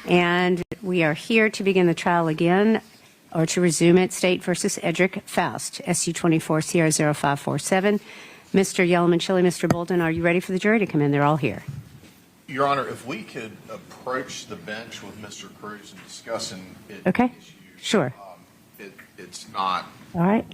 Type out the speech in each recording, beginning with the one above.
And we are here to begin the trial again, or to resume it, State versus Edrick Faust, SU 24 Sierra 0547. Mr. Yellowman-Chili, Mr. Bolden, are you ready for the jury to come in? They're all here. Your Honor, if we could approach the bench with Mr. Cruz and discussing it. Okay, issues, sure. It's not. All right.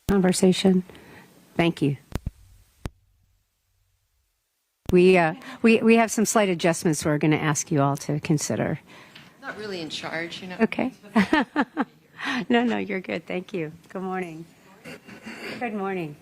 Conversation. Thank you. We have some slight adjustments we're going to ask you all to consider. Not really in charge, you know. Okay. No, you're good. Thank you. Good morning. Good morning.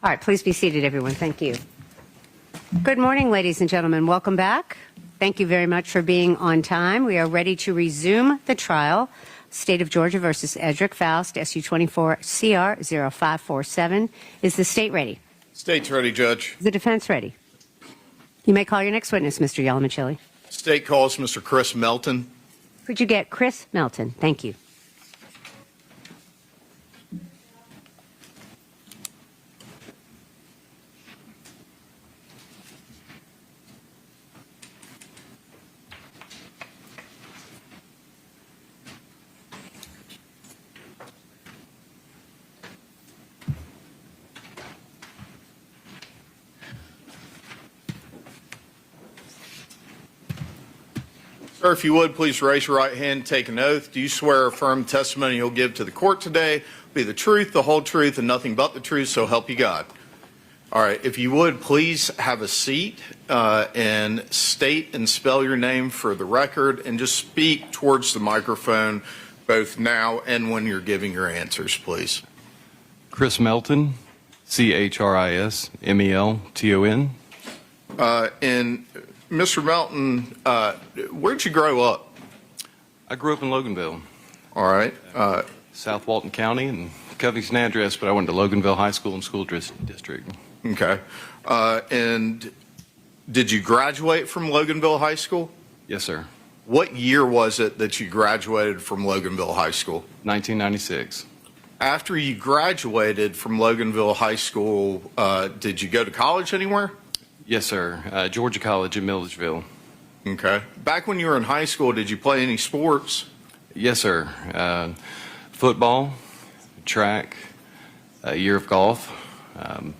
All right, please be seated, everyone. Thank you. Good morning, ladies and gentlemen. Welcome back. Thank you very much for being on time. We are ready to resume the trial. State of Georgia versus Edrick Faust, SU 24CR0547. Is the state ready? State's ready, Judge. Is the defense ready? You may call your next witness, Mr. Yellamachilli. State calls Mr. Chris Melton. Could you get Chris Melton? Thank you. Sir, if you would, please raise your right hand and take an oath. Do you swear or affirm the testimony you'll give to the court today will be the truth, the whole truth, and nothing but the truth, so help you God? All right. If you would, please have a seat and state and spell your name for the record, and just speak towards the microphone both now and when you're giving your answers, please. Chris Melton, CHRISMELTON. And Mr. Melton, where'd you grow up? I grew up in Loganville, All right. South Walton County, and Covington address, but I went to Loganville High School and School District. Okay. And did you graduate from Loganville High School? Yes, sir. What year was it that you graduated from Loganville High School? 1996. After you graduated from Loganville High School, did you go to college anywhere? Yes, sir. Georgia College in Milledgeville. Okay. Back when you were in high school, did you play any sports? Yes, sir. Football, track, a year of golf. I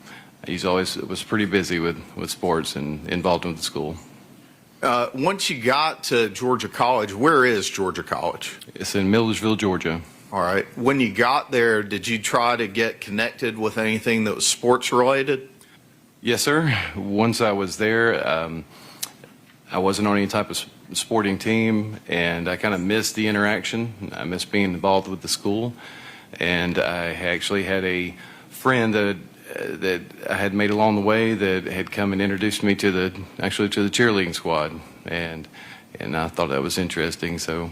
was pretty busy with sports and involved with the school. Once you got to Georgia College, where is Georgia College? It's in Milledgeville, Georgia. All right. When you got there, did you try to get connected with anything that was sports related? Yes, sir. Once I was there, I wasn't on any type of sporting team, and I kind of missed the interaction. I missed being involved with the school, and I actually had a friend that I had made along the way that had come and introduced me to the cheerleading squad, and I thought that was interesting. So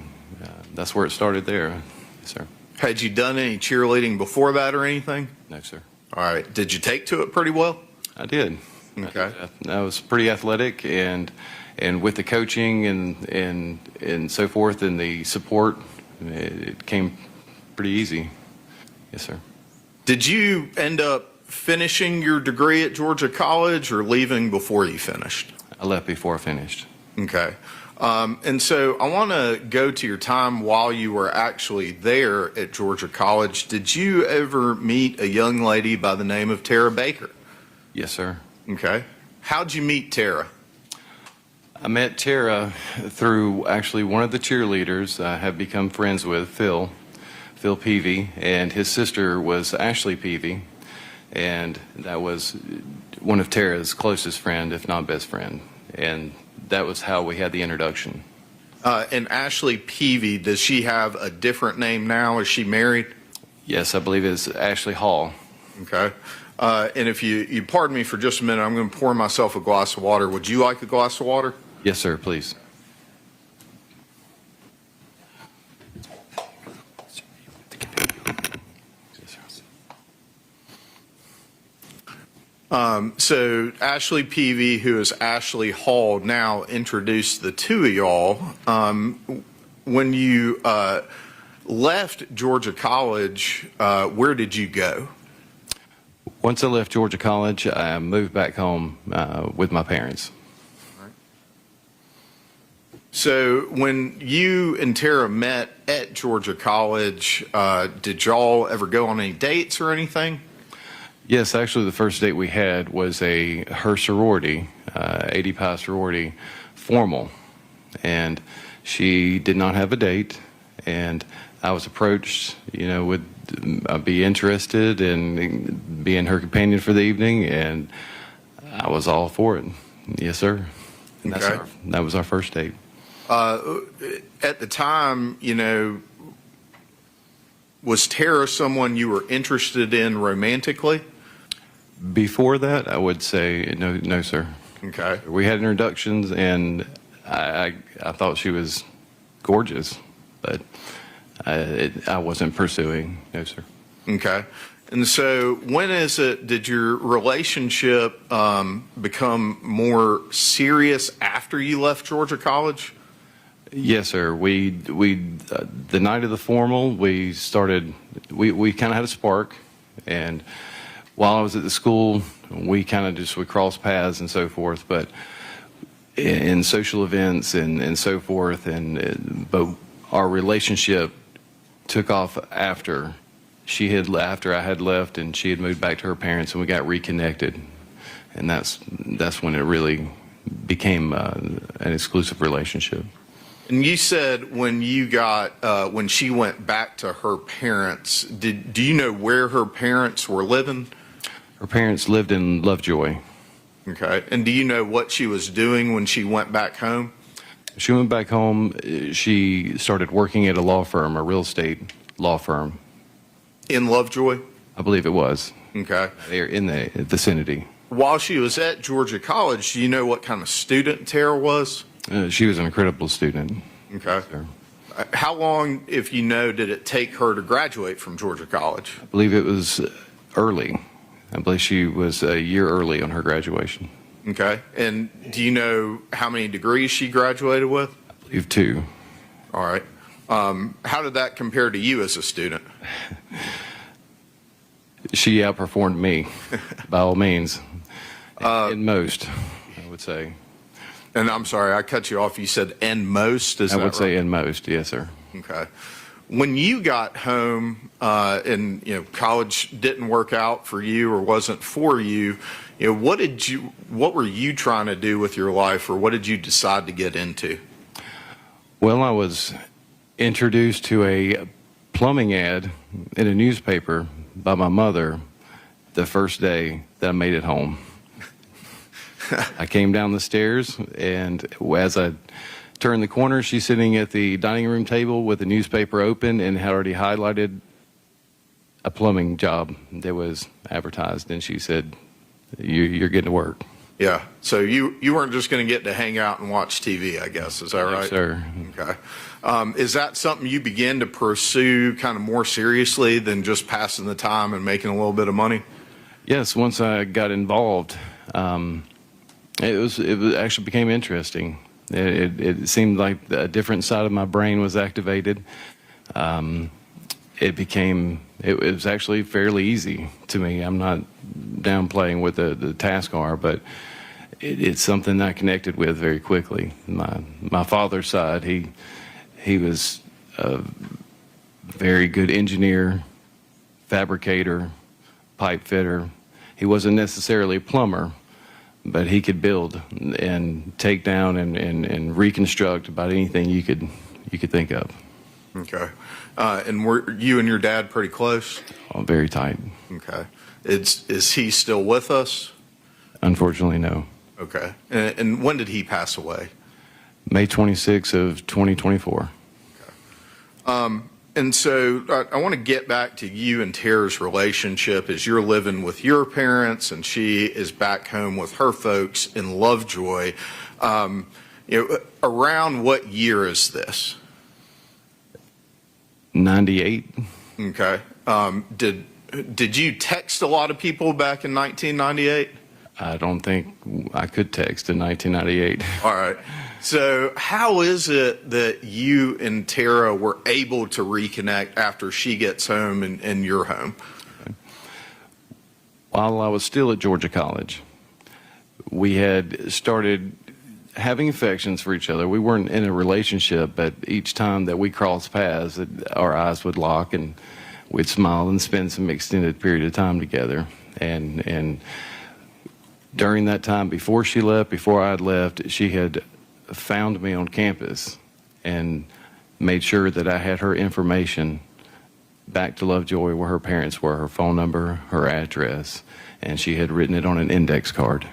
that's where it started there. Yes, sir. Had you done any cheerleading before that or anything? No, sir. All right. Did you take to it pretty well? I did. Okay. I was pretty athletic, and with the coaching and so forth and the support, it came pretty easy. Yes, sir. Did you end up finishing your degree at Georgia College or leaving before you finished? I left before I finished. Okay. And so I want to go to your time while you were actually there at Georgia College. Did you ever meet a young lady by the name of Tara Baker? Yes, sir. Okay. How'd you meet Tara? I met Tara through actually one of the cheerleaders I have become friends with, Phil Peavy, and his sister was Ashley Peavy, and that was one of Tara's closest friend, if not best friend, and that was how we had the introduction. And Ashley Peavy, does she have a different name now? Is she married? Yes, I believe it's Ashley Hall. Okay. And if you pardon me for just a minute, I'm going to pour myself a glass of water. Would you like a glass of water? Yes, sir, please. So Ashley Peavy, who is Ashley Hall, now introduced the two of y'all. When you left Georgia College, where did you go? Once I left Georgia College, I moved back home with my parents. So when you and Tara met at Georgia College, did y'all ever go on any dates or anything? Yes, actually the first date we had was her sorority, 80 Pi sorority, formal. And she did not have a date, and I was approached, would I be interested in being her companion for the evening, and I was all for it. Yes, sir. And Okay. that was our first date. At the time, was Tara someone you were interested in romantically? Before that, I would say no, sir. Okay. We had introductions, and I thought she was gorgeous, but I wasn't pursuing. No, sir. Okay. And so did your relationship become more serious after you left Georgia College? Yes, sir. We the night of the formal, we kind of had a spark, and while I was at the school, we kind of would cross paths and so forth, but in social events and so forth, but our relationship took off after I had left, and she had moved back to her parents, and we got reconnected, and that's when it really became an exclusive relationship. And you said when she went back to her parents, do you know where her parents were living? Her parents lived in Lovejoy. Okay. And do you know what she was doing when she went back home? She went back home. She started working at a law firm, a real estate law firm. In Lovejoy? I believe it was. Okay. They're in the vicinity. While she was at Georgia College, do you know what kind of student Tara was? She was an incredible student. Okay. Sir. How long, if you know, did it take her to graduate from Georgia College? I believe it was early. I believe she was a year early on her graduation. Okay. And do you know how many degrees she graduated with? I believe 2. All right. How did that compare to you as a student? She outperformed me, by all means, in most, I would say. And I'm sorry, I cut you off. You said "and most." Is I that would say right? in most, yes, sir. Okay. When you got home, and college didn't work out for you or wasn't for you, what were you trying to do with your life, or what did you decide to get into? Well, I was introduced to a plumbing ad in a newspaper by my mother the first day that I made it home. I came down the stairs, and as I turned the corner, she's sitting at the dining room table with the newspaper open and had already highlighted a plumbing job that was advertised, and she said, you're getting to work. Yeah. So you weren't just going to get to hang out and watch TV, I guess. Is that right? Yes, sir. Okay. Is that something you began to pursue kind of more seriously than just passing the time and making a little bit of money? Yes. Once I got involved, it actually became interesting. It seemed like a different side of my brain was activated. It was actually fairly easy to me. I'm not downplaying what the tasks are, but it's something I connected with very quickly. My father's side, he was a very good engineer, fabricator, pipe fitter. He wasn't necessarily a plumber, but he could build and take down and reconstruct about anything you could think of. Okay. And were you and your dad pretty close? Oh, very tight. Okay. Is he still with us? Unfortunately, no. Okay. And when did he pass away? May 26th of 2024. And so I want to get back to you and Tara's relationship as you're living with your parents and she is back home with her folks in Lovejoy. Around what year is this? 98. Okay. Did you text a lot of people back in 1998? I don't think I could text in 1998. All right. So how is it that you and Tara were able to reconnect after she gets home and you're home? While I was still at Georgia College, we had started having affections for each other. We weren't in a relationship, but each time that we crossed paths, our eyes would lock and we'd smile and spend some extended period of time together. And during that time, before she left, before I had left, she had found me on campus and made sure that I had her information back to Lovejoy where her parents were, her phone number, her address, and she had written it on an index card.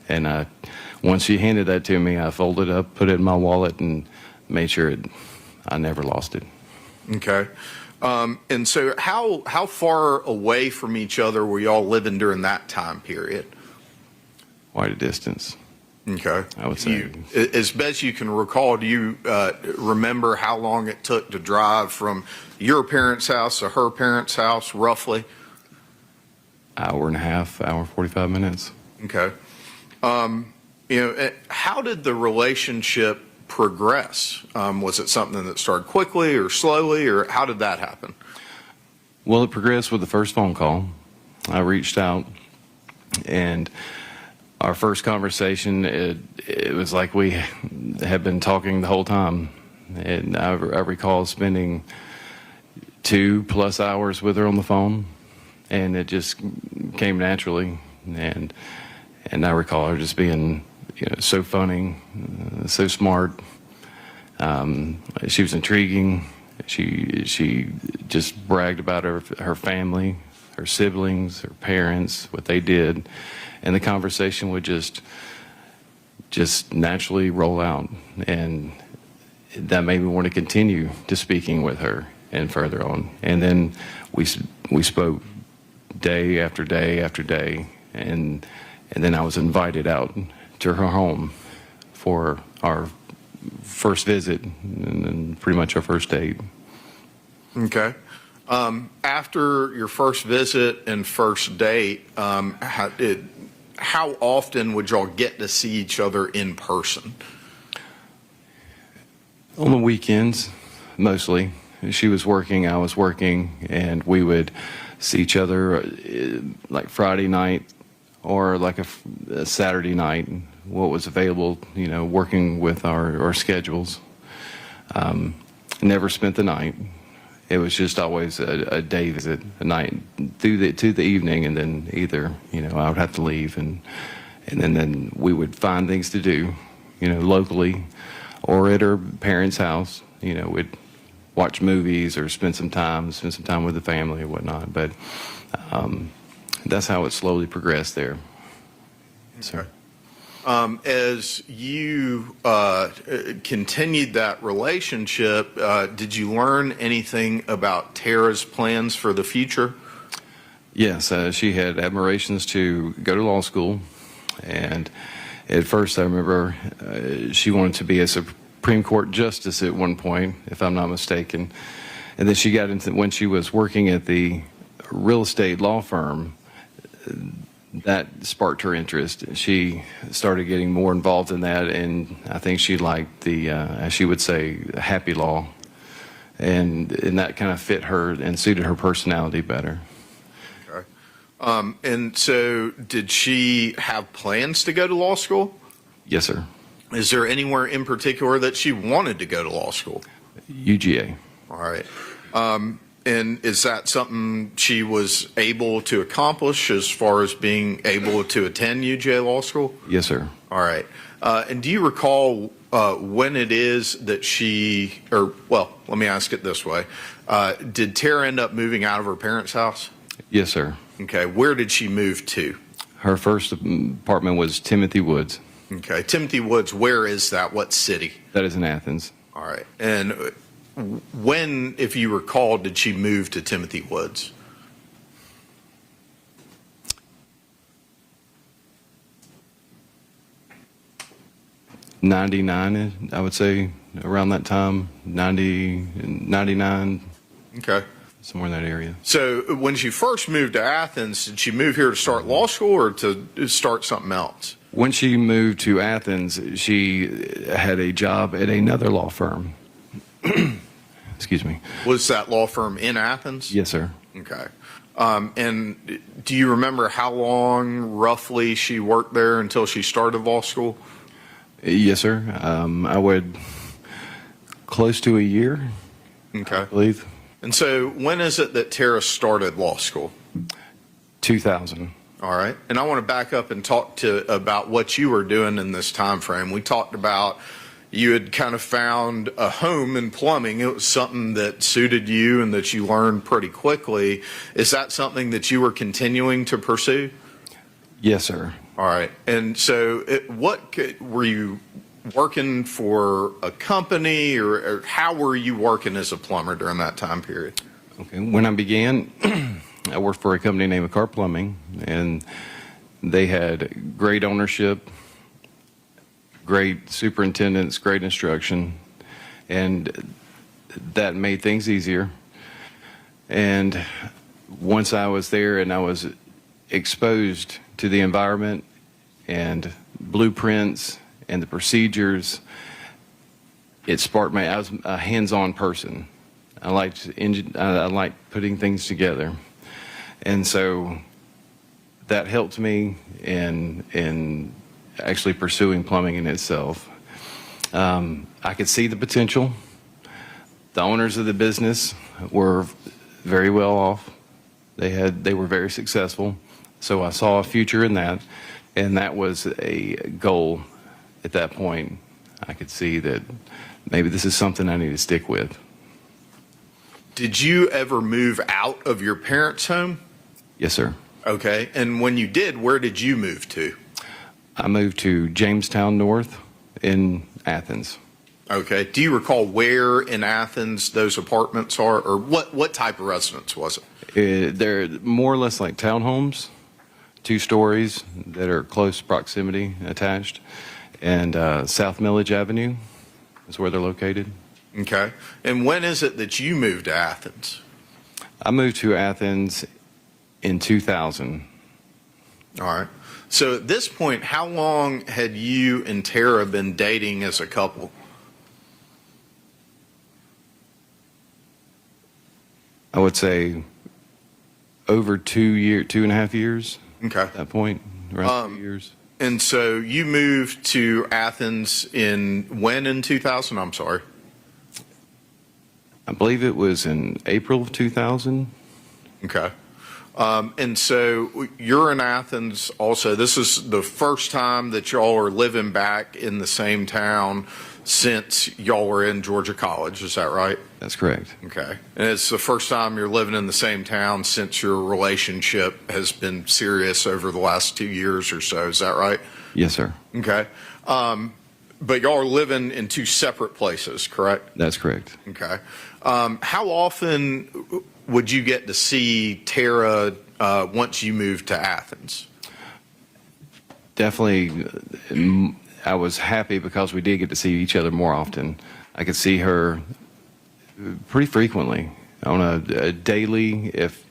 And once she handed that to me, I folded it up, put it in my wallet, and made sure I never lost it. Okay. And so how far away from each other were y'all living during that time period? Quite a distance. Okay. I would say. As best you can recall, do you remember how long it took to drive from your parents' house to her parents' house, roughly? Hour and a half, hour, 45 minutes. Okay. How did the relationship progress? Was it something that started quickly or slowly, or how did that happen? Well, it progressed with the first phone call. I reached out, and our first conversation, it was like we had been talking the whole time. And I recall spending 2+ hours with her on the phone, and it just came naturally. And I recall her just being, so funny, so smart. She was intriguing. She just bragged about her family, her siblings, her parents, what they did, and the conversation would just naturally roll out, and that made me want to continue to speaking with her and further on. And then we spoke day after day after day, and then I was invited out to her home for our first visit and pretty much our first date. Okay. After your first visit and first date, how often would y'all get to see each other in person? On the weekends, mostly. She was working, I was working, and we would see each other like Friday night or like a Saturday night, what was available, working with our schedules. Never spent the night. It was just always a day visit, a night to the evening, and then either I would have to leave, and then we would find things to do, locally, or at her parents' house. We'd watch movies or spend some time with the family or whatnot. But that's how it slowly progressed there. Okay. As you continued that relationship, did you learn anything about Tara's plans for the future? Yes, she had admirations to go to law school, and at first I remember she wanted to be a Supreme Court justice at one point, if I'm not mistaken. And then she got into, when she was working at the real estate law firm, that sparked her interest. She started getting more involved in that, and I think she liked the, as she would say, happy law, and that kind of fit her and suited her personality better. Okay. And so did she have plans to go to law school? Yes, sir. Is there anywhere in particular that she wanted to go to law school? UGA. All right. And is that something she was able to accomplish as far as being able to attend UGA Law School? Yes, sir. All right. And do you recall when it is that let me ask it this way. Did Tara end up moving out of her parents' house? Yes, sir. Okay. Where did she move to? Her first apartment was Timothy Woods. Okay. Timothy Woods, where is that? What city? That is in Athens. All right. And when, if you recall, did she move to Timothy Woods? '99, I would say, around that time. 99. Okay. Somewhere in that area. So when she first moved to Athens, did she move here to start law school or to start something else? When she moved to Athens, she had a job at another law firm. Excuse me. Was that law firm in Athens? Yes, sir. Okay. And do you remember how long roughly she worked there until she started law school? Yes, sir. I would close to a year, Okay. I believe. And so when is it that Tara started law school? 2000. All right. And I want to back up and talk about what you were doing in this time frame. We talked about you had kind of found a home in plumbing. It was something that suited you and that you learned pretty quickly. Is that something that you were continuing to pursue? Yes, sir. All right. And so were you working for a company or how were you working as a plumber during that time period? Okay. When I began, I worked for a company named Car Plumbing, and they had great ownership, great superintendents, great instruction, and that made things easier. And once I was there and I was exposed to the environment and blueprints and the procedures, it sparked I was a hands-on person. I liked putting things together. And so that helped me in actually pursuing plumbing in itself. I could see the potential. The owners of the business were very well off. They were very successful. So I saw a future in that, and that was a goal at that point. I could see that maybe this is something I need to stick with. Did you ever move out of your parents' home? Yes, sir. Okay. And when you did, where did you move to? I moved to Jamestown North in Athens. Okay. Do you recall where in Athens those apartments are, or what type of residence was it? They're more or less like townhomes, 2 stories that are close proximity attached, and South Millage Avenue is where they're located. Okay. And when is it that you moved to Athens? I moved to Athens in 2000. All right. So at this point, how long had you and Tara been dating as a couple? I would say over 2.5 years. Okay. At that point, around 2 years. And so you moved to Athens when in 2000? I'm sorry. I believe it was in April of 2000. Okay. And so you're in Athens also. This is the first time that y'all are living back in the same town since y'all were in Georgia College. Is that right? That's correct. Okay. And it's the first time you're living in the same town since your relationship has been serious over the last 2 years or so. Is that right? Yes, sir. Okay. But y'all are living in 2 separate places, correct? That's correct. Okay. How often would you get to see Tara once you moved to Athens? Definitely, I was happy because we did get to see each other more often. I could see her pretty frequently on a daily, if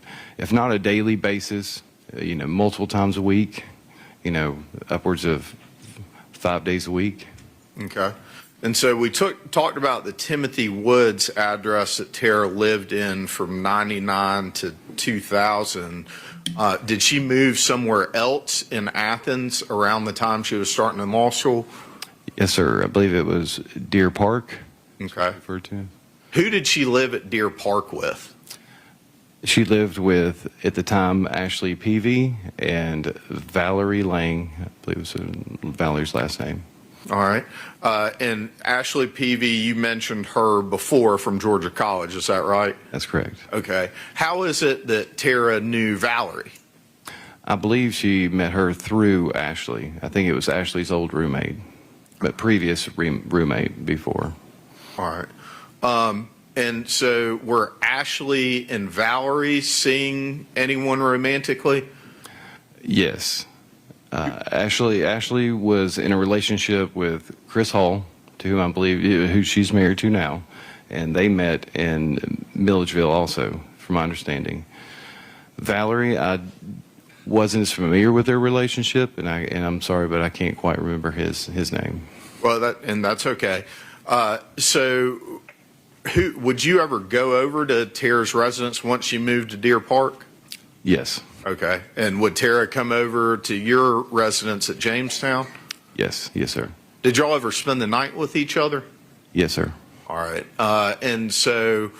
not a daily basis, multiple times a week, upwards of 5 days a week. Okay. And so we talked about the Timothy Woods address that Tara lived in from 99 to 2000. Did she move somewhere else in Athens around the time she was starting in law school? Yes, sir. I believe it was Deer Park. Okay. Referred to. Who did she live at Deer Park with? She lived with, at the time, Ashley Peavy and Valerie Lang. I believe it was Valerie's last name. All right. And Ashley Peavy, you mentioned her before from Georgia College. Is that right? That's correct. Okay. How is it that Tara knew Valerie? I believe she met her through Ashley. I think it was Ashley's old roommate, but previous roommate before. All right. And so were Ashley and Valerie seeing anyone romantically? Yes. Ashley was in a relationship with Chris Hall, to whom I believe who she's married to now, and they met in Milledgeville also, from my understanding. Valerie, I wasn't as familiar with their relationship, and I'm sorry, but I can't quite remember his name. Well, that's okay. So, would you ever go over to Tara's residence once you moved to Deer Park? Yes. Okay. And would Tara come over to your residence at Jamestown? Yes, sir. Did y'all ever spend the night with each other? Yes, sir. All right. And so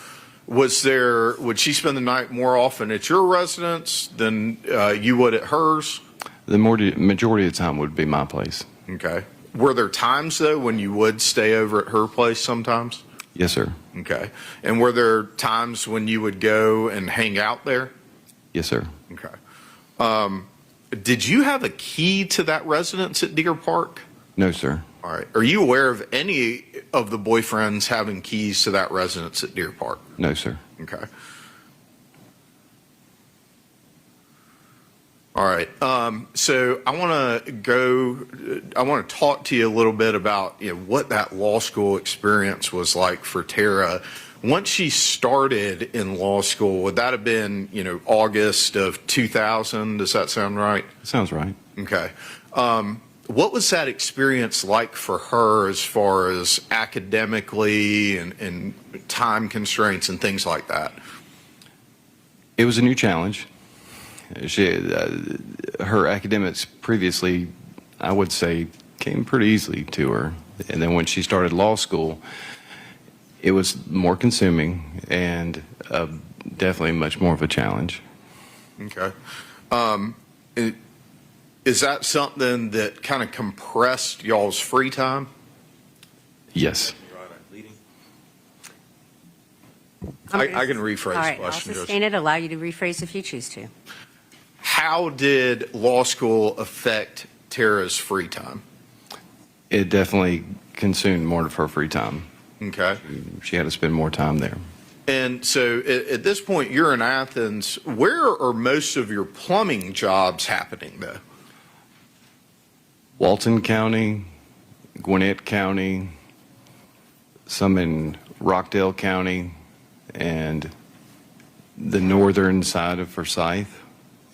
would she spend the night more often at your residence than you would at hers? The majority of the time would be my place. Okay. Were there times, though, when you would stay over at her place sometimes? Yes, sir. Okay. And were there times when you would go and hang out there? Yes, sir. Okay. Did you have a key to that residence at Deer Park? No, sir. All right. Are you aware of any of the boyfriends having keys to that residence at Deer Park? No, sir. Okay. All right. So I want to talk to you a little bit about, what that law school experience was like for Tara. Once she started in law school, would that have been, August of 2000? Does that sound right? Sounds right. Okay. What was that experience like for her as far as academically and time constraints and things like that? It was a new challenge. Her academics previously, I would say, came pretty easily to her. And then when she started law school, it was more consuming and definitely much more of a challenge. Okay. Is that something that kind of compressed y'all's free time? Yes. I can rephrase All right, the I'll question. sustain it, allow you to rephrase if you choose to. How did law school affect Tara's free time? It definitely consumed more of her free time. Okay. She had to spend more time there. And so at this point, you're in Athens. Where are most of your plumbing jobs happening, though? Walton County, Gwinnett County, some in Rockdale County, and the northern side of Forsyth,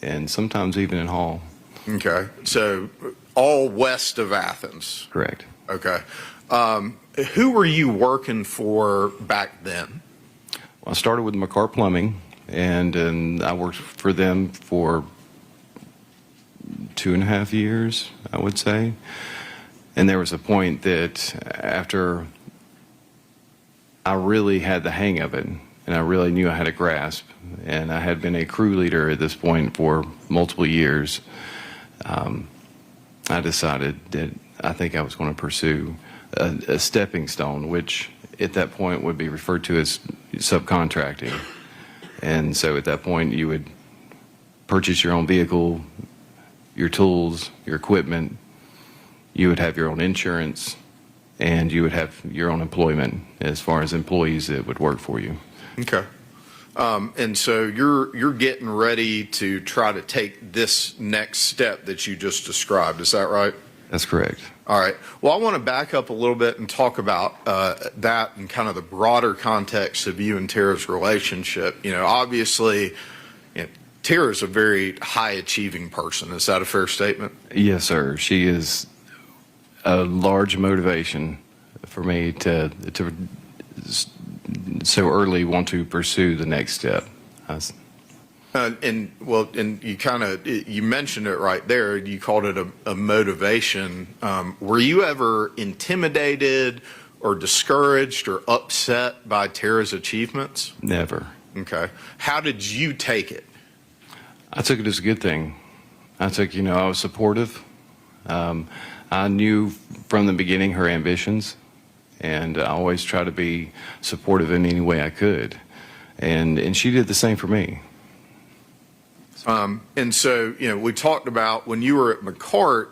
and sometimes even in Hall. Okay. So all west of Athens. Correct. Okay. Who were you working for back then? Well, I started with McCart Plumbing, and I worked for them for 2.5 years, I would say. And there was a point that after I really had the hang of it, and I really knew I had a grasp, and I had been a crew leader at this point for multiple years, I decided that I think I was going to pursue a stepping stone, which at that point would be referred to as subcontracting. And so at that point, you would purchase your own vehicle, your tools, your equipment, you would have your own insurance, and you would have your own employment as far as employees that would work for you. Okay. And so you're getting ready to try to take this next step that you just described. Is that right? That's correct. All right. Well, I want to back up a little bit and talk about that and kind of the broader context of you and Tara's relationship. Obviously, Tara's a very high achieving person. Is that a fair statement? Yes, sir. She is a large motivation for me to so early want to pursue the next step. And you mentioned it right there. You called it a motivation. Were you ever intimidated or discouraged or upset by Tara's achievements? Never. Okay. How did you take it? I took it as a good thing. I was supportive. I knew from the beginning her ambitions, and I always try to be supportive in any way I could. And she did the same for me. And so, we talked about when you were at McCart,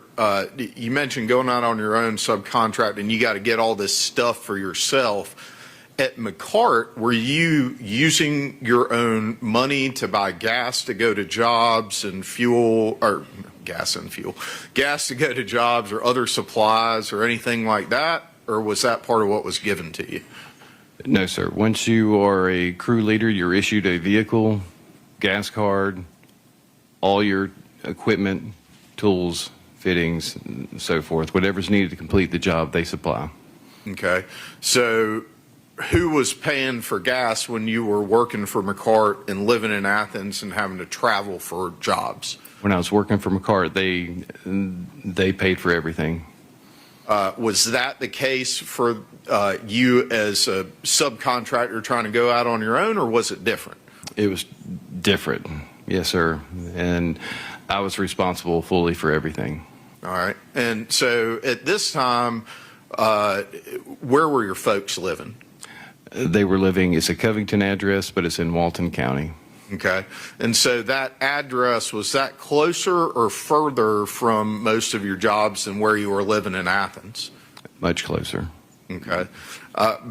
you mentioned going out on your own subcontract and you got to get all this stuff for yourself. At McCart, were you using your own money to buy gas to go to jobs and fuel, or gas to go to jobs or other supplies or anything like that? Or was that part of what was given to you? No, sir. Once you are a crew leader, you're issued a vehicle, gas card, all your equipment, tools, fittings, and so forth. Whatever's needed to complete the job, they supply. Okay. So who was paying for gas when you were working for McCart and living in Athens and having to travel for jobs? When I was working for McCart, they paid for everything. Was that the case for you as a subcontractor trying to go out on your own, or was it different? It was different. Yes, sir. And I was responsible fully for everything. All right. And so at this time, where were your folks living? They were living, it's a Covington address, but it's in Walton County. Okay. And so that address, was that closer or further from most of your jobs than where you were living in Athens? Much closer. Okay.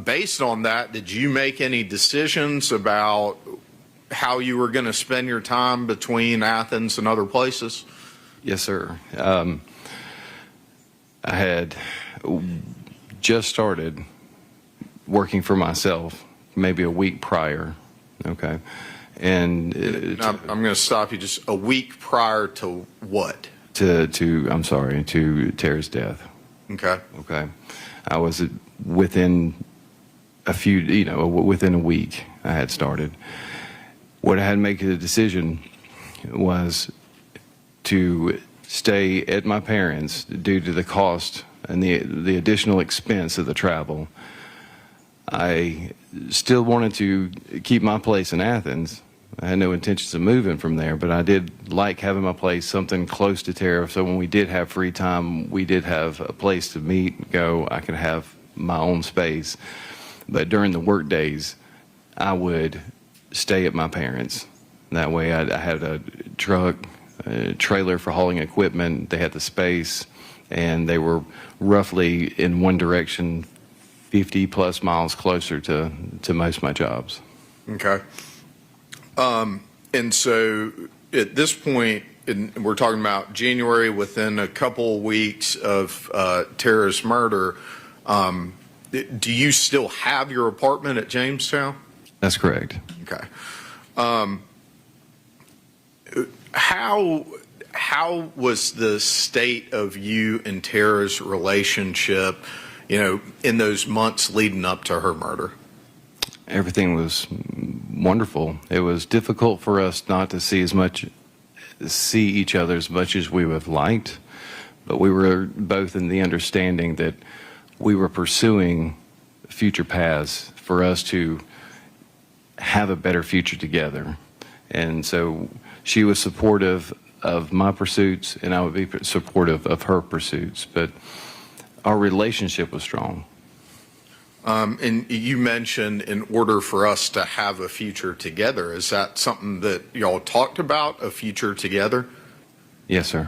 Based on that, did you make any decisions about how you were going to spend your time between Athens and other places? Yes, sir. I had just started working for myself maybe a week prior, okay? And I'm going to stop you just a week prior to what? to Tara's death. Okay. Okay. I was within within a week I had started. What I had to make a decision was to stay at my parents' due to the cost and the additional expense of the travel. I still wanted to keep my place in Athens. I had no intentions of moving from there, but I did like having my place something close to Tara, so when we did have free time, we did have a place to meet, go. I could have my own space. But during the work days, I would stay at my parents'. That way I had a truck, a trailer for hauling equipment. They had the space, and they were roughly in one direction 50 plus miles closer to most of my jobs. Okay. And so at this point, we're talking about January, within a couple weeks of Tara's murder. Do you still have your apartment at Jamestown? That's correct. Okay. How was the state of you and Tara's relationship, in those months leading up to her murder? Everything was wonderful. It was difficult for us not to see each other as much as we would have liked, but we were both in the understanding that we were pursuing future paths for us to have a better future together. And so she was supportive of my pursuits, and I would be supportive of her pursuits, but our relationship was strong. And you mentioned in order for us to have a future together, is that something that y'all talked about, a future together? Yes, sir.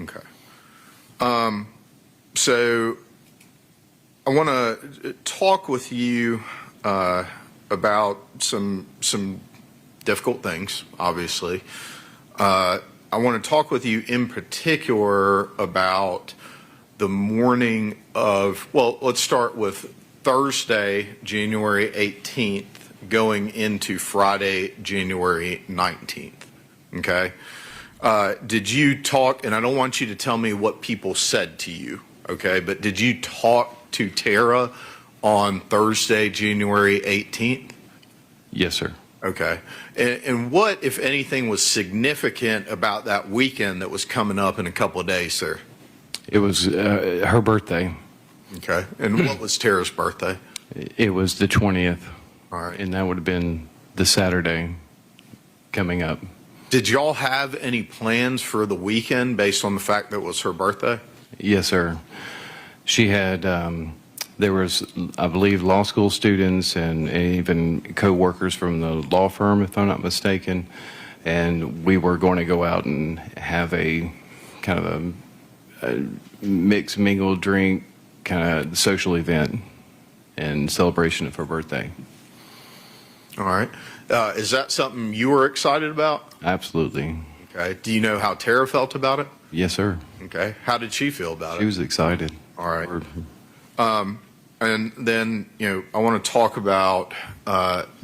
Okay. So I want to talk with you about some difficult things, obviously. I want to talk with you in particular about the morning of, well, let's start with Thursday, January 18th, going into Friday, January 19th. Okay. Did you talk, and I don't want you to tell me what people said to you, okay, but did you talk to Tara on Thursday, January 18th? Yes, sir. Okay. And what, if anything, was significant about that weekend that was coming up in a couple of days, sir? It was her birthday. Okay. And what was Tara's birthday? It was the 20th. All right. And that would have been the Saturday coming up. Did y'all have any plans for the weekend based on the fact that it was her birthday? Yes, sir. She had, there was, I believe, law school students and even co-workers from the law firm, if I'm not mistaken. And we were going to go out and have a kind of a mixed mingle drink kind of social event in celebration of her birthday. All right. Is that something you were excited about? Absolutely. Okay. Do you know how Tara felt about it? Yes, sir. Okay. How did she feel about it? She was excited. All right. And then, I want to talk about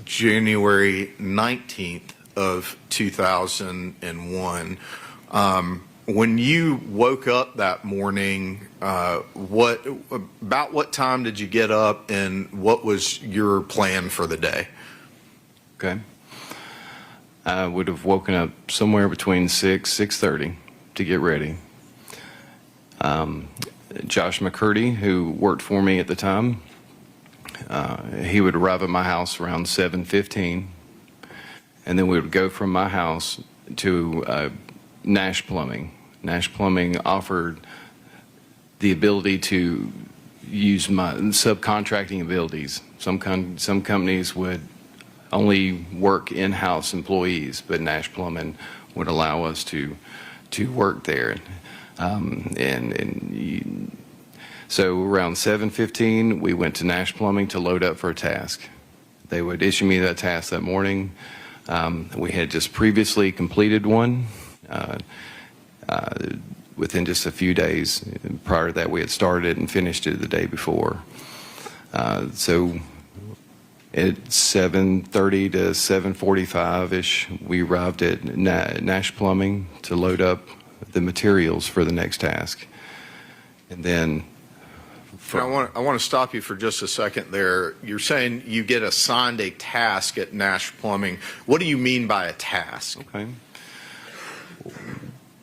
January 19th of 2001. When you woke up that morning, about what time did you get up, and what was your plan for the day? Okay. I would have woken up somewhere between 6:30 to get ready. Josh McCurdy, who worked for me at the time, he would arrive at my house around 7:15, and then we would go from my house to Nash Plumbing. Nash Plumbing offered the ability to use my subcontracting abilities. Some companies would only work in-house employees, but Nash Plumbing would allow us to work there. So around 7:15, we went to Nash Plumbing to load up for a task. They would issue me that task that morning. We had just previously completed one within just a few days. Prior to that, we had started and finished it the day before. So at 7:30 to 7:45-ish, we arrived at Nash Plumbing to load up the materials for the next task. And then I want to stop you for just a second there. You're saying you get assigned a task at Nash Plumbing. What do you mean by a task? Okay.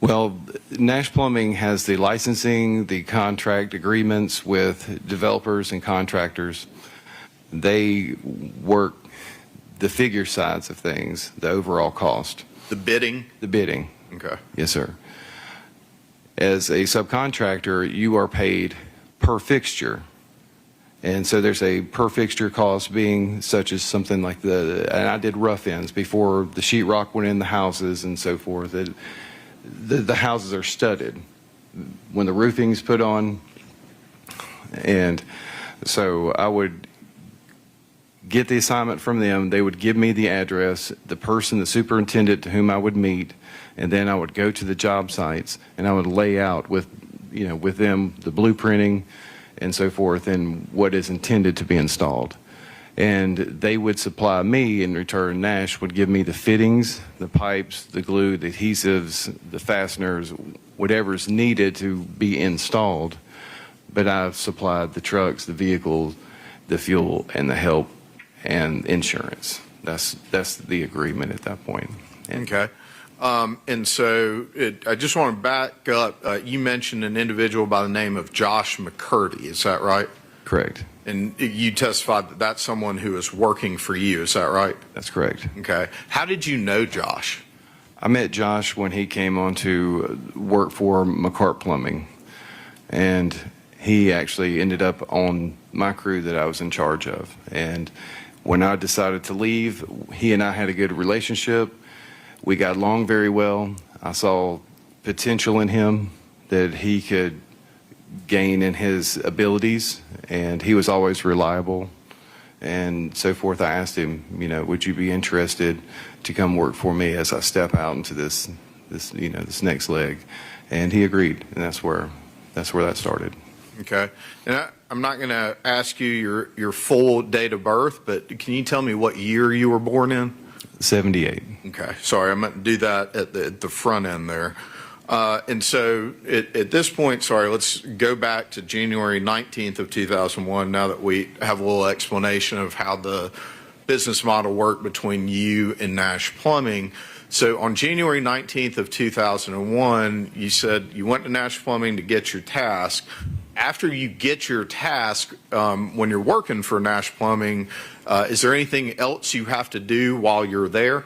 Well, Nash Plumbing has the licensing, the contract agreements with developers and contractors. They work the figure sides of things, the overall cost. The bidding? The bidding. Okay. Yes, sir. As a subcontractor, you are paid per fixture. And so there's a per fixture cost being such as something like and I did rough ends before the sheetrock went in the houses and so forth. The houses are studded when the roofing's put on. And so I would get the assignment from them. They would give me the address, the person, the superintendent to whom I would meet, and then I would go to the job sites and I would lay out with them the blueprinting and so forth and what is intended to be installed. And they would supply me in return. Nash would give me the fittings, the pipes, the glue, the adhesives, the fasteners, whatever's needed to be installed. But I've supplied the trucks, the vehicles, the fuel, and the help and insurance. That's the agreement at that point. Okay. And so I just want to back up. You mentioned an individual by the name of Josh McCurdy. Is that right? Correct. And you testified that that's someone who is working for you. Is that right? That's correct. Okay. How did you know Josh? I met Josh when he came on to work for McCart Plumbing. And he actually ended up on my crew that I was in charge of. And when I decided to leave, he and I had a good relationship. We got along very well. I saw potential in him that he could gain in his abilities, and he was always reliable and so forth. I asked him, would you be interested to come work for me as I step out into this next leg? And he agreed, and that's where that started. Okay. And I'm not going to ask you your full date of birth, but can you tell me what year you were born in? 78. Okay. Sorry, I meant to do that at the front end there. And so at this point, let's go back to January 19th of 2001, now that we have a little explanation of how the business model worked between you and Nash Plumbing. So on January 19th of 2001, you said you went to Nash Plumbing to get your task. After you get your task, when you're working for Nash Plumbing, is there anything else you have to do while you're there?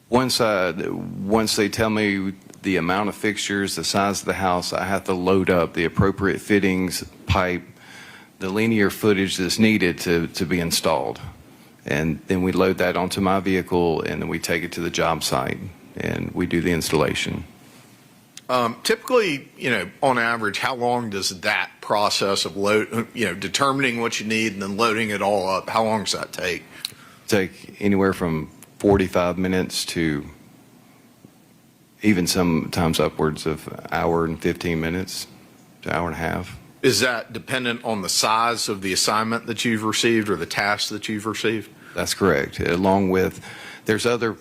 Once they tell me the amount of fixtures, the size of the house, I have to load up the appropriate fittings, pipe, the linear footage that's needed to be installed. And then we load that onto my vehicle, and then we take it to the job site, and we do the installation. Typically, on average, how long does that process of determining what you need and then loading it all up, how long does that take? Take anywhere from 45 minutes to even sometimes upwards of an hour and 15 minutes to an hour and a half. Is that dependent on the size of the assignment that you've received or the task that you've received? That's correct. Along with, there's other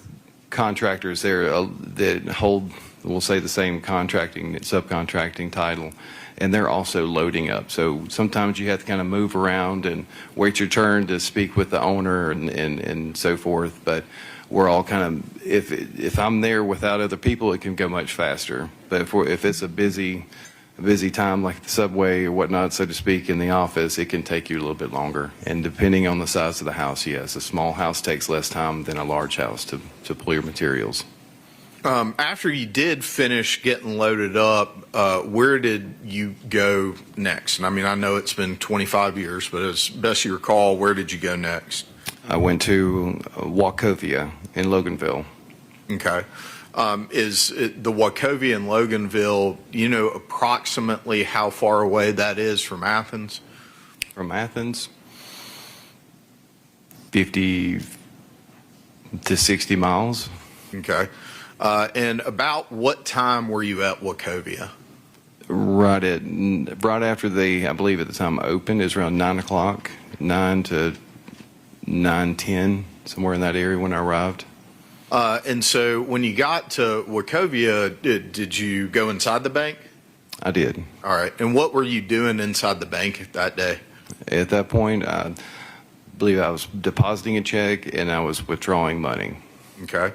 contractors there that hold, we'll say, the same subcontracting title, and they're also loading up. So sometimes you have to kind of move around and wait your turn to speak with the owner and so forth. But we're all kind of, if I'm there without other people, it can go much faster. But if it's a busy time like the subway or whatnot, so to speak, in the office, it can take you a little bit longer. And depending on the size of the house, yes, a small house takes less time than a large house to pull your materials. After you did finish getting loaded up, where did you go next? And I know it's been 25 years, but as best you recall, where did you go next? I went to Wachovia in Loganville. Okay. Is the Wachovia in Loganville, approximately how far away that is from Athens? From Athens, 50 to 60 miles. Okay. And about what time were you at Wachovia? Right after I believe at the time opened, is around 9 o'clock, 9 to 9:10, somewhere in that area when I arrived. And so when you got to Wachovia, did you go inside the bank? I did. All right. And what were you doing inside the bank that day? At that point, I believe I was depositing a check and I was withdrawing money. Okay.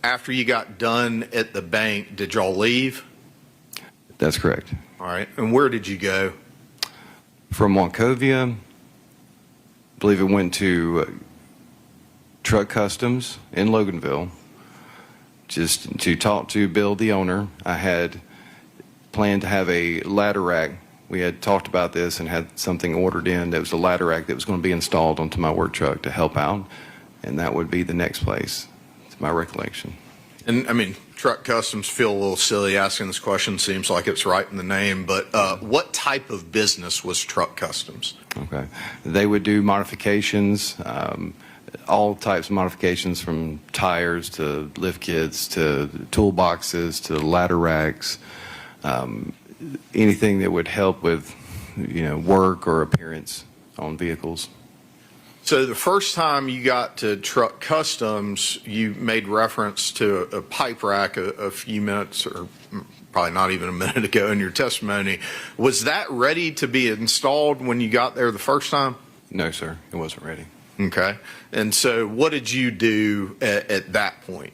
After you got done at the bank, did y'all leave? That's correct. All right. And where did you go? From Wachovia, I believe it went to Truck Customs in Loganville, just to talk to Bill, the owner. I had planned to have a ladder rack. We had talked about this and had something ordered in that was a ladder rack that was going to be installed onto my work truck to help out, and that would be the next place, to my recollection. And I mean, Truck Customs feel a little silly asking this question. Seems like it's right in the name, but what type of business was Truck Customs? Okay. They would do modifications, all types of modifications, from tires to lift kits to toolboxes to ladder racks, anything that would help with, work or appearance on vehicles. So the first time you got to Truck Customs, you made reference to a pipe rack a few minutes, or probably not even a minute ago in your testimony. Was that ready to be installed when you got there the first time? No, sir, it wasn't ready. Okay. And so what did you do at that point?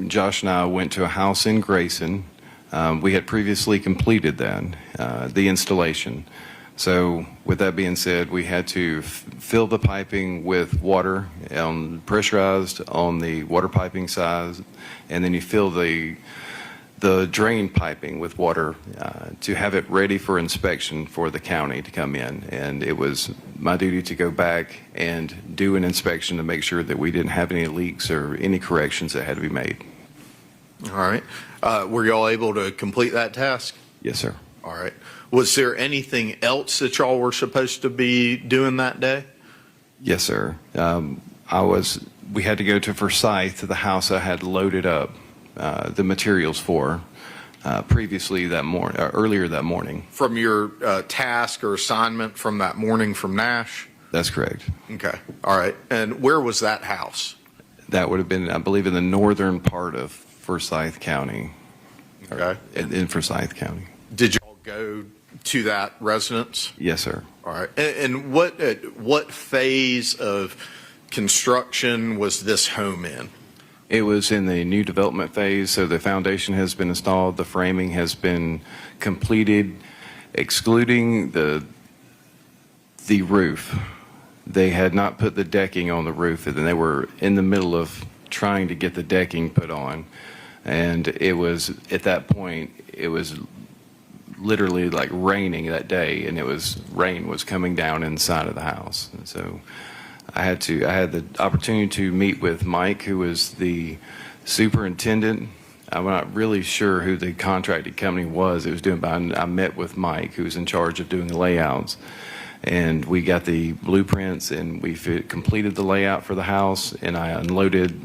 Josh and I went to a house in Grayson. We had previously completed that, the installation. So with that being said, we had to fill the piping with water, pressurized on the water piping side, and then you fill the drain piping with water to have it ready for inspection for the county to come in. And it was my duty to go back and do an inspection to make sure that we didn't have any leaks or any corrections that had to be made. All right. Were y'all able to complete that task? Yes, sir. All right. Was there anything else that y'all were supposed to be doing that day? Yes, sir. We had to go to Forsyth, to the house I had loaded up the materials for earlier that morning. From your task or assignment from that morning from Nash? That's correct. Okay. All right. And where was that house? That would have been, I believe, in the northern part of Forsyth County. Okay. In Forsyth County. Did y'all go to that residence? Yes, sir. All right. And what phase of construction was this home in? It was in the new development phase, so the foundation has been installed, the framing has been completed, excluding the roof. They had not put the decking on the roof, and they were in the middle of trying to get the decking put on. And it was, at that point, it was literally like raining that day, and rain was coming down inside of the house. And so I had the opportunity to meet with Mike, who was the superintendent. I'm not really sure who the contracted company was it was doing, but I met with Mike, who was in charge of doing the layouts. And we got the blueprints, and we completed the layout for the house, and I unloaded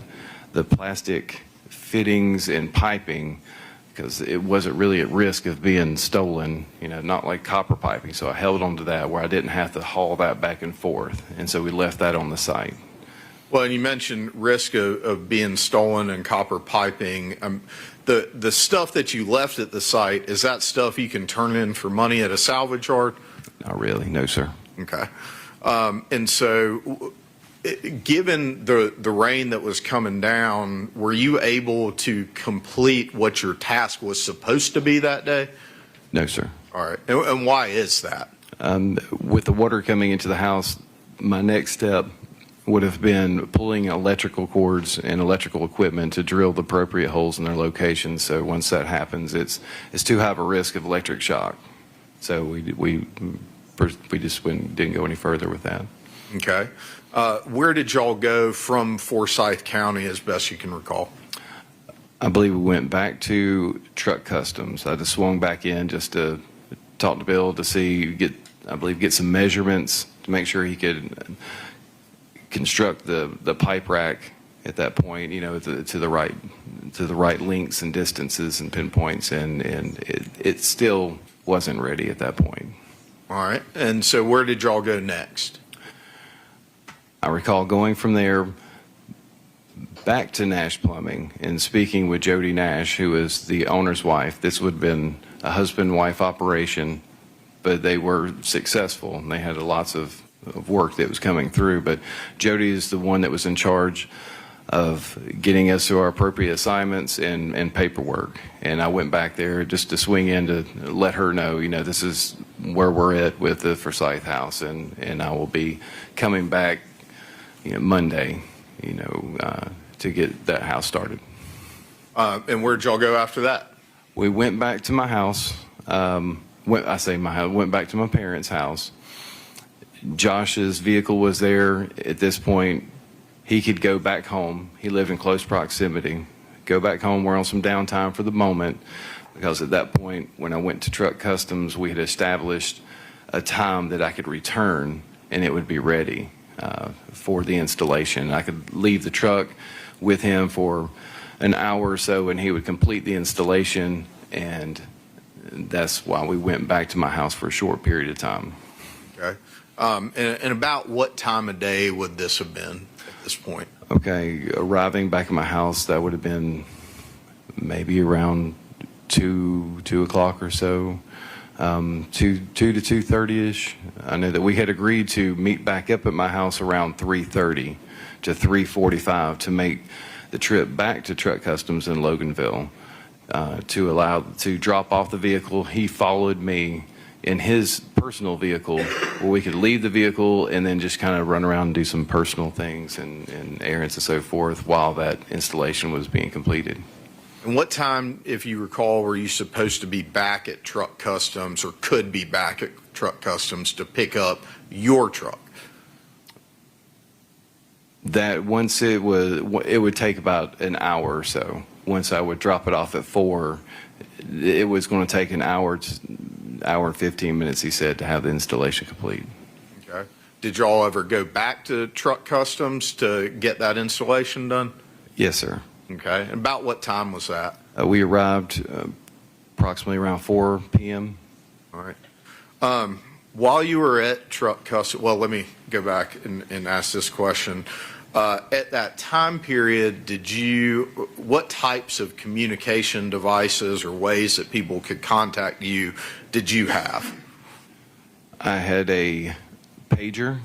the plastic fittings and piping because it wasn't really at risk of being stolen, not like copper piping. So I held on to that where I didn't have to haul that back and forth. And so we left that on the site. Well, and you mentioned risk of being stolen and copper piping. The stuff that you left at the site, is that stuff you can turn in for money at a salvage yard? Not really, no, sir. Okay. And so given the rain that was coming down, were you able to complete what your task was supposed to be that day? No, sir. All right. And why is that? With the water coming into the house, my next step would have been pulling electrical cords and electrical equipment to drill the appropriate holes in their locations. So once that happens, it's too high of a risk of electric shock. So we just didn't go any further with that. Okay. Where did y'all go from Forsyth County, as best you can recall? I believe we went back to Truck Customs. I just swung back in just to talk to Bill to get some measurements to make sure he could construct the pipe rack at that point, to the right lengths and distances and pinpoints, and it still wasn't ready at that point. All right. And so where did y'all go next? I recall going from there back to Nash Plumbing and speaking with Jody Nash, who is the owner's wife. This would have been a husband-wife operation, but they were successful, and they had lots of work that was coming through. But Jody is the one that was in charge of getting us to our appropriate assignments and paperwork. And I went back there just to swing in to let her know, this is where we're at with the Forsyth house, and I will be coming back, Monday, to get that house started. And where'd y'all go after that? We went back to my house. Went back to my parents' house. Josh's vehicle was there. At this point, he could go back home. He lived in close proximity. Go back home. We're on some downtime for the moment, because at that point, when I went to Truck Customs, we had established a time that I could return and it would be ready for the installation. I could leave the truck with him for an hour or so, and he would complete the installation, and that's why we went back to my house for a short period of time. Okay. And about what time of day would this have been at this point? Okay, arriving back at my house, that would have been maybe around 2 o'clock or so, 2 to 2:30ish. I know that we had agreed to meet back up at my house around 3:30 to 3:45 to make the trip back to Truck Customs in Loganville, to drop off the vehicle. He followed me in his personal vehicle, where we could leave the vehicle and then just kind of run around and do some personal things and errands and so forth while that installation was being completed. And what time, if you recall, were you supposed to be back at Truck Customs, or could be back at Truck Customs to pick up your truck? That once it would take about an hour or so. Once I would drop it off at 4, it was going to take an hour and 15 minutes, he said, to have the installation complete. Okay. Did y'all ever go back to Truck Customs to get that installation done? Yes, sir. Okay. And about what time was that? We arrived approximately around 4 p.m. All right. While you were at Truck Customs, well, let me go back and ask this question. At that time period, what types of communication devices or ways that people could contact you did you have? I had a pager,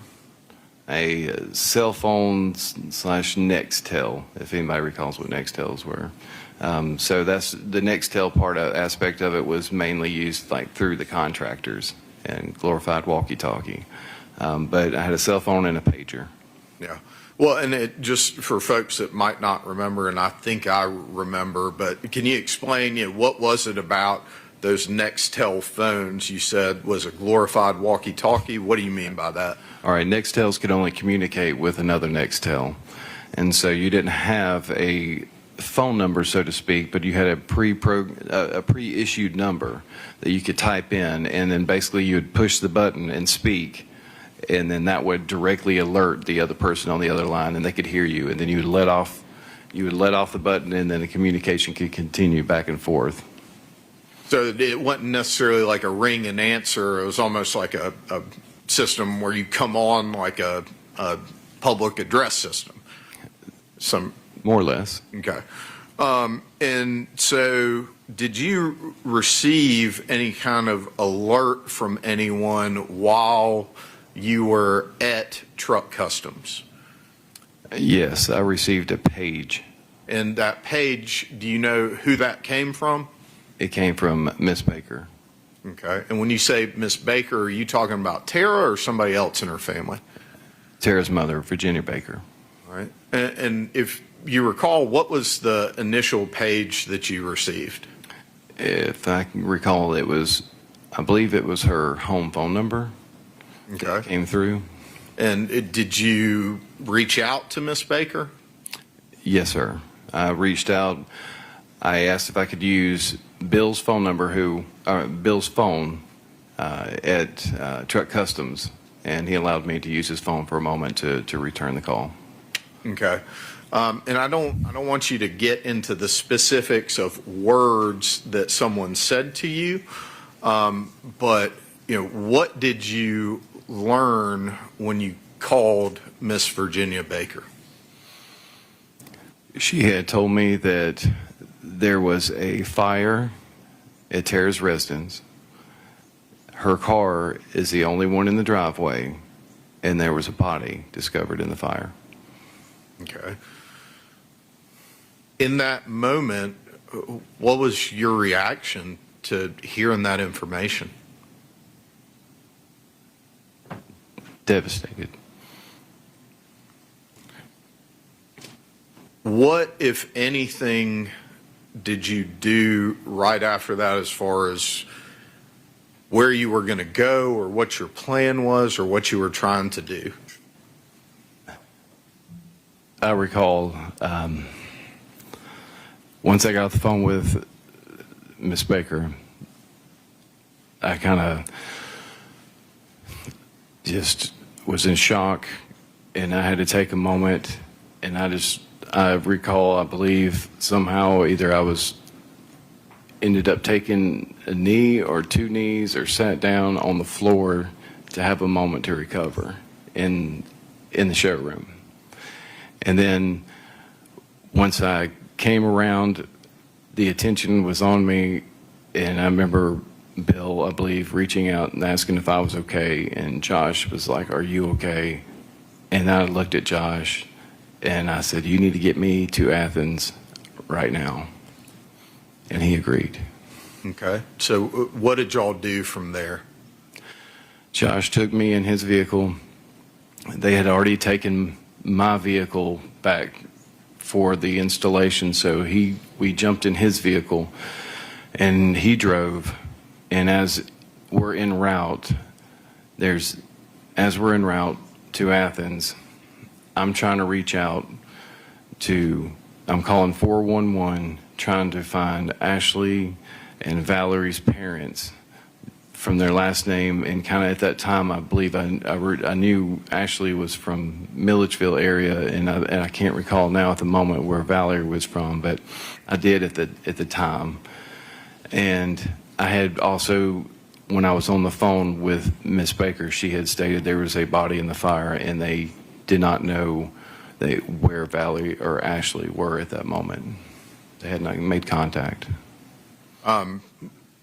a cell phone / Nextel, if anybody recalls what Nextels were. So that's the Nextel aspect of it was mainly used like through the contractors and glorified walkie-talkie. But I had a cell phone and a pager. Yeah. Well, and it just for folks that might not remember, and I think I remember, but can you explain, what was it about those Nextel phones you said was a glorified walkie-talkie? What do you mean by that? All right, Nextels could only communicate with another Nextel. And so you didn't have a phone number, so to speak, but you had a pre-issued number that you could type in, and then basically you would push the button and speak, and then that would directly alert the other person on the other line, and they could hear you, and then you would let off the button, and then the communication could continue back and forth. So it wasn't necessarily like a ring and answer. It was almost like a system where you come on like a public address system. More or less. Okay. And so did you receive any kind of alert from anyone while you were at Truck Customs? Yes, I received a page. And that page, do you know who that came from? It came from Miss Baker. Okay. And when you say Miss Baker, are you talking about Tara or somebody else in her family? Tara's mother, Virginia Baker. All right. And if you recall, what was the initial page that you received? If I can recall, I believe it was her home phone number. Okay. That came through. And did you reach out to Miss Baker? Yes, sir. I reached out. I asked if I could use Bill's phone number, Bill's phone at Truck Customs, and he allowed me to use his phone for a moment to return the call. Okay. And I don't want you to get into the specifics of words that someone said to you, but what did you learn when you called Miss Virginia Baker? She had told me that there was a fire at Tara's residence. Her car is the only one in the driveway, and there was a body discovered in the fire. Okay. In that moment, what was your reaction to hearing that information? Devastated. What, if anything, did you do right after that as far as where you were going to go or what your plan was or what you were trying to do? I recall once I got off the phone with Miss Baker, I kind of just was in shock, and I had to take a moment, and I recall, I believe somehow either ended up taking a knee or two knees or sat down on the floor to have a moment to recover in the showroom. And then once I came around, the attention was on me, and I remember Bill, I believe, reaching out and asking if I was okay, and Josh was like, "Are you okay?" And I looked at Josh, and I said, "You need to get me to Athens right now." And he agreed. Okay. So what did y'all do from there? Josh took me in his vehicle. They had already taken my vehicle back for the installation, so we jumped in his vehicle, and he drove. And as we're en route to Athens, I'm trying to reach out I'm calling 411, trying to find Ashley and Valerie's parents from their last name. And kind of at that time, I believe I knew Ashley was from Milledgeville area, and I can't recall now at the moment where Valerie was from, but I did at the time. And I had also, when I was on the phone with Miss Baker, she had stated there was a body in the fire, and they did not know where Valerie or Ashley were at that moment. They had not made contact.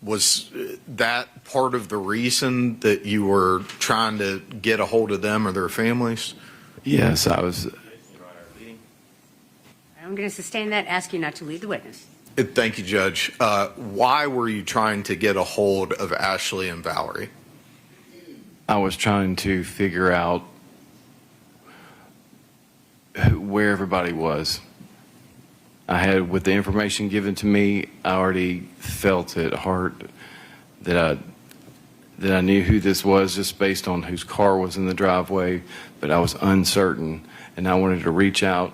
Was that part of the reason that you were trying to get a hold of them or their families? Yes, I was. I'm going to sustain that, ask you not to lead the witness. Thank you, Judge. Why were you trying to get a hold of Ashley and Valerie? I was trying to figure out where everybody was. With the information given to me, I already felt at heart that I knew who this was just based on whose car was in the driveway, but I was uncertain, and I wanted to reach out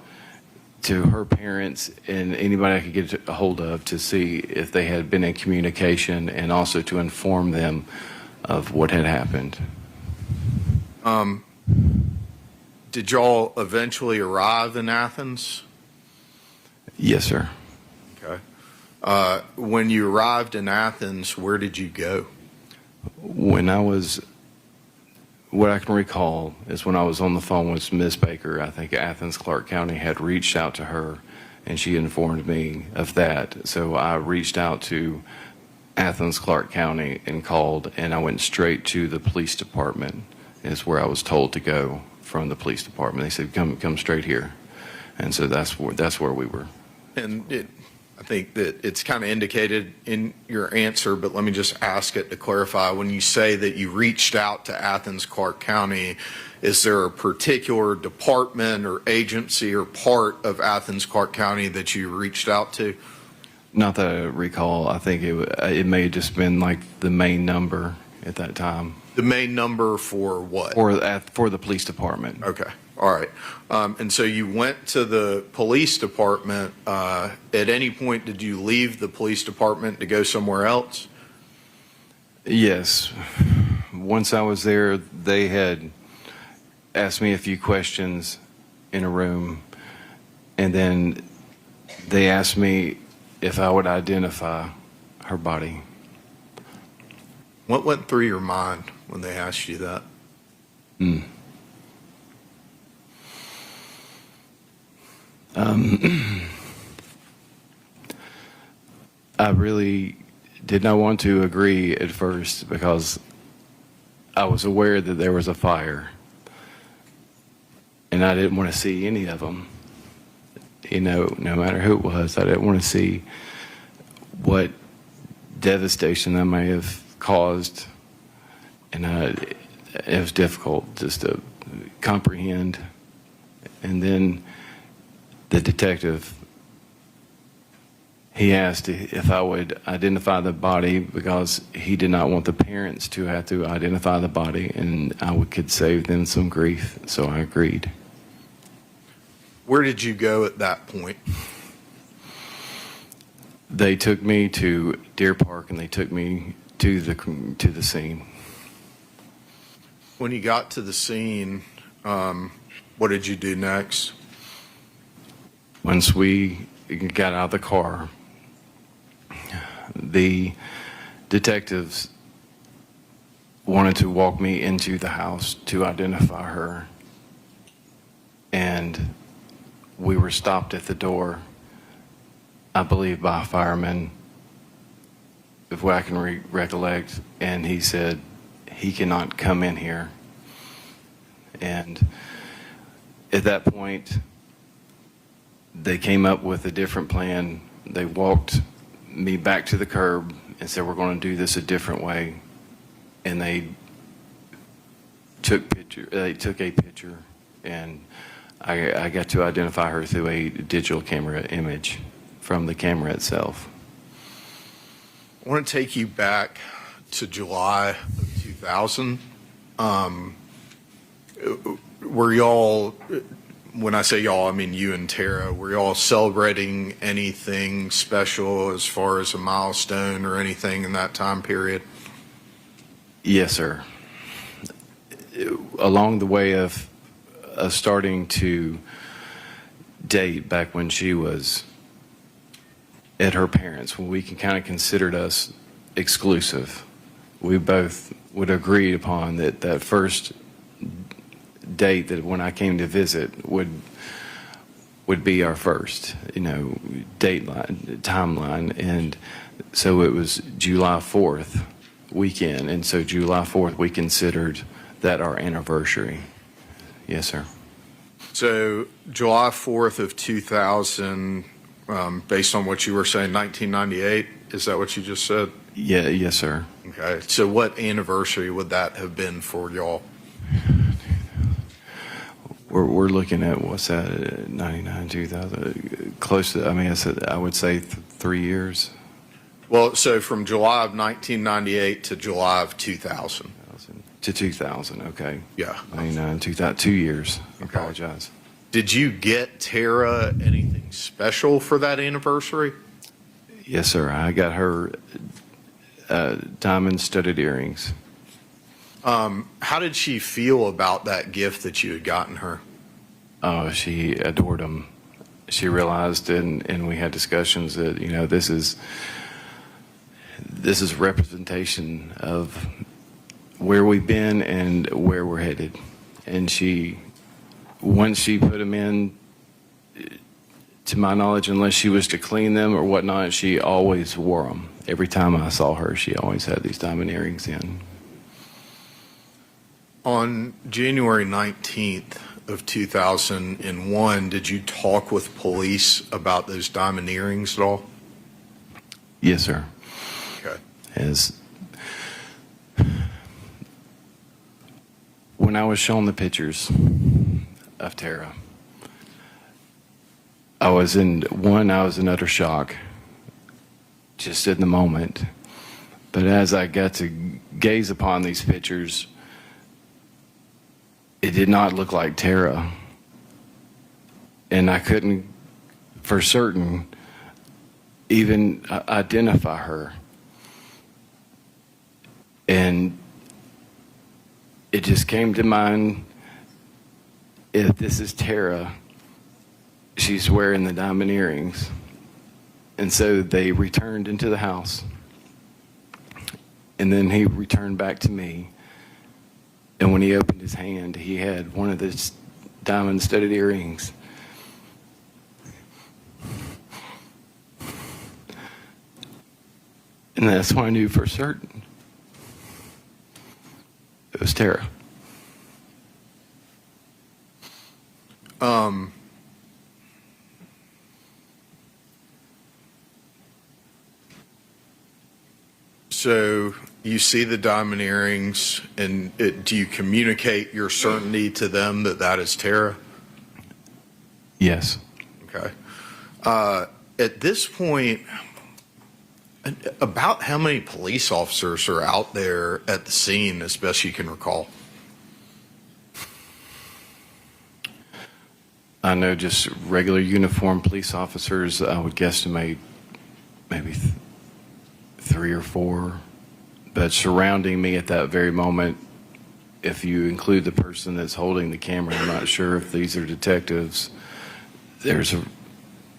to her parents and anybody I could get a hold of to see if they had been in communication, and also to inform them of what had happened. Did y'all eventually arrive in Athens? Yes, sir. Okay. When you arrived in Athens, where did you go? What I can recall is when I was on the phone with Ms. Baker, I think Athens Clark County had reached out to her, and she informed me of that. So I reached out to Athens Clark County and called, and I went straight to the police department, is where I was told to go from the police department. They said, come straight here. And so that's where we were. And I think that it's kind of indicated in your answer, but let me just ask it to clarify. When you say that you reached out to Athens Clark County, is there a particular department or agency or part of Athens Clark County that you reached out to? Not that I recall. I think it may have just been like the main number at that time. The main number for what? For the police department. Okay. All right. And so you went to the police department. At any point, did you leave the police department to go somewhere else? Yes. Once I was there, they had asked me a few questions in a room, and then they asked me if I would identify her body. What went through your mind when they asked you that? I really did not want to agree at first because I was aware that there was a fire, and I didn't want to see any of them. You know, no matter who it was, I didn't want to see what devastation I may have caused, and it was difficult just to comprehend. And then the detective, he asked if I would identify the body because he did not want the parents to have to identify the body, and could save them some grief, so I agreed. Where did you go at that point? They took me to Deer Park, and they took me to the scene. When you got to the scene, what did you do next? Once we got out of the car, the detectives wanted to walk me into the house to identify her, and we were stopped at the door, I believe, by a fireman, if I can recollect, and he said he cannot come in here. And at that point, they came up with a different plan. They walked me back to the curb and said, we're going to do this a different way. And they took a picture, and I got to identify her through a digital camera image from the camera itself. I want to take you back to July of 2000. Were y'all, when I say y'all, I mean you and Tara, were y'all celebrating anything special as far as a milestone or anything in that time period? Yes, sir. Along the way of starting to date back when she was at her parents', when we kind of considered us exclusive, we both would agree upon that first date, that when I came to visit would be our first, date timeline. And so it was July 4th weekend, and so July 4th we considered that our anniversary. Yes, sir. So July 4th of 2000, based on what you were saying, 1998, is that what you just said? Yeah, yes, sir. Okay, so what anniversary would that have been for y'all? We're looking at, what's that, 99, 2000, close to, I would say 3 years. Well, so from July of 1998 to July of 2000. To 2000, okay. Yeah. 99, 2000, 2 years. I Okay. apologize. Did you get Tara anything special for that anniversary? Yes, sir. I got her diamond-studded earrings. How did she feel about that gift that you had gotten her? Oh, she adored them. She realized, and we had discussions that, this is representation of where we've been and where we're headed. And once she put them in, to my knowledge, unless she was to clean them or whatnot, she always wore them. Every time I saw her, she always had these diamond earrings in. On January 19th of 2001, did you talk with police about those diamond earrings at all? Yes, sir. Okay. When I was shown the pictures of Tara, I was in utter shock, just in the moment. But as I got to gaze upon these pictures, it did not look like Tara. And I couldn't, for certain, even identify her. And it just came to mind if this is Tara, she's wearing the diamond earrings. And so they returned into the house. And then he returned back to me. And when he opened his hand, he had one of the diamond-studded earrings. And that's when I knew for certain it was Tara. So you see the diamond earrings, and do you communicate your certainty to them that that is Tara? Yes. Okay. At this point, about how many police officers are out there at the scene, as best you can recall? I know just regular uniformed police officers, I would guesstimate maybe 3 or 4. But surrounding me at that very moment, if you include the person that's holding the camera, I'm not sure if these are detectives, there's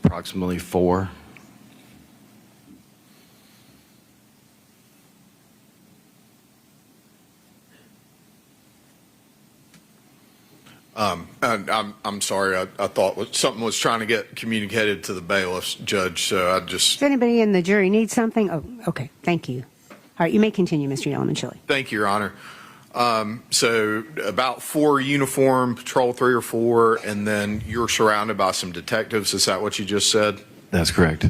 approximately 4. I'm sorry. I thought something was trying to get communicated to the bailiffs, Judge. So I just Does anybody in the jury need something? Oh, okay. Thank you. All right, you may continue, Mr. Yellman-Chili. thank you, Your Honor. So about 4 uniformed, patrol 3 or 4, and then you're surrounded by some detectives. Is that what you just said? That's correct.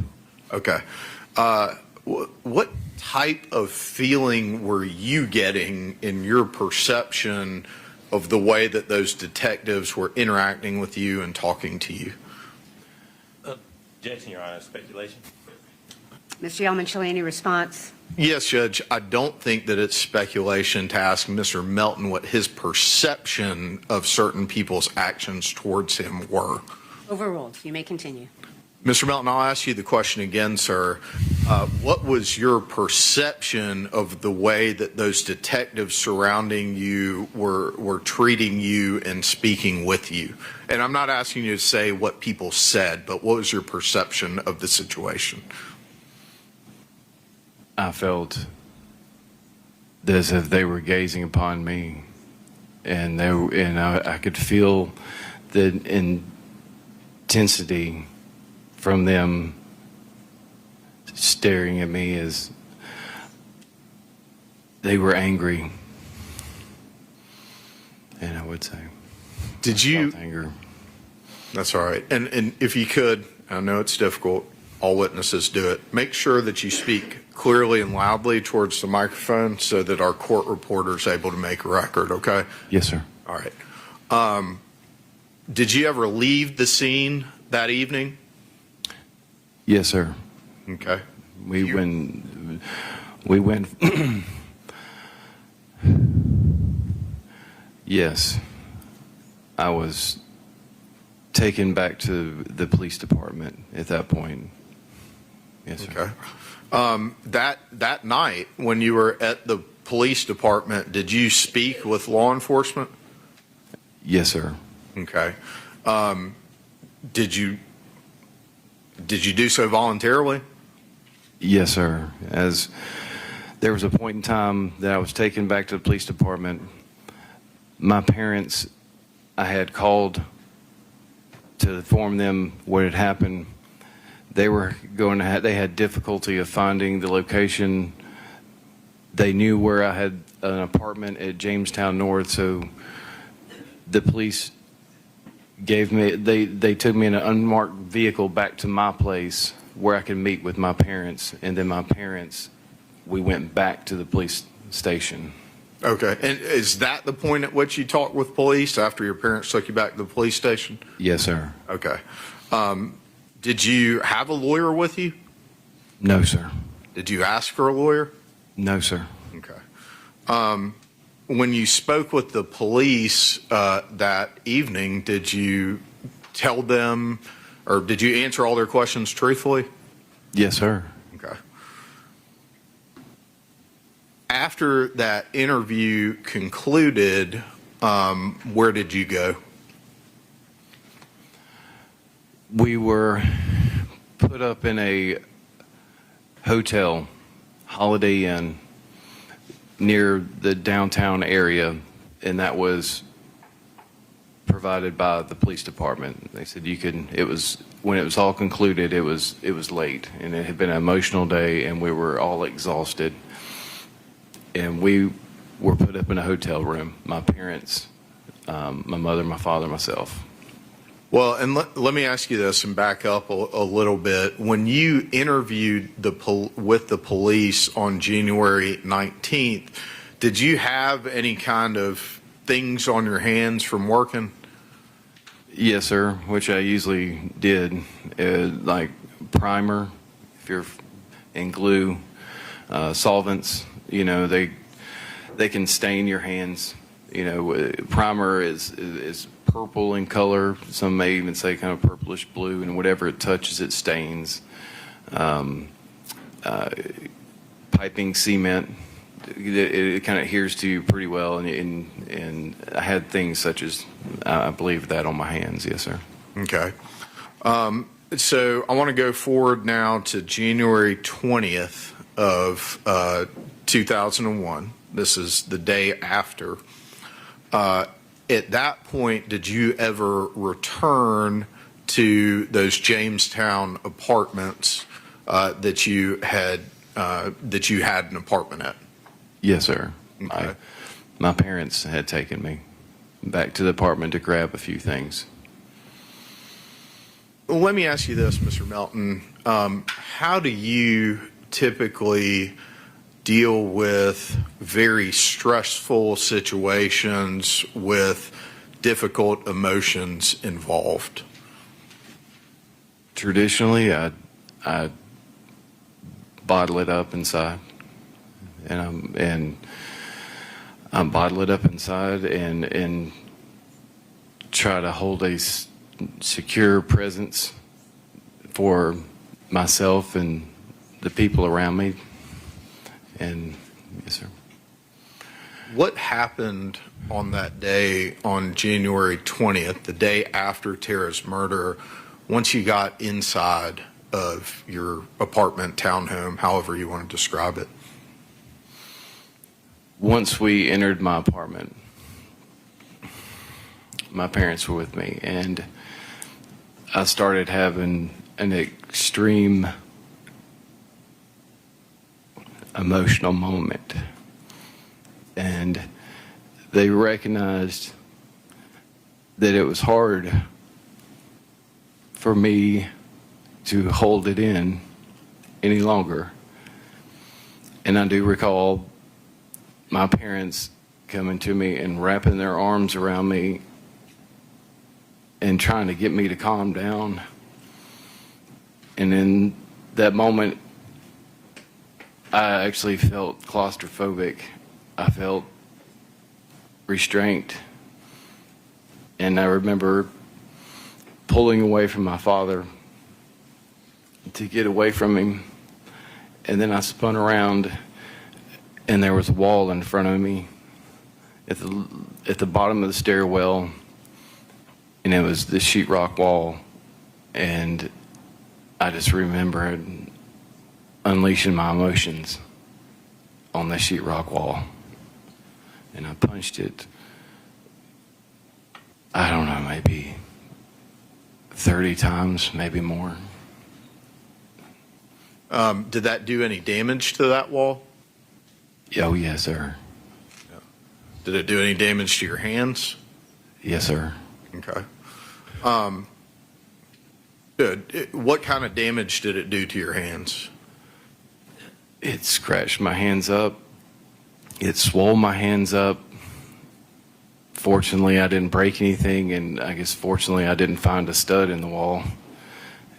Okay. What type of feeling were you getting in your perception of the way that those detectives were interacting with you and talking to you? Objection, Your Honor. Speculation. Mr. Yellman-Chili, any response? Yes, Judge. I don't think that it's speculation to ask Mr. Melton what his perception of certain people's actions towards him were. Overruled. You may continue. Mr. Melton, I'll ask you the question again, sir. What was your perception of the way that those detectives surrounding you were treating you and speaking with you? And I'm not asking you to say what people said, but what was your perception of the situation? I felt as if they were gazing upon me, and I could feel the intensity from them staring at me as they were angry. And I would say, Did you? felt anger. That's all right. And if you could, I know it's difficult. All witnesses do it. Make sure that you speak clearly and loudly towards the microphone so that our court reporter is able to make a record, okay? Yes, sir. All right. Did you ever leave the scene that evening? Yes, sir. Okay. We went. Yes, I was taken back to the police department at that point. Yes, sir. Okay. That night when you were at the police department, did you speak with law enforcement? Yes, sir. Okay. Did you do so voluntarily? Yes, sir. As there was a point in time that I was taken back to the police department, my parents, I had called to inform them what had happened. They were going to they had difficulty of finding the location. They knew where I had an apartment at Jamestown North, so the police gave me, they took me in an unmarked vehicle back to my place where I could meet with my parents, and then my parents, we went back to the police station. Okay. And is that the point at which you talked with police after your parents took you back to the police station? Yes, sir. Okay. Did you have a lawyer with you? No, sir. Did you ask for a lawyer? No, sir. Okay. When you spoke with the police that evening, did you tell them, or did you answer all their questions truthfully? Yes, sir. Okay. After that interview concluded, where did you go? We were put up in a hotel, Holiday Inn, near the downtown area, and that was provided by the police department. They said you could. It was when it was all concluded. It was late, and it had been an emotional day, and we were all exhausted, and we were put up in a hotel room. My parents, my mother, my father, myself. Well, and let me ask you this and back up a little bit. When you interviewed with the police on January 19th, did you have any kind of things on your hands from working? Yes, sir, which I usually did, like primer, if you're and glue, solvents. You know, they can stain your hands. You know, primer is purple in color. Some may even say kind of purplish blue, and whatever it touches, it stains. Piping cement, it kind of adheres to you pretty well, and I had things such as, I believe, that on my hands. Yes, sir. Okay. So I want to go forward now to January 20th of 2001. This is the day after. At that point, did you ever return to those Jamestown apartments that you had an apartment at? Yes, sir. Okay. My parents had taken me back to the apartment to grab a few things. Well, let me ask you this, Mr. Melton. How do you typically deal with very stressful situations with difficult emotions involved? Traditionally, I bottle it up inside, and I bottle it up inside and try to hold a secure presence for myself and the people around me. And yes, sir. What happened on that day, on January 20th, the day after Tara's murder, once you got inside of your apartment, townhome, however you want to describe it? Once we entered my apartment, my parents were with me, and I started having an extreme emotional moment, and they recognized that it was hard for me to hold it in any longer. And I do recall my parents coming to me and wrapping their arms around me and trying to get me to calm down. And in that moment, I actually felt claustrophobic. I felt restraint. And I remember pulling away from my father to get away from him. And then I spun around, and there was a wall in front of me at the bottom of the stairwell, and it was the sheetrock wall. And I just remembered unleashing my emotions on the sheetrock wall, and I punched it, I don't know, maybe 30 times, maybe more. Did that do any damage to that wall? Oh, yes, sir. Did it do any damage to your hands? Yes, sir. Okay. Good. What kind of damage did it do to your hands? It scratched my hands up. It swole my hands up. Fortunately, I didn't break anything, and I guess fortunately I didn't find a stud in the wall.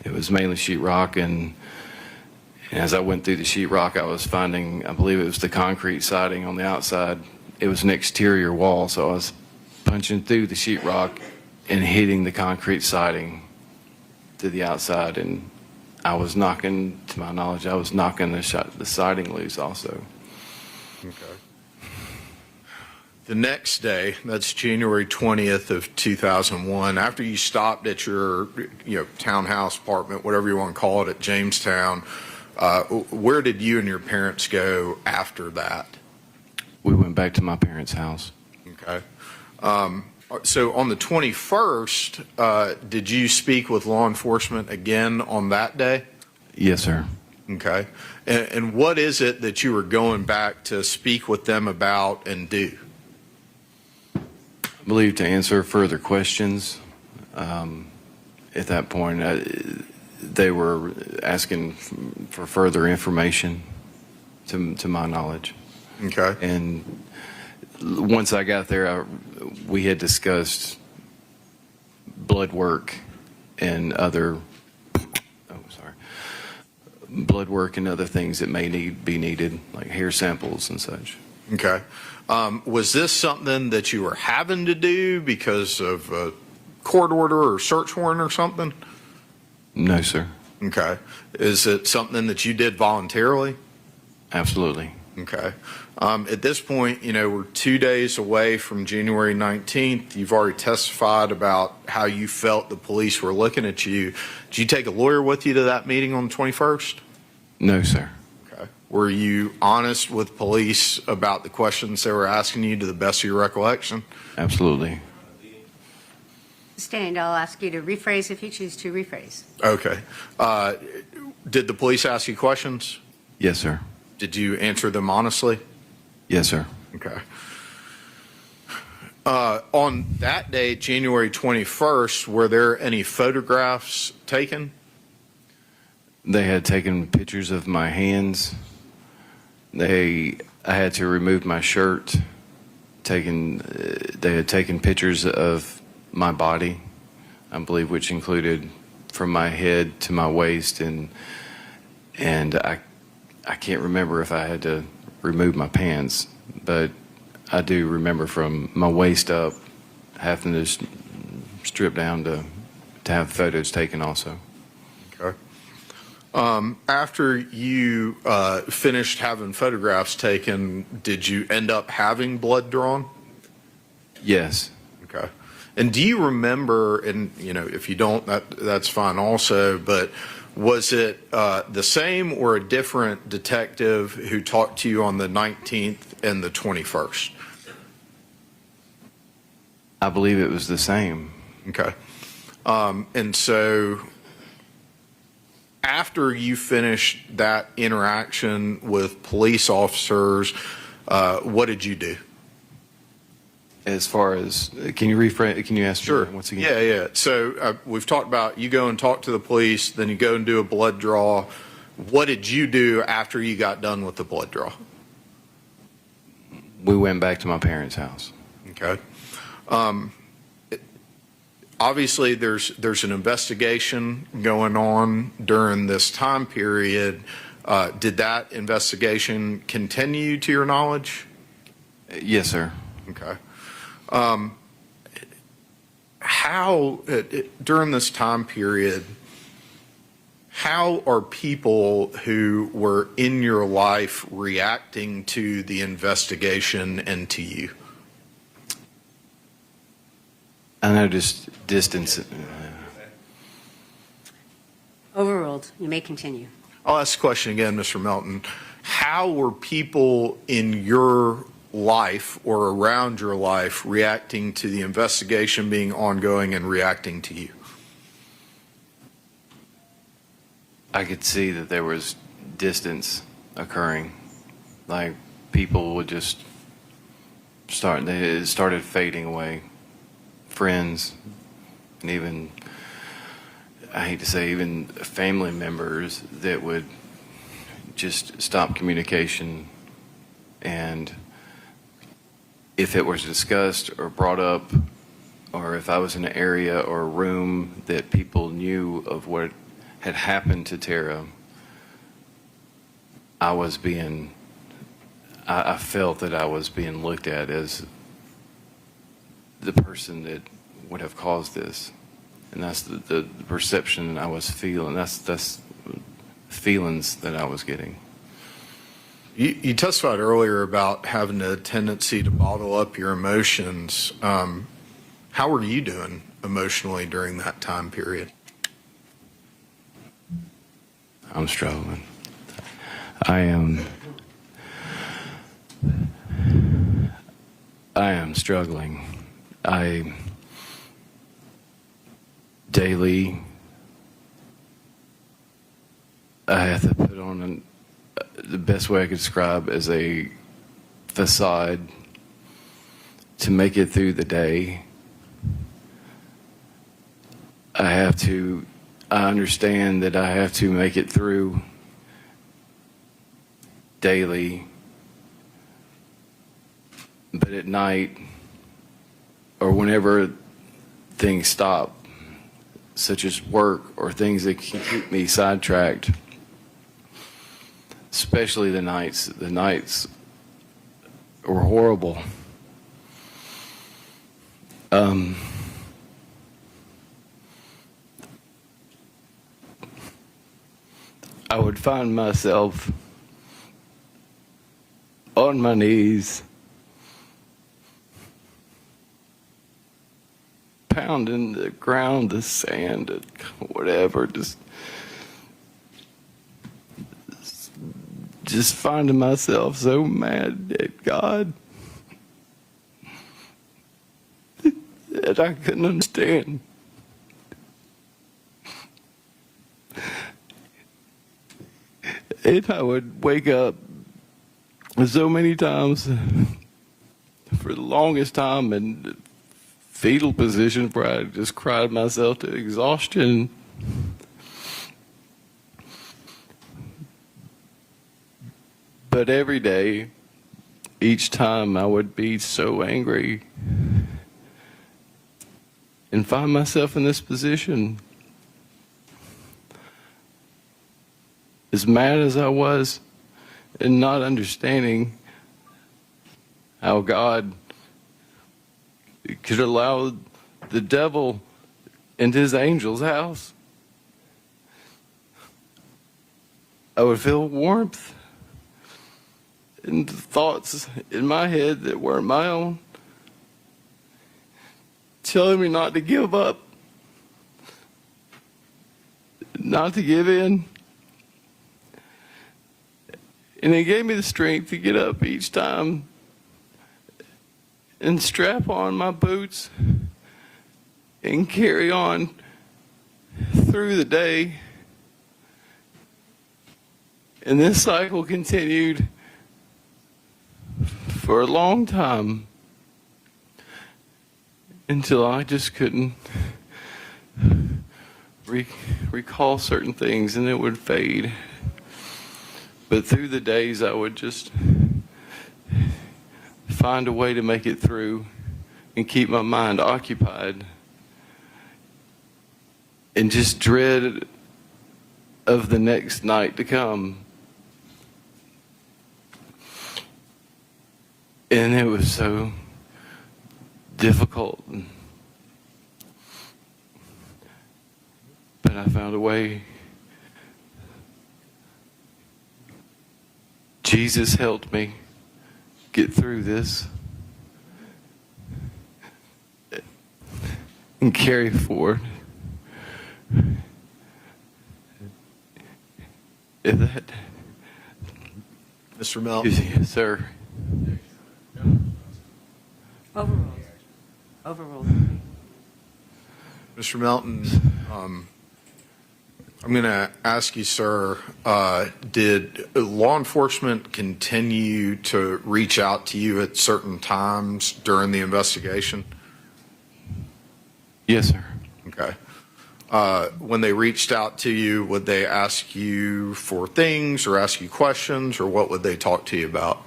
It was mainly sheetrock, and as I went through the sheetrock, I was finding, I believe it was the concrete siding on the outside. It was an exterior wall, so I was punching through the sheetrock and hitting the concrete siding to the outside, and I was knocking, to my knowledge, I was knocking the siding loose also. Okay. The next day, that's January 20th of 2001, after you stopped at your townhouse apartment, whatever you want to call it, at Jamestown, where did you and your parents go after that? We went back to my parents' house. Okay. So on the 21st, did you speak with law enforcement again on that day? Yes, sir. Okay. And what is it that you were going back to speak with them about and do? I believe to answer further questions. At that point, they were asking for further information to my knowledge. Okay. And once I got there, we had discussed blood work and other things that may be needed, like hair samples and such. Okay. Was this something that you were having to do because of a court order or search warrant or something? No, sir. Okay. Is it something that you did voluntarily? Absolutely. Okay. At this point, we're 2 days away from January 19th. You've already testified about how you felt the police were looking at you. Did you take a lawyer with you to that meeting on the 21st? No, sir. Okay. Were you honest with police about the questions they were asking you to the best of your recollection? Absolutely. Stand, I'll ask you to rephrase if you choose to rephrase. Okay. Did the police ask you questions? Yes, sir. Did you answer them honestly? Yes, sir. Okay. On that day, January 21st, were there any photographs taken? They had taken pictures of my hands. I had to remove my shirt. They had taken pictures of my body, I believe, which included from my head to my waist, and I can't remember if I had to remove my pants, but I do remember from my waist up having to strip down to have photos taken also. Okay. After you finished having photographs taken, did you end up having blood drawn? Yes. Okay. And do you remember, and if you don't, that's fine also, but was it the same or a different detective who talked to you on the 19th and the 21st? I believe it was the same. Okay. And so after you finished that interaction with police officers, what did you do? As far as, can you rephrase, can you ask Sure. me once again? Yeah. So we've talked about you go and talk to the police, then you go and do a blood draw. What did you do after you got done with the blood draw? We went back to my parents' house. Okay. Obviously, there's an investigation going on during this time period. Did that investigation continue to your knowledge? Yes, sir. Okay. How, during this time period, how are people who were in your life reacting to the investigation and to you? I noticed distance. Overruled. You may continue. I'll ask the question again, Mr. Melton. How were people in your life or around your life reacting to the investigation being ongoing and reacting to you? I could see that there was distance occurring. Like people would just it started fading away. Friends, and even, I hate to say, even family members that would just stop communication. And if it was discussed or brought up, or if I was in an area or a room that people knew of what had happened to Tara, I felt that I was being looked at as the person that would have caused this. And that's the perception I was feeling. That's feelings that I was getting. You testified earlier about having a tendency to bottle up your emotions. How were you doing emotionally during that time period? I'm struggling. I am struggling. I daily I have to put on the best way I could describe as a facade to make it through the day. I understand that I have to make it through daily, but at night or whenever things stop, such as work or things that can keep me sidetracked, especially the nights were horrible. I would find myself on my knees, pounding the ground, the sand, whatever, just finding myself so mad at God that I couldn't understand. And I would wake up so many times for the longest time in fetal position where I just cried myself to exhaustion. But every day, each time I would be so angry and find myself in this position. As mad as I was and not understanding how God could allow the devil and his angels' house, I would feel warmth and thoughts in my head that weren't my own, telling me not to give up, not to give in. And it gave me the strength to get up each time and strap on my boots and carry on through the day. And this cycle continued for a long time until I just couldn't recall certain things and it would fade. But through the days, I would just find a way to make it through and keep my mind occupied and just dread of the next night to come. And it was so difficult. But I found a way. Jesus helped me get through this and carry forward. If that, Mr. Melton. yes, sir. Overruled. Mr. Melton, I'm going to ask you, sir, did law enforcement continue to reach out to you at certain times during the investigation? Yes, sir. Okay. When they reached out to you, would they ask you for things or ask you questions, or what would they talk to you about?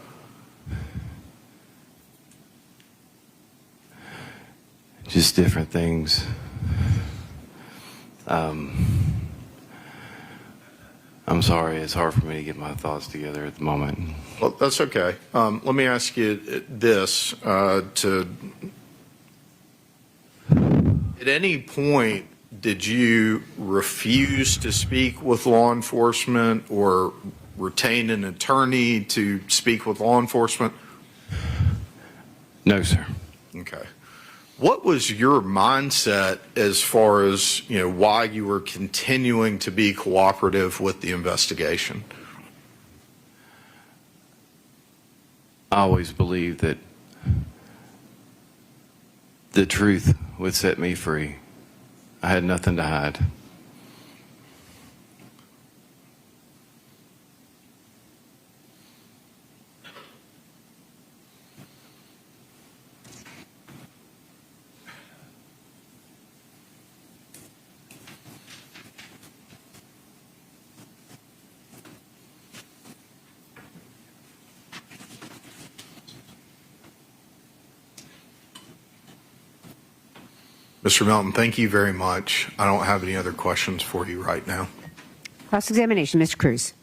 Just different things. I'm sorry, it's hard for me to get my thoughts together at the moment. Well, that's okay. Let me ask you this. At any point, did you refuse to speak with law enforcement, or retained an attorney to speak with law enforcement? No, sir. Okay. What was your mindset as far as, why you were continuing to be cooperative with the investigation? I always believed that the truth would set me free. I had nothing to hide. Mr. Melton, thank you very much. I don't have any other questions for you right now. Cross-examination, Mr. Cruz.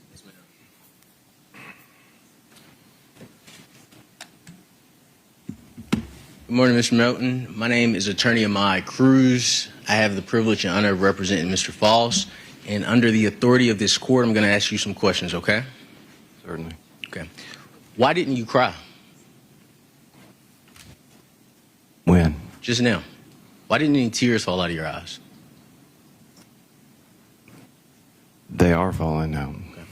Good morning, Mr. Melton. My name is Attorney Amai Cruz. I have the privilege and honor of representing Mr. Faust. And under the authority of this court, I'm going to ask you some questions, okay? Certainly. Okay. Why didn't you cry? When? Just now. Why didn't any tears fall out of your eyes? They are falling now. Okay.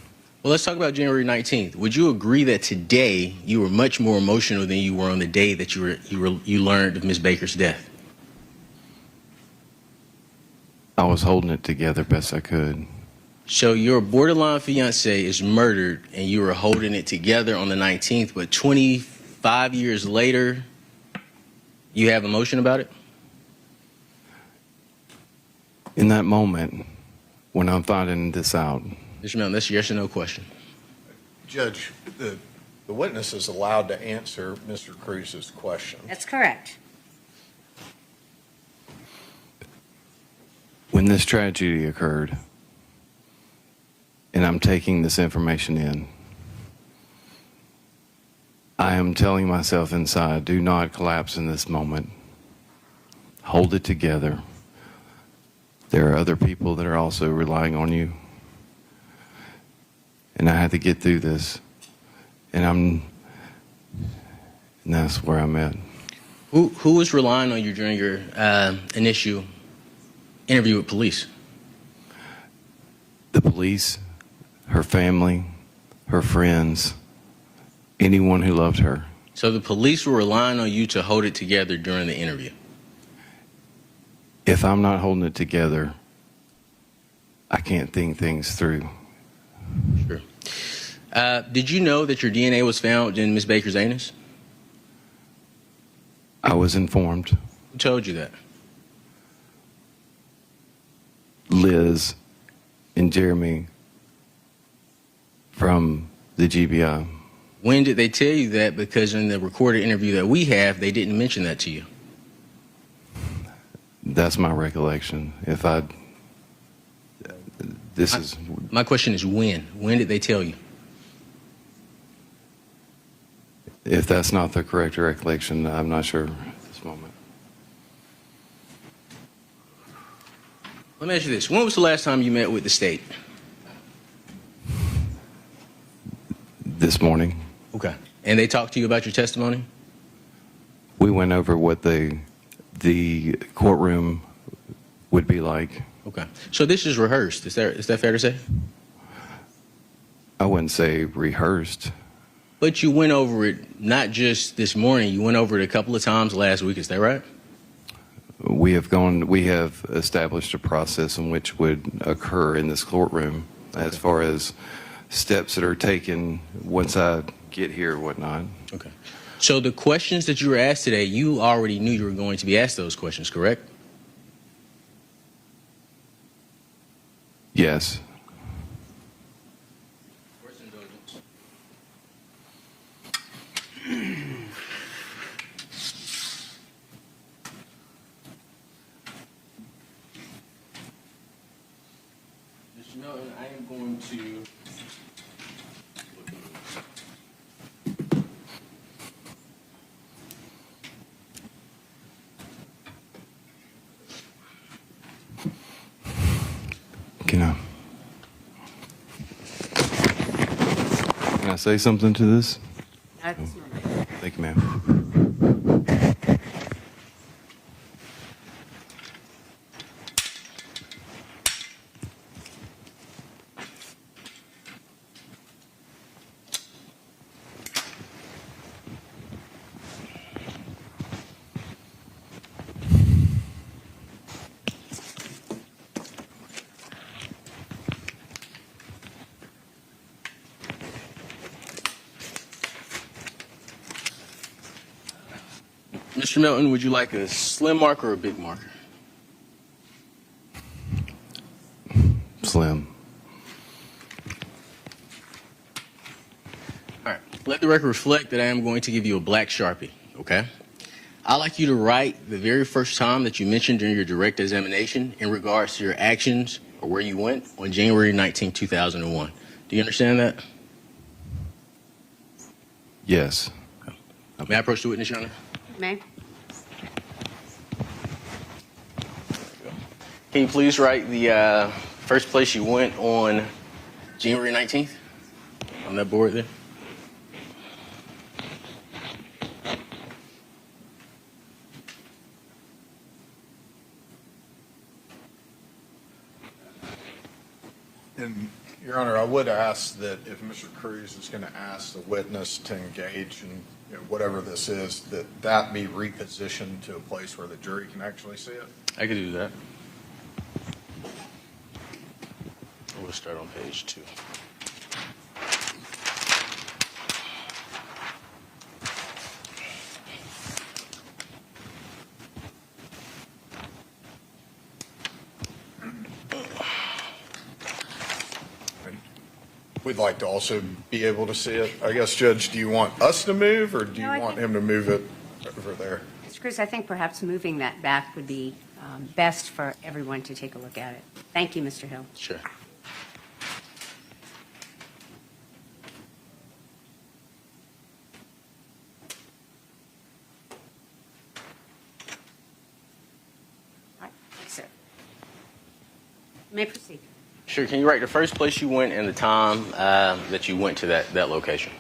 Well, let's talk about January 19th. Would you agree that today you were much more emotional than you were on the day that you learned of Ms. Baker's death? I was holding it together best I could. So your borderline fiance is murdered and you were holding it together on the 19th, but 25 years later, you have emotion about it? In that moment, when I'm finding this out. Mr. Melton, that's a yes or no question. Judge, the witness is allowed to answer Mr. Cruz's question. That's correct. When this tragedy occurred, and I'm taking this information in, I am telling myself inside, do not collapse in this moment. Hold it together. There are other people that are also relying on you. And I had to get through this. And that's where I'm at. Who was relying on you during your initial interview with police? The police, her family, her friends, anyone who loved her. So the police were relying on you to hold it together during the interview? If I'm not holding it together, I can't think things through. Sure. Did you know that your DNA was found in Ms. Baker's anus? I was informed. Who told you that? Liz and Jeremy from the GBI. When did they tell you that? Because in the recorded interview that we have, they didn't mention that to you. That's my recollection. My question is when? When did they tell you? If that's not the correct recollection, I'm not sure at this moment. Let me ask you this. When was the last time you met with the state? This morning. Okay. And they talked to you about your testimony? We went over what the courtroom would be like. Okay. So this is rehearsed. Is that fair to say? I wouldn't say rehearsed. But you went over it not just this morning. You went over it a couple of times last week. Is that right? We have established a process in which would occur in this courtroom as far as steps that are taken once I get here or whatnot. Okay. So the questions that you were asked today, you already knew you were going to be asked those questions, correct? Yes. Mr. Melton, I am going to... Can I? say something to this? At this moment. Thank you, ma'am. Mr. Melton, would you like a slim mark or a big marker? Slim. All right. Let the record reflect that I am going to give you a black Sharpie, okay? I'd like you to write the very first time that you mentioned during your direct examination in regards to your actions or where you went on January 19, 2001. Do you understand that? Yes. May I approach the witness, Your Honor? May? Can you please write the first place you went on January 19th on that board there? And, Your Honor, I would ask that if Mr. Cruz is going to ask the witness to engage in whatever this is, that be repositioned to a place where the jury can actually see it. I could do that. We'll start on page 2. We'd like to also be able to see it. I guess, Judge, do you want us to move, or do you No, I want think- him to move it over there? Mr. Cruz, I think perhaps moving that back would be best for everyone to take a look at it. Thank you, Mr. Hill. Sure. All right, thanks, sir. You may proceed. Sure. Can you write the first place you went and the time that you went to that location?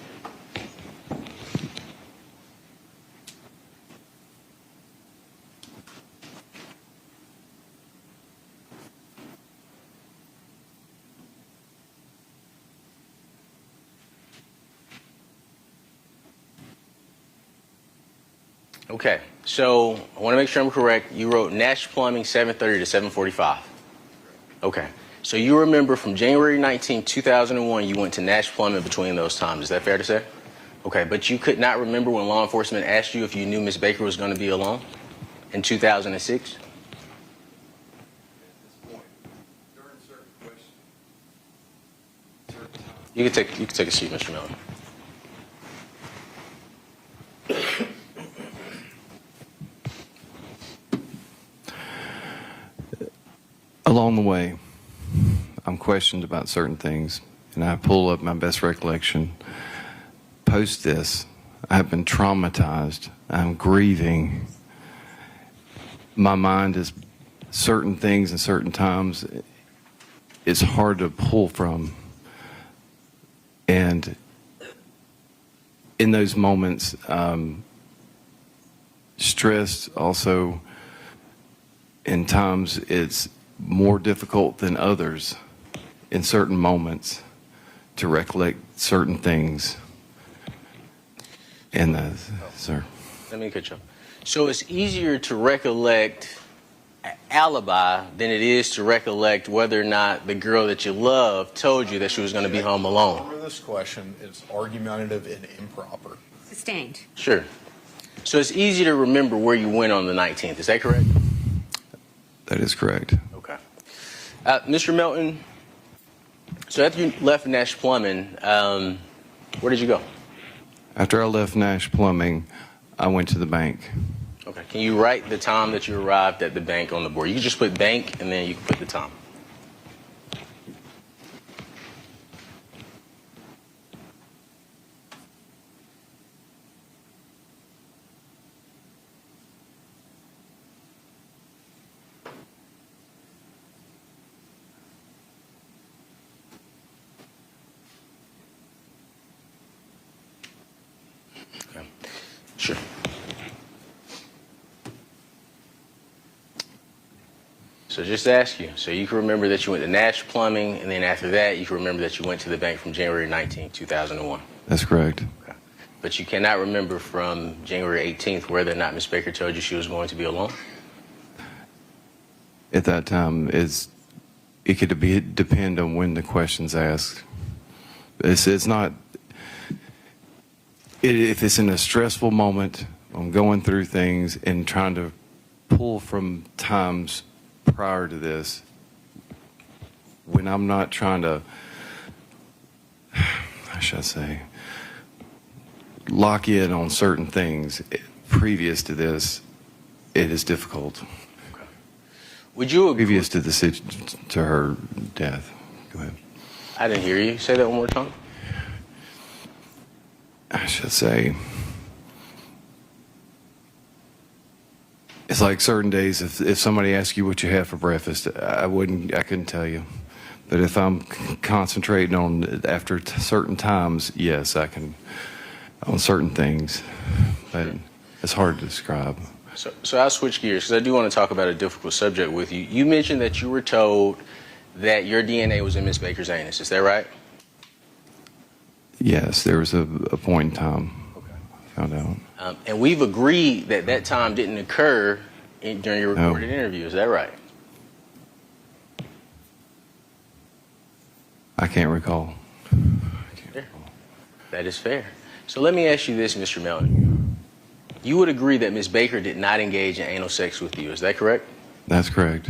Okay, so I want to make sure I'm correct. You wrote Nash Plumbing 7:30 to 7:45. Okay, so you remember from January 19, 2001, you went to Nash Plumbing between those times. Is that fair to say? Okay, but you could not remember when law enforcement asked you if you knew Ms. Baker was going to be alone in 2006? You can take a seat, Mr. Miller. Along the way, I'm questioned about certain things, and I pull up my best recollection. Post this, I have been traumatized. I'm grieving. My mind is certain things and certain times. It's hard to pull from. And in those moments, stress also, in times, it's more difficult than others in certain moments to recollect certain things. And sir. Let me catch up. So it's easier to recollect an alibi than it is to recollect whether or not the girl that you love told you that she was going to be home alone. Remember, this question is argumentative and improper. Sustained. Sure. So it's easy to remember where you went on the 19th. Is that correct? That is correct. Okay. Mr. Melton, so after you left Nash Plumbing, where did you go? After I left Nash Plumbing, I went to the bank. Okay. Can you write the time that you arrived at the bank on the board? You can just put bank and then you can put the time. So just to ask you, so you can remember that you went to Nash Plumbing, and then after that, you can remember that you went to the bank from January 19, 2001. That's correct. Okay. But you cannot remember from January 18th whether or not Ms. Baker told you she was going to be alone? At that time, it could depend on when the question's asked. It's not. If it's in a stressful moment, I'm going through things and trying to pull from times prior to this, when I'm not trying to, how should I say, lock in on certain things previous to this, it is difficult. Okay. Would you agree? Previous to to her death. Go ahead. I didn't hear you. Say that one more time. I should say, it's like certain days, if somebody asks you what you had for breakfast, I couldn't tell you. But if I'm concentrating on after certain times, yes, I can, on certain things. But it's hard to describe. So I'll switch gears because I do want to talk about a difficult subject with you. You mentioned that you were told that your DNA was in Ms. Baker's anus. Is that right? Yes, there was a point in time I found out. And we've agreed that that time didn't occur during your recorded interview. Is that right? I can't recall. Fair. That is fair. So let me ask you this, Mr. Melton. You would agree that Ms. Baker did not engage in anal sex with you. Is that correct? That's correct.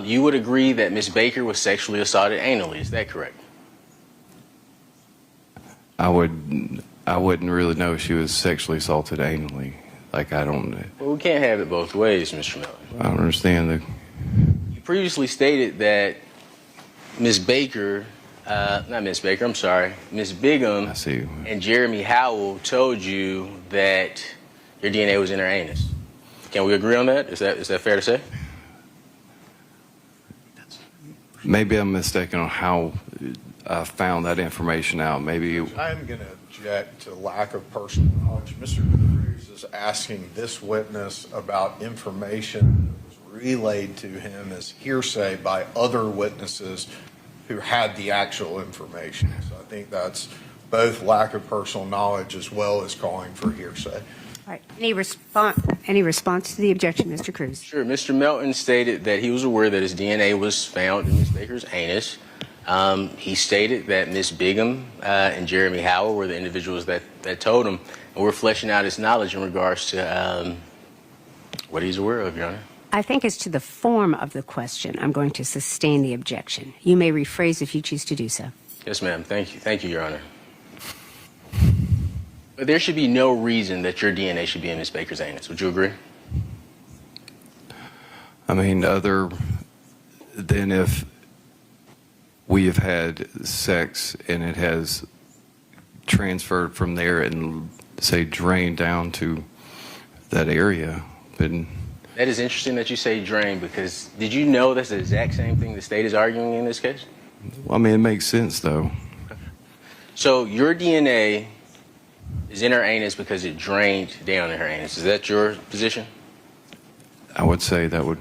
You would agree that Ms. Baker was sexually assaulted anally. Is that correct? I wouldn't really know if she was sexually assaulted anally. Like, I don't. Well, we can't have it both ways, Mr. Melton. I don't understand You previously stated that Ms. Baker, not Ms. Baker, I'm sorry, Ms. Bigham I see. and Jeremy Howell told you that your DNA was in her anus. Can we agree on that? Is that fair to say? Maybe I'm mistaken on how I found that information out. Maybe. I'm going to object to lack of personal knowledge. Mr. Cruz is asking this witness about information that was relayed to him as hearsay by other witnesses who had the actual information. So I think that's both lack of personal knowledge as well as calling for hearsay. All right. Any response to the objection, Mr. Cruz? Sure. Mr. Melton stated that he was aware that his DNA was found in Ms. Baker's anus. He stated that Ms. Bigham and Jeremy Howell were the individuals that told him, and we're fleshing out his knowledge in regards to what he's aware of, Your Honor. I think as to the form of the question, I'm going to sustain the objection. You may rephrase if you choose to do so. Yes, ma'am. Thank you. Thank you, Your Honor. But there should be no reason that your DNA should be in Ms. Baker's anus. Would you agree? I mean, other than if we have had sex and it has transferred from there and, say, drained down to that area. But that is interesting that you say drain, because did you know that's the exact same thing the state is arguing in this case? I mean, it makes sense, though. So your DNA is in her anus because it drained down in her anus. Is that your position? I would say that would.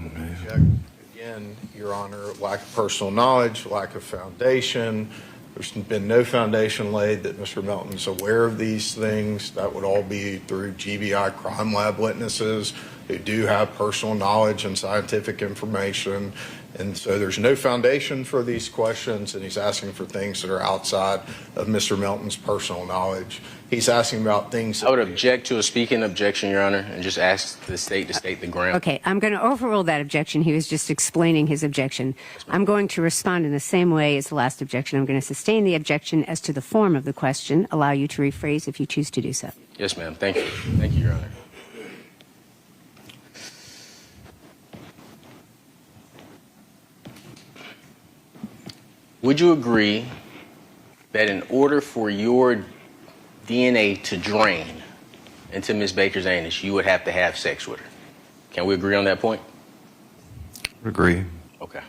Again, Your Honor, lack of personal knowledge, lack of foundation. There's been no foundation laid that Mr. Melton's aware of these things. That would all be through GBI crime lab witnesses who do have personal knowledge and scientific information. And so there's no foundation for these questions, and he's asking for things that are outside of Mr. Melton's personal knowledge. He's asking about things. I would object to a speaking objection, Your Honor, and just ask the state to state the ground. Okay, I'm going to overrule that objection. He was just explaining his objection. I'm going to respond in the same way as the last objection. I'm going to sustain the objection as to the form of the question, allow you to rephrase if you choose to do so. Yes, ma'am. Thank you. Thank you, Your Honor. Would you agree that in order for your DNA to drain into Ms. Baker's anus, you would have to have sex with her? Can we agree on that point? Agree. Okay.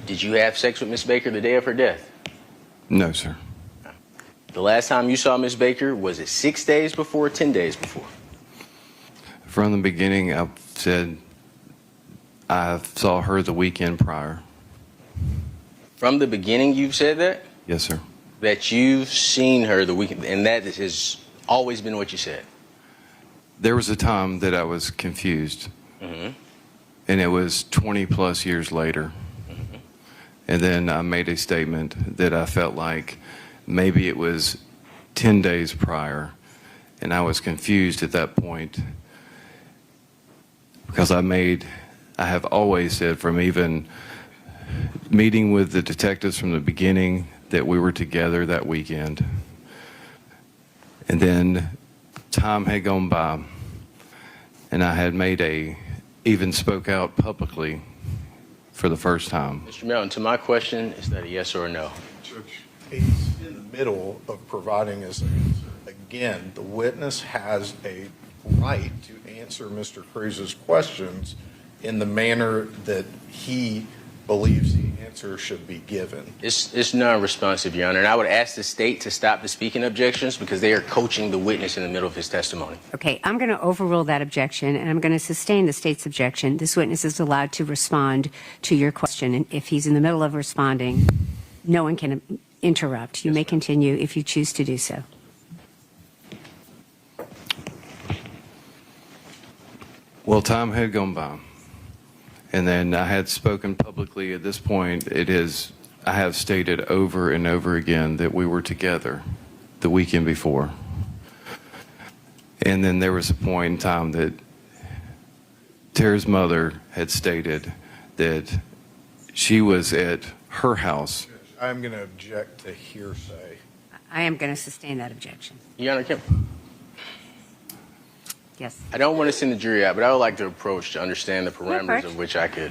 Did you have sex with Ms. Baker the day of her death? No, sir. The last time you saw Ms. Baker, was it 6 days before or 10 days before? From the beginning, I've said I saw her the weekend prior. From the beginning, you've said that? Yes, sir. That you've seen her the weekend, and that has always been what you said? There was a time that I was confused, and it was 20 plus years later. And then I made a statement that I felt like maybe it was 10 days prior, and I was confused at that point because I have always said, from even meeting with the detectives from the beginning, that we were together that weekend. And then time had gone by, and I had even spoke out publicly for the first time. Mr. Melton, to my question, is that a yes or a no? Judge, he's in the middle of providing his answer. Again, the witness has a right to answer Mr. Cruz's questions in the manner that he believes the answer should be given. It's non-responsive, Your Honor, and I would ask the state to stop the speaking objections because they are coaching the witness in the middle of his testimony. Okay, I'm going to overrule that objection, and I'm going to sustain the state's objection. This witness is allowed to respond to your question, and if he's in the middle of responding, no one can interrupt. You may continue if you choose to do so. Well, time had gone by, and then I had spoken publicly. At this point, I have stated over and over again that we were together the weekend before. And then there was a point in time that Tara's mother had stated that she was at her house. I'm going to object to hearsay. I am going to sustain that objection. Your Honor, Yes. I don't want to send the jury out, but I would like to approach to understand the parameters of which I could.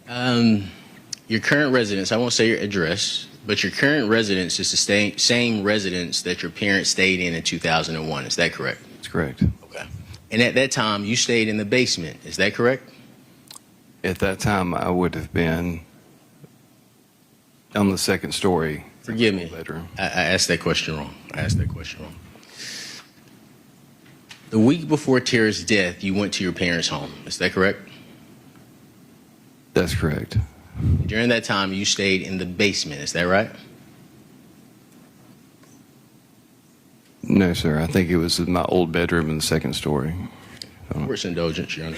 Your current residence, I won't say your address, but your current residence is the same residence that your parents stayed in 2001. Is that correct? That's correct. Okay. And at that time, you stayed in the basement. Is that correct? At that time, I would have been on the second story. Forgive me. Bedroom. I asked that question wrong. The week before Tara's death, you went to your parents' home. Is that correct? That's correct. During that time, you stayed in the basement. Is that right? No, sir. I think it was in my old bedroom in the second story. Court's indulgence, Your Honor.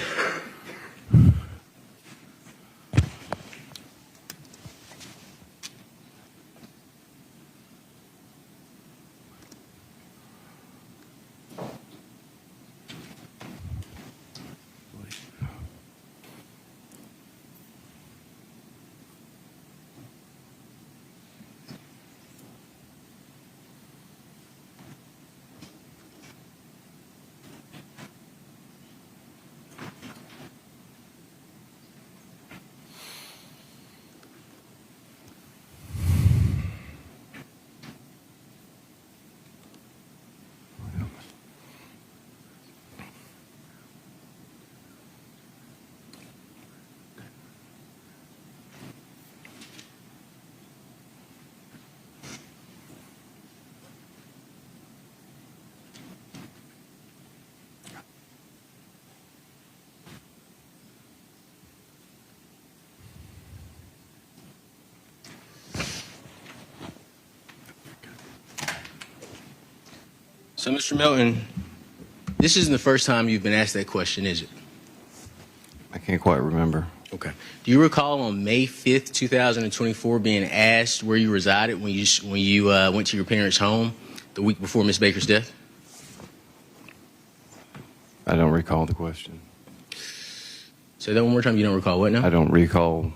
So, Mr. Melton, this isn't the first time you've been asked that question, is it? I can't quite remember. Okay. Do you recall on May 5th, 2024, being asked where you resided when you went to your parents' home the week before Miss Baker's death? I don't recall the question. Say that one more time. You don't recall what now? I don't recall.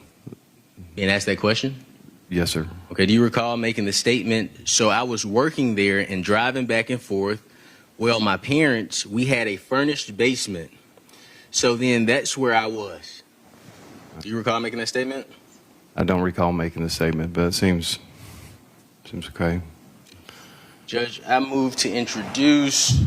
Being asked that question? Yes, sir. Okay. Do you recall making the statement, so I was working there and driving back and forth? Well, my parents, we had a furnished basement. So then that's where I was. Do you recall making that statement? I don't recall making the statement, but it seems okay. Judge, I move to introduce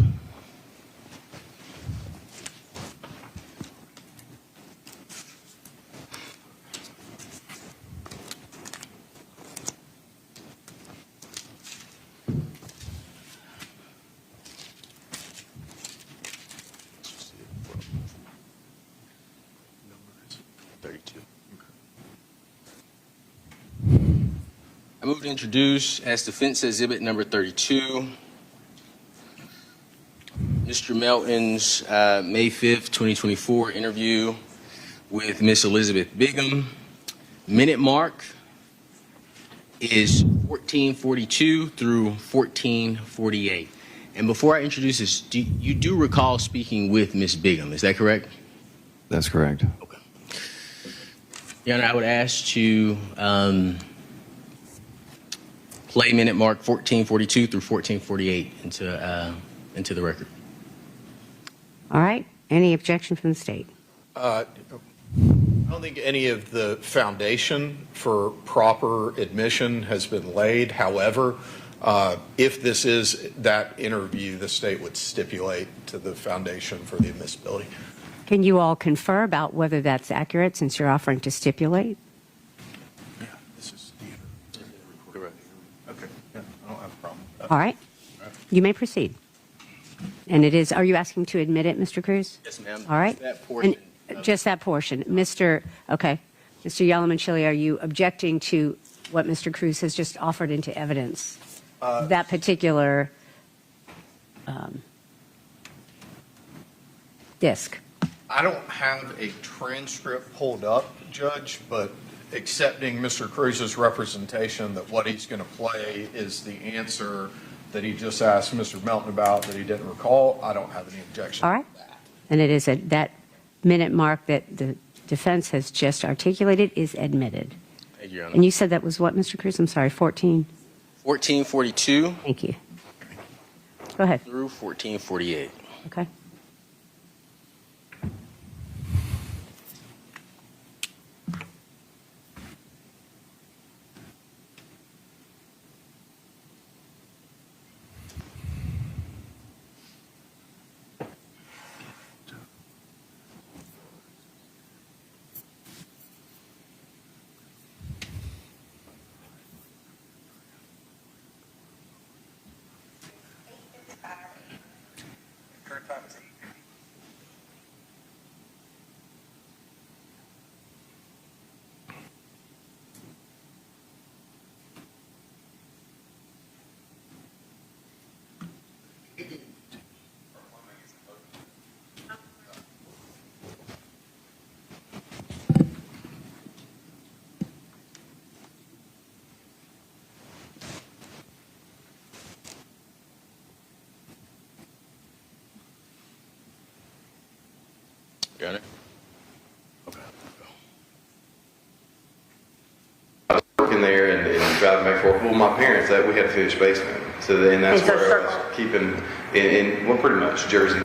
as defense exhibit number 32, Mr. Melton's May 5th, 2024 interview with Miss Elizabeth Bigham. Minute mark is 1442 through 1448. And before I introduce this, you do recall speaking with Miss Bigham, is that correct? That's correct. Okay. Your Honor, I would ask to play minute mark 1442 through 1448 into the record. All right. Any objection from the state? I don't think any of the foundation for proper admission has been laid. However, if this is that interview, the state would stipulate to the foundation for the admissibility. Can you all confer about whether that's accurate since you're offering to stipulate? Yeah, this is the interview. Correct. Okay. Yeah, I don't have a problem. All right. You may proceed. And it is, are you asking to admit it, Mr. Cruz? Yes, ma'am. All right. That portion. And just that portion. Mr. Lamont, are you objecting to what Mr. Cruz has just offered into evidence? That particular disc? I don't have a transcript pulled up, Judge, but accepting Mr. Cruz's representation that what he's going to play is the answer that he just asked Mr. Melton about that he didn't recall, I don't have any objection All right. to that. And it is that minute mark that the defense has just articulated is admitted. Thank you, Your Honor. And you said that was what, Mr. Cruz? I'm sorry, 14? 1442 Thank you. Go ahead. through 1448. Okay. Your Honor. Okay. I was working there and driving back and forth. Well, my parents, that we had a finished basement. So then that's where I was keeping in well, pretty much Jersey.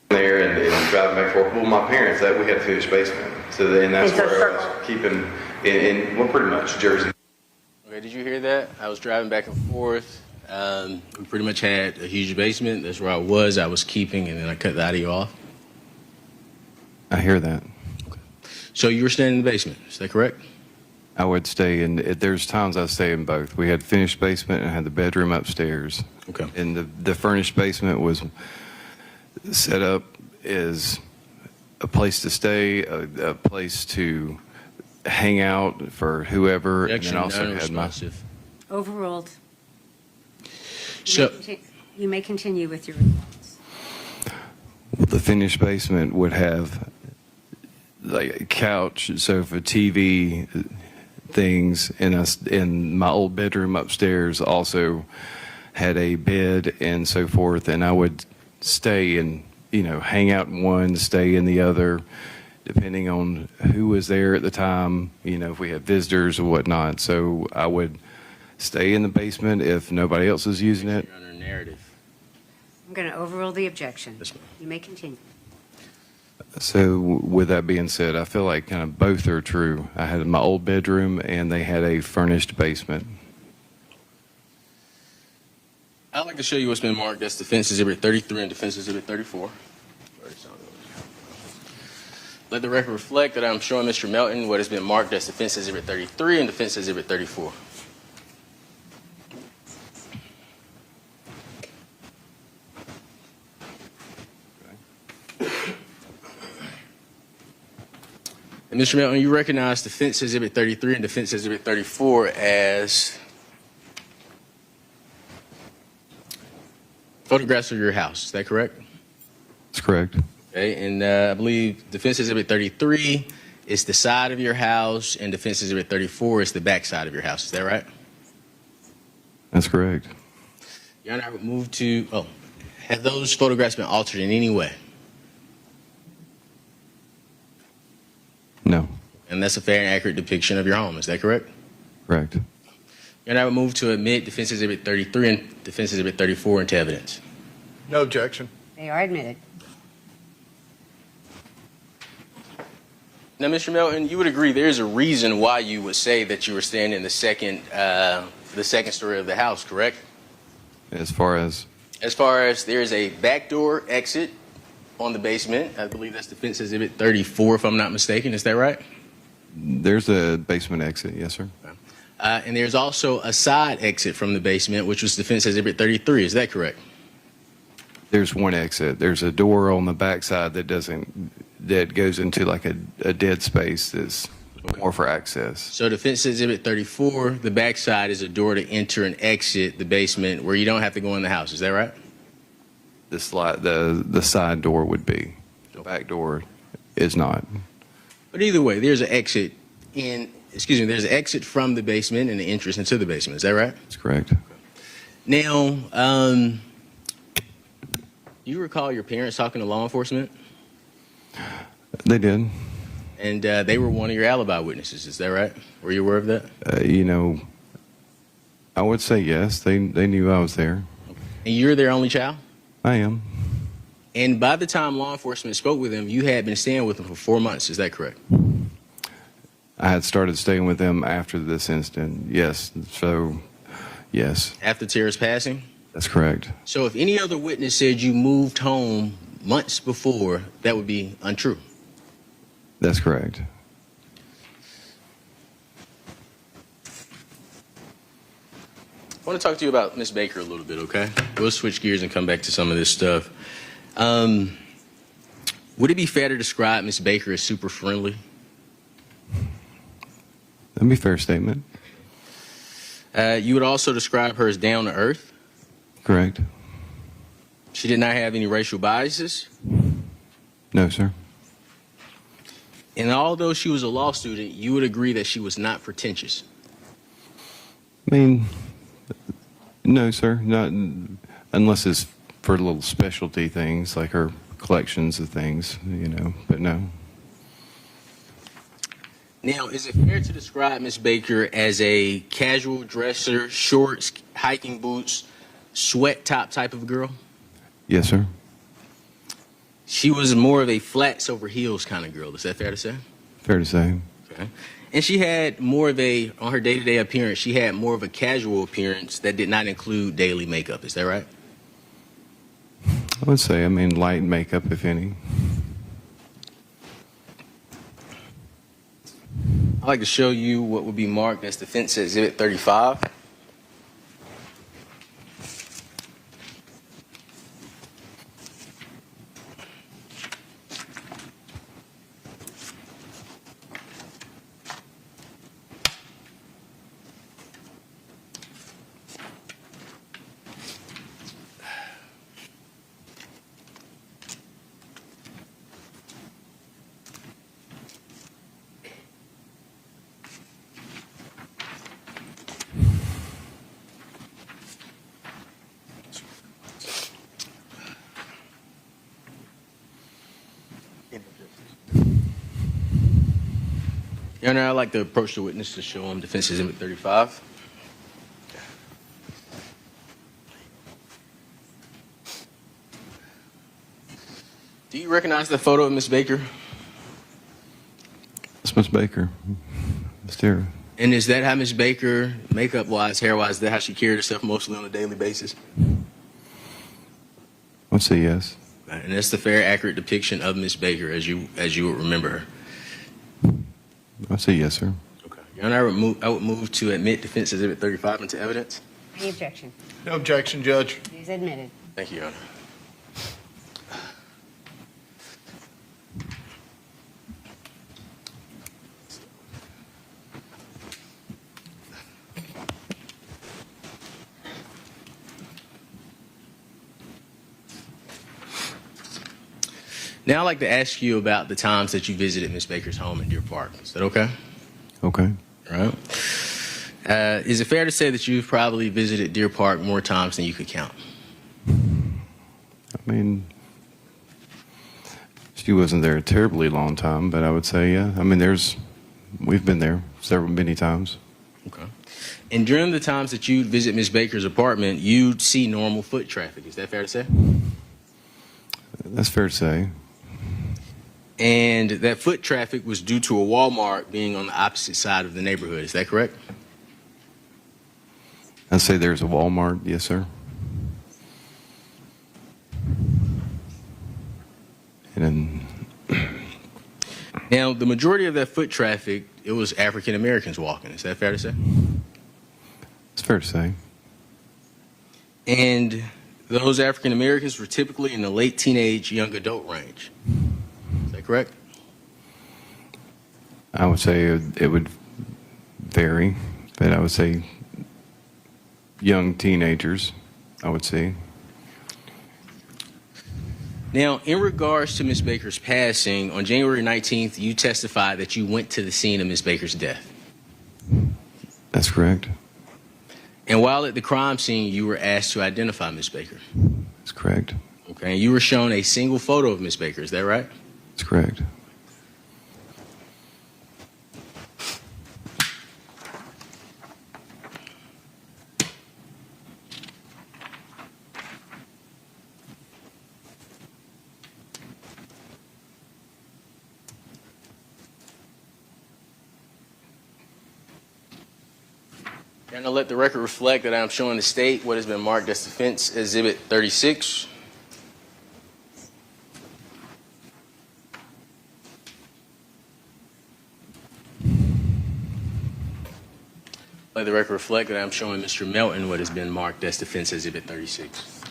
There and driving back and forth. Well, my parents, that we had a finished basement. So then that's where I was keeping in well, pretty much Jersey. Okay, did you hear that? I was driving back and forth. We pretty much had a huge basement. That's where I was keeping, and then I cut the audio off. I hear that. Okay. So you were staying in the basement, is that correct? I would stay in, there's times I stay in both. We had finished basement and had the bedroom upstairs. Okay. And the furnished basement was set up as a place to stay, a place to hang out for whoever, and then also had my. Overruled. So You may continue with your response. The finished basement would have like a couch, sofa, TV, things, and my old bedroom upstairs also had a bed and so forth, and I would stay and hang out in one, stay in the other, depending on who was there at the time, if we had visitors or whatnot. So I would stay in the basement if nobody else is using it. Your narrative. I'm going to overrule the objection. Yes, ma'am. You may continue. So with that being said, I feel like kind of both are true. I had my old bedroom and they had a furnished basement. I'd like to show you what's been marked as Defense Exhibit 33 and Defense Exhibit 34. Let the record reflect that I'm showing Mr. Melton what has been marked as Defense Exhibit 33 and Defense Exhibit 34. And Mr. Melton, you recognize Defense Exhibit 33 and Defense Exhibit 34 as photographs of your house. Is that correct? That's correct. Okay, and I believe Defense Exhibit 33 is the side of your house, and Defense Exhibit 34 is the back side of your house. Is that right? That's correct. Your Honor, I would move to, have those photographs been altered in any way? No. And that's a fair and accurate depiction of your home. Is that correct? Correct. Your Honor, I would move to admit Defense Exhibit 33 and Defense Exhibit 34 into evidence. No objection. They are admitted. Now, Mr. Melton, you would agree there's a reason why you would say that you were staying in the second story of the house, correct? As far as There's a back door exit on the basement. I believe that's Defense Exhibit 34, if I'm not mistaken. Is that right? there's a basement exit, yes, sir. And there's also a side exit from the basement, which was Defense Exhibit 33. Is that correct? There's one exit. There's a door on the backside that goes into like a dead space that's more for access. So Defense Exhibit 34, the backside is a door to enter and exit the basement where you don't have to go in the house. Is that right? The side door would be. The back door is not. But either way, there's an exit there's an exit from the basement and an entrance into the basement. Is that right? That's correct. Now, you recall your parents talking to law enforcement? They did. And they were one of your alibi witnesses. Is that right? Were you aware of that? I would say yes. They knew I was there. And you're their only child? I am. And by the time law enforcement spoke with him, you had been staying with him for 4 months. Is that correct? I had started staying with them after this incident. Yes. So, yes, After Tara's passing? that's correct. So if any other witness said you moved home months before, that would be untrue. That's correct. I want to talk to you about Miss Baker a little bit, okay? We'll switch gears and come back to some of this stuff. Would it be fair to describe Miss Baker as super friendly? That'd be a fair statement. You would also describe her as down to earth? Correct. She did not have any racial biases? No, sir. And although she was a law student, you would agree that she was not pretentious? I mean, no, sir. Not unless it's for little specialty things like her collections of things, but no. Now, is it fair to describe Miss Baker as a casual dresser, shorts, hiking boots, sweat top type of girl? Yes, sir. She was more of a flats over heels kind of girl. Is that fair to say? Fair to say. Okay. And she had more of on her day-to-day appearance, she had more of a casual appearance that did not include daily makeup. Is that right? I would say, light makeup, if any. I'd like to show you what would be marked as Defense Exhibit 35. Your Honor, I'd like to approach the witness to show him Defense Exhibit 35. Do you recognize the photo of Miss Baker? It's Miss Baker. Miss Tara. And is that how Miss Baker, makeup-wise, hair-wise, is that how she carried herself mostly on a daily basis? I'd say yes. Right, and that's the fair, accurate depiction of Miss Baker as you would remember her. I'd say yes, sir. Okay. Your Honor, I would move to admit Defense Exhibit 35 into evidence. Any objection? No objection, Judge. It is admitted. Thank you, Your Honor. Now I'd like to ask you about the times that you visited Miss Baker's home in Deer Park. Is that okay? Okay. All right. Is it fair to say that you've probably visited Deer Park more times than you could count? She wasn't there a terribly long time, but I would say, yeah. We've been there many times. Okay. And during the times that you'd visit Miss Baker's apartment, you'd see normal foot traffic. Is that fair to say? That's fair to say. And that foot traffic was due to a Walmart being on the opposite side of the neighborhood. Is that correct? I'd say there's a Walmart. Yes, sir. And Now, the majority of that foot traffic, it was African Americans walking. Is that fair to say? it's fair to say. And those African Americans were typically in the late teenage, young adult range. Is that correct? I would say it would vary, but I would say young teenagers, I would say. Now, in regards to Miss Baker's passing, on January 19th, you testified that you went to the scene of Miss Baker's death. That's correct. And while at the crime scene, you were asked to identify Miss Baker. That's correct. Okay, and you were shown a single photo of Miss Baker. Is that right? That's correct. And I'll let the record reflect that I'm showing the state what has been marked as defense exhibit 36. Let the record reflect that I'm showing Mr. Melton what has been marked as defense exhibit 36.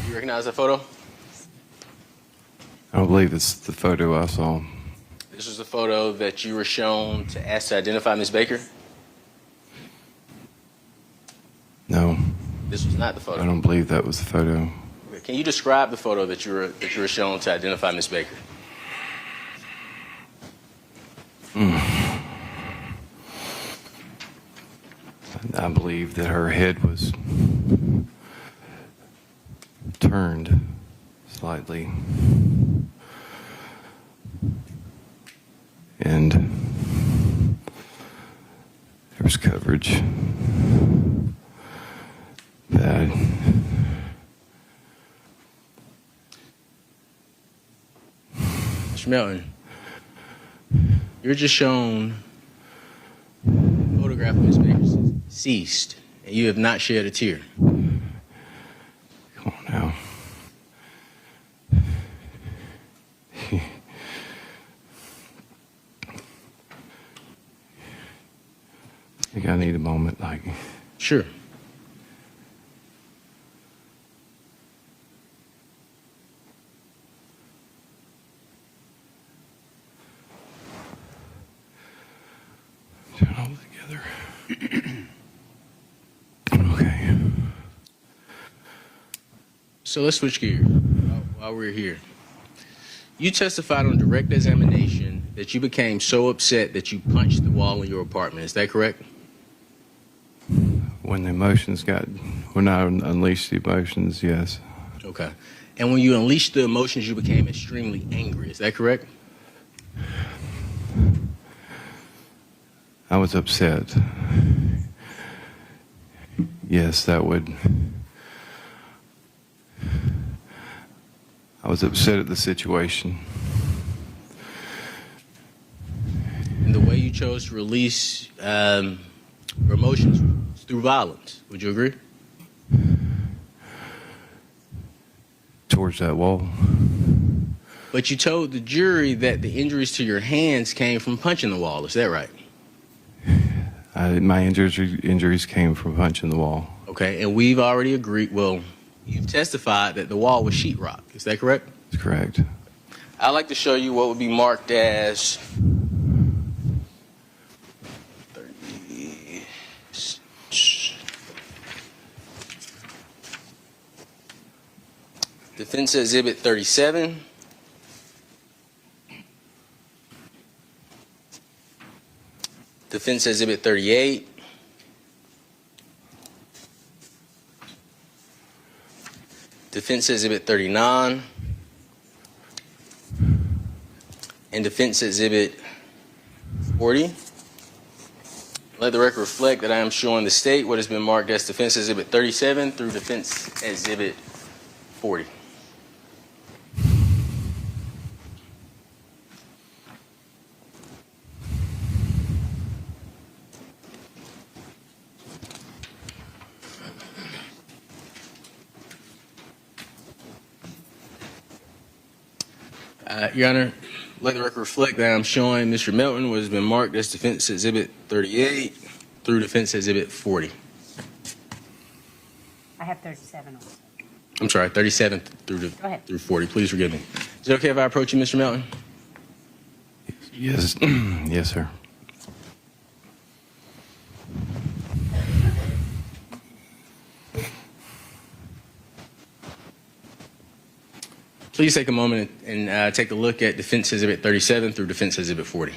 You recognize that photo? I don't believe it's the photo I saw. This is the photo that you were shown to ask to identify Ms. Baker? No, This was not the photo. I don't believe that was the photo. Can you describe the photo that you were shown to identify Ms. Baker? I believe that her head was turned slightly, and there was coverage that Mr. Melton, you're just shown a photograph of Ms. Baker deceased, and you have not shed a tear. Come on now. I think I need a moment, like. Sure. Turn it all together. Okay. So let's switch gears while we're here. You testified on direct examination that you became so upset that you punched the wall in your apartment. Is that correct? When I unleashed the emotions, yes. Okay. And when you unleashed the emotions, you became extremely angry. Is that correct? I was upset. Yes, I was upset at the situation. And the way you chose to release your emotions was through violence. Would you agree? Towards that wall. But you told the jury that the injuries to your hands came from punching the wall. Is that right? My injuries came from punching the wall. Okay. And we've already agreed. Well, you've testified that the wall was sheetrock. Is that correct? That's correct. I'd like to show you what would be marked as 30. Defense Exhibit 37. Defense Exhibit 38. Defense Exhibit 39. And Defense Exhibit 40. Let the record reflect that I am showing the state what has been marked as Defense Exhibit 37 through Defense Exhibit 40. Your Honor, let the record reflect that I'm showing Mr. Melton what has been marked as Defense Exhibit 38 through Defense Exhibit 40. I have 37 also. I'm sorry, 37 through 40. Please forgive me. Is it okay if I approach you, Mr. Melton? Yes, yes, sir. Please take a moment and take a look at Defense Exhibit 37 through Defense Exhibit 40.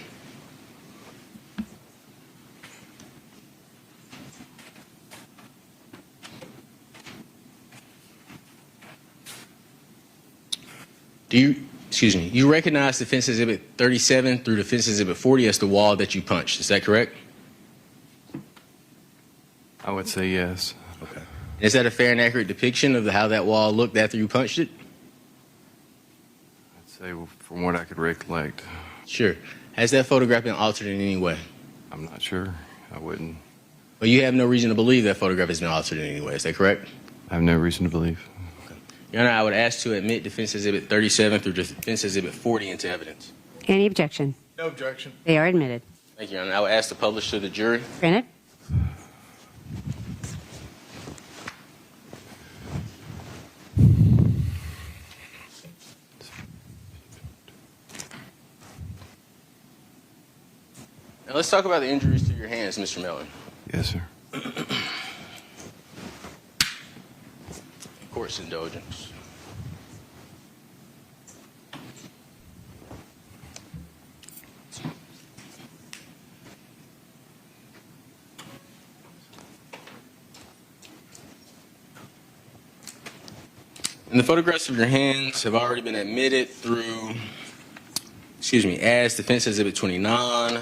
You recognize Defense Exhibit 37 through Defense Exhibit 40 as the wall that you punched. Is that correct? I would say yes. Okay. Is that a fair and accurate depiction of how that wall looked after you punched it? I'd say from what I could recollect. Sure. Has that photograph been altered in any way? I'm not sure. I wouldn't. But you have no reason to believe that photograph has been altered in any way. Is that correct? I have no reason to believe. Your Honor, I would ask to admit Defense Exhibit 37 through Defense Exhibit 40 into evidence. Any objection? No objection. They are admitted. Thank you, Your Honor. I would ask to publish to the jury. Granted. Now let's talk about the injuries to your hands, Mr. Melton. Yes, sir. Court's indulgence. And the photographs of your hands have already been admitted through, as Defense Exhibit 29,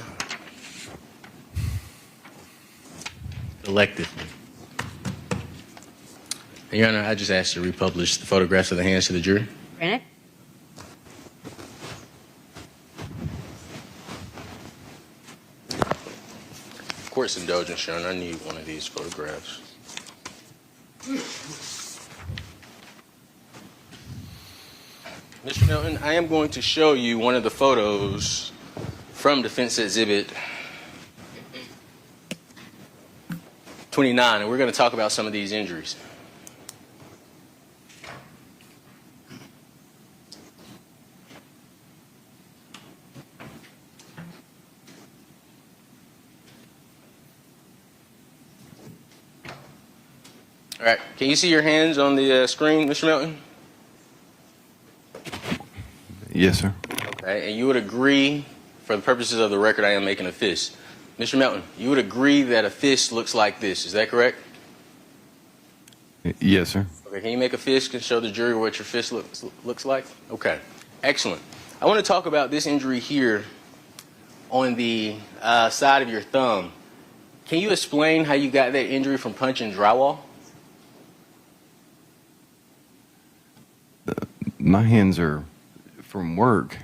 collectively. And Your Honor, I just asked you to republish the photographs of the hands to the jury. Granted. Court's indulgence, Your Honor. I need one of these photographs. Mr. Milton, I am going to show you one of the photos from Defense Exhibit 29, and we're going to talk about some of these injuries. All right, can you see your hands on the screen, Mr. Milton? Yes, sir. Okay, and you would agree, for the purposes of the record, I am making a fist. Mr. Melton, you would agree that a fist looks like this, is that correct? Yes, sir. Okay, can you make a fist and show the jury what your fist looks like? Okay, excellent. I want to talk about this injury here on the side of your thumb. Can you explain how you got that injury from punching drywall? My hands are from work.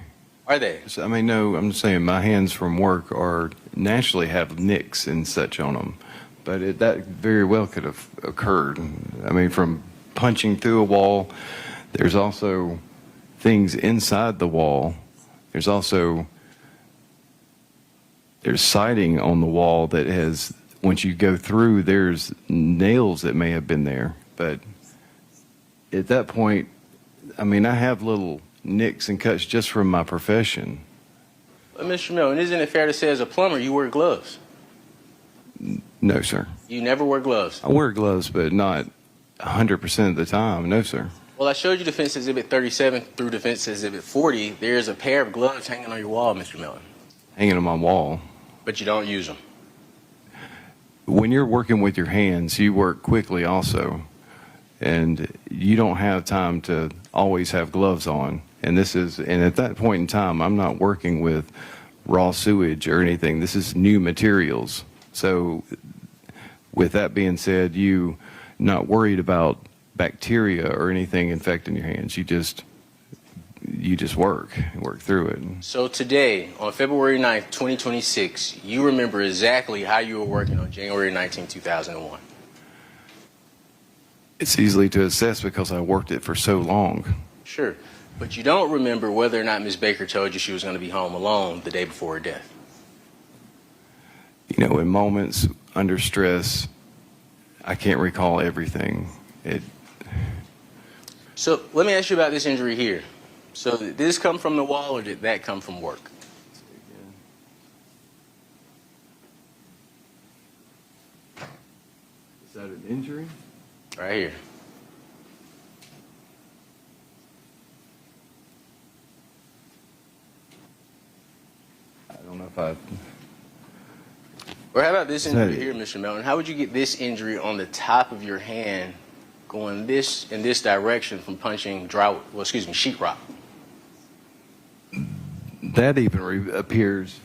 Are they? I mean, no, I'm just saying my hands from work are naturally have nicks and such on them, but that very well could have occurred. I mean, from punching through a wall, there's also things inside the wall. There's siding on the wall that has, once you go through, there's nails that may have been there. But at that point, I mean, I have little nicks and cuts just from my profession. Mr. Milton, isn't it fair to say as a plumber you wear gloves? No, sir. You never wear gloves? I wear gloves, but not 100% of the time. No, sir. Well, I showed you Defense Exhibit 37 through Defense Exhibit 40. There's a pair of gloves hanging on your wall, Mr. Milton. Hanging on my wall. But you don't use them. When you're working with your hands, you work quickly also. And you don't have time to always have gloves on. And at that point in time, I'm not working with raw sewage or anything. This is new materials. So with that being said, you not worried about bacteria or anything infecting your hands. You just work through it. So today, on February 9th, 2026, you remember exactly how you were working on January 19, 2001. It's easily to assess because I worked it for so long. Sure. But you don't remember whether or not Ms. Baker told you she was going to be home alone the day before her death. You know, in moments under stress, I can't recall everything. So let me ask you about this injury here. So did this come from the wall or did that come from work? Is that an injury? Right here. I don't know if I... Or how about this injury it? here, Mr. Melton? How would you get this injury on the top of your hand going in this direction from punching sheetrock? That even appears...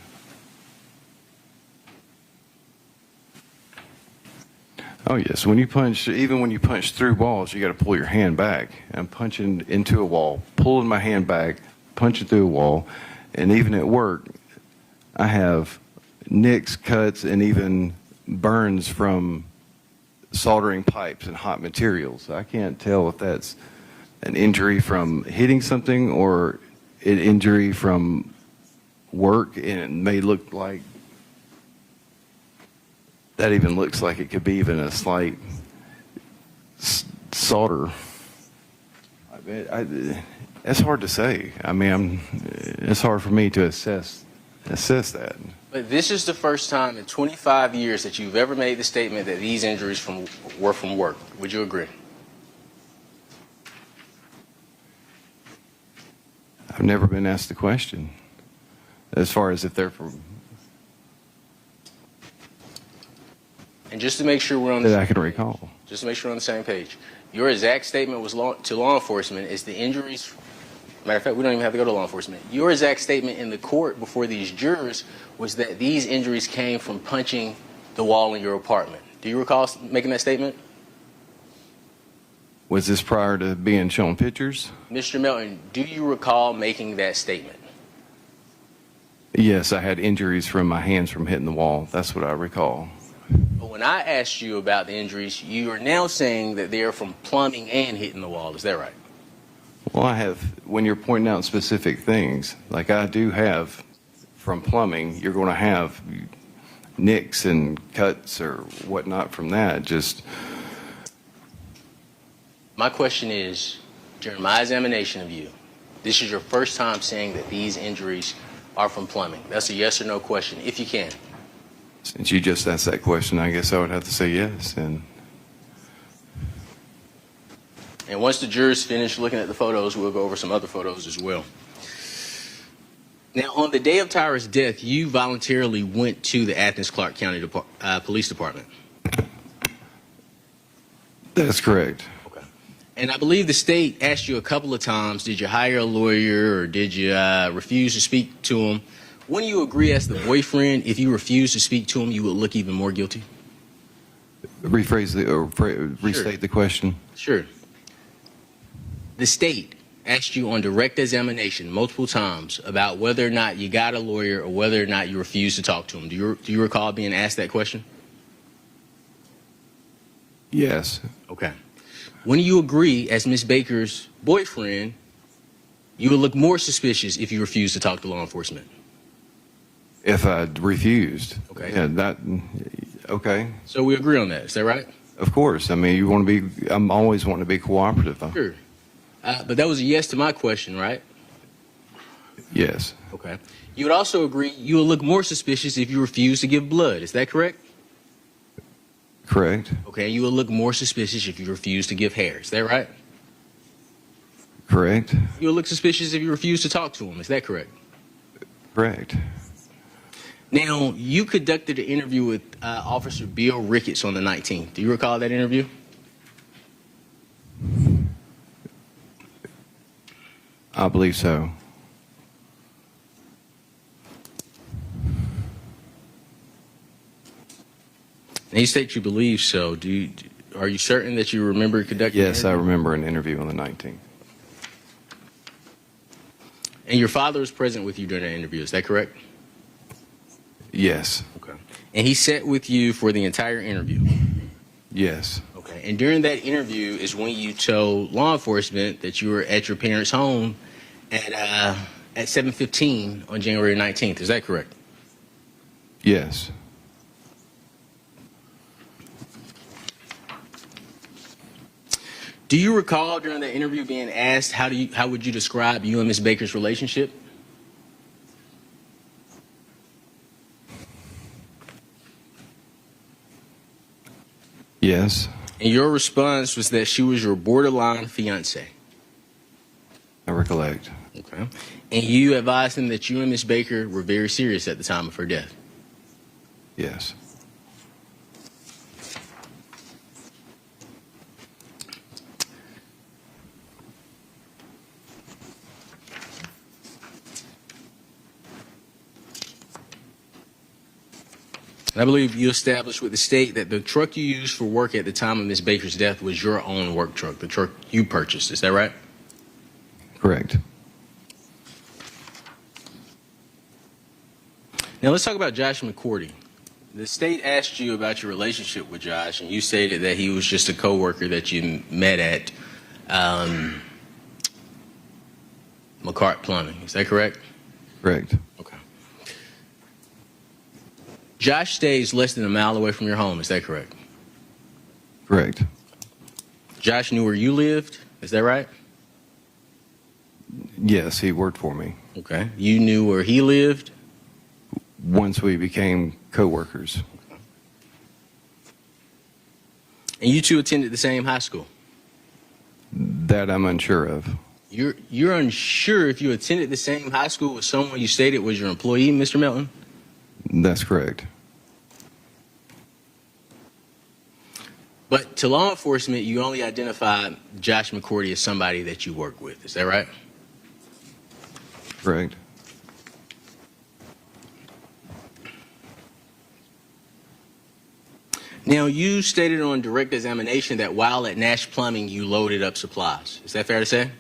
Oh, yes. Even when you punch through walls, you got to pull your hand back. I'm punching into a wall, pulling my hand back, punching through a wall. And even at work, I have nicks, cuts, and even burns from soldering pipes and hot materials. I can't tell if that's an injury from hitting something or an injury from work, and it may look like that even looks like it could be even a slight solder. It's hard to say. I mean, it's hard for me to assess that. But this is the first time in 25 years that you've ever made the statement that these injuries were from work. Would you agree? I've never been asked the question as far as if they're from. And just to make sure we're on That I can recall. Just to make sure we're on the same page, your exact statement was to law enforcement is the injuries. Matter of fact, we don't even have to go to law enforcement. Your exact statement in the court before these jurors was that these injuries came from punching the wall in your apartment. Do you recall making that statement? Was this prior to being shown pictures? Mr. Melton, do you recall making that statement? Yes, I had injuries from my hands from hitting the wall. That's what I recall. But when I asked you about the injuries, you are now saying that they are from plumbing and hitting the wall. Is that right? Well, I have, when you're pointing out specific things, like I do have from plumbing, you're going to have nicks and cuts or whatnot from that. Just. My question is, during my examination of you, this is your first time saying that these injuries are from plumbing. That's a yes or no question, if you can. Since you just asked that question, I guess I would have to say yes. And once the jurors finish looking at the photos, we'll go over some other photos as well. Now, on the day of Tara's death, you voluntarily went to the Athens Clarke County Police Department. that's correct. Okay. And I believe the state asked you a couple of times, did you hire a lawyer or did you refuse to speak to him? When you agree as the boyfriend, if you refuse to speak to him, you would look even more guilty? Restate the question. Sure. The state asked you on direct examination multiple times about whether or not you got a lawyer or whether or not you refused to talk to him. Do you recall being asked that question? Yes. Okay. When you agree as Ms. Baker's boyfriend, you would look more suspicious if you refused to talk to law enforcement. If I refused. Okay. Yeah, okay. So we agree on that. Is that right? Of course. I mean, I'm always wanting to be cooperative. Sure. But that was a yes to my question, right? Yes. Okay. You would also agree you would look more suspicious if you refused to give blood. Is that correct? Correct. Okay. You would look more suspicious if you refused to give hair. Is that right? Correct. You would look suspicious if you refused to talk to him. Is that correct? Correct. Now, you conducted an interview with Officer Bill Ricketts on the 19th. Do you recall that interview? I believe so. And you state you believe so. Are you certain that you remember conducting Yes, an I interview? remember an interview on the 19th. And your father was present with you during that interview. Is that correct? Yes. Okay. And he sat with you for the entire interview? Yes. Okay. And during that interview is when you told law enforcement that you were at your parents' home at 7:15 on January 19th. Is that correct? Yes. Do you recall during that interview being asked how would you describe you and Ms. Baker's relationship? Yes. And your response was that she was your borderline fiance. I recollect. Okay. And you advised him that you and Ms. Baker were very serious at the time of her death. Yes. And I believe you established with the state that the truck you used for work at the time of Ms. Baker's death was your own work truck, the truck you purchased. Is that right? Correct. Now let's talk about Josh McCourty. The state asked you about your relationship with Josh, and you stated that he was just a coworker that you met at McCart Plumbing. Is that correct? Correct. Okay. Josh stays less than a mile away from your home. Is that correct? Correct. Josh knew where you lived. Is that right? Yes, he worked for me. Okay. You knew where he lived. Once we became co-workers. And you two attended the same high school. That I'm unsure of. You're unsure if you attended the same high school with someone you stated was your employee, Mr. Melton? That's correct. But to law enforcement, you only identified Josh McCourty as somebody that you work with. Is that right? Correct. Now, you stated on direct examination that while at Nash Plumbing, you loaded up supplies. Is that fair to say?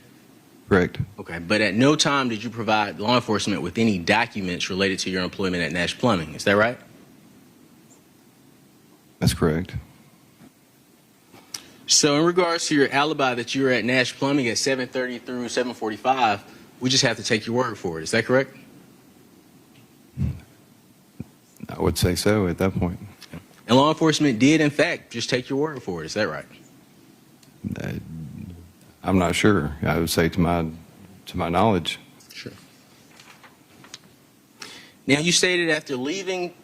Correct. Okay, but at no time did you provide law enforcement with any documents related to your employment at Nash Plumbing. Is that right? That's correct. So in regards to your alibi that you were at Nash Plumbing at 7:30 through 7:45, we just have to take your word for it. Is that correct? I would say so at that point. And law enforcement did, in fact, just take your word for it. Is that right? I'm not sure. I would say to my knowledge. Sure. Now, you stated after leaving,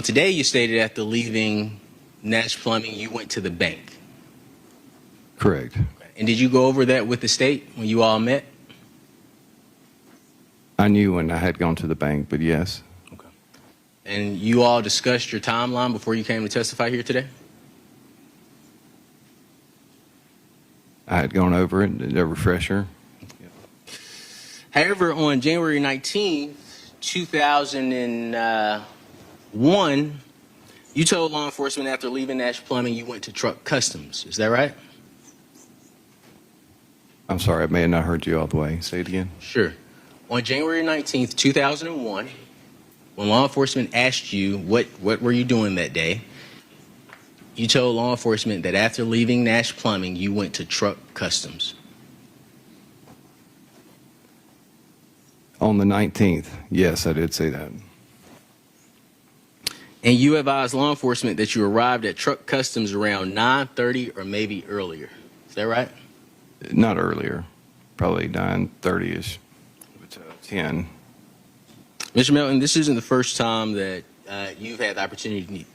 today you stated after leaving Nash Plumbing, you went to the bank. Correct. And did you go over that with the state when you all met? I knew when I had gone to the bank, but yes. Okay. And you all discussed your timeline before you came to testify here today? I had gone over it, a refresher. However, on January 19th, 2001, you told law enforcement after leaving Nash Plumbing you went to Truck Customs. Is that right? I'm sorry, I may have not heard you all the way. Say it again. Sure. On January 19th, 2001, when law enforcement asked you what were you doing that day, you told law enforcement that after leaving Nash Plumbing, you went to Truck Customs. On the 19th, yes, I did say that. And you advised law enforcement that you arrived at Truck Customs around 9:30 or maybe earlier. Is that right? Not earlier, probably 9:30ish, 10. Mr. Melton, this isn't the first time that you've had the opportunity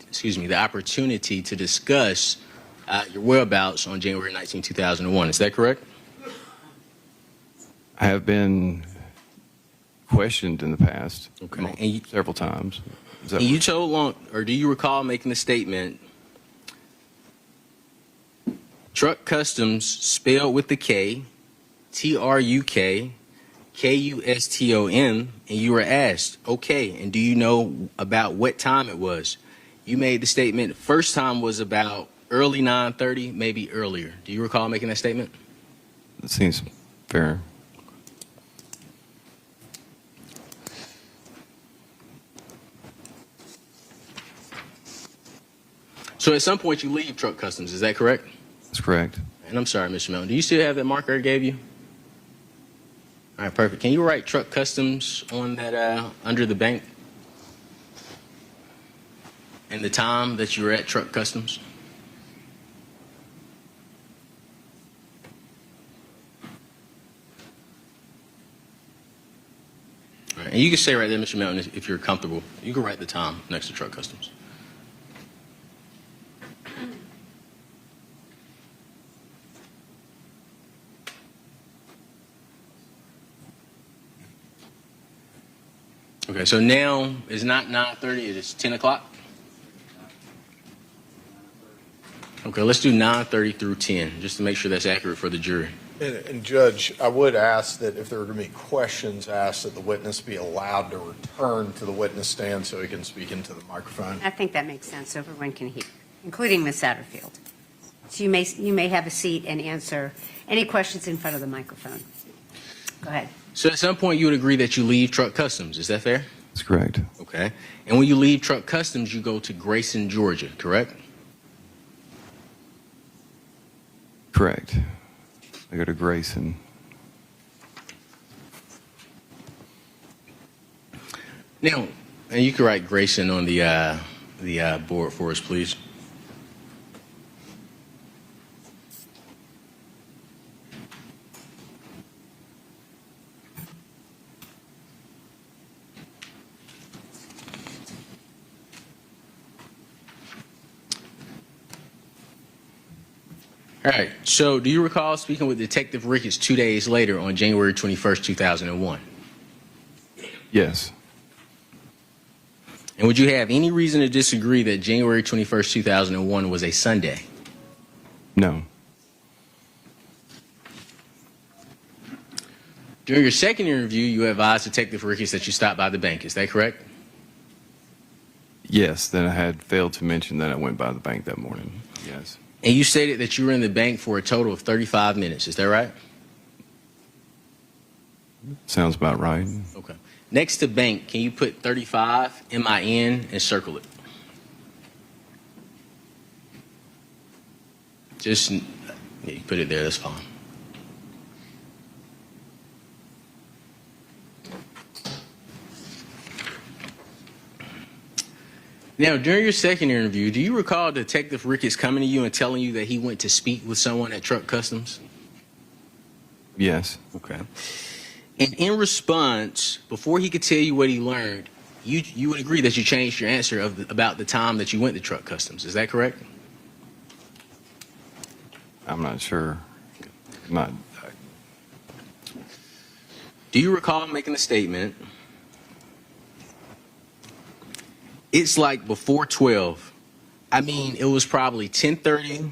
to discuss your whereabouts on January 19, 2001. Is that correct? I have been questioned in the past, Okay. several times. And you told do you recall making the statement, Truck Customs spelled with the K, TRUK, KUSTOM, and you were asked, okay, and do you know about what time it was? You made the statement, first time was about early 9:30, maybe earlier. Do you recall making that statement? It seems fair. So at some point you leave Truck Customs, is that correct? That's correct. And I'm sorry, Mr. Melton, do you still have that marker I gave you? All right, perfect. Can you write Truck Customs on that under the bank? And the time that you were at Truck Customs? All right, and you can say right there, Mr. Melton, if you're comfortable. You can write the time next to Truck Customs. Okay, so now it's not 9:30, it is 10 o'clock? Okay, let's do 9:30 through 10, just to make sure that's accurate for the jury. And Judge, I would ask that if there were going to be questions asked, that the witness be allowed to return to the witness stand so he can speak into the microphone. I think that makes sense, so everyone can hear, including Ms. Satterfield. So you may have a seat and answer any questions in front of the microphone. Go ahead. So at some point you would agree that you leave truck customs. Is that fair? That's correct. Okay. And when you leave truck customs, you go to Grayson, Georgia, correct? Correct. I go to Grayson. Now, and you can write Grayson on the board for us, please. All right. So, do you recall speaking with Detective Ricketts 2 days later on January 21st, 2001? Yes. And would you have any reason to disagree that January 21st, 2001 was a Sunday? No. During your second interview, you advised Detective Ricketts that you stopped by the bank. Is that correct? Yes. Then I had failed to mention that I went by the bank that morning. Yes. And you stated that you were in the bank for a total of 35 minutes. Is that right? Sounds about right. Okay. Next to bank, can you put 35 MIN and circle it? Just yeah, you put it there. That's fine. Now, during your second interview, do you recall Detective Ricketts coming to you and telling you that he went to speak with someone at Truck Customs? Yes. Okay. And in response, before he could tell you what he learned, you would agree that you changed your answer about the time that you went to Truck Customs. Is that correct? I'm not sure. Not. Do you recall making the statement, it's like before 12? I mean, it was probably 10:30,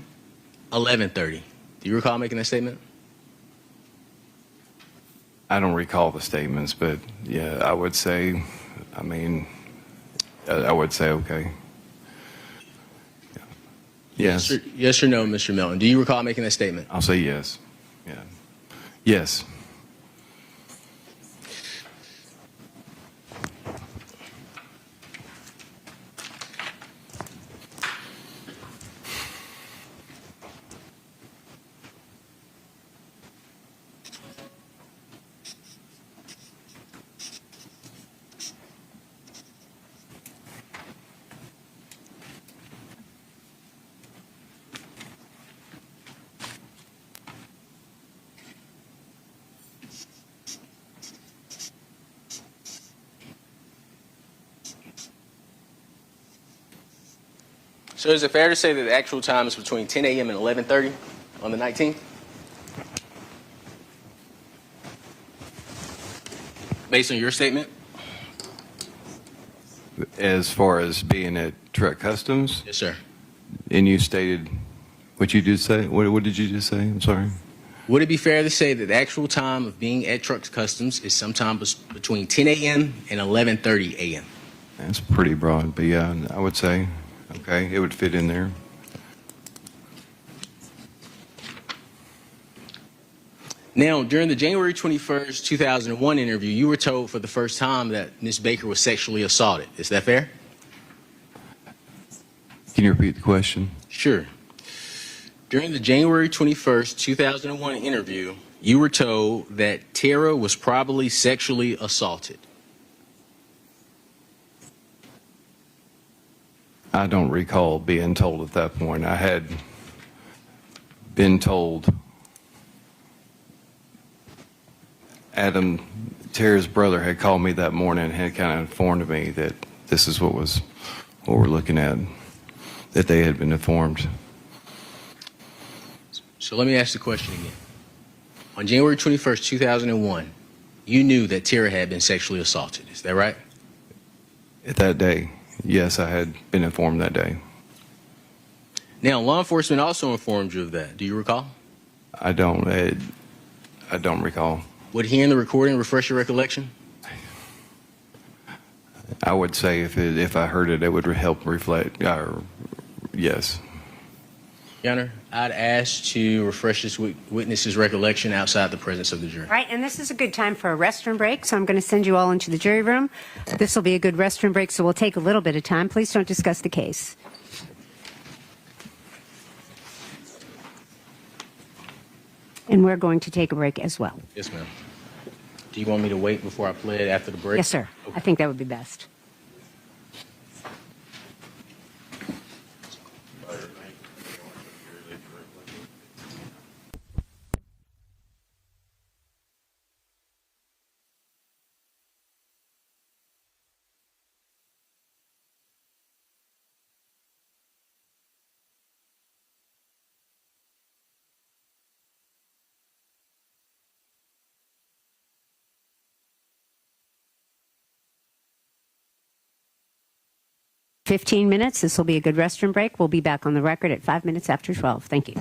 11:30. Do you recall making that statement? I don't recall the statements, but yeah, I would say, I mean, I would say okay. Yes. Yes or no, Mr. Melton? Do you recall making that statement? I'll say yes. Yeah. Yes. So is it fair to say that the actual time is between 10 a.m. and 11:30 on the 19th? Based on your statement? As far as being at Truck Customs, Yes, sir. and you stated what you just say. What did you just say? I'm sorry. Would it be fair to say that the actual time of being at Truck Customs is sometime between 10 a.m. and 11:30 a.m.? That's pretty broad, but yeah, I would say, okay, it would fit in there. Now, during the January 21st, 2001 interview, you were told for the first time that Ms. Baker was sexually assaulted. Is that fair? Can you repeat the question? Sure. During the January 21st, 2001 interview, you were told that Tara was probably sexually assaulted. I don't recall being told at that point. I had been told Tara's brother had called me that morning and had kind of informed me that this is what we're looking at, that they had been informed. So let me ask the question again. On January 21st, 2001, you knew that Tara had been sexually assaulted. Is that right? At that day, yes, I had been informed that day. Now, law enforcement also informed you of that. Do you recall? I don't recall. Would hearing the recording refresh your recollection? I would say if I heard it, it would help reflect. Yes. Your Honor, I'd ask to refresh this witness's recollection outside the presence of the jury. All right, and this is a good time for a restroom break, so I'm going to send you all into the jury room. This will be a good restroom break, so we'll take a little bit of time. Please don't discuss the case. And we're going to take a break as well. Yes, ma'am. Do you want me to wait before I plead after the break? Yes, sir. I think that would be best. Fifteen minutes. This will be a good restroom break. We'll be back on the record at 5 minutes after 12. Thank you.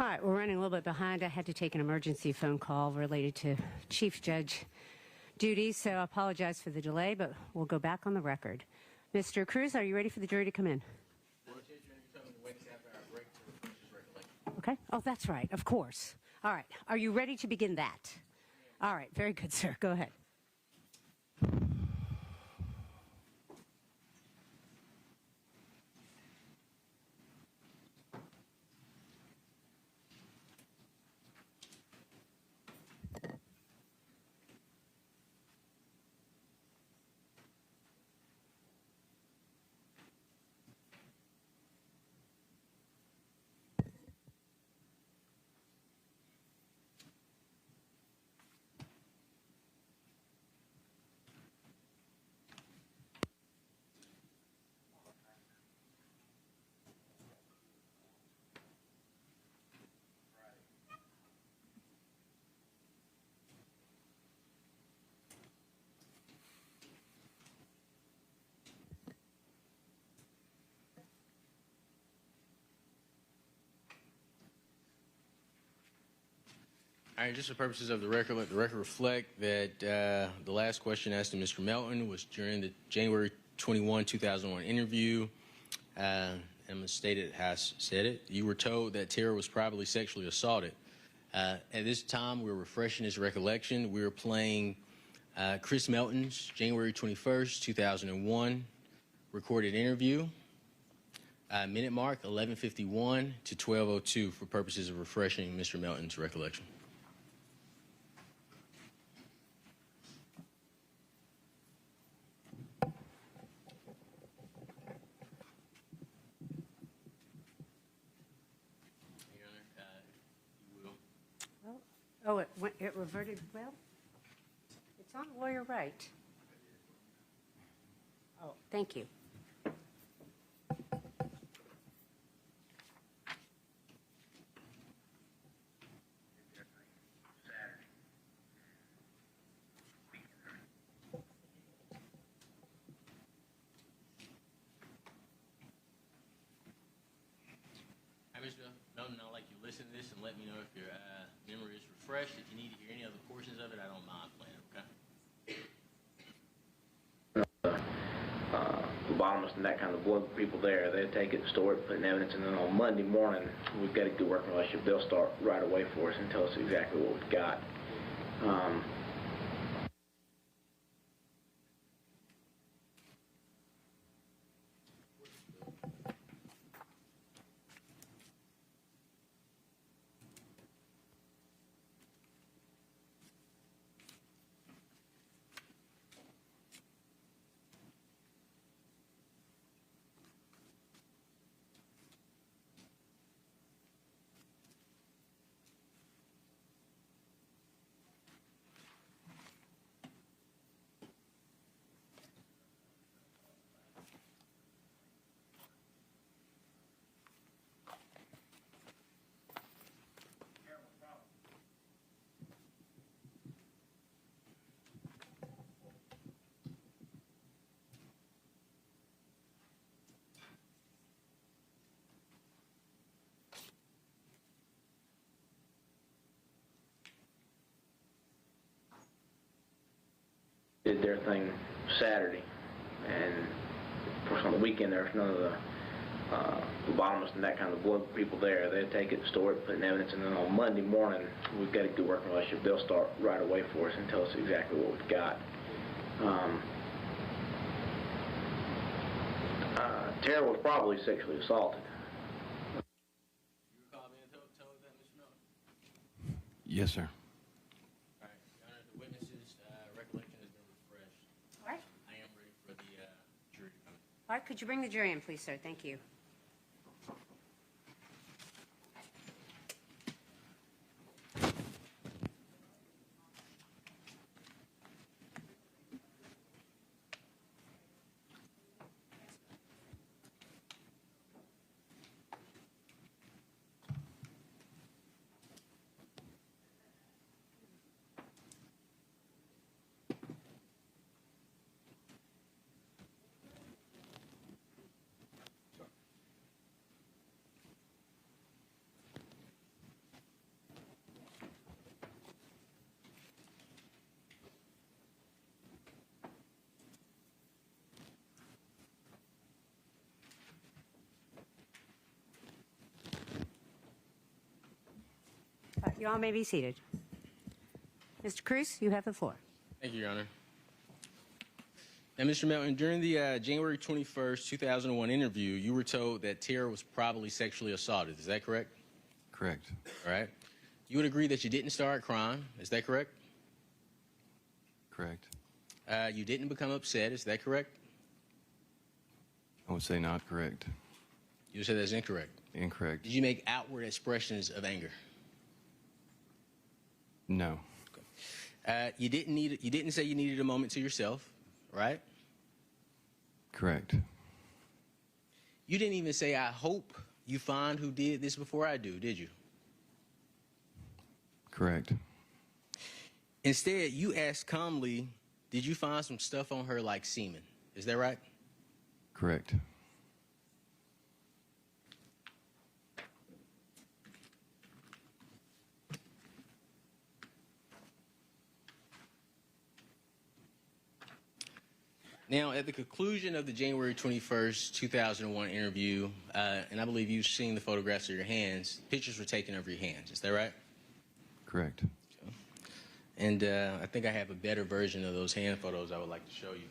All right, we're running a little bit behind. I had to take an emergency phone call related to Chief Judge duties, so I apologize for the delay, but we'll go back on the record. Mr. Cruz, are you ready for the jury to come in? Okay. Oh, that's right. Of course. All right. Are you ready to begin that? All right. Very good, sir. Go ahead. All right, just for purposes of the record, let the record reflect that the last question asked to Mr. Melton was during the January 21, 2001 interview. I'm going to state it as said it. You were told that Tara was probably sexually assaulted. At this time, we were refreshing his recollection. We were playing Chris Melton's January 21st, 2001 recorded interview. Minute mark 11:51 to 12:02 for purposes of refreshing Mr. Melton's recollection. Your Honor, you will. Well, oh, it reverted. Well, it's on lawyer right. Oh, thank you. Mr. Melton, I'd like you to listen to this and let me know if your memory is refreshed. If you need to hear any other portions of it, I don't mind playing, okay? Lobotomist and that kind of blood people there, they take it, store it, put in evidence, and then on Monday morning, we've got a good working relationship. They'll start right away for us and tell us exactly what we've got. Did their thing Saturday, and of course on the weekend there's none of the lobotomists and that kind of blood people there. They take it, store it, put in evidence, and then on Monday morning we've got a good working relationship. They'll start right away for us and tell us exactly what we've got. Tara was probably sexually assaulted. You recall being told that, Mr. Melton? Yes, sir. All right, Your Honor, the witness's recollection has been refreshed. All right. I am ready for the jury to come in. All right. Could you bring the jury in, please, sir? Thank you. You all may be seated. Mr. Cruz, you have the floor. Thank you, Your Honor. Now, Mr. Melton, during the January 21st, 2001 interview, you were told that Tara was probably sexually assaulted. Is that correct? Correct. All right. You would agree that you didn't start crying. Is that correct? Correct. You didn't become upset. Is that correct? I would say not correct. You would say that's incorrect. Incorrect. Did you make outward expressions of anger? No. You didn't say you needed a moment to yourself, right? Correct. You didn't even say, I hope you find who did this before I do, did you? Correct. Instead, you asked calmly, did you find some stuff on her like semen? Is that right? Correct. Now, at the conclusion of the January 21st, 2001 interview, and I believe you've seen the photographs of your hands, pictures were taken of your hands. Is that right? Correct. And I think I have a better version of those hand photos I would like to show you.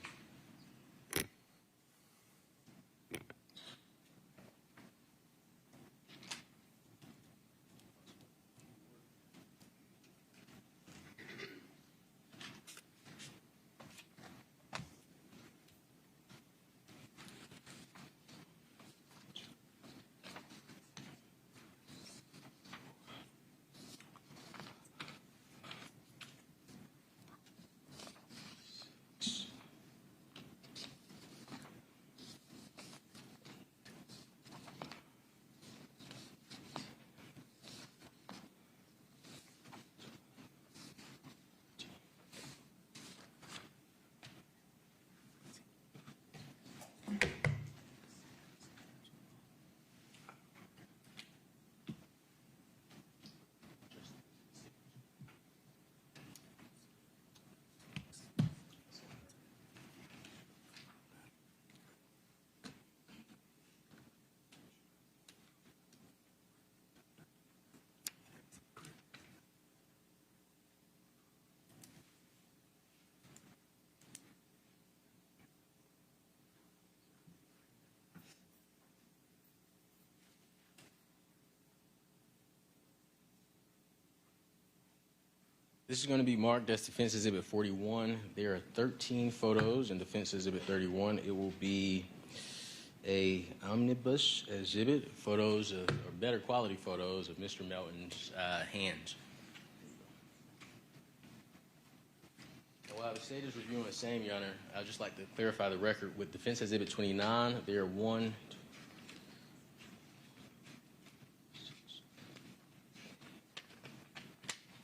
This is going to be marked as Defense Exhibit 41. There are 13 photos in Defense Exhibit 31. It will be a omnibus exhibit, photos of, or better quality photos of Mr. Melton's hands. And while the state is reviewing the same, Your Honor, I'd just like to clarify the record. With Defense Exhibit 29, there are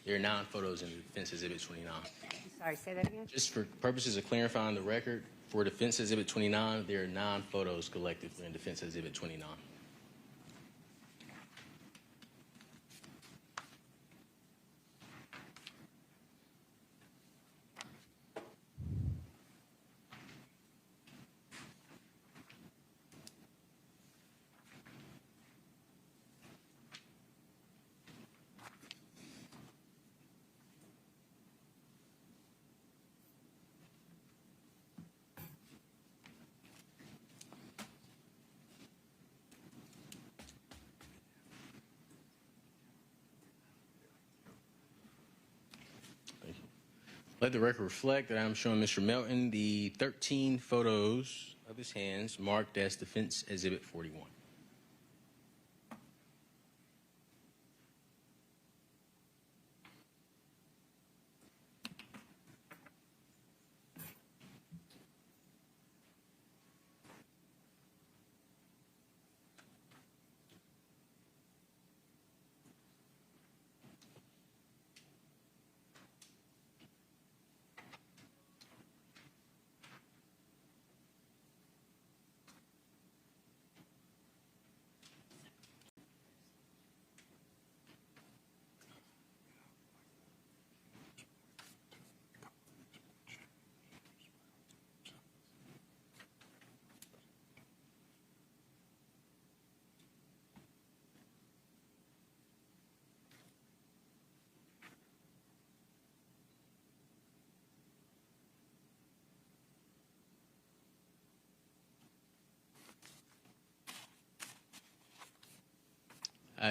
There are 9 photos in Defense Exhibit 29. I'm sorry, say that again? Just for purposes of clarifying the record, for Defense Exhibit 29, there are 9 photos collectively in Defense Exhibit 29. Let the record reflect that I'm showing Mr. Melton the 13 photos of his hands marked as Defense Exhibit 41.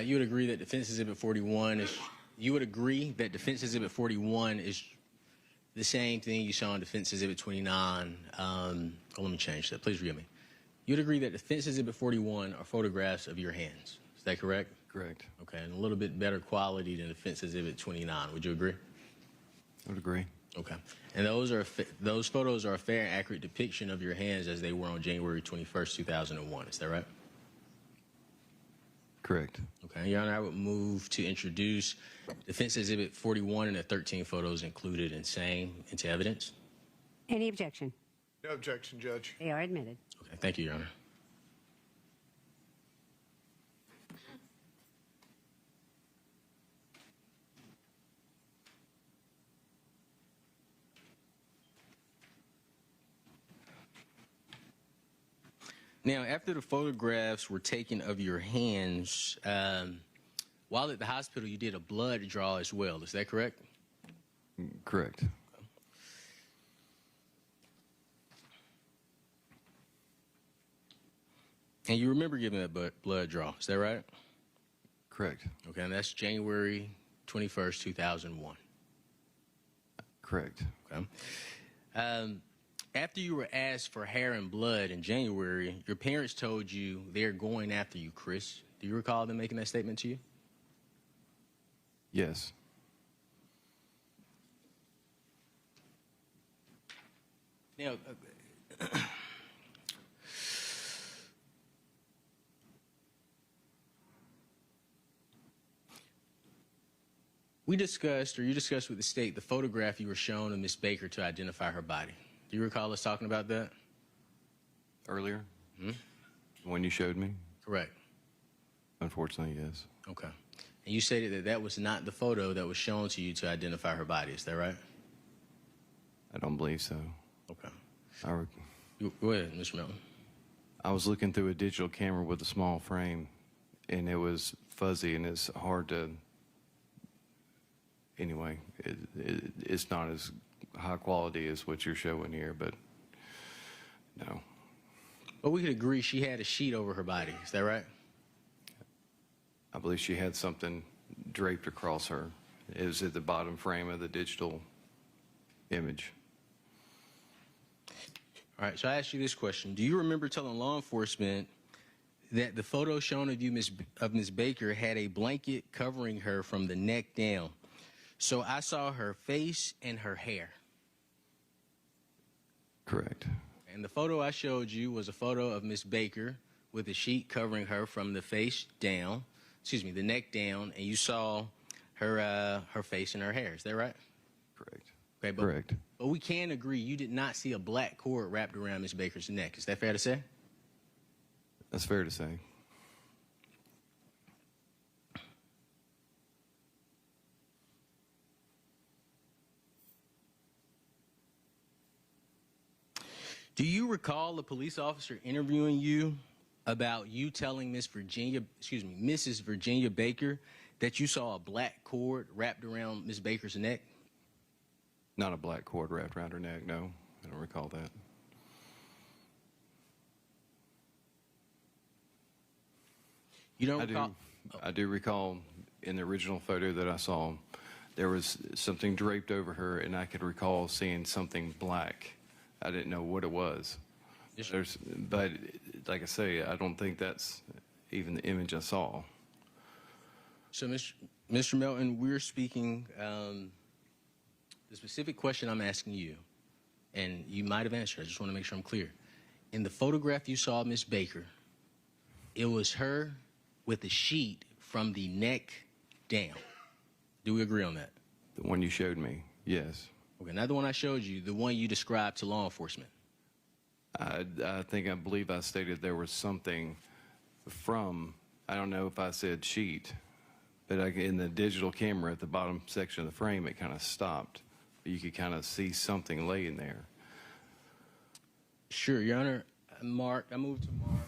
You would agree that Defense Exhibit 41 is. You would agree that Defense Exhibit 41 is the same thing you saw in Defense Exhibit 29. Let me change that. Please forgive me. You'd agree that Defense Exhibit 41 are photographs of your hands. Is that correct? Correct. Okay, and a little bit better quality than Defense Exhibit 29. Would you agree? I would agree. Okay. And those photos are a fair and accurate depiction of your hands as they were on January 21st, 2001. Is that right? Correct. Okay. Your Honor, I would move to introduce Defense Exhibit 41 and the 13 photos included in same into evidence. Any objection? No objection, Judge. They are admitted. Okay. Thank you, Your Honor. Now, after the photographs were taken of your hands, while at the hospital, you did a blood draw as well. Is that correct? Correct. And you remember giving that blood draw. Is that right? Correct. Okay, and that's January 21st, 2001. Correct. Okay. After you were asked for hair and blood in January, your parents told you they're going after you, Chris. Do you recall them making that statement to you? Yes. Now, you discussed with the state the photograph you were shown of Miss Baker to identify her body. Do you recall us talking about that? Earlier? When you showed me? Correct. Unfortunately, yes. Okay. And you stated that that was not the photo that was shown to you to identify her body. Is that right? I don't believe so. Okay. Go Go ahead, Mr. Milton. I was looking through a digital camera with a small frame, and it was fuzzy, and it's hard to. Anyway, it's not as high quality as what you're showing here, but no. But we could agree she had a sheet over her body. Is that right? I believe she had something draped across her. It was at the bottom frame of the digital image. All right, so I asked you this question. Do you remember telling law enforcement that the photo shown of you, Miss Baker, had a blanket covering her from the neck down? So I saw her face and her hair. Correct. And the photo I showed you was a photo of Miss Baker with a sheet covering her from the face down, the neck down, and you saw her face and her hair. Is that right? Correct. Okay, Correct. But we can agree you did not see a black cord wrapped around Miss Baker's neck. Is that fair to say? That's fair to say. Do you recall a police officer interviewing you about you telling Mrs. Virginia Baker that you saw a black cord wrapped around Miss Baker's neck? Not a black cord wrapped around her neck, no. I don't recall that. You don't recall? I do recall in the original photo that I saw, there was something draped over her, and I could recall seeing something black. I didn't know what it was. Yes, But like I say, I don't think that's even the image I saw. So, Mr. Melton, we're speaking, the specific question I'm asking you, and you might have answered, I just want to make sure I'm clear. In the photograph you saw of Miss Baker, it was her with a sheet from the neck down. Do we agree on that? The one you showed me, yes. Okay, not the one I showed you, the one you described to law enforcement. I believe I stated there was something from, I don't know if I said sheet, but in the digital camera at the bottom section of the frame, it kind of stopped. You could kind of see something laying there. Sure, Your Honor. Mark, I moved to Mark.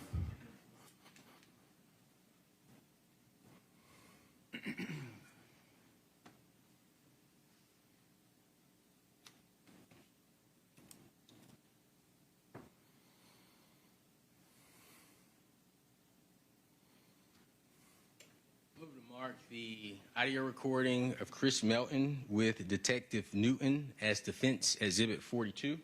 mark the audio recording of Chris Melton with Detective Newton as Defense Exhibit 42.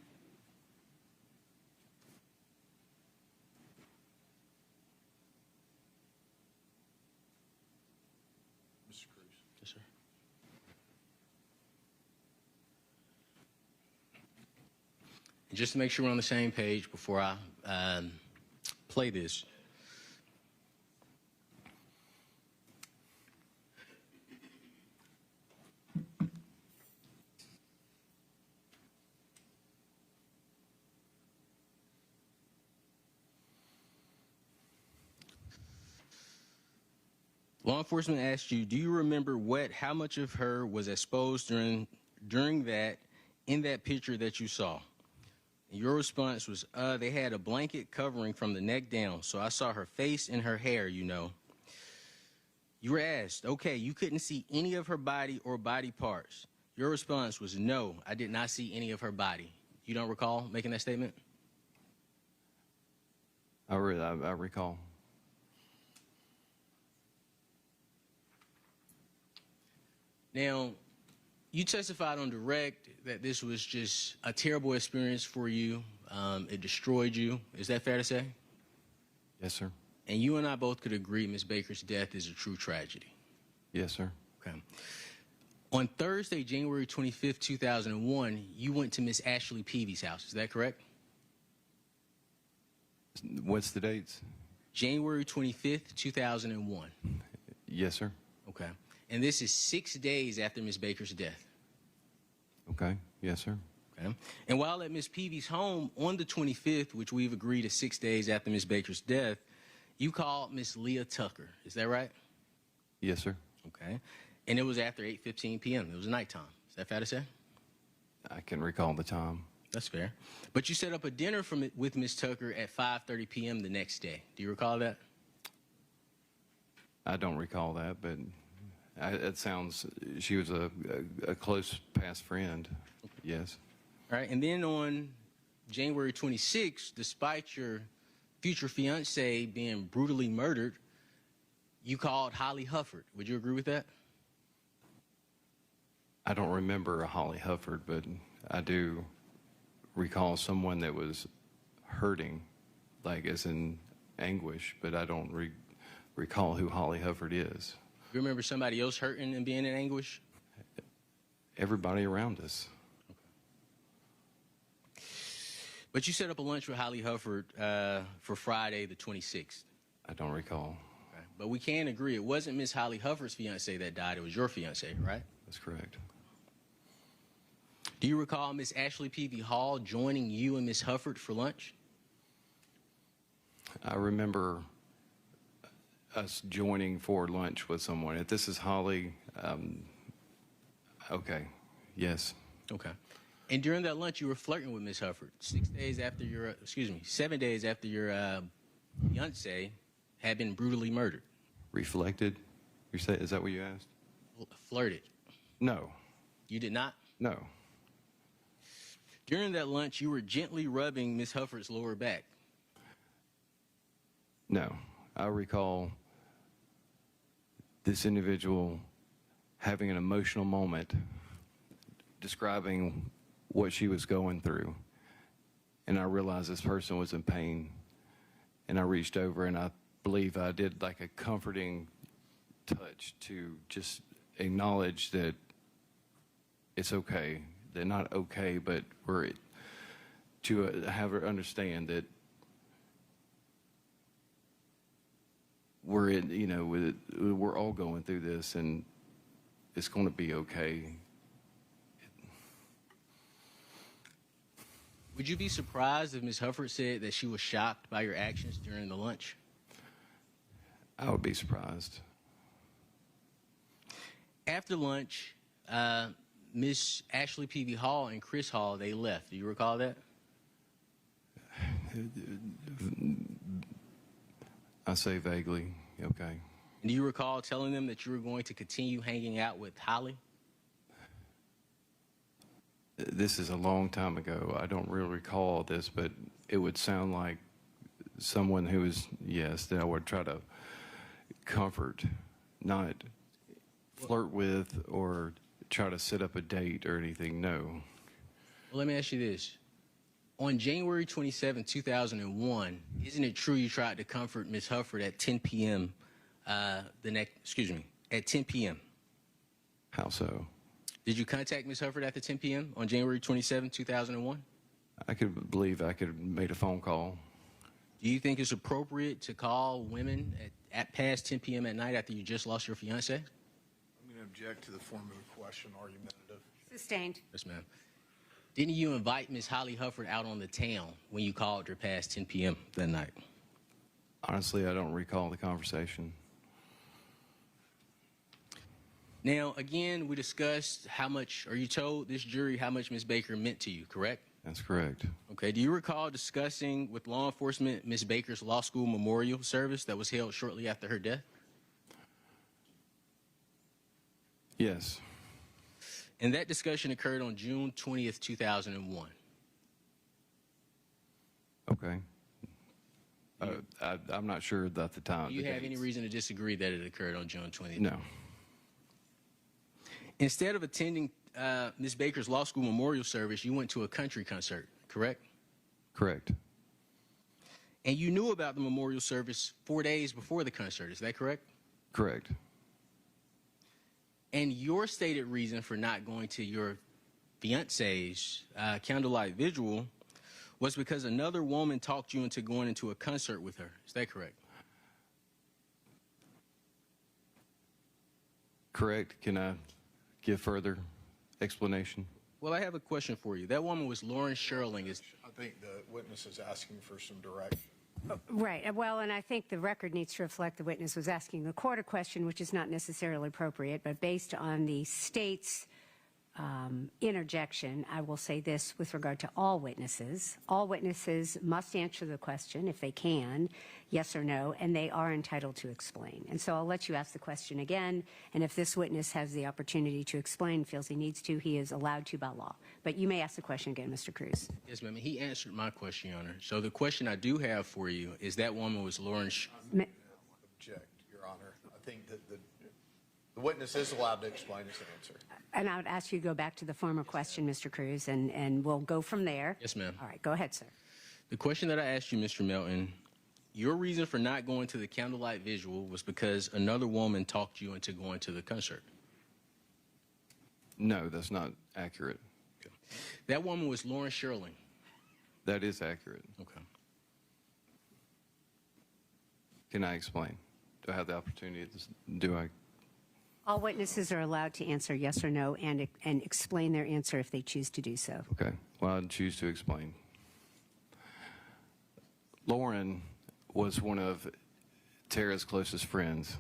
Mr. Cruz. Yes, sir. And just to make sure we're on the same page before I play this, law enforcement asked you, do you remember how much of her was exposed during that, in that picture that you saw? And your response was, they had a blanket covering from the neck down, so I saw her face and her hair, you know. You were asked, okay, you couldn't see any of her body or body parts. Your response was, no, I did not see any of her body. You don't recall making that statement? I recall. Now, you testified on direct that this was just a terrible experience for you. It destroyed you. Is that fair to say? Yes, sir. And you and I both could agree Ms. Baker's death is a true tragedy. Yes, sir. Okay. On Thursday, January 25th, 2001, you went to Miss Ashley Peavy's house. Is that correct? What's the dates? January 25th, 2001. Yes, sir. Okay. And this is 6 days after Ms. Baker's death. Okay. Yes, sir. Okay. And while at Ms. Peavy's home on the 25th, which we've agreed is 6 days after Ms. Baker's death, you called Miss Leah Tucker. Is that right? Yes, sir. Okay. And it was after 8:15 p.m. It was nighttime. Is that fair to say? I can recall the time. That's fair. But you set up a dinner with Miss Tucker at 5:30 p.m. the next day. Do you recall that? I don't recall that, but it sounds she was a close past friend. Yes. All right. And then on January 26th, despite your future fiance being brutally murdered, you called Holly Hufford. Would you agree with that? I don't remember a Holly Hufford, but I do recall someone that was hurting, like as in anguish, but I don't recall who Holly Hufford is. You remember somebody else hurting and being in anguish? Everybody around us. But you set up a lunch with Holly Hufford for Friday the 26th. I don't recall. Okay. But we can agree it wasn't Miss Holly Hufford's fiance that died. It was your fiance, right? That's correct. Do you recall Miss Ashley Peavy Hall joining you and Miss Hufford for lunch? I remember us joining for lunch with someone. If this is Holly, okay, yes. Okay. And during that lunch, you were flirting with Miss Hufford 7 days after your fiance had been brutally murdered. Reflected? You say, is that what you asked? Flirted. No. You did not? No. During that lunch, you were gently rubbing Miss Hufford's lower back. No. I recall this individual having an emotional moment describing what she was going through. And I realized this person was in pain. And I reached over and I believe I did like a comforting touch to just acknowledge that it's okay. They're not okay, but to have her understand that we're all going through this and it's going to be okay. Would you be surprised if Ms. Hufford said that she was shocked by your actions during the lunch? I would be surprised. After lunch, Miss Ashley Peavy Hall and Chris Hall, they left. Do you recall that? I say vaguely, okay. And do you recall telling them that you were going to continue hanging out with Holly? This is a long time ago. I don't really recall this, but it would sound like someone who is, yes, that I would try to comfort, not flirt with or try to set up a date or anything, no. Well, let me ask you this. On January 27, 2001, isn't it true you tried to comfort Ms. Hufford at 10 p.m. At 10 p.m.? How so? Did you contact Ms. Hufford after 10 p.m. on January 27, 2001? I could believe I could have made a phone call. Do you think it's appropriate to call women at past 10 p.m. at night after you just lost your fiancé? I'm going to object to the form of the question, argumentative. Sustained. Yes, ma'am. Didn't you invite Ms. Holly Hufford out on the town when you called her past 10 p.m. that night? Honestly, I don't recall the conversation. Now, again, we discussed how much, or you told this jury how much Ms. Baker meant to you, correct? That's correct. Okay. Do you recall discussing with law enforcement Ms. Baker's law school memorial service that was held shortly after her death? Yes. And that discussion occurred on June 20th, 2001. Okay. I'm not sure about the time. Do you the have any dates. reason to disagree that it occurred on June 20th? No. Instead of attending Ms. Baker's law school memorial service, you went to a country concert, correct? Correct. And you knew about the memorial service 4 days before the concert, is that correct? Correct. And your stated reason for not going to your fiance's candlelight vigil was because another woman talked you into going into a concert with her. Is that correct? Correct. Can I give further explanation? Well, I have a question for you. That woman was Lauren Sherling. I think the witness is asking for some direction. Right. Well, and I think the record needs to reflect the witness was asking the court a question which is not necessarily appropriate, but based on the state's interjection, I will say this with regard to all witnesses. All witnesses must answer the question if they can, yes or no, and they are entitled to explain. And so I'll let you ask the question again, and if this witness has the opportunity to explain, feels he needs to, he is allowed to by law. But you may ask the question again, Mr. Cruz. Yes, ma'am. He answered my question, Your Honor. So the question I do have for you is that woman was Lauren Object, Your Honor. I think that the witness is allowed to explain his answer. And I would ask you to go back to the former question, Mr. Cruz, and we'll go from there. Yes, ma'am. All right, go ahead, sir. The question that I asked you, Mr. Melton, your reason for not going to the candlelight visual was because another woman talked you into going to the concert. No, that's not accurate. Okay. That woman was Lauren Sherling. That is accurate. Okay. Can I explain? Do I have the opportunity? Do I? All witnesses are allowed to answer yes or no and explain their answer if they choose to do so. Okay. Well, I'd choose to explain. Lauren was one of Tara's closest friends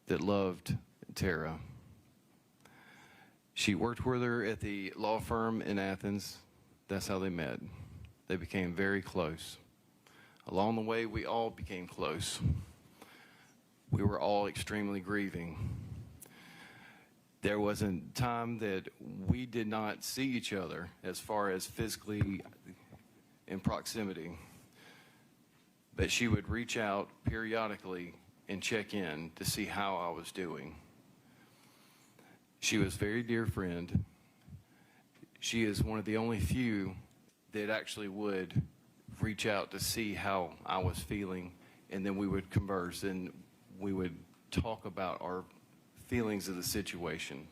that loved Tara. She worked with her at the law firm in Athens. That's how they met. They became very close. Along the way, we all became close. We were all extremely grieving. There was a time that we did not see each other as far as physically in proximity. But she would reach out periodically and check in to see how I was doing. She was a very dear friend. She is one of the only few that actually would reach out to see how I was feeling, and then we would converse and we would talk about our feelings of the situation.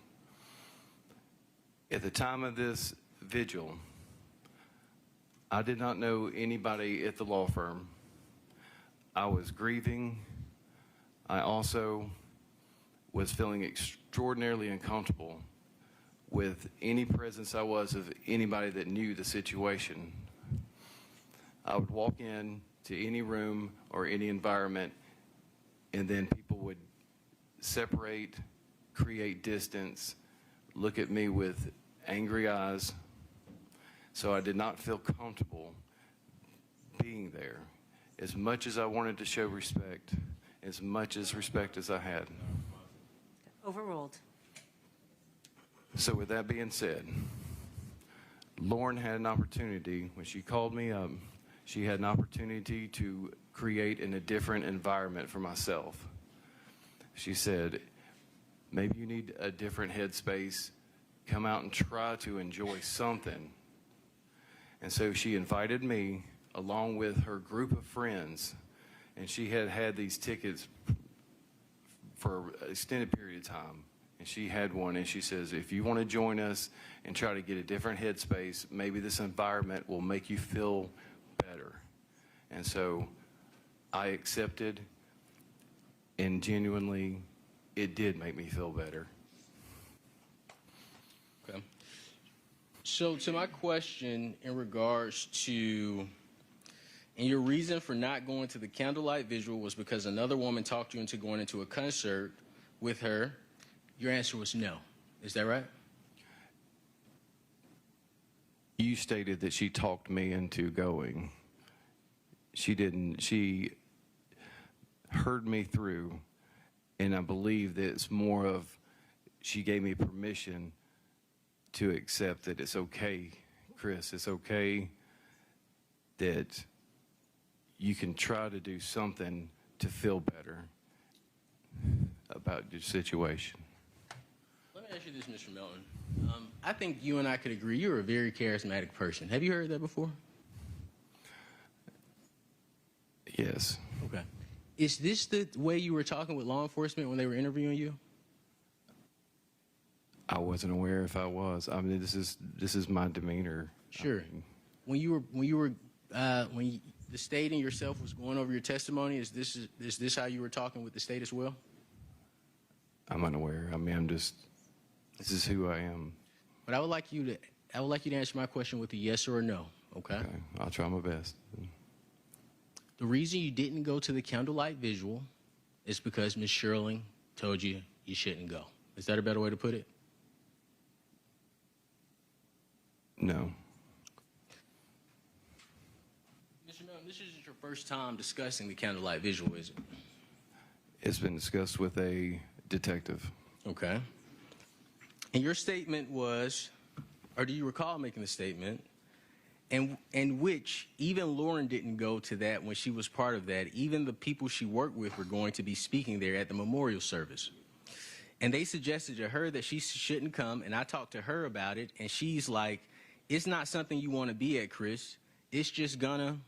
At the time of this vigil, I did not know anybody at the law firm. I was grieving. I also was feeling extraordinarily uncomfortable with any presence I was of anybody that knew the situation. I would walk in to any room or any environment, and then people would separate, create distance, look at me with angry eyes. So I did not feel comfortable being there. As much as I wanted to show respect, as much as respect as I had. Overruled. So with that being said, Lauren had an opportunity. When she called me up, she had an opportunity to create in a different environment for myself. She said, maybe you need a different headspace. Come out and try to enjoy something. And so she invited me along with her group of friends, and she had these tickets for an extended period of time. And she had one, and she says, if you want to join us and try to get a different headspace, maybe this environment will make you feel better. And so I accepted, and genuinely, it did make me feel better. Okay. So to my question in regards to, and your reason for not going to the candlelight visual was because another woman talked you into going into a concert with her. Your answer was no. Is that right? You stated that she talked me into going. She didn't. She heard me through, and I believe that it's more of she gave me permission to accept that it's okay, Chris, it's okay that you can try to do something to feel better about your situation. Let me ask you this, Mr. Melton. I think you and I could agree you're a very charismatic person. Have you heard that before? Yes. Okay. Is this the way you were talking with law enforcement when they were interviewing you? I wasn't aware if I was. I mean, this is my demeanor. Sure. I mean, When the state and yourself was going over your testimony, is this how you were talking with the state as well? I'm unaware. I mean, this is who I am. But I would like you to answer my question with a yes or a no. Okay. Okay. I'll try my best. The reason you didn't go to the candlelight visual is because Ms. Sherling told you you shouldn't go. Is that a better way to put it? No. Mr. Melton, this isn't your first time discussing the candlelight visual, is it? It's been discussed with a detective. Okay. And your statement was, or do you recall making the statement, and which even Lauren didn't go to that when she was part of that. Even the people she worked with were going to be speaking there at the memorial service. And they suggested to her that she shouldn't come, and I talked to her about it, and she's like, it's not something you want to be at, Chris. It's just gonna,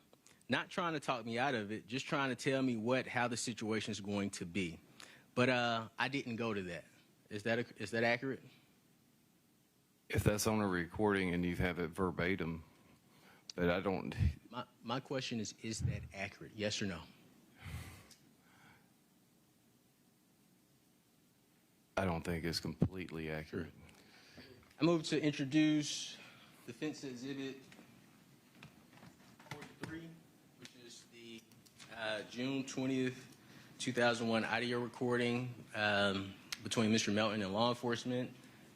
not trying to talk me out of it, just trying to tell me how the situation is going to be. But I didn't go to that. Is that accurate? If that's on a recording and you have it verbatim, but I don't. My question is that accurate? Yes or no? I don't think it's completely accurate. I move to introduce Defense Exhibit 43, which is the June 20th, 2001 audio recording between Mr. Melton and law enforcement.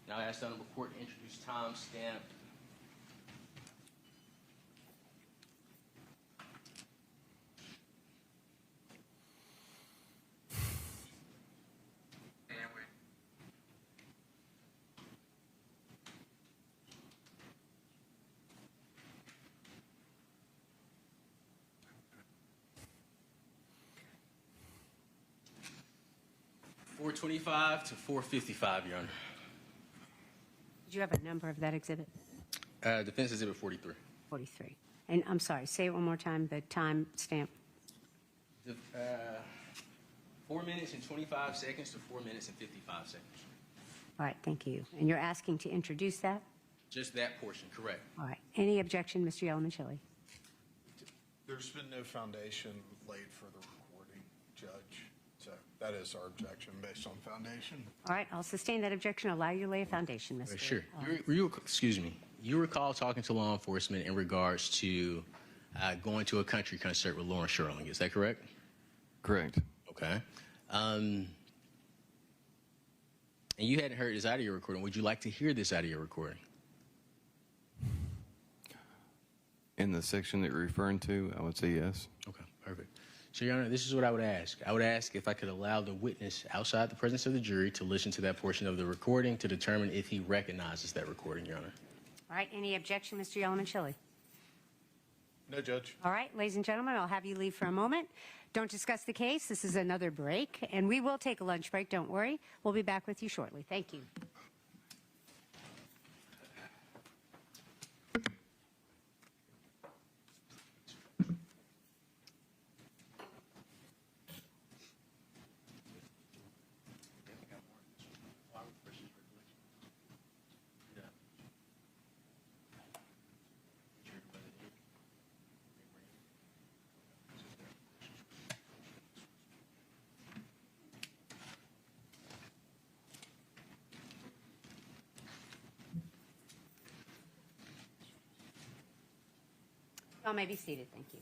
Now I ask the Honorable Court to introduce timestamp. .425 to 455, Your Honor. Did you have a number of that exhibit? Defense Exhibit 43. 43. And I'm sorry, say it one more time, the time stamp. 4 minutes and 25 seconds to 4 minutes and 55 seconds. All right, thank you. And you're asking to introduce that? Just that portion, correct. All right. Any objection, Mr. Yellowman-Chili? There's been no foundation laid for the recording, Judge. So that is our objection based on foundation. All right, I'll sustain that objection. Allow you to lay a foundation, Mr. Sure. Excuse me. You recall talking to law enforcement in regards to going to a country concert with Lauren Sherling. Is that correct? Correct. Okay. And you hadn't heard this audio recording. Would you like to hear this audio recording? In the section that you're referring to, I would say yes. Okay, perfect. So, Your Honor, this is what I would ask. I would ask if I could allow the witness outside the presence of the jury to listen to that portion of the recording to determine if he recognizes that recording, Your Honor. All right, any objection, Mr. Yellowman-Chili? No, Judge. All right, ladies and gentlemen, I'll have you leave for a moment. Don't discuss the case. This is another break, and we will take a lunch break. Don't worry. We'll be back with you shortly. Thank you. Y'all may be seated. Thank you.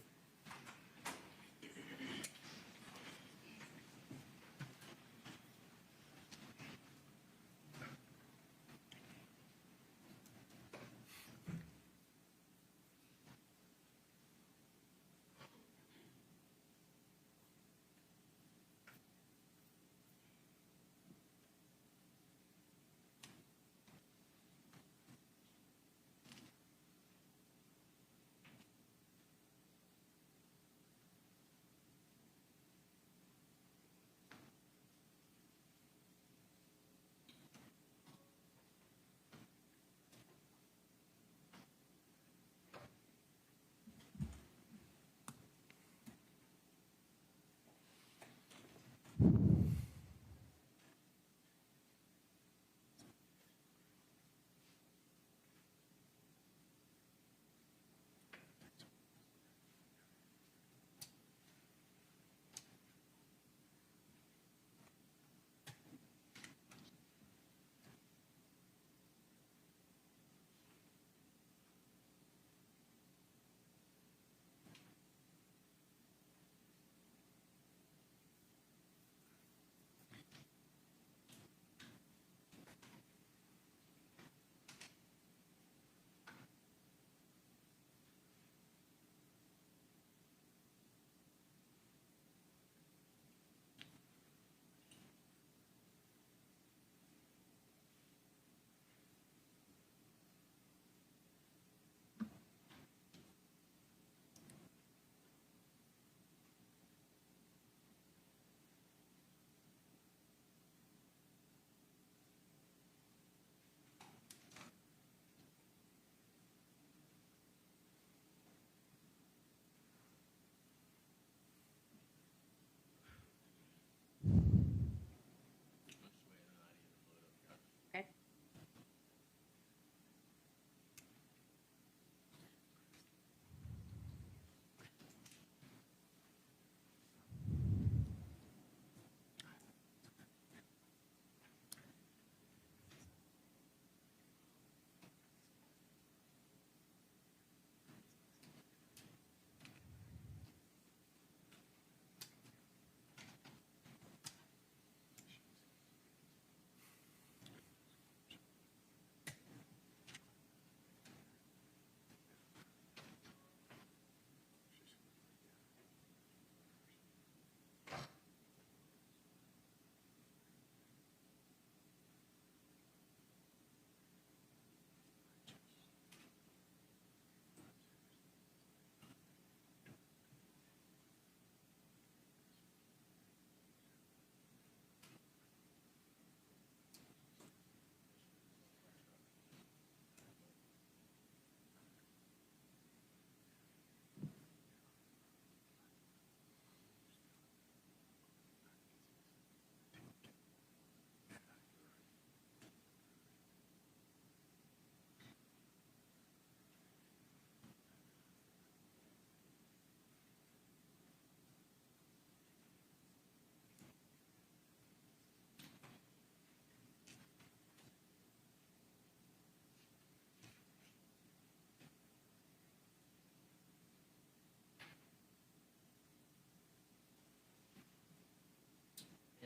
Okay.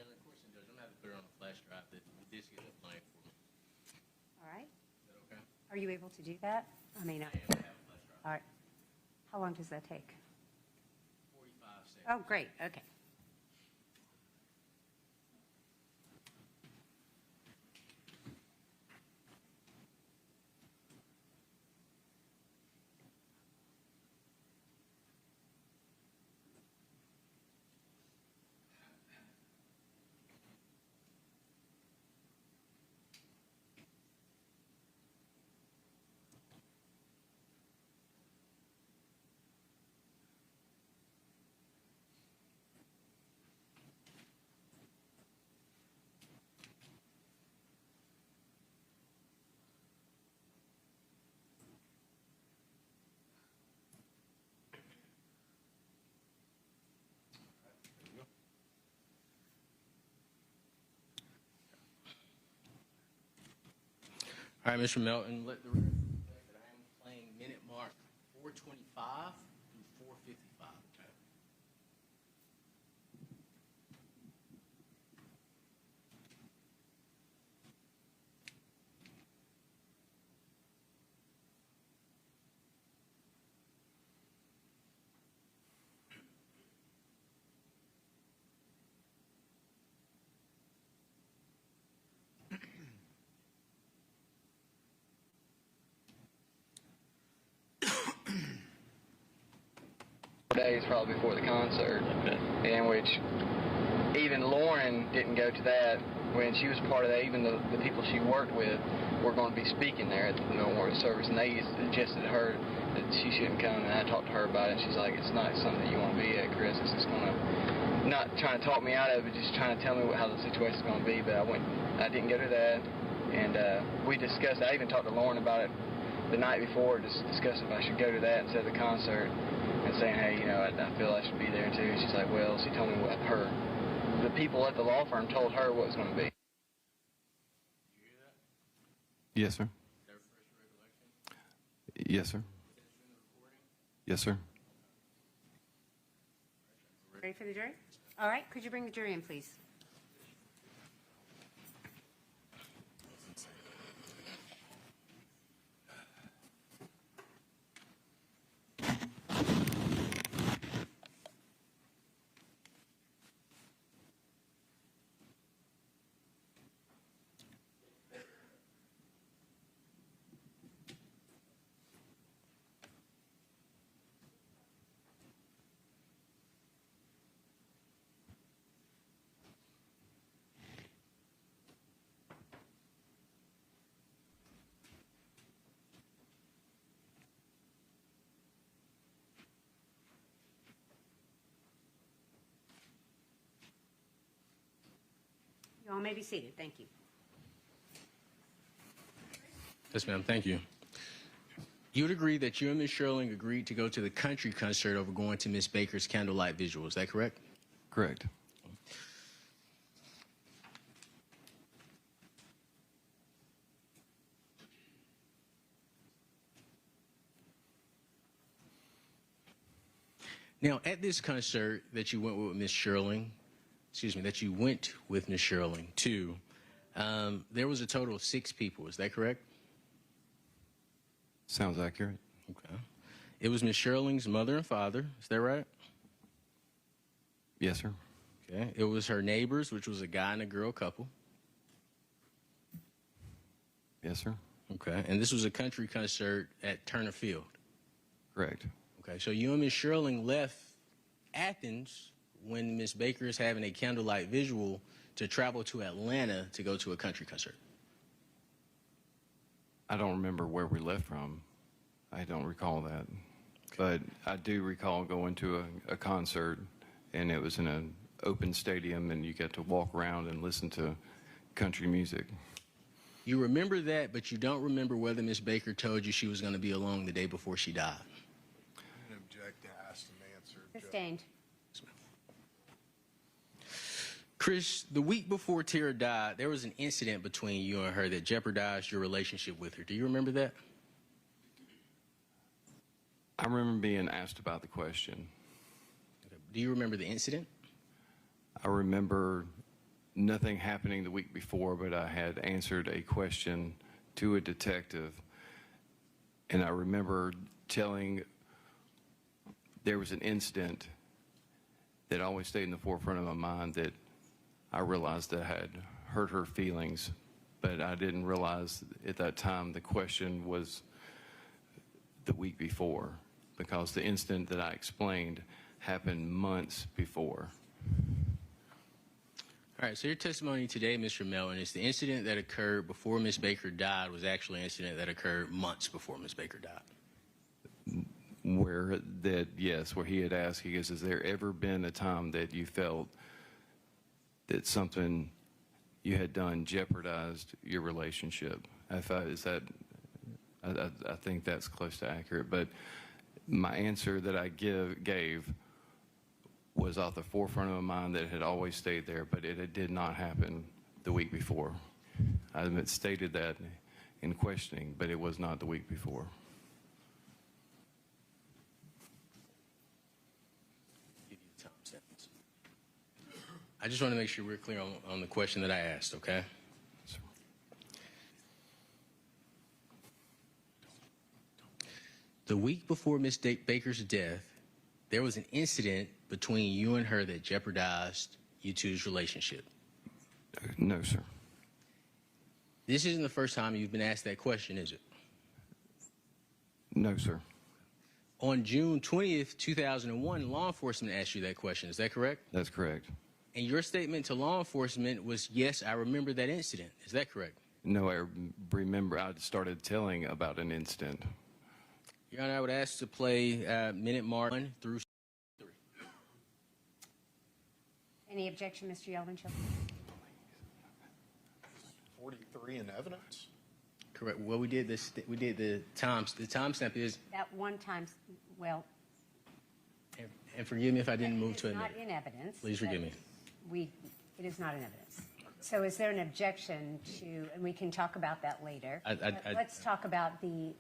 Yeah, the question, Judge, I'm going to have to put it on a flash drive that this is applying for me. All right. Is that okay? Are you able to do that? I mean, I have a flash drive. all right. How long does that take? 45 seconds. Oh, great. Okay. All right, Mr. Melton, let the record reflect that I am playing minute mark 425 through 455. Days probably before the concert, in which even Lauren didn't go to that when she was part of that. Even the people she worked with were going to be speaking there at the memorial service, and they suggested to her that she shouldn't come. And I talked to her about it, and she's like, "It's not something that you want to be at, Chris. It's just going to not trying to talk me out of it, just trying to tell me how the situation's going to be." But I didn't go to that, and we discussed. I even talked to Lauren about it the night before, just discussing if I should go to that instead of the concert. And saying, hey, I feel I should be there too. She's like, well, she told me what the people at the law firm told her what it was going to be. Did you hear that? Yes, sir. Is that refresh your recollection? Yes, sir. Is it in the recording? Yes, sir. Ready for the jury? All right, could you bring the jury in, please? You all may be seated. Thank you. Yes, ma'am. Thank you. You would agree that you and Ms. Sherling agreed to go to the country concert over going to Ms. Baker's candlelight visual. Is that correct? Correct. Now, at this concert that you went with Ms. Sherling, that you went with Ms. Sherling to, there was a total of 6 people. Is that correct? Sounds accurate. Okay. It was Ms. Sherling's mother and father. Is that right? Yes, sir. Okay. It was her neighbors, which was a guy and a girl couple. Yes, sir. Okay. And this was a country concert at Turner Field. Correct. Okay. So you and Ms. Sherling left Athens when Ms. Baker is having a candlelight visual to travel to Atlanta to go to a country concert. I don't remember where we left from. I don't recall that. But I do recall going to a concert, and it was in an open stadium, and you get to walk around and listen to country music. You remember that, but you don't remember whether Ms. Baker told you she was going to be alone the day before she died. I didn't object to ask and answer. Sustained. Chris, the week before Tara died, there was an incident between you and her that jeopardized your relationship with her. Do you remember that? I remember being asked about the question. Okay. Do you remember the incident? I remember nothing happening the week before, but I had answered a question to a detective, and I remember telling there was an incident that always stayed in the forefront of my mind that I realized that I had hurt her feelings, but I didn't realize at that time the question was the week before, because the incident that I explained happened months before. All right, so your testimony today, Mr. Melton, is the incident that occurred before Ms. Baker died was actually an incident that occurred months before Ms. Baker died. Where he had asked, he goes, has there ever been a time that you felt that something you had done jeopardized your relationship? I think that's close to accurate, but my answer that I gave was off the forefront of my mind that it had always stayed there, but it did not happen the week before. I had stated that in questioning, but it was not the week before. I just want to make sure we're clear on the question that I asked, okay? The week before Miss Baker's death, there was an incident between you and her that jeopardized you two's relationship. No, sir. This isn't the first time you've been asked that question, is it? No, sir. On June 20th, 2001, law enforcement asked you that question. Is that correct? That's correct. And your statement to law enforcement was, yes, I remember that incident. Is that correct? No, I remember I started telling about an incident. Your Honor, I would ask to play minute mark 1 through 3. Any objection, Mr. Yelvin-Chilli? 43 in evidence? Correct. Well, we did this. We did the times. The timestamp is, That one time, well, and forgive me if I didn't move to it's it. not in evidence. Please forgive me. It is not in evidence. So is there an objection to, and we can talk about that later. Let's talk about the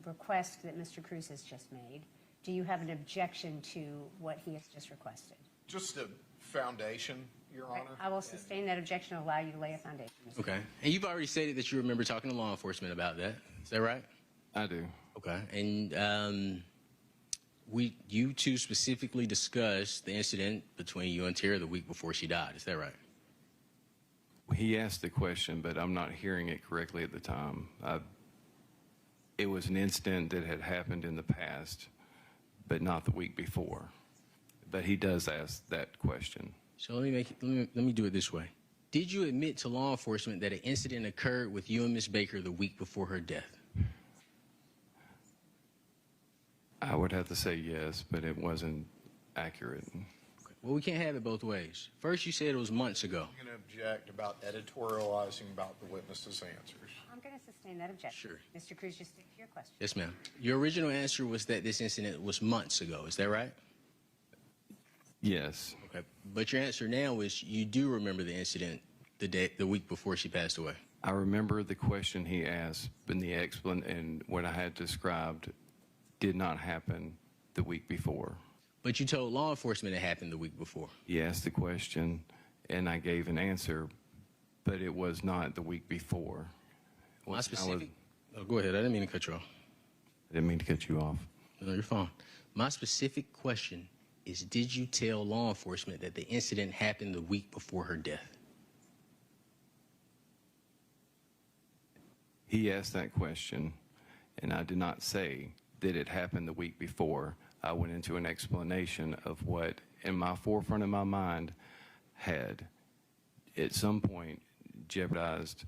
request that Mr. Cruz has just made. Do you have an objection to what he has just requested? Just a foundation, Your Honor. I will sustain that objection and allow you to lay a foundation. Mr. Okay. And you've already stated that you remember talking to law enforcement about that. Is that right? I do. Okay. And you two specifically discussed the incident between you and Tara the week before she died. Is that right? He asked the question, but I'm not hearing it correctly at the time. It was an incident that had happened in the past, but not the week before. But he does ask that question. So let me do it this way. Did you admit to law enforcement that an incident occurred with you and Miss Baker the week before her death? I would have to say yes, but it wasn't accurate. Okay. Well, we can't have it both ways. First, you said it was months ago. I'm going to object about editorializing about the witness's answers. I'm going to sustain that objection. Sure. Mr. Cruz, just stick to your question. Yes, ma'am. Your original answer was that this incident was months ago. Is that right? Yes. Okay. But your answer now is you do remember the incident the week before she passed away. I remember the question he asked, and what I had described did not happen the week before. But you told law enforcement it happened the week before. He asked the question, and I gave an answer, but it was not the week before. My specific... Oh, go ahead. I didn't mean to cut you off. I didn't mean to cut you off. No, you're fine. My specific question is, did you tell law enforcement that the incident happened the week before her death? He asked that question, and I did not say that it happened the week before. I went into an explanation of what, in my forefront of my mind, had at some point jeopardized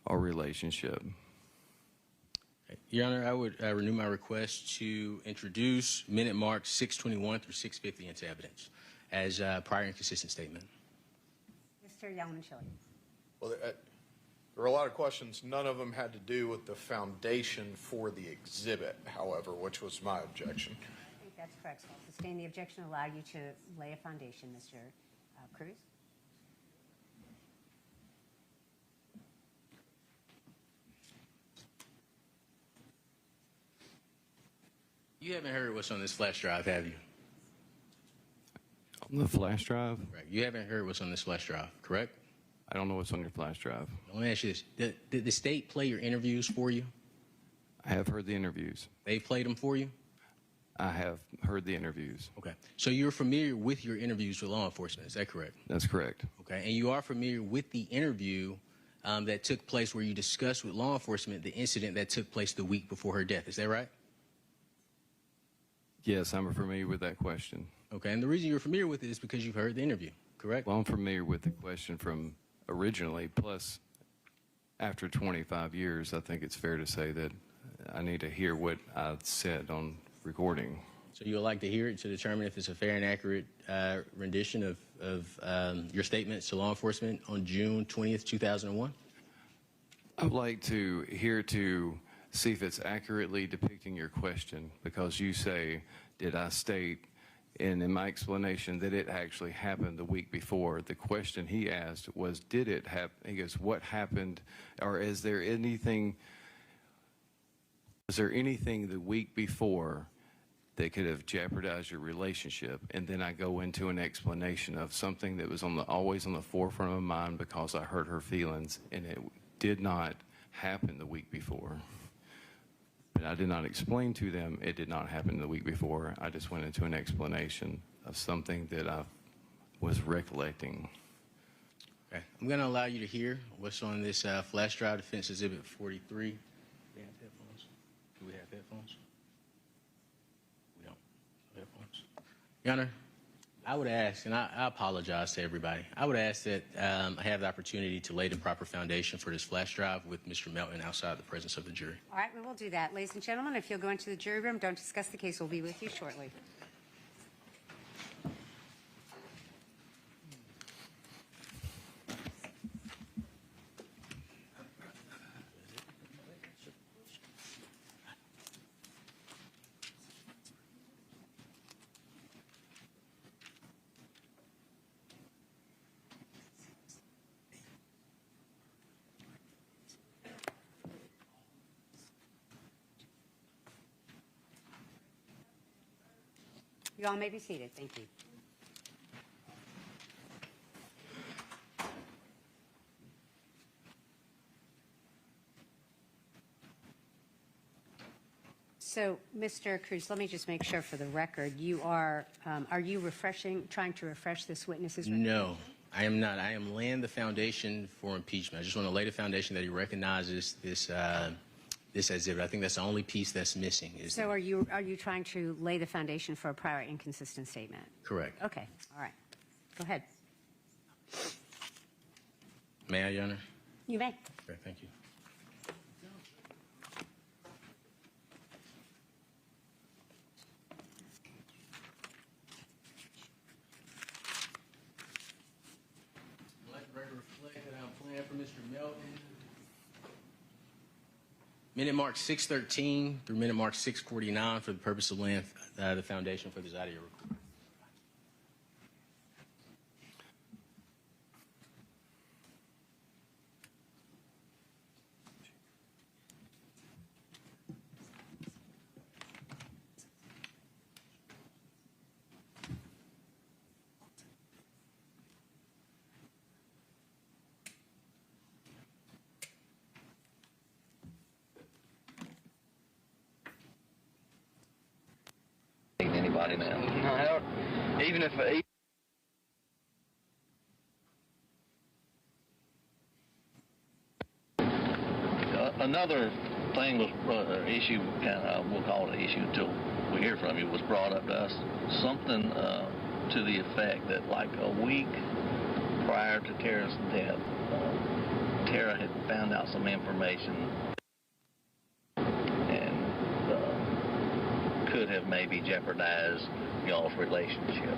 our relationship. Your Honor, I would renew my request to introduce minute marks 621 through 650 into evidence as a prior inconsistent statement. Mr. Yelvin-Chilli. Well, there were a lot of questions. None of them had to do with the foundation for the exhibit, however, which was my objection. I think that's correct. So I'll sustain the objection and allow you to lay a foundation, Mr. Cruz. You haven't heard what's on this flash drive, have you? On the flash drive? Right. You haven't heard what's on this flash drive, correct? I don't know what's on your flash drive. Let me ask you this. Did the state play your interviews for you? I have heard the interviews. They played them for you? I have heard the interviews. Okay. So you're familiar with your interviews with law enforcement, is that correct? That's correct. Okay. And you are familiar with the interview that took place where you discussed with law enforcement the incident that took place the week before her death, is that right? Yes, I'm familiar with that question. Okay. And the reason you're familiar with it is because you've heard the interview, correct? Well, I'm familiar with the question from originally, plus after 25 years, I think it's fair to say that I need to hear what I said on recording. So you would like to hear it to determine if it's a fair and accurate rendition of your statements to law enforcement on June 20th, 2001? I would like to hear to see if it's accurately depicting your question, because you say, did I state in my explanation that it actually happened the week before? The question he asked was, did it happen? He goes, what happened, or is there anything Was there anything the week before that could have jeopardized your relationship? And then I go into an explanation of something that was always on the forefront of my mind because I hurt her feelings, and it did not happen the week before. But I did not explain to them it did not happen the week before. I just went into an explanation of something that I was recollecting. Okay. I'm going to allow you to hear what's on this flash drive, Defense Exhibit 43. Do we have headphones? Do we have headphones? We don't have headphones. Your Honor, I would ask, and I apologize to everybody, I would ask that I have the opportunity to lay the proper foundation for this flash drive with Mr. Melton outside the presence of the jury. All right, we will do that. Ladies and gentlemen, if you'll go into the jury room, don't discuss the case. We'll be with you shortly. You all may be seated. Thank you. So, Mr. Cruz, let me just make sure for the record, you are you trying to refresh this witness's record? No, I am not. I am laying the foundation for impeachment. I just want to lay the foundation that he recognizes this exhibit. I think that's the only piece that's missing. So are you trying to lay the foundation for a prior inconsistent statement? Correct. Okay. All right. Go ahead. May I, Your Honor? You may. Okay, thank you. Let the record reflect that I'm playing for Mr. Melton. Minute mark 6:13 through minute mark 6:49 for the purpose of laying the foundation for this audio recording. Anybody now? No, even if Another thing was issue, kind of we'll call it an issue until we hear from you, was brought up to us. Something to the effect that like a week prior to Tara's death, Tara had found out some information and could have maybe jeopardized y'all's relationship.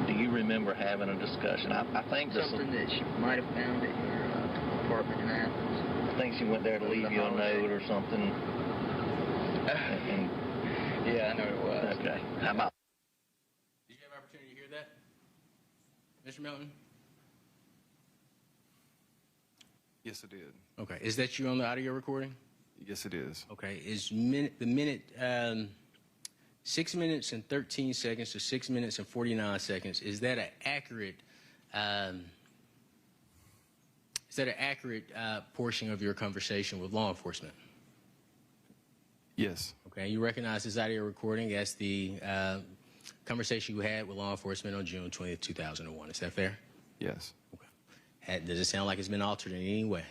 Do you remember having a discussion? I think something that she might have found at your apartment in Athens. I think she went there to leave you a note or something. Yeah, I know it was. Okay. How about? Did you have an opportunity to hear that, Mr. Melton? Yes, it did. Okay. Is that you on the audio recording? Yes, it is. Okay. Is the minute 6 minutes and 13 seconds to 6 minutes and 49 seconds? Is that an accurate? Is that an accurate portion of your conversation with law enforcement? Yes. Okay. You recognize this audio recording as the conversation you had with law enforcement on June 20th, 2001. Is that fair? Yes. Okay. Does it sound like it's been altered in any way?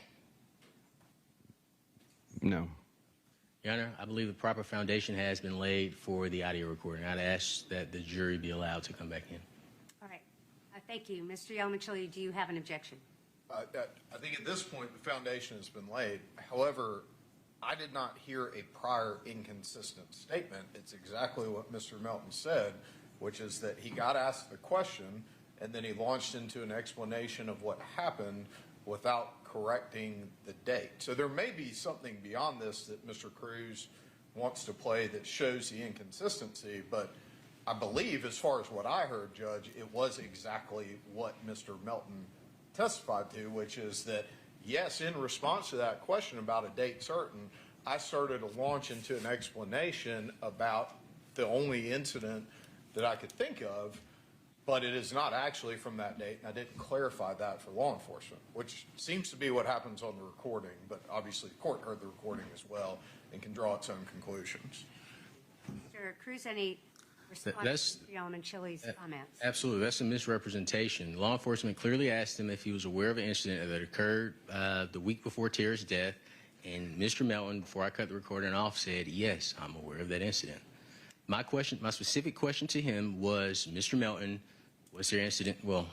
No. Your Honor, I believe the proper foundation has been laid for the audio recording. I'd ask that the jury be allowed to come back in. All right. Thank you. Mr. Yelmichili, do you have an objection? I think at this point the foundation has been laid. However, I did not hear a prior inconsistent statement. It's exactly what Mr. Melton said, which is that he got asked the question and then he launched into an explanation of what happened without correcting the date. So there may be something beyond this that Mr. Cruz wants to play that shows the inconsistency, but I believe, as far as what I heard, Judge, it was exactly what Mr. Melton testified to, which is that, yes, in response to that question about a date certain, I started to launch into an explanation about the only incident that I could think of, but it is not actually from that date, and I didn't clarify that for law enforcement, which seems to be what happens on the recording, but obviously the court heard the recording as well and can draw its own conclusions. Mr. Cruz, any response That's- to Lamont Chili's comments? Absolutely. That's a misrepresentation. Law enforcement clearly asked him if he was aware of an incident that occurred the week before Tara's death, and Mr. Melton, before I cut the recording off, said, yes, I'm aware of that incident. My specific question to him was, Mr. Melton, was there incident? Well,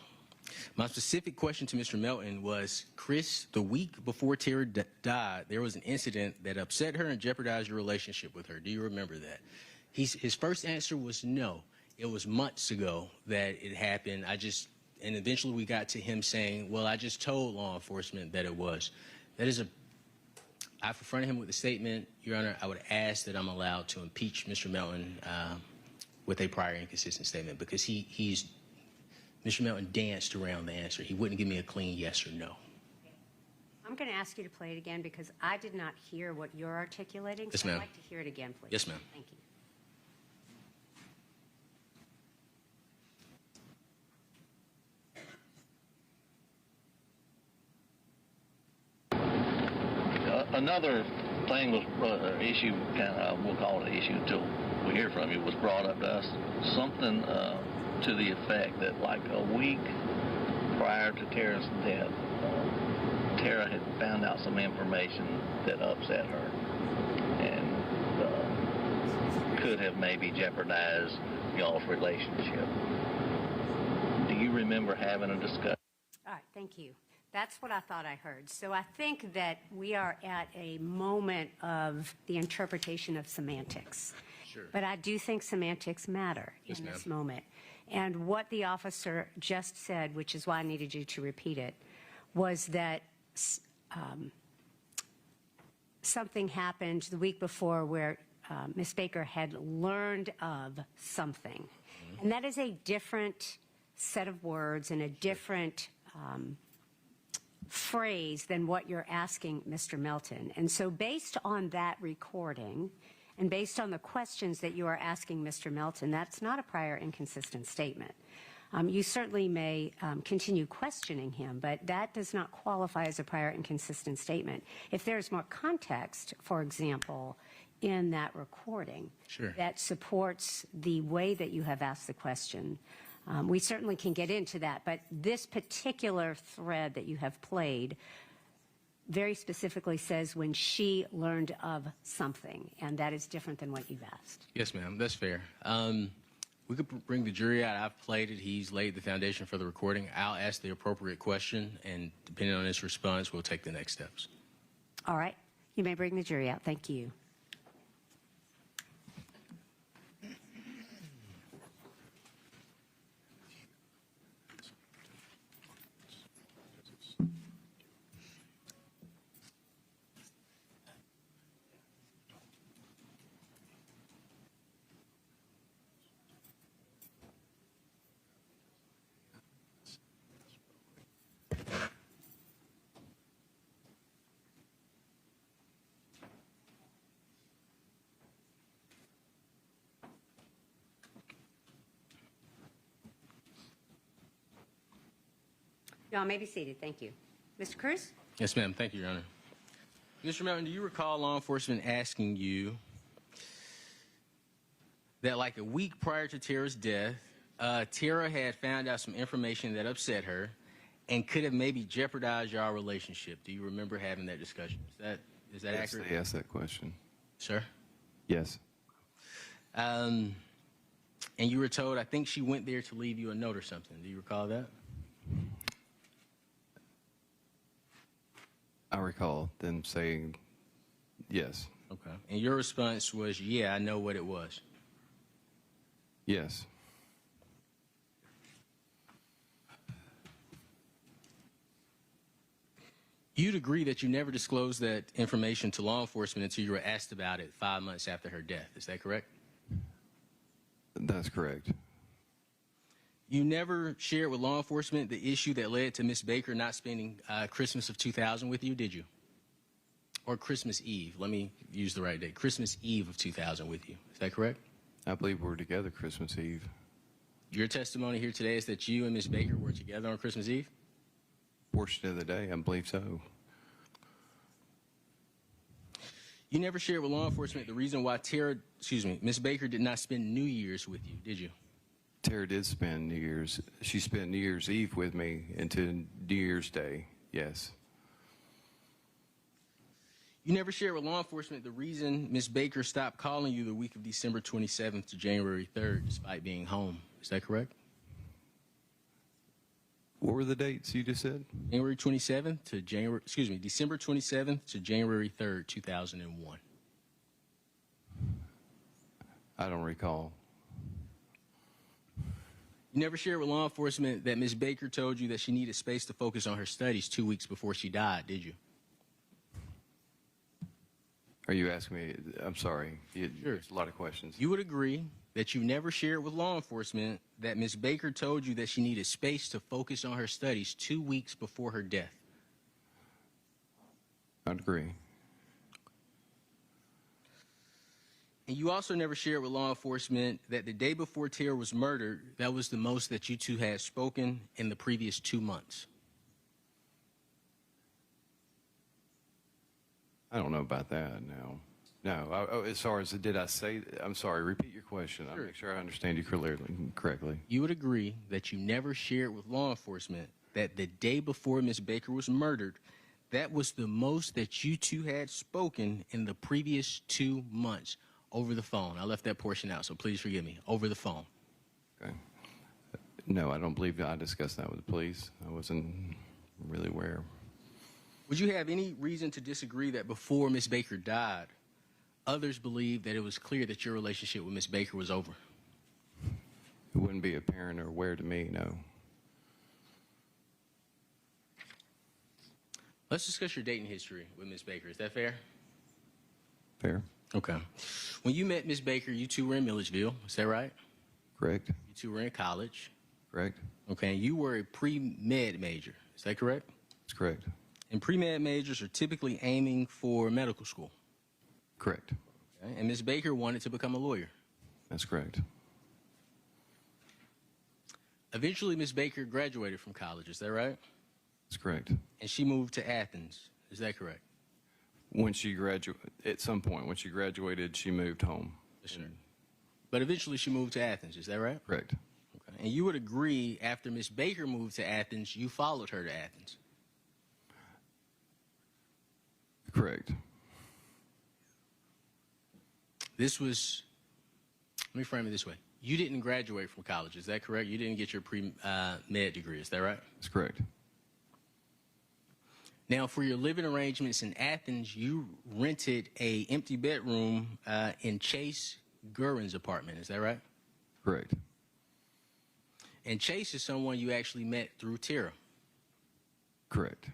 my specific question to Mr. Melton was, Chris, the week before Tara died, there was an incident that upset her and jeopardized your relationship with her. Do you remember that? His first answer was no. It was months ago that it happened. And eventually we got to him saying, well, I just told law enforcement that it was. I've confronted him with the statement, Your Honor. I would ask that I'm allowed to impeach Mr. Melton with a prior inconsistent statement, because Mr. Melton danced around the answer. He wouldn't give me a clean yes or no. I'm going to ask you to play it again because I did not hear what you're articulating. Yes, so ma'am. I'd like to hear it again, please. Yes, ma'am. Thank you. Another thing was issue, kind of, we'll call it an issue until we hear from you, was brought up to us. Something to the effect that like a week prior to Tara's death, Tara had found out some information that upset her and could have maybe jeopardized y'all's relationship. Do you remember having a discussion? All right, thank you. That's what I thought I heard. So I think that we are at a moment of the interpretation of semantics. Sure. But I do think semantics matter Yes, in ma'am. this moment. And what the officer just said, which is why I needed you to repeat it, was that something happened the week before where Ms. Baker had learned of something. Mm-hmm. And that is a different set of words and a different phrase than what you're asking Mr. Melton. And so based on that recording and based on the questions that you are asking Mr. Melton, that's not a prior inconsistent statement. You certainly may continue questioning him, but that does not qualify as a prior inconsistent statement. If there's more context, for example, in that recording Sure. that supports the way that you have asked the question, we certainly can get into that. But this particular thread that you have played very specifically says when she learned of something, and that is different than what you've asked. Yes, ma'am. That's fair. We could bring the jury out. I've played it. He's laid the foundation for the recording. I'll ask the appropriate question, and depending on his response, we'll take the next steps. All right. You may bring the jury out. Thank you. Y'all may be seated. Thank you. Mr. Cruz? Yes, ma'am. Thank you, Your Honor. Mr. Melton, do you recall law enforcement asking you that like a week prior to Tara's death, Tara had found out some information that upset her and could have maybe jeopardized your relationship? Do you remember having that discussion? Is that Yes, accurate? they asked that question. Sir? Yes. And you were told, I think she went there to leave you a note or something. Do you recall that? I recall them saying yes. Okay. And your response was, yeah, I know what it was. Yes. You'd agree that you never disclosed that information to law enforcement until you were asked about it 5 months after her death. Is that correct? That's correct. You never shared with law enforcement the issue that led to Miss Baker not spending Christmas of 2000 with you, did you? or Christmas Eve. Let me use the right date. Christmas Eve of 2000 with you. Is that correct? I believe we were together Christmas Eve. Your testimony here today is that you and Ms. Baker were together on Christmas Eve? Portion of the day, I believe so. You never shared with law enforcement the reason why Ms. Baker did not spend New Year's with you, did you? Tara did spend New Year's. She spent New Year's Eve with me into New Year's Day, yes. You never shared with law enforcement the reason Ms. Baker stopped calling you the week of December 27th to January 3rd, despite being home. Is that correct? What were the dates you just said? December 27th to January 3rd, 2001. I don't recall. You never shared with law enforcement that Ms. Baker told you that she needed space to focus on her studies 2 weeks before she died, did you? Are you asking me? I'm sorry. Sure. There's a lot of questions. You would agree that you never shared with law enforcement that Ms. Baker told you that she needed space to focus on her studies 2 weeks before her death. I'd agree. And you also never shared with law enforcement that the day before Tara was murdered, that was the most that you two had spoken in the previous 2 months. I don't know about that, no. No, as far as did I say, I'm sorry, repeat your question. I'll make sure I understand you correctly. You would agree that you never shared with law enforcement that the day before Ms. Baker was murdered, that was the most that you two had spoken in the previous 2 months over the phone. I left that portion out, so please forgive me. Over the phone. Okay. No, I don't believe I discussed that with the police. I wasn't really aware. Would you have any reason to disagree that before Ms. Baker died, others believed that it was clear that your relationship with Ms. Baker was over? It wouldn't be apparent or aware to me, no. Let's discuss your dating history with Ms. Baker. Is that fair? Fair. Okay. When you met Ms. Baker, you two were in Milledgeville. Is that right? Correct. You two were in college. Correct. Okay. You were a pre-med major. Is that correct? That's correct. And pre-med majors are typically aiming for medical school. Correct. Okay. And Ms. Baker wanted to become a lawyer. That's correct. Eventually, Ms. Baker graduated from college. Is that right? That's correct. And she moved to Athens. Is that correct? When she graduated, at some point, when she graduated, she moved home. Yes, sir. But eventually she moved to Athens. Is that right? Correct. Okay. And you would agree after Ms. Baker moved to Athens, you followed her to Athens. Correct. This was, let me frame it this way. You didn't graduate from college. Is that correct? You didn't get your pre-med degree. Is that right? That's correct. Now, for your living arrangements in Athens, you rented a empty bedroom in Chase Guerin's apartment. Is that right? Correct. And Chase is someone you actually met through Tara. Correct.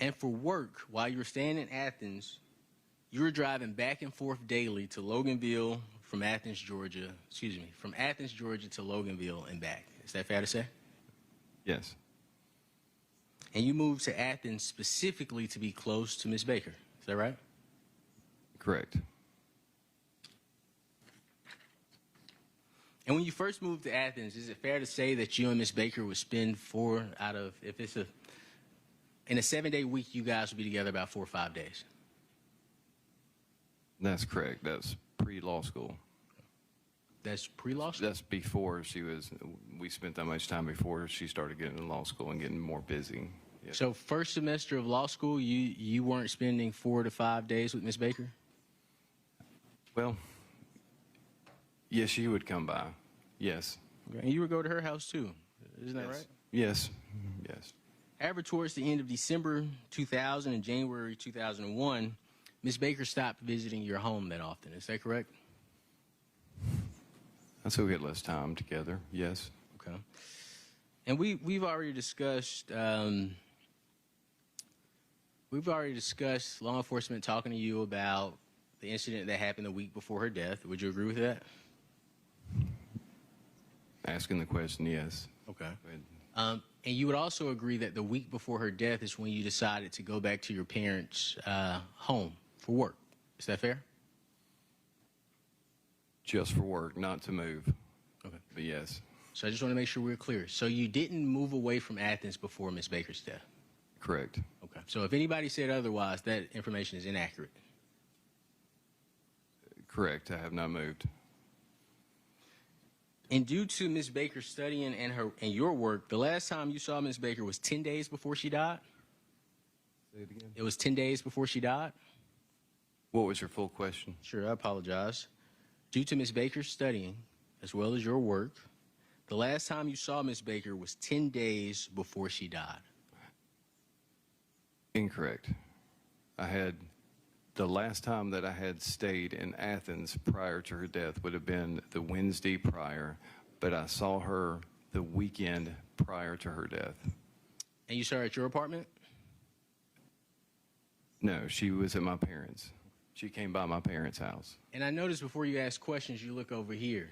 And for work, while you were staying in Athens, you were driving back and forth daily to Loganville from Athens, Georgia. From Athens, Georgia to Loganville and back. Is that fair to say? Yes. And you moved to Athens specifically to be close to Ms. Baker. Is that right? Correct. And when you first moved to Athens, is it fair to say that you and Ms. Baker would spend in a 7-day week, you guys would be together about 4 or 5 days? That's correct. That's pre-law school. That's pre-law school? That's before we spent that much time before she started getting in law school and getting more busy. Yes. So first semester of law school, you weren't spending 4 to 5 days with Ms. Baker? Well, yes, she would come by. Yes. Okay. And you would go to her house too. Isn't that Yes. right? Yes. Yes. However, towards the end of December 2000 and January 2001, Ms. Baker stopped visiting your home that often. Is that correct? So we had less time together. Yes. Okay. And we've already discussed law enforcement talking to you about the incident that happened the week before her death. Would you agree with that? Asking the question, yes. Okay. Go ahead. And you would also agree that the week before her death is when you decided to go back to your parents' home for work. Is that fair? Just for work, not to move. Okay. But yes, So I just want to make sure we're clear. So you didn't move away from Athens before Miss Baker's death? correct. Okay. So if anybody said otherwise, that information is inaccurate. Correct. I have not moved. And due to Miss Baker's studying and your work, the last time you saw Miss Baker was 10 days before she died? Say it again. It was 10 days before she died? What was your full question? Sure, I apologize. Due to Miss Baker's studying, as well as your work, the last time you saw Miss Baker was 10 days before she died. Incorrect. The last time that I had stayed in Athens prior to her death would have been the Wednesday prior, but I saw her the weekend prior to her death. And you saw her at your apartment? No, she was at my parents'. She came by my parents' house. And I noticed before you ask questions, you look over here.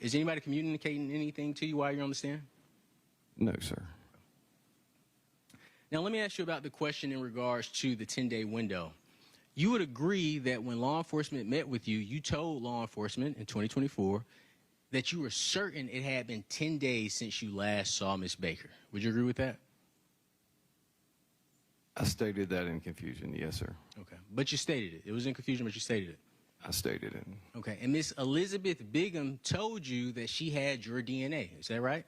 Is anybody communicating anything to you while you're on the stand? No, sir. Now, let me ask you about the question in regards to the 10-day window. You would agree that when law enforcement met with you, you told law enforcement in 2024 that you were certain it had been 10 days since you last saw Miss Baker. Would you agree with that? I stated that in confusion. Yes, sir. Okay. But you stated it. It was in confusion, but you stated it. I stated it. Okay. And Miss Elizabeth Bigham told you that she had your DNA. Is that right?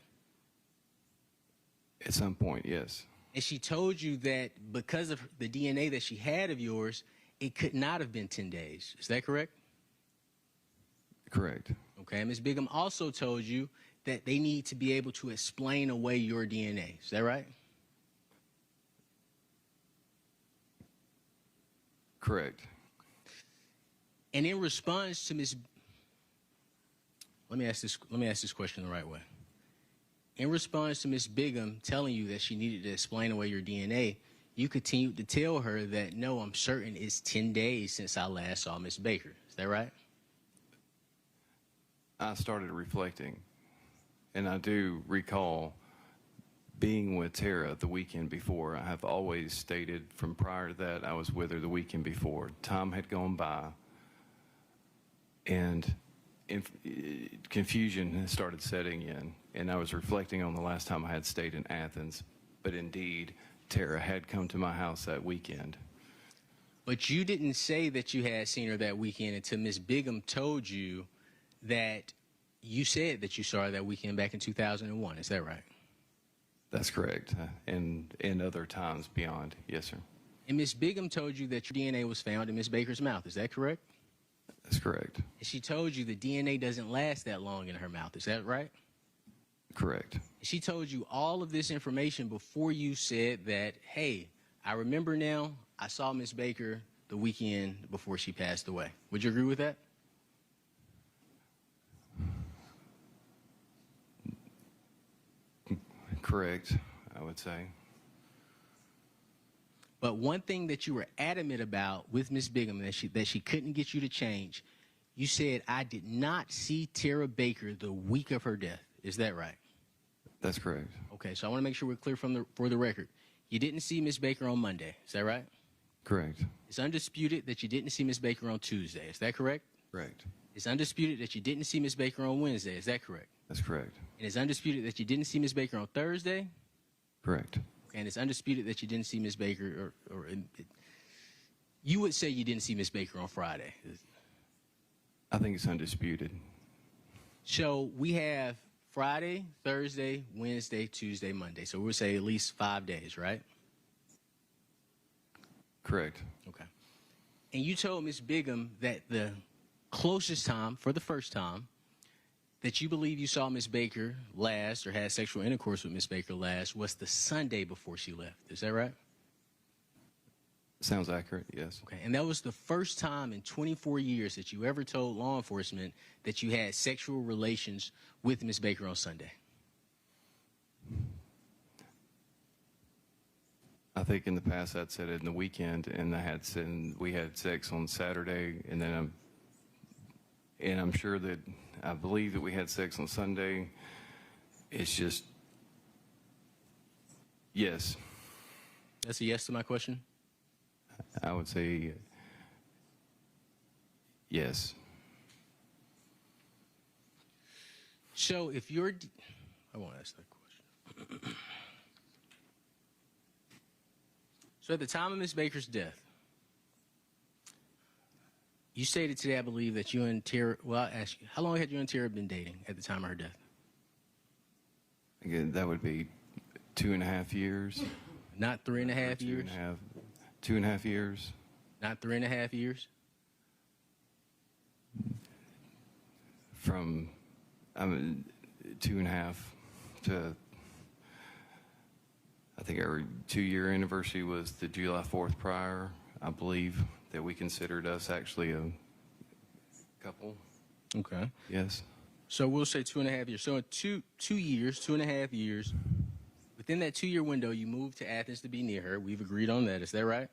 At some point, yes. And she told you that because of the DNA that she had of yours, it could not have been 10 days. Is that correct? Correct. Okay. Ms. Bigham also told you that they need to be able to explain away your DNA. Is that right? Correct. And in response to Ms. Let me ask this question the right way. In response to Ms. Bigham telling you that she needed to explain away your DNA, you continued to tell her that, no, I'm certain it's 10 days since I last saw Miss Baker. Is that right? I started reflecting, and I do recall being with Tara the weekend before. I have always stated from prior to that I was with her the weekend before. Time had gone by, and confusion had started setting in, and I was reflecting on the last time I had stayed in Athens. But indeed, Tara had come to my house that weekend. But you didn't say that you had seen her that weekend until Ms. Bigham told you that you said that you saw her that weekend back in 2001. Is that right? That's correct. And other times beyond. Yes, sir. And Ms. Bigham told you that your DNA was found in Ms. Baker's mouth. Is that correct? That's correct. And she told you the DNA doesn't last that long in her mouth. Is that right? Correct. She told you all of this information before you said that, hey, I remember now, I saw Miss Baker the weekend before she passed away. Would you agree with that? Correct, I would say. But one thing that you were adamant about with Miss Bigham that she couldn't get you to change, you said, I did not see Tara Baker the week of her death. Is that right? That's correct. Okay, so I want to make sure we're clear for the record. You didn't see Miss Baker on Monday. Is that right? Correct. It's undisputed that you didn't see Miss Baker on Tuesday. Is that correct? Correct. It's undisputed that you didn't see Miss Baker on Wednesday. Is that correct? That's correct. And it's undisputed that you didn't see Miss Baker on Thursday. Correct. And it's undisputed that you didn't see Miss Baker, you would say you didn't see Miss Baker on Friday. I think it's undisputed. So we have Friday, Thursday, Wednesday, Tuesday, Monday. So we'll say at least 5 days, right? Correct. Okay. And you told Miss Bigham that the closest time, for the first time, that you believe you saw Miss Baker last or had sexual intercourse with Miss Baker last was the Sunday before she left. Is that right? Sounds accurate, yes. Okay. And that was the first time in 24 years that you ever told law enforcement that you had sexual relations with Miss Baker on Sunday. I think in the past I'd said it in the weekend, and we had sex on Saturday, and then I'm sure that I believe that we had sex on Sunday. It's just Yes, That's a yes to my question? I would say yes. So if you're, I won't ask that question. So at the time of Ms. Baker's death, you stated today, I believe, that you and Tara, well, I'll ask you, how long had you and Tara been dating at the time of her death? Again, that would be 2.5 years. Not 3.5 years? 2.5 years. Not 3.5 years? From 2.5 to, I think our 2-year anniversary was the July 4th prior. I believe that we considered us actually a couple. Okay. Yes. So we'll say 2.5 years. So in 2 years, 2.5 years, within that 2-year window, you moved to Athens to be near her. We've agreed on that. Is that right?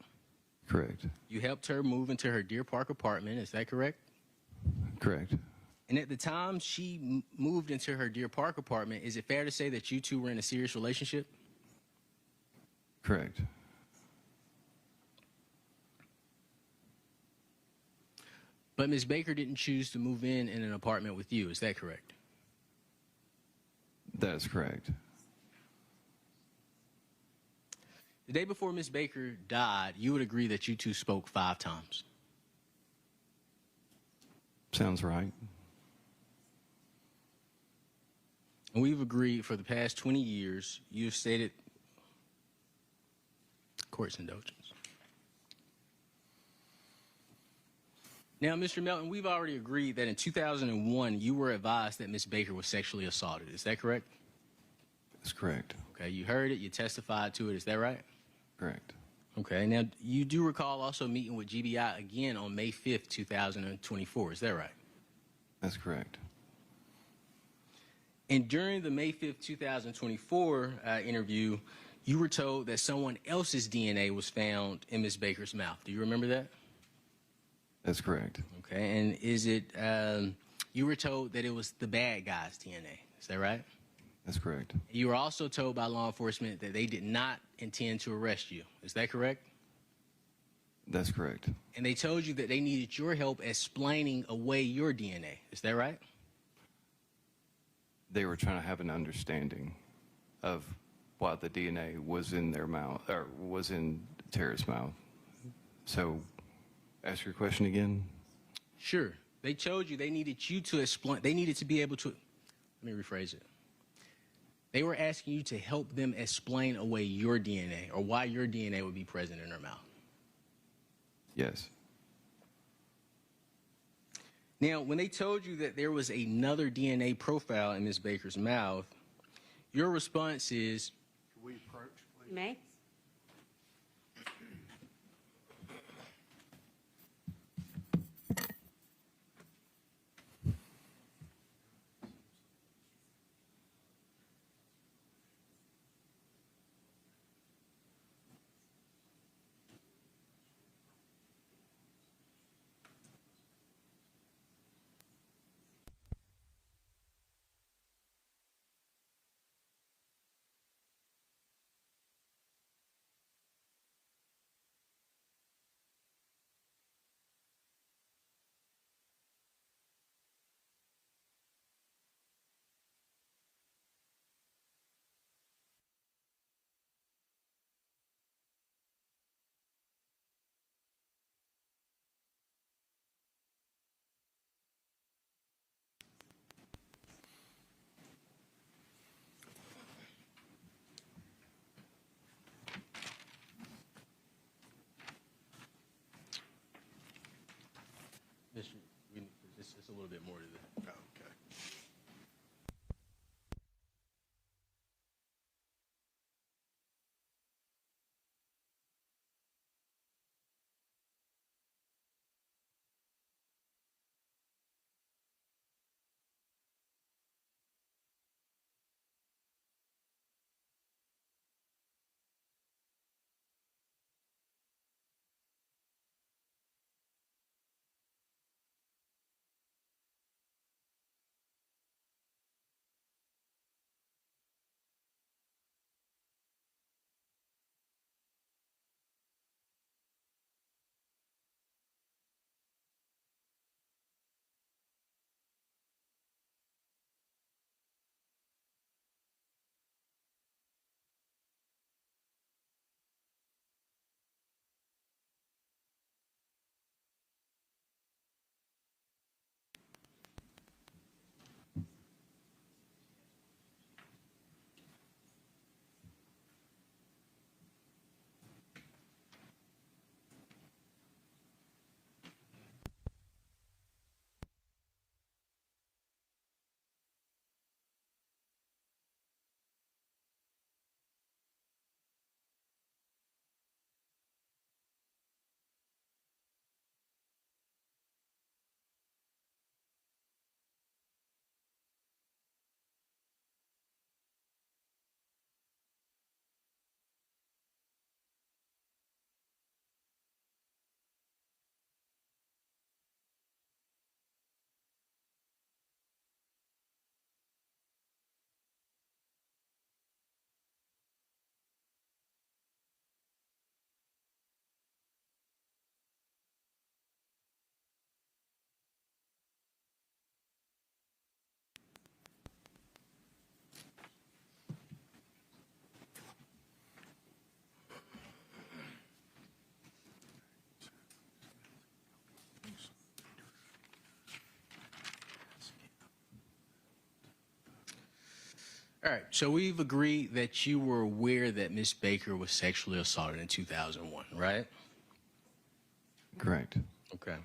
Correct. You helped her move into her Deer Park apartment. Is that correct? Correct. And at the time she moved into her Deer Park apartment, is it fair to say that you two were in a serious relationship? Correct. But Ms. Baker didn't choose to move in an apartment with you. Is that correct? That is correct. The day before Ms. Baker died, you would agree that you two spoke 5 times. Sounds right. And we've agreed for the past 20 years, you've stated court's indulgence. Now, Mr. Melton, we've already agreed that in 2001, you were advised that Ms. Baker was sexually assaulted. Is that correct? That's correct. Okay, you heard it, you testified to it. Is that right? Correct. Okay, now you do recall also meeting with GBI again on May 5th, 2024. Is that right? That's correct. And during the May 5th, 2024 interview, you were told that someone else's DNA was found in Ms. Baker's mouth. Do you remember that? That's correct. Okay, and is it, you were told that it was the bad guy's DNA. Is that right? That's correct. You were also told by law enforcement that they did not intend to arrest you. Is that correct? That's correct. And they told you that they needed your help explaining away your DNA. Is that right? They were trying to have an understanding of why the DNA was in their mouth, or was in Tara's mouth. So, ask your question again. Sure. They told you they needed you to explain, they needed to be able to, let me rephrase it. They were asking you to help them explain away your DNA or why your DNA would be present in her mouth. Yes. Now, when they told you that there was another DNA profile in Ms. Baker's mouth, your response is, Can we approach, please? You may. Mr. It's a little bit more to that. Okay. All right, so we've agreed that you were aware that Miss Baker was sexually assaulted in 2001, right? Correct. Okay.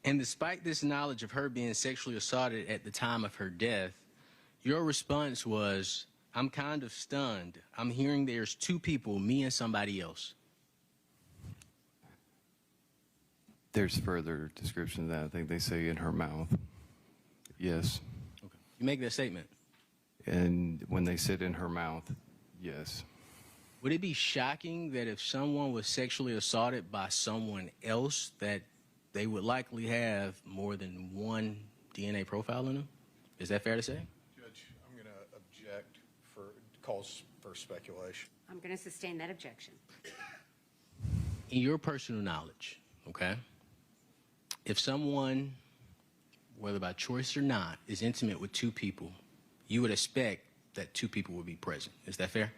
And despite this knowledge of her being sexually assaulted at the time of her death, your response was, I'm kind of stunned. I'm hearing there's two people, me and somebody else. There's further description of that. I think they say in her mouth. Yes. Okay. You make that statement. And when they said in her mouth, yes. Would it be shocking that if someone was sexually assaulted by someone else that they would likely have more than one DNA profile in them? Is that fair to say? Judge, I'm going to object for calls for speculation. I'm going to sustain that objection. In your personal knowledge, okay, if someone, whether by choice or not, is intimate with two people, you would expect that two people would be present. Is that fair?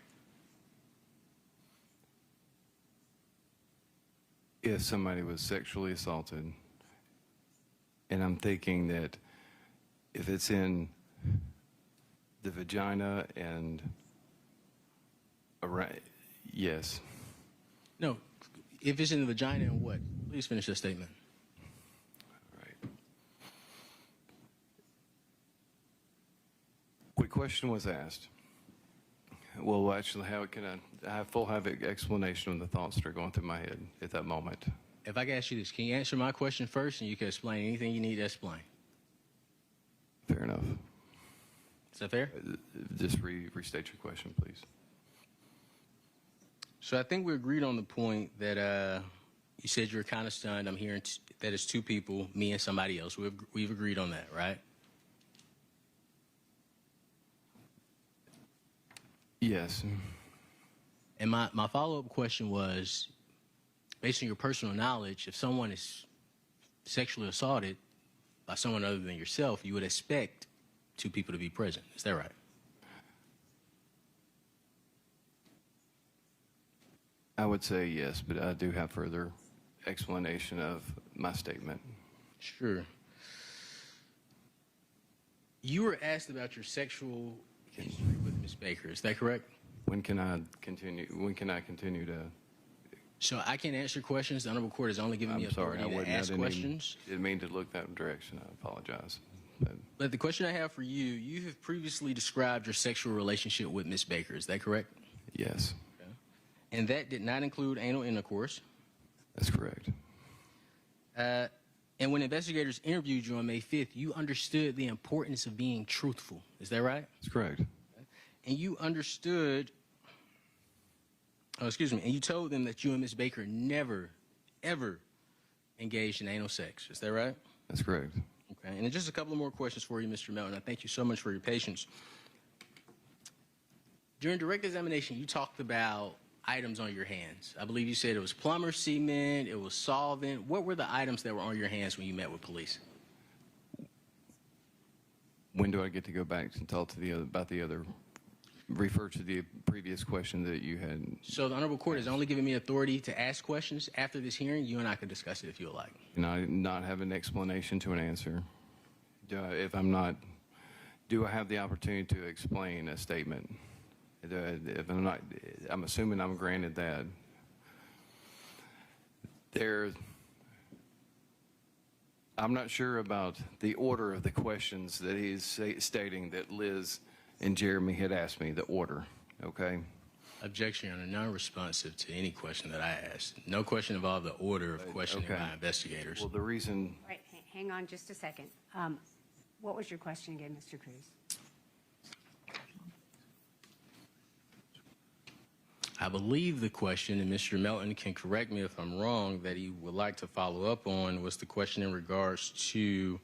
If somebody was sexually assaulted, and I'm thinking that if it's in the vagina and around, yes. No. If it's in the vagina and what? Please finish the statement. All right. What question was asked? Well, actually, how can I have full explanation of the thoughts that are going through my head at that moment? If I can ask you this, can you answer my question first and you can explain anything you need to explain? Fair enough. Is that fair? Just restate your question, please. So I think we agreed on the point that you said you were kind of stunned. I'm hearing that it's two people, me and somebody else. We've agreed on that, right? Yes. And my follow-up question was, based on your personal knowledge, if someone is sexually assaulted by someone other than yourself, you would expect two people to be present. Is that right? I would say yes, but I do have further explanation of my statement. Sure. You were asked about your sexual history with Ms. Baker. Is that correct? When can I continue to? So I can't answer questions. The Honorable Court has only given me authority to ask questions. Didn't mean to look that direction. I apologize. But the question I have for you, you have previously described your sexual relationship with Ms. Baker. Is that correct? Yes. Okay. And that did not include anal intercourse. That's correct. And when investigators interviewed you on May 5th, you understood the importance of being truthful. Is that right? That's correct. Okay. And you understood, and you told them that you and Ms. Baker never, ever engaged in anal sex. Is that right? That's correct. Okay. And then just a couple of more questions for you, Mr. Melton. I thank you so much for your patience. During direct examination, you talked about items on your hands. I believe you said it was plumber cement, it was solvent. What were the items that were on your hands when you met with police? When do I get to go back and talk to about the other? Refer to the previous question that you had. So the Honorable Court has only given me authority to ask questions. After this hearing, you and I can discuss it if you would like. And I not have an explanation to an answer. Do I have the opportunity to explain a statement? If I'm not, I'm assuming I'm granted that. I'm not sure about the order of the questions that he's stating that Liz and Jeremy had asked me, the order, okay? Objection, Your Honor, non-responsive to any question that I asked. No question involved the order of questioning by investigators. Well, the reason... Right, hang on just a second. What was your question again, Mr. Cruz? I believe the question, and Mr. Melton can correct me if I'm wrong, that he would like to follow up on was the question in regards to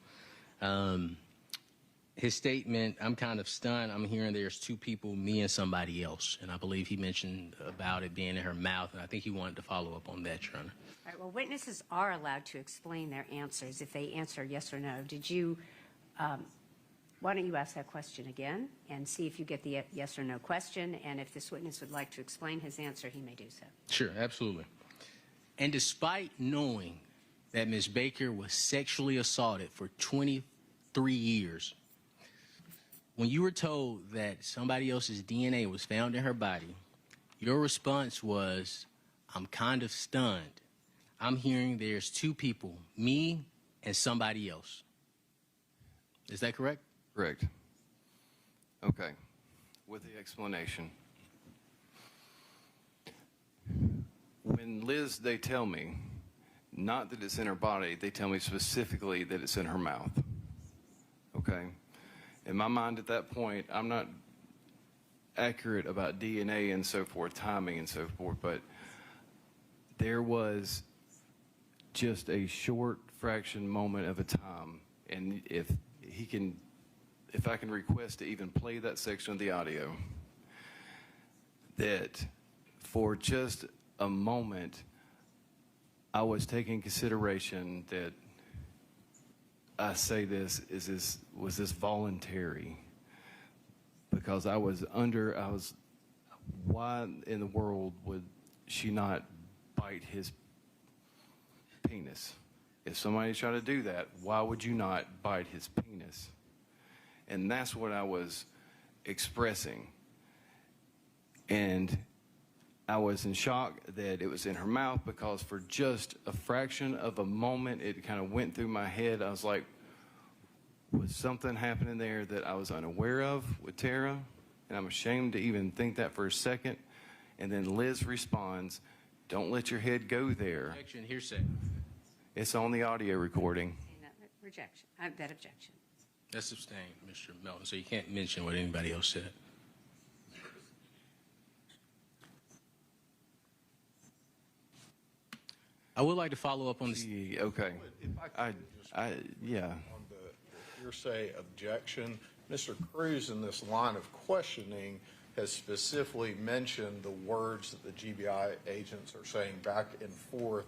his statement, I'm kind of stunned. I'm hearing there's two people, me and somebody else. And I believe he mentioned about it being in her mouth, and I think he wanted to follow up on that, Your Honor. All right, well, witnesses are allowed to explain their answers if they answer yes or no. Did you, why don't you ask that question again and see if you get the yes or no question, and if this witness would like to explain his answer, he may do so. Sure, absolutely. And despite knowing that Ms. Baker was sexually assaulted for 23 years, when you were told that somebody else's DNA was found in her body, your response was, I'm kind of stunned. I'm hearing there's two people, me and somebody else. Is that correct? Correct. Okay. With the explanation. When Liz, they tell me, not that it's in her body, they tell me specifically that it's in her mouth. Okay? In my mind at that point, I'm not accurate about DNA and so forth, timing and so forth, but there was just a short fraction moment of a time, and if I can request to even play that section of the audio, that for just a moment I was taking consideration that was this voluntary, because why in the world would she not bite his penis? If somebody tried to do that, why would you not bite his penis? And that's what I was expressing. And I was in shock that it was in her mouth, because for just a fraction of a moment, it kind of went through my head. I was like, was something happening there that I was unaware of with Tara? And I'm ashamed to even think that for a second. And then Liz responds, don't let your head go there. Objection, hearsay. It's on the audio recording. Rejection. That objection. That's sustained, Mr. Melton, so you can't mention what anybody else said. I would like to follow up on this. Okay. If I could Yeah. on the hearsay objection, Mr. Cruz in this line of questioning has specifically mentioned the words that the GBI agents are saying back and forth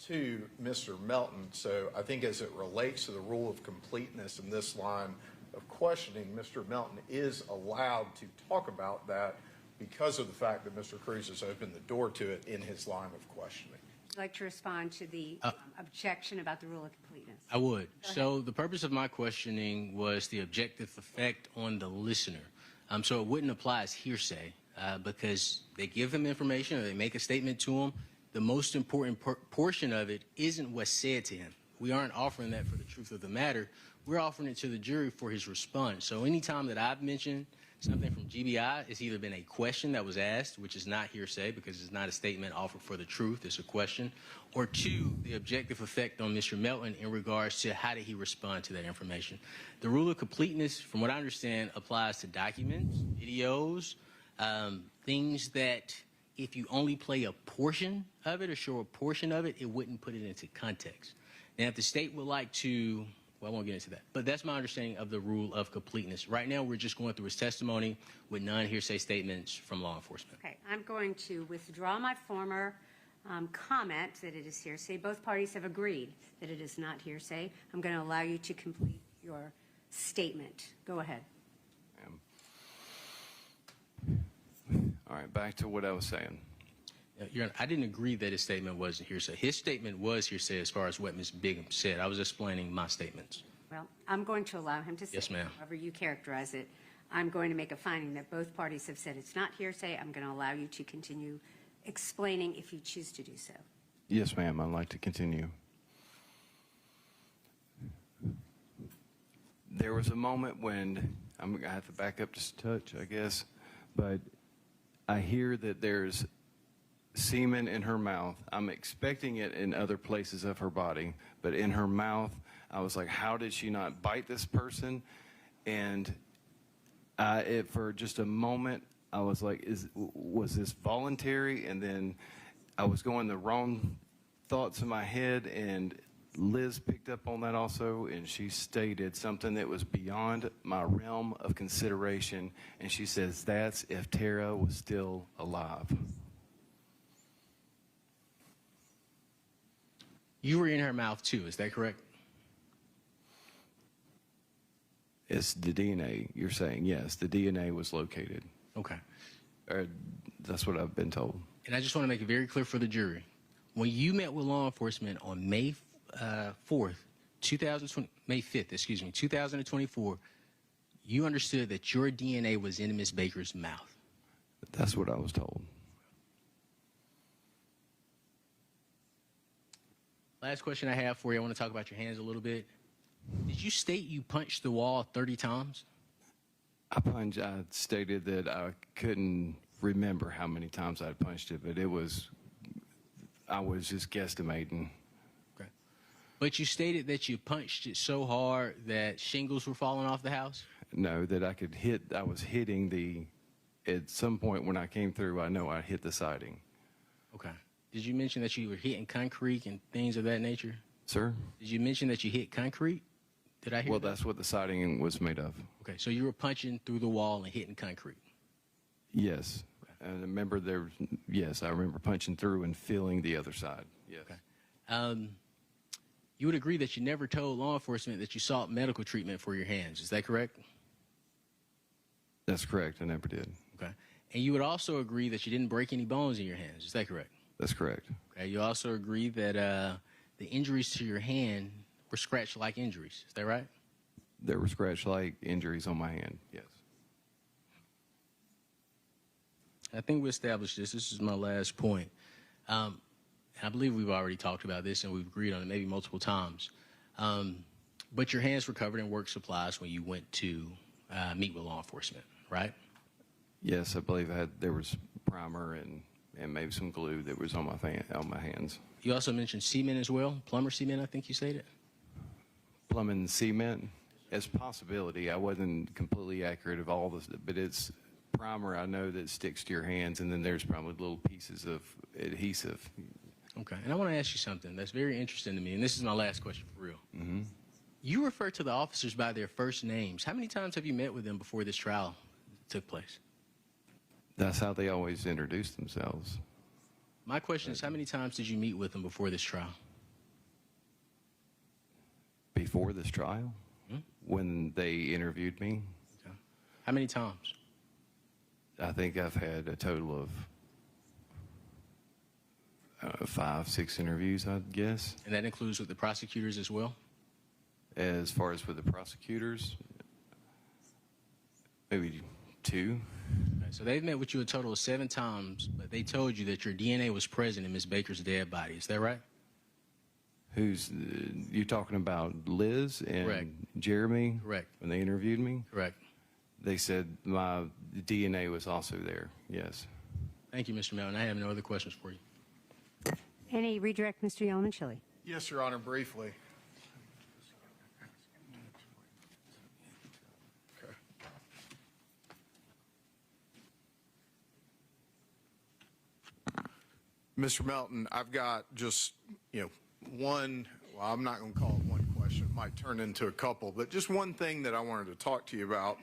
to Mr. Melton. So I think as it relates to the rule of completeness in this line of questioning, Mr. Melton is allowed to talk about that because of the fact that Mr. Cruz has opened the door to it in his line of questioning. Would you like to respond to the objection about the rule of completeness? I would. So the purpose of my questioning was the objective effect on the listener. So it wouldn't apply as hearsay because they give him information or they make a statement to him. The most important portion of it isn't what's said to him. We aren't offering that for the truth of the matter. We're offering it to the jury for his response. So anytime that I've mentioned something from GBI, it's either been a question that was asked, which is not hearsay because it's not a statement offered for the truth, it's a question, or two, the objective effect on Mr. Melton in regards to how did he respond to that information. The rule of completeness, from what I understand, applies to documents, videos, things that if you only play a portion of it or show a portion of it, it wouldn't put it into context. Now, if the state would like to, well, I won't get into that, but that's my understanding of the rule of completeness. Right now, we're just going through his testimony with non-hearsay statements from law enforcement. Okay, I'm going to withdraw my former comment that it is hearsay. Both parties have agreed that it is not hearsay. I'm going to allow you to complete your statement. Go ahead. All right, back to what I was saying. Your Honor, I didn't agree that his statement wasn't hearsay. His statement was hearsay as far as what Ms. Bigham said. I was explaining my statements. Well, I'm going to allow him to say, yes, ma'am. However you characterize it. I'm going to make a finding that both parties have said it's not hearsay. I'm going to allow you to continue explaining if you choose to do so. Yes, ma'am, I'd like to continue. There was a moment when, I'm going to have to back up just a touch, I guess, but I hear that there's semen in her mouth. I'm expecting it in other places of her body, but in her mouth, I was like, how did she not bite this person? And for just a moment, I was like, was this voluntary? And then I was going the wrong thoughts in my head, and Liz picked up on that also, and she stated something that was beyond my realm of consideration, and she says, that's if Tara was still alive. You were in her mouth too, is that correct? It's the DNA, you're saying, yes, the DNA was located. Okay. That's what I've been told. And I just want to make it very clear for the jury. When you met with law enforcement on May 5th, 2024, you understood that your DNA was in Ms. Baker's mouth. That's what I was told. Last question I have for you. I want to talk about your hands a little bit. Did you state you punched the wall 30 times? I stated that I couldn't remember how many times I'd punched it, but I was just guesstimating. Okay. But you stated that you punched it so hard that shingles were falling off the house? No, that I was hitting at some point when I came through, I know I hit the siding. Okay. Did you mention that you were hitting concrete and things of that nature? Sir? Did you mention that you hit concrete? Did I hear Well, that? that's what the siding was made of. Okay, so you were punching through the wall and hitting concrete. Yes. And I remember I remember punching through and feeling the other side. Yes. Okay. You would agree that you never told law enforcement that you sought medical treatment for your hands. Is that correct? That's correct. I never did. Okay. And you would also agree that you didn't break any bones in your hands. Is that correct? That's correct. Okay. You also agree that the injuries to your hand were scratch-like injuries. Is that right? There were scratch-like injuries on my hand. Yes. I think we established this. This is my last point. I believe we've already talked about this and we've agreed on it maybe multiple times. But your hands were covered in work supplies when you went to meet with law enforcement, right? Yes, I believe there was primer and maybe some glue that was on my hands. You also mentioned cement as well, plumber cement, I think you stated. Plumbing cement as a possibility. I wasn't completely accurate of all this, but it's primer I know that sticks to your hands, and then there's probably little pieces of adhesive. Okay, and I want to ask you something that's very interesting to me, and this is my last question for real. Mm-hmm. You refer to the officers by their first names. How many times have you met with them before this trial took place? That's how they always introduce themselves. My question is, how many times did you meet with them before this trial? Before this trial? Hmm? When they interviewed me? Okay. How many times? I think I've had a total of 5, 6 interviews, I guess. And that includes with the prosecutors as well? As far as with the prosecutors, maybe 2. Okay, so they've met with you a total of 7 times, but they told you that your DNA was present in Ms. Baker's dead body. Is that right? You talking about Liz and Correct. Jeremy? Correct. When they interviewed me? Correct. They said my DNA was also there, yes. Thank you, Mr. Melton. I have no other questions for you. Any redirect, Mr. Yelman-Chile? Yes, Your Honor, briefly. Okay. Mr. Melton, I've got just, one, well, I'm not going to call it one question. It might turn into a couple, but just one thing that I wanted to talk to you about,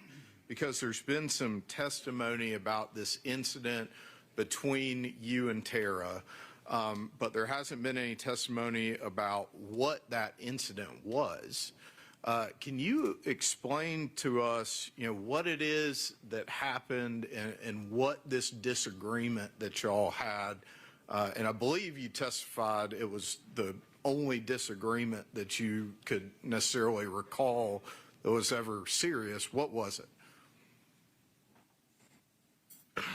because there's been some testimony about this incident between you and Tara, but there hasn't been any testimony about what that incident was. Can you explain to us, what it is that happened and what this disagreement that y'all had? And I believe you testified it was the only disagreement that you could necessarily recall that was ever serious. What was it? Okay.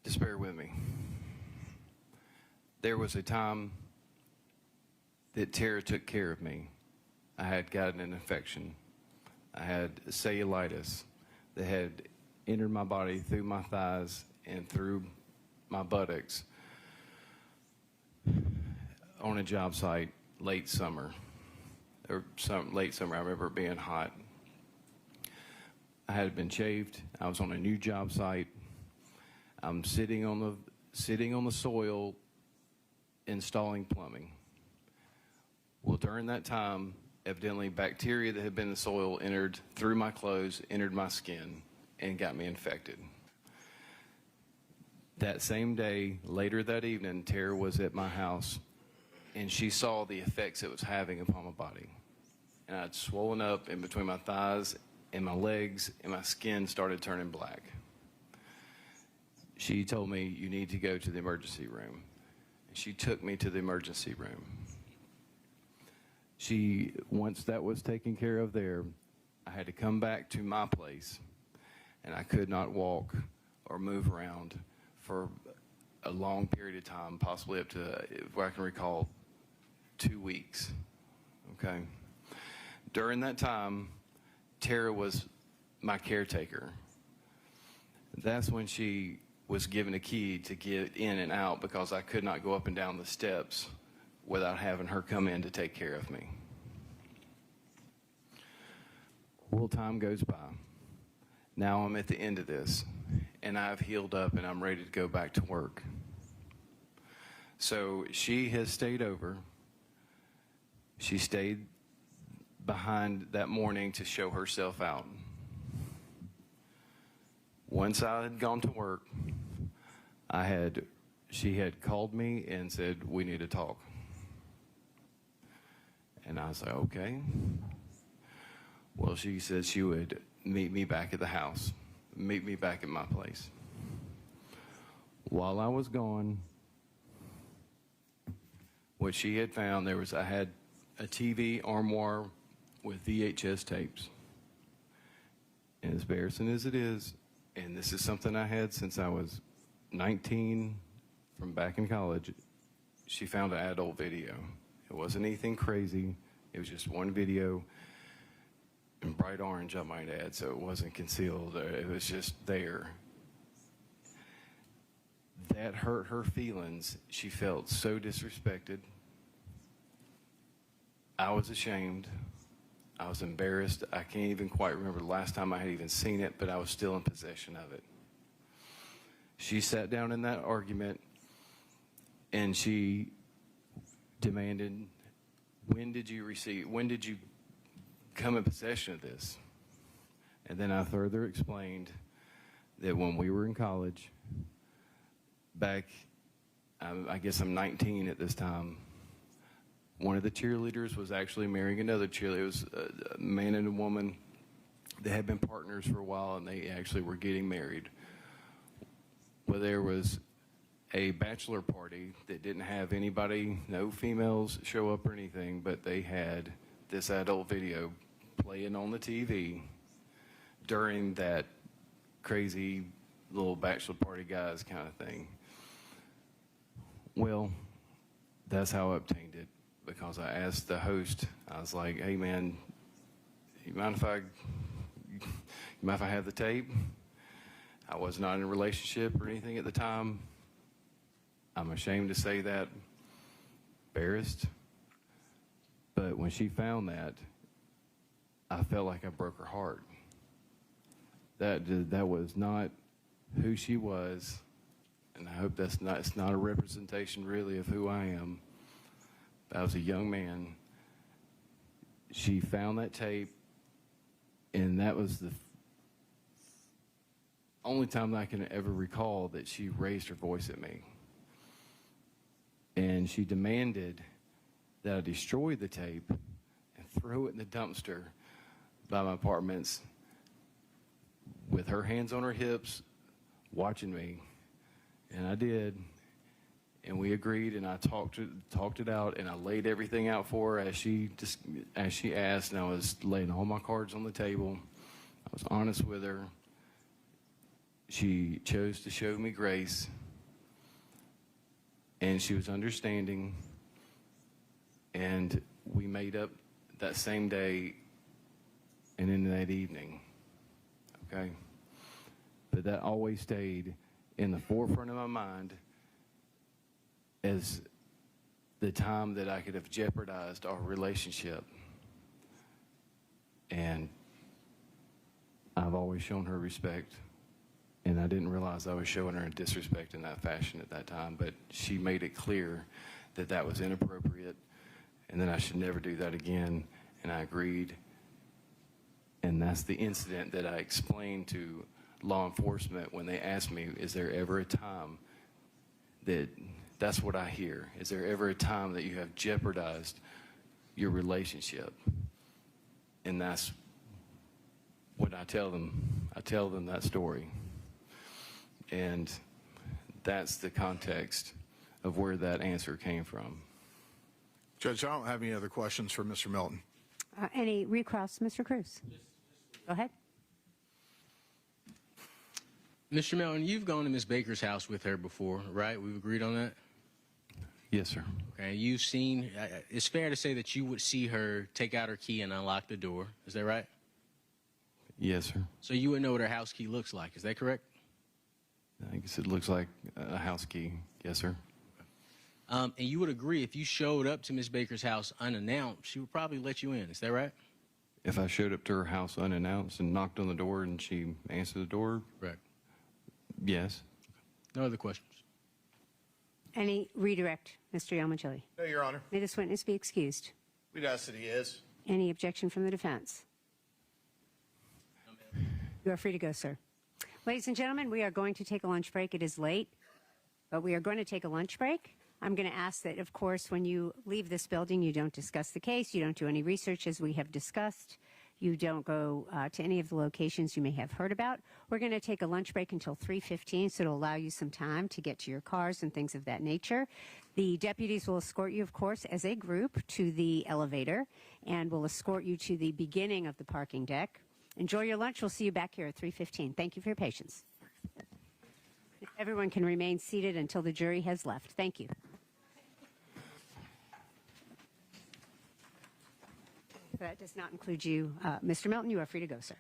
Just bear with me. There was a time that Tara took care of me. I had gotten an infection. I had cellulitis that had entered my body through my thighs and through my buttocks on a job site late summer. Late summer, I remember it being hot. I had been shaved. I was on a new job site. I'm sitting on the soil installing plumbing. Well, during that time, evidently bacteria that had been in the soil entered through my clothes, entered my skin, and got me infected. That same day, later that evening, Tara was at my house, and she saw the effects it was having upon my body. And I'd swollen up in between my thighs and my legs, and my skin started turning black. She told me, you need to go to the emergency room. And she took me to the emergency room. Once that was taken care of there, I had to come back to my place, and I could not walk or move around for a long period of time, possibly up to, if I can recall, 2 weeks. Okay. During that time, Tara was my caretaker. That's when she was given a key to get in and out, because I could not go up and down the steps without having her come in to take care of me. Well, time goes by. Now I'm at the end of this, and I've healed up and I'm ready to go back to work. So she has stayed over. She stayed behind that morning to show herself out. Once I had gone to work, she had called me and said, we need to talk. And I was like, okay. Well, she said she would meet me back at the house, meet me back at my place. While I was gone, what she had found, I had a TV armoire with VHS tapes. And as embarrassing as it is, and this is something I had since I was 19 from back in college, she found an adult video. It wasn't anything crazy. It was just one video in bright orange, I might add, so it wasn't concealed. It was just there. That hurt her feelings. She felt so disrespected. I was ashamed. I was embarrassed. I can't even quite remember the last time I had even seen it, but I was still in possession of it. She sat down in that argument and she demanded, when did you come in possession of this? And then I further explained that when we were in college, back, I guess I'm 19 at this time, one of the cheerleaders was actually marrying another cheerleader. It was a man and a woman. They had been partners for a while, and they actually were getting married. Well, there was a bachelor party that didn't have anybody, no females show up or anything, but they had this adult video playing on the TV during that crazy little bachelor party guys kind of thing. Well, that's how I obtained it, because I asked the host, I was like, hey man, you mind if I have the tape? I was not in a relationship or anything at the time. I'm ashamed to say that, embarrassed. But when she found that, I felt like I broke her heart. That was not who she was, and I hope it's not a representation really of who I am. I was a young man. She found that tape, and that was the only time that I can ever recall that she raised her voice at me. And she demanded that I destroy the tape and throw it in the dumpster by my apartments with her hands on her hips watching me. And I did. And we agreed, and I talked it out, and I laid everything out for her as she asked, and I was laying all my cards on the table. I was honest with her. She chose to show me grace, and she was understanding, and we made up that same day and in that evening. Okay? But that always stayed in the forefront of my mind as the time that I could have jeopardized our relationship. And I've always shown her respect, and I didn't realize I was showing her disrespect in that fashion at that time, but she made it clear that that was inappropriate and that I should never do that again, and I agreed. And that's the incident that I explained to law enforcement when they asked me, is there ever a time that's what I hear. Is there ever a time that you have jeopardized your relationship? And that's what I tell them. I tell them that story. And that's the context of where that answer came from. Judge, I don't have any other questions for Mr. Milton. Any recross, Mr. Cruz? Go ahead. Mr. Melton, you've gone to Miss Baker's house with her before, right? We've agreed on that? Yes, sir. Okay, you've seen, it's fair to say that you would see her take out her key and unlock the door. Is that right? Yes, sir. So you would know what her house key looks like. Is that correct? I guess it looks like a house key. Yes, sir. And you would agree if you showed up to Miss Baker's house unannounced, she would probably let you in. Is that right? If I showed up to her house unannounced and knocked on the door and she answered the door, Correct. yes. No other questions? Any redirect, Mr. Yelmanchili? No, Your Honor. May this witness be excused? We'd ask that he is. Any objection from the defense? You are free to go, sir. Ladies and gentlemen, we are going to take a lunch break. It is late, but we are going to take a lunch break. I'm going to ask that, of course, when you leave this building, you don't discuss the case, you don't do any research as we have discussed, you don't go to any of the locations you may have heard about. We're going to take a lunch break until 3:15, so it'll allow you some time to get to your cars and things of that nature. The deputies will escort you, of course, as a group to the elevator and will escort you to the beginning of the parking deck. Enjoy your lunch. We'll see you back here at 3:15. Thank you for your patience. Everyone can remain seated until the jury has left. Thank you. That does not include you. Mr. Melton, you are free to go, sir.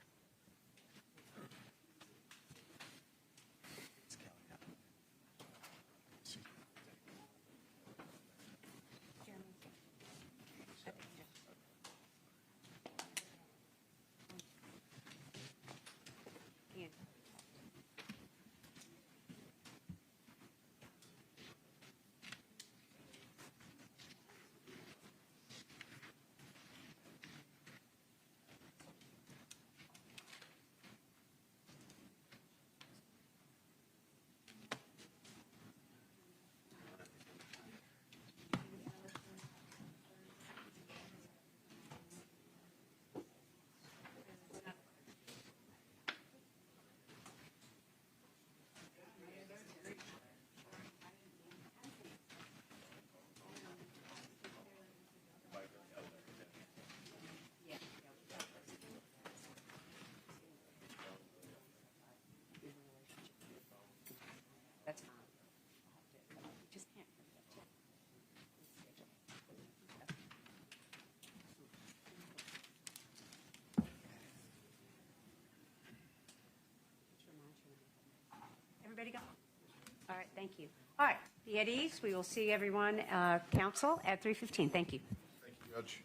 That's fine. You just can't forget Everybody go? All right, thank you. All right, be at ease. We will see everyone, counsel, at 3:15. Thank you. Thank you, Judge.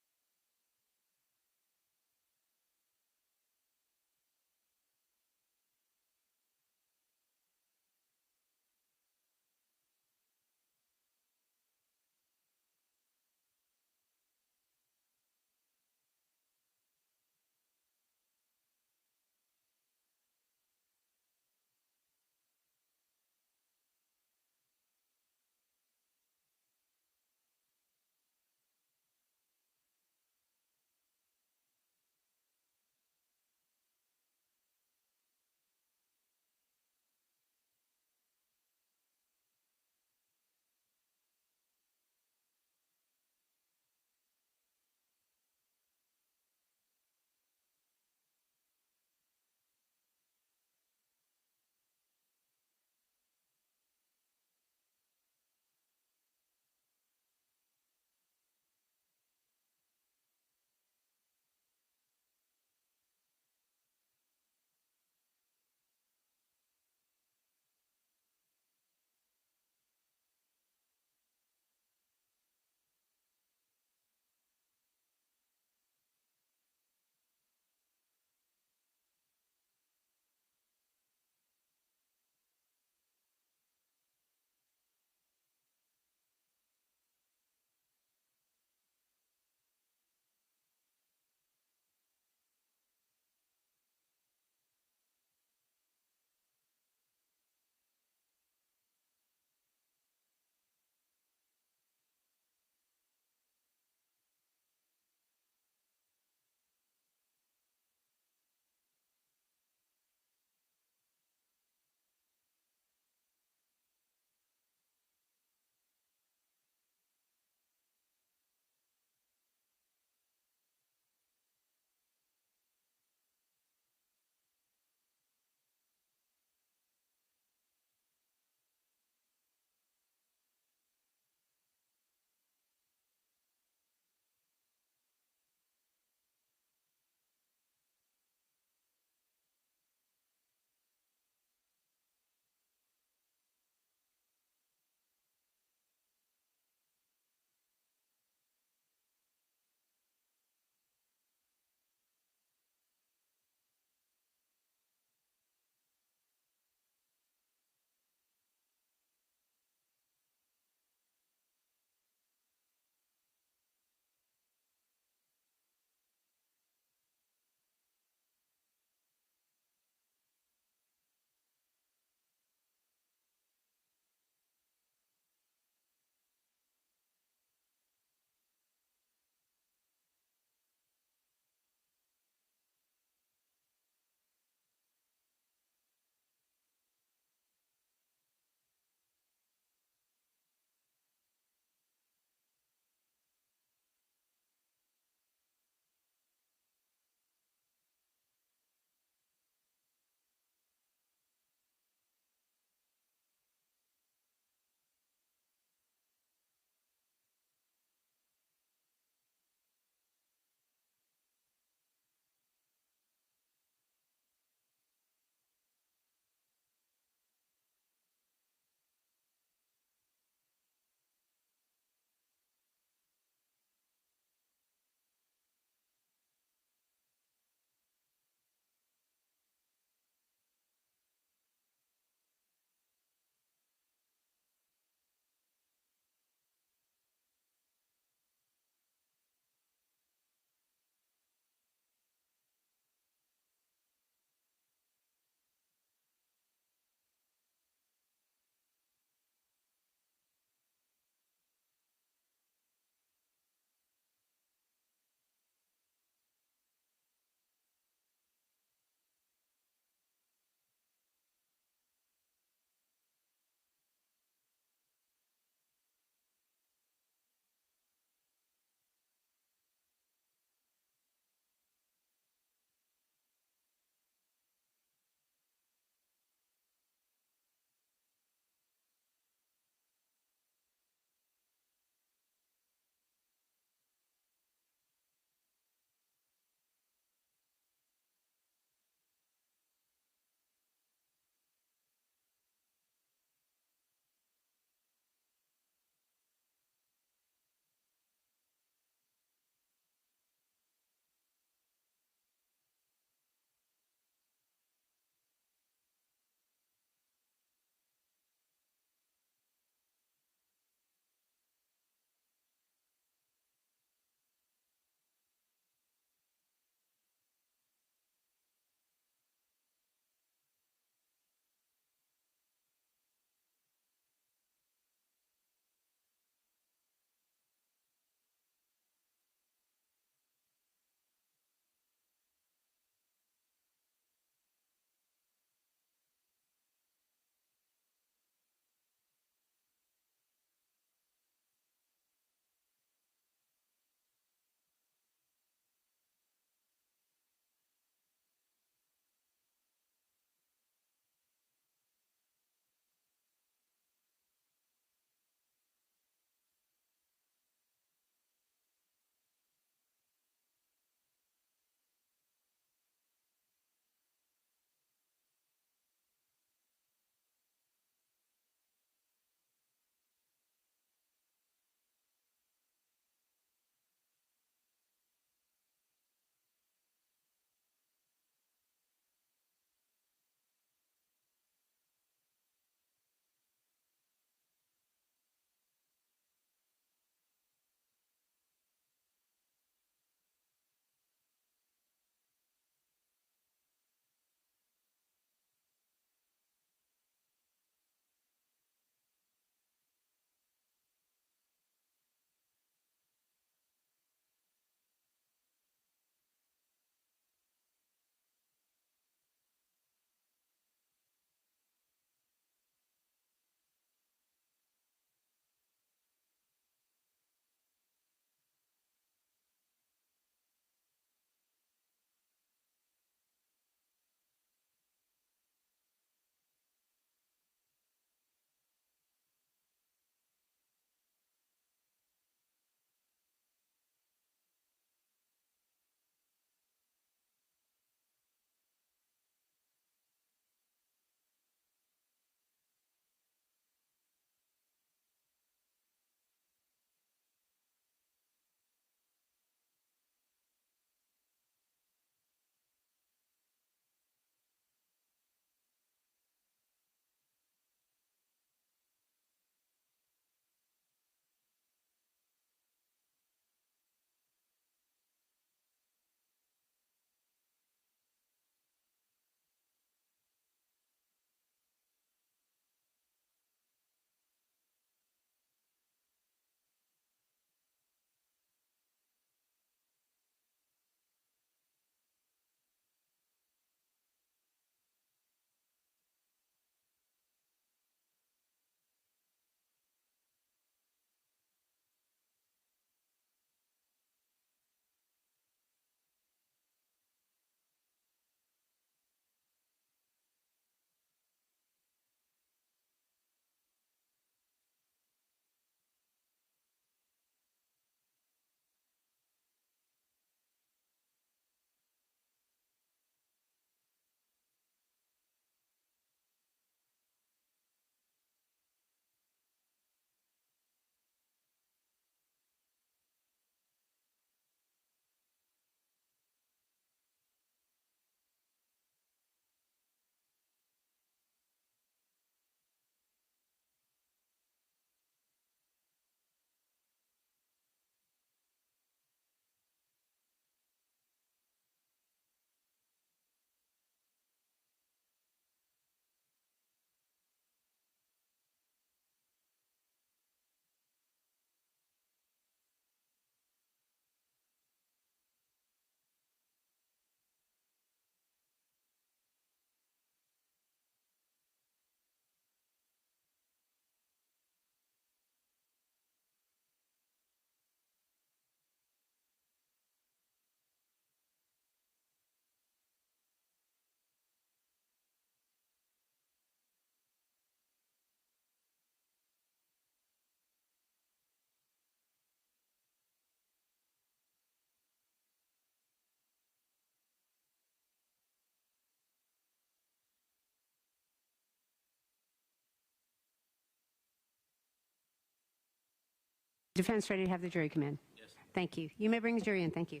Defense ready to have the jury come in? Yes. Thank you. You may bring the jury in. Thank you.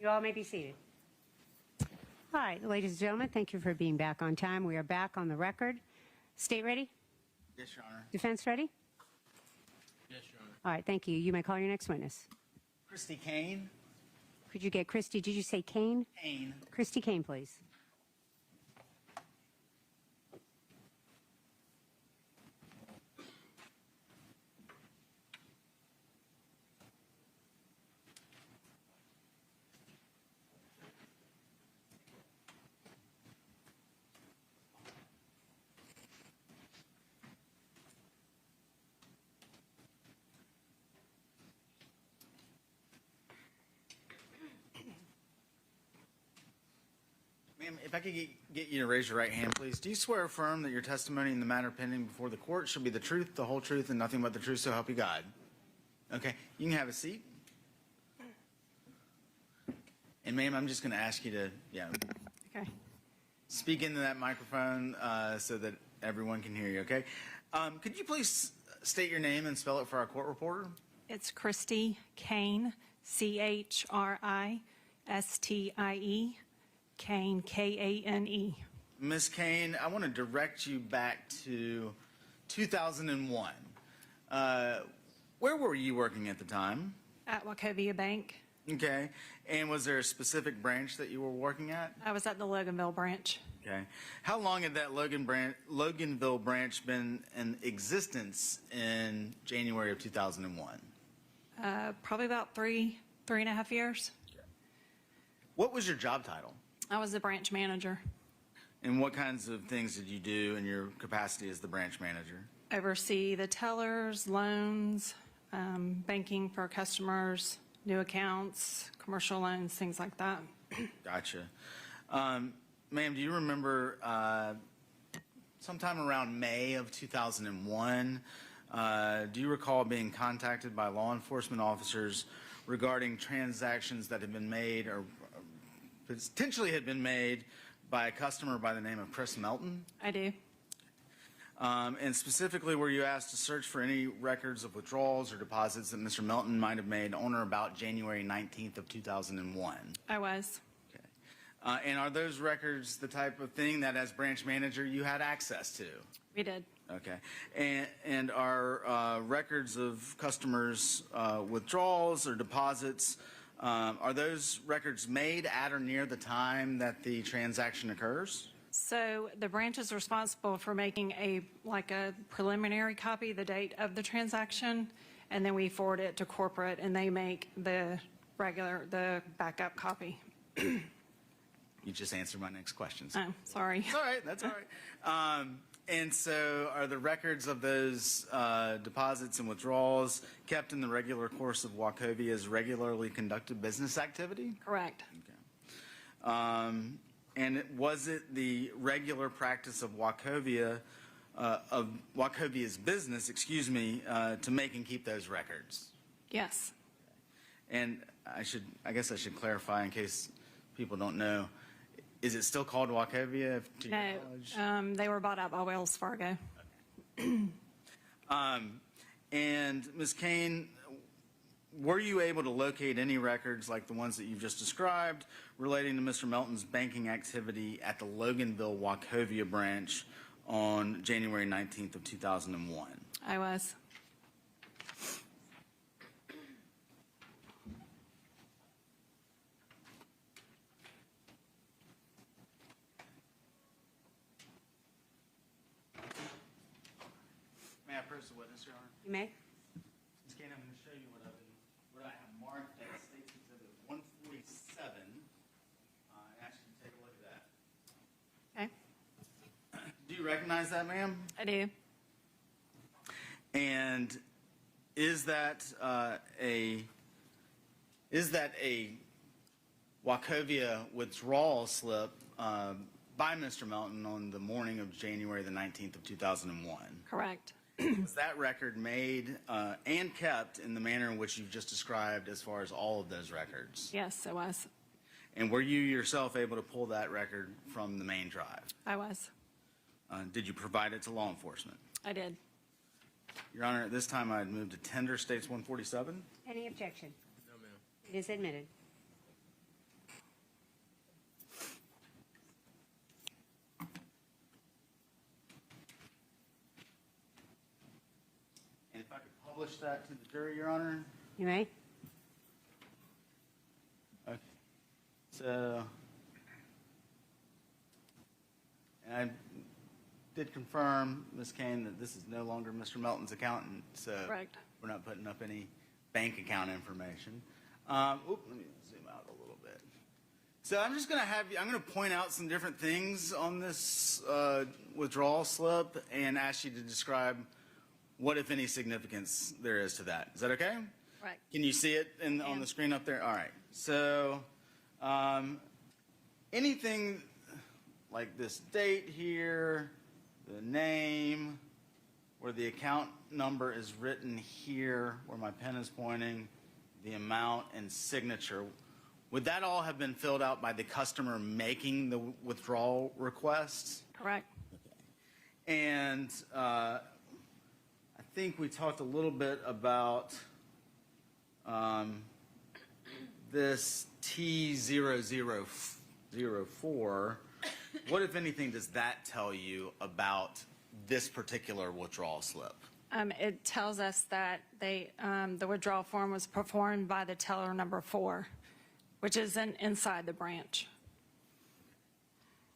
You all may be seated. All right, ladies and gentlemen, thank you for being back on time. We are back on the record. State ready? Yes, Your Honor. Defense ready? Yes, Your Honor. All right, thank you. You may call your next witness. Christy Kane. Could you get Christy? Did you say Kane? Kane. Christy Kane, please. Ma'am, if I could get you to raise your right hand, please. Do you swear or affirm that your testimony in the matter pending before the court shall be the truth, the whole truth, and nothing but the truth, so help you God? Okay, you can have a seat. And ma'am, I'm just going to ask you to, Okay. speak into that microphone so that everyone can hear you, okay? Could you please state your name and spell it for our court reporter? It's Christy Kane, CHRISTIE, Kane, KANE. Ms. Kane, I want to direct you back to 2001. Where were you working at the time? At Wachovia Bank. Okay. And was there a specific branch that you were working at? I was at the Loganville branch. Okay. How long had that Loganville branch been in existence in January of 2001? Probably about three and a half years. What was your job title? I was the branch manager. And what kinds of things did you do in your capacity as the branch manager? Oversee the tellers, loans, banking for customers, new accounts, commercial loans, things like that. Gotcha. Ma'am, do you remember sometime around May of 2001, do you recall being contacted by law enforcement officers regarding transactions that had been made or potentially had been made by a customer by the name of Chris Melton? I do. And specifically, were you asked to search for any records of withdrawals or deposits that Mr. Melton might have made on or about January 19th of 2001? I was. Okay. And are those records the type of thing that as branch manager you had access to? We did. Okay. And are records of customers' withdrawals or deposits, are those records made at or near the time that the transaction occurs? So the branch is responsible for making a preliminary copy, the date of the transaction, and then we forward it to corporate and they make the backup copy. You just answered my next question. Oh, sorry. It's all right. That's all right. And so are the records of those deposits and withdrawals kept in the regular course of Wachovia's regularly conducted business activity? Correct. Okay. And was it the regular practice of Wachovia's business, to make and keep those records? Yes. And I guess I should clarify in case people don't know. Is it still called Wachovia? To your knowledge? No, they were bought out by Wells Fargo. And Ms. Kane, were you able to locate any records like the ones that you've just described relating to Mr. Melton's banking activity at the Loganville Wachovia branch on January 19th of 2001? I was. May I approach the witness, Your Honor? You may. Ms. Kane, I'm going to show you what I have marked as State's Exhibit 147. Actually, take a look at that. Okay, Do you recognize that, ma'am? I do. And is that a Wachovia withdrawal slip by Mr. Melton on the morning of January the 19th of 2001? Correct. Was that record made and kept in the manner in which you've just described as far as all of those records? Yes, it was. And were you yourself able to pull that record from the main drive? I was. Did you provide it to law enforcement? I did. Your Honor, at this time I'd move to tender States 147. Any objection? No, ma'am. It is admitted. And if I could publish that to the jury, Your Honor. You may. Okay. So, and I did confirm, Ms. Kane, that this is no longer Mr. Melton's accountant, so Correct. we're not putting up any bank account information. Let me zoom out a little bit. So I'm just going to have you, I'm going to point out some different things on this withdrawal slip and ask you to describe what, if any, significance there is to that. Is that okay? Right. Can you see it on the screen up there? All right. So anything like this date here, the name, where the account number is written here, where my pen is pointing, the amount and signature, would that all have been filled out by the customer making the withdrawal request? Correct. And I think we talked a little bit about this T0004. What, if anything, does that tell you about this particular withdrawal slip? It tells us that the withdrawal form was performed by the teller number 4, which is inside the branch.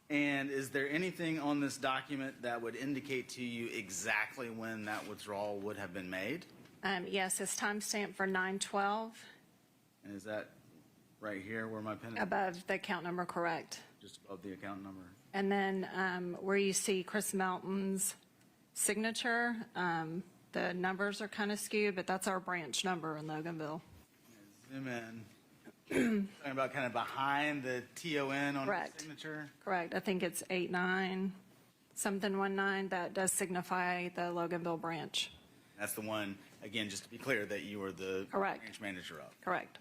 And is there anything on this document that would indicate to you exactly when that withdrawal would have been made? Yes, it's timestamped for 9/12, And is that right here where my pen is? above the account number, correct. Just above the account number? And then where you see Chris Melton's signature, the numbers are kind of skewed, but that's our branch number in Loganville. Zoom in. Talking about kind of behind the TON on Correct. the signature? Correct. I think it's 89-something-19. That does signify the Loganville branch. That's the one, again, just to be clear, that you were the Correct. branch manager of. Correct.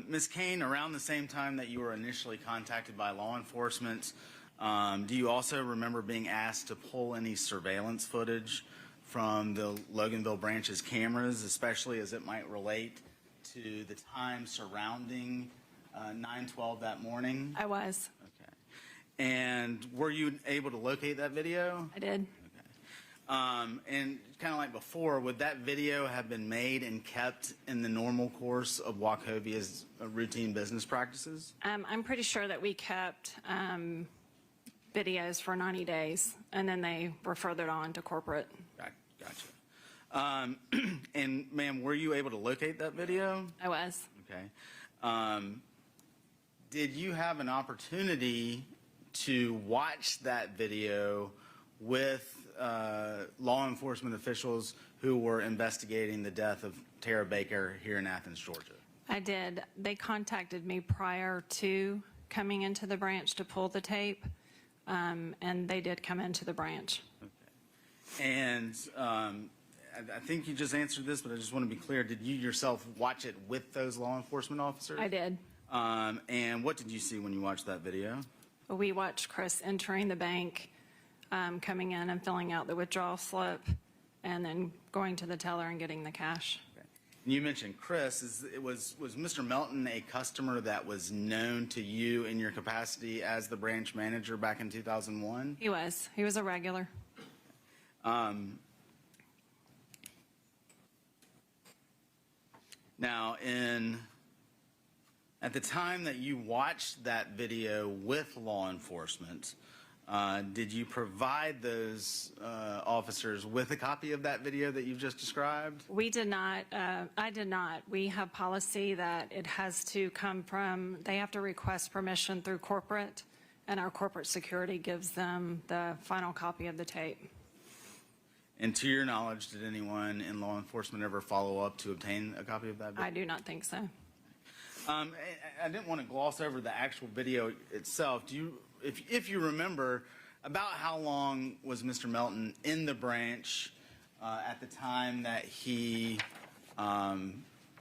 Ms. Kane, around the same time that you were initially contacted by law enforcement, do you also remember being asked to pull any surveillance footage from the Loganville branch's cameras, especially as it might relate to the time surrounding 9/12 that morning? I was. Okay. And were you able to locate that video? I did. And kind of like before, would that video have been made and kept in the normal course of Wachovia's routine business practices? I'm pretty sure that we kept videos for 90 days, and then they were furthered on to corporate. Gotcha. And ma'am, were you able to locate that video? I was. Okay. Did you have an opportunity to watch that video with law enforcement officials who were investigating the death of Tara Baker here in Athens, Georgia? I did. They contacted me prior to coming into the branch to pull the tape, and they did come into the branch. Okay. And I think you just answered this, but I just want to be clear. Did you yourself watch it with those law enforcement officers? I did. And what did you see when you watched that video? We watched Chris entering the bank, coming in and filling out the withdrawal slip, and then going to the teller and getting the cash. Okay. And you mentioned Chris. Was Mr. Melton a customer that was known to you in your capacity as the branch manager back in 2001? He was. He was a regular. Now, in At the time that you watched that video with law enforcement, did you provide those officers with a copy of that video that you've just described? We did not, I did not. We have policy that it has to come from, they have to request permission through corporate, and our corporate security gives them the final copy of the tape. And to your knowledge, did anyone in law enforcement ever follow up to obtain a copy of that video? I do not think so. I didn't want to gloss over the actual video itself. If you remember, about how long was Mr. Melton in the branch at the time that he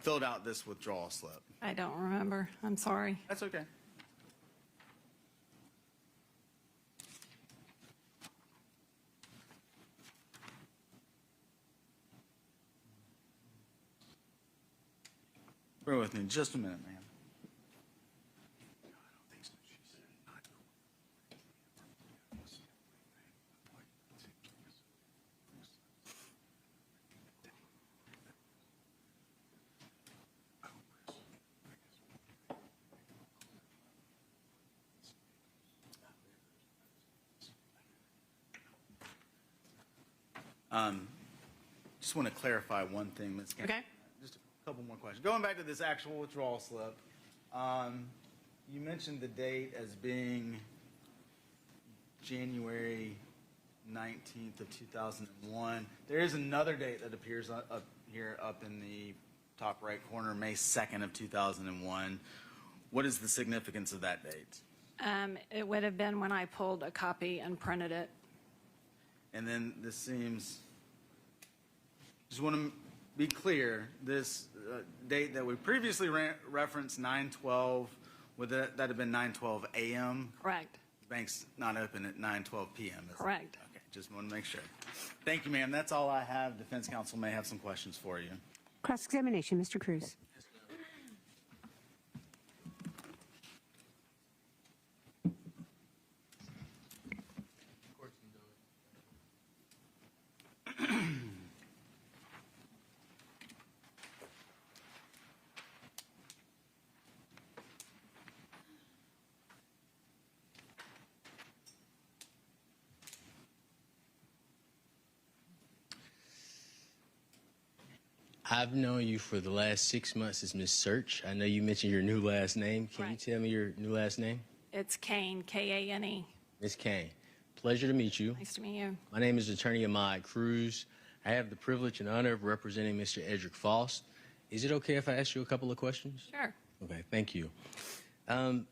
filled out this withdrawal slip? I don't remember. I'm sorry. That's okay. Bear with me just a minute, ma'am. Just want to clarify one thing, Ms. Campbell. Okay. Just a couple more questions. Going back to this actual withdrawal slip, you mentioned the date as being January 19th of 2001. There is another date that appears up here up in the top right corner, May 2nd of 2001. What is the significance of that date? It would have been when I pulled a copy and printed it. And then this seems, just want to be clear, this date that we previously referenced, 9/12, would that have been 9/12 a.m.? Correct. Bank's not open at 9:12 p.m. is it? Correct. Okay, just want to make sure. Thank you, ma'am. That's all I have. Defense counsel may have some questions for you. Cross-examination, Mr. Cruz. I've known you for the last 6 months as Miss Search. I know you mentioned your new last name. Can you Right. tell me your new last name? It's Kane, K-A-N-E. Miss Kane. Pleasure to meet you. Nice to meet you. My name is Attorney Ahmad Cruz. I have the privilege and honor of representing Mr. Edrick Faust. Is it okay if I ask you a couple of questions? Sure. Okay, thank you.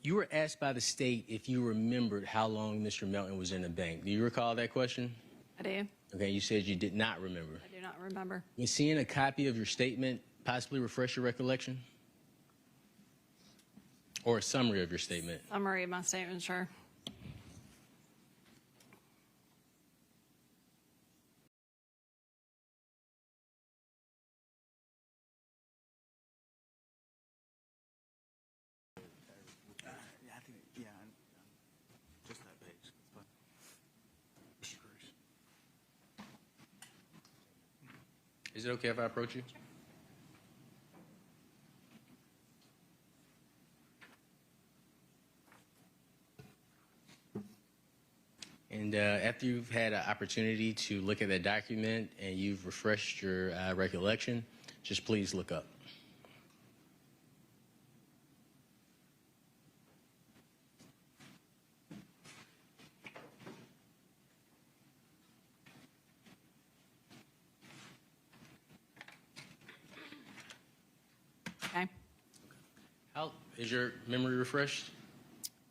You were asked by the state if you remembered how long Mr. Melton was in the bank. Do you recall that question? I do. Okay, you said you did not remember. I do not remember. Was seeing a copy of your statement possibly refresh your recollection? Or a summary of your statement? Summary of my statement, sure. Yeah, I think, yeah, just that page. That's fine. Mr. Cruz. Is it okay if I approach you? And after you've had an opportunity to look at that document and you've refreshed your recollection, just please look up. Okay. How is your memory refreshed?